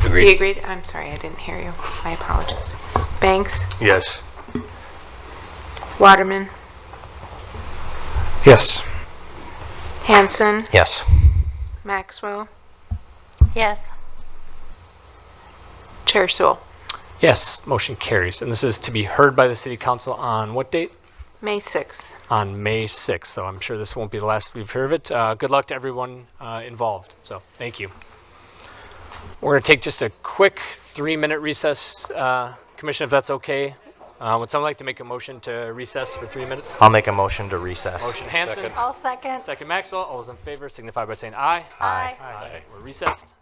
Agreed. He agreed? I'm sorry, I didn't hear you. My apologies. Banks, Yes. Waterman, Yes. Hanson, Yes. Maxwell, Yes. Chair Sewell. Yes, motion carries. And this is to be heard by the city council on what date? May 6th. On May 6th. So I'm sure this won't be the last we've heard of it. Good luck to everyone involved. So thank you. We're going to take just a quick 3-minute recess, Commissioner, if that's okay. Would someone like to make a motion to recess for 3 minutes? I'll make a motion to recess. Motion Hanson. I'll second. Second Maxwell. All those in favor signify by saying aye. Aye. Aye. We're recessed.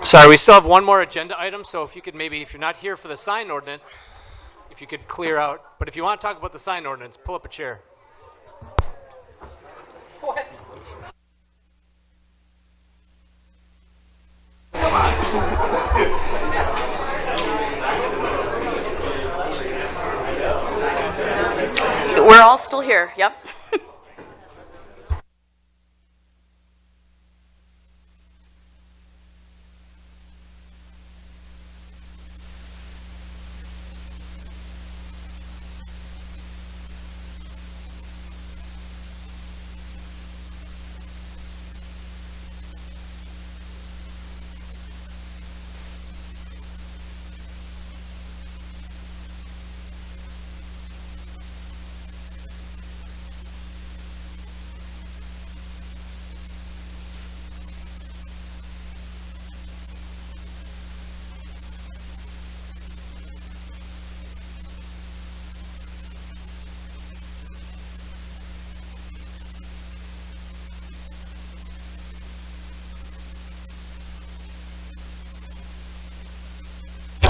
Sorry, we still have one more agenda item, so if you could maybe, if you're not here for the sign ordinance, if you could clear out. But if you want to talk about the sign ordinance, pull up a chair. What? We're all still here, yep.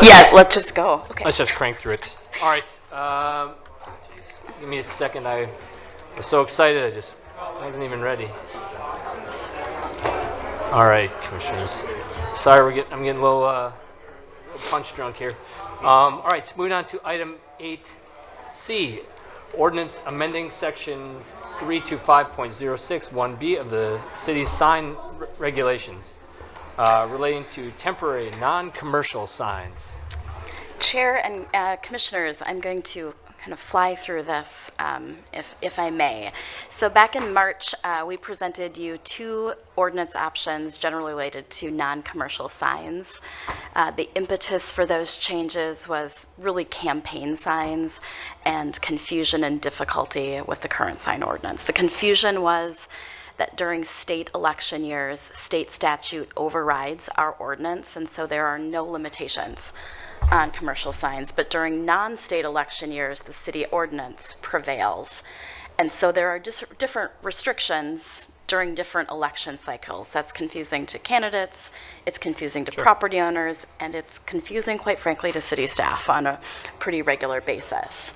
Yeah, let's just go. Okay. Let's just crank through it. All right. Give me a second. I was so excited. I wasn't even ready. All right, commissioners. Sorry, I'm getting a little punch drunk here. All right, moving on to item 8C, ordinance amending section 325.061B of the city's sign regulations relating to temporary non-commercial signs. Chair and commissioners, I'm going to kind of fly through this, if I may. So back in March, we presented you 2 ordinance options generally related to non-commercial signs. The impetus for those changes was really campaign signs and confusion and difficulty with the current sign ordinance. The confusion was that during state election years, state statute overrides our ordinance, and so there are no limitations on commercial signs. But during non-state election years, the city ordinance prevails. And so there are different restrictions during different election cycles. That's confusing to candidates, it's confusing to property owners, and it's confusing, quite frankly, to city staff on a pretty regular basis.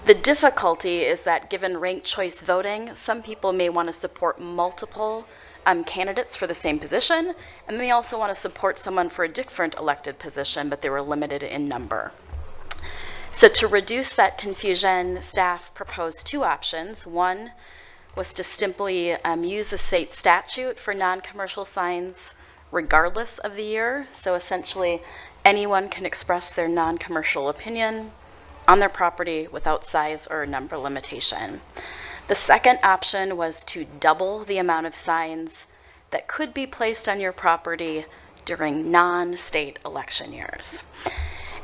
The difficulty is that given ranked choice voting, some people may want to support multiple candidates for the same position, and they also want to support someone for a different elected position, but they were limited in number. So to reduce that confusion, staff proposed 2 options. One was to simply use the state statute for non-commercial signs regardless of the year. So essentially, anyone can express their non-commercial opinion on their property without size or number limitation. The second option was to double the amount of signs that could be placed on your property during non-state election years.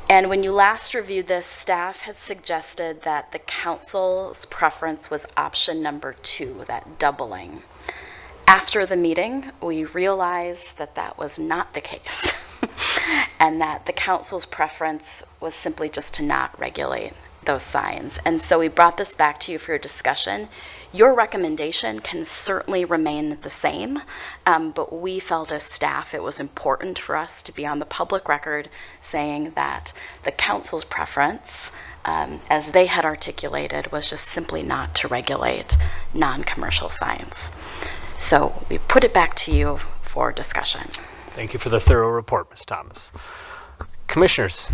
And when you last reviewed this, staff had suggested that the council's preference was option number 2, that doubling. After the meeting, we realized that that was not the case and that the council's preference was simply just to not regulate those signs. And so we brought this back to you for your discussion. Your recommendation can certainly remain the same, but we felt as staff it was important for us to be on the public record saying that the council's preference, as they had articulated, was just simply not to regulate non-commercial signs. So we put it back to you for discussion. Thank you for the thorough report, Ms. Thomas. Commissioners,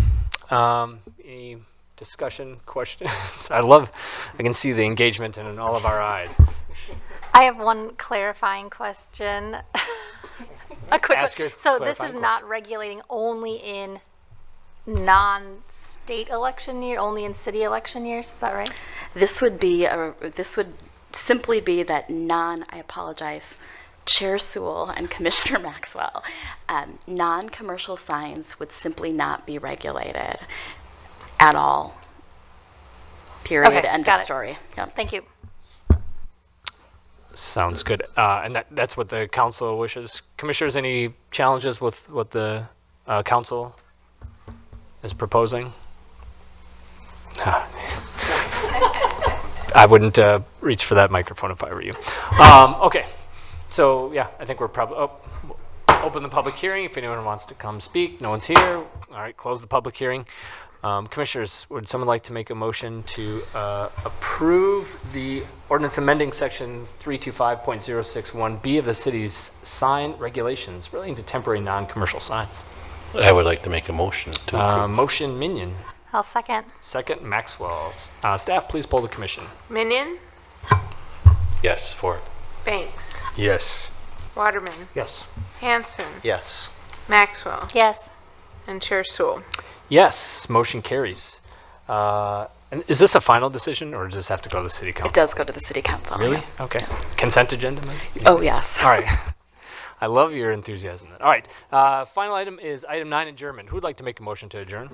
any discussion, questions? I can see the engagement in all of our eyes. I have one clarifying question. A quick Ask one. your So this is clarifying not regulating only in non-state election year, only in city election years, is that right? This would simply be that I apologize, Chair Sewell and Commissioner Maxwell, non-commercial signs would simply not be regulated at all. Period. Okay, End got of it. story. Yep. Thank you. Sounds good. And that's what the council wishes. Commissioners, any challenges with what the council is proposing? I wouldn't reach for that microphone if I were you. Okay. So, yeah, I think we're probably... open the public hearing. If anyone wants to come speak, no one's here. All right, close the public hearing. Commissioners, would someone like to make a motion to approve the ordinance amending section 325.061B of the city's sign regulations relating to temporary non-commercial signs? I would like to make a motion to approve. Motion Minion. I'll second. Second Maxwell. Staff, please poll the commission. Minion, Yes, for it. Banks, Yes. Waterman, Yes. Hanson, Yes. Maxwell, Yes. and Chair Sewell. Yes, motion carries. And is this a final decision, or does this have to go to the city council? It does go to the city council. Really? yeah. Okay. Consent agenda, then? Oh, yes. All right. I love your enthusiasm. All right. Final item is item 9, adjournment. Who would like to make a motion to adjourn?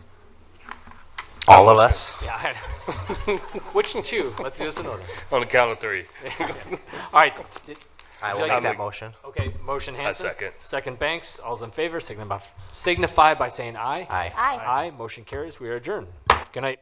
All of us? Yeah. Which two? Let's do this in order. On the count of 3. All right. I Would will you like make to that motion. Okay, motion Hanson. second. Second Banks. All's in favor, signify by saying aye. Aye. Aye. Aye. Motion carries. We are adjourned. Good night.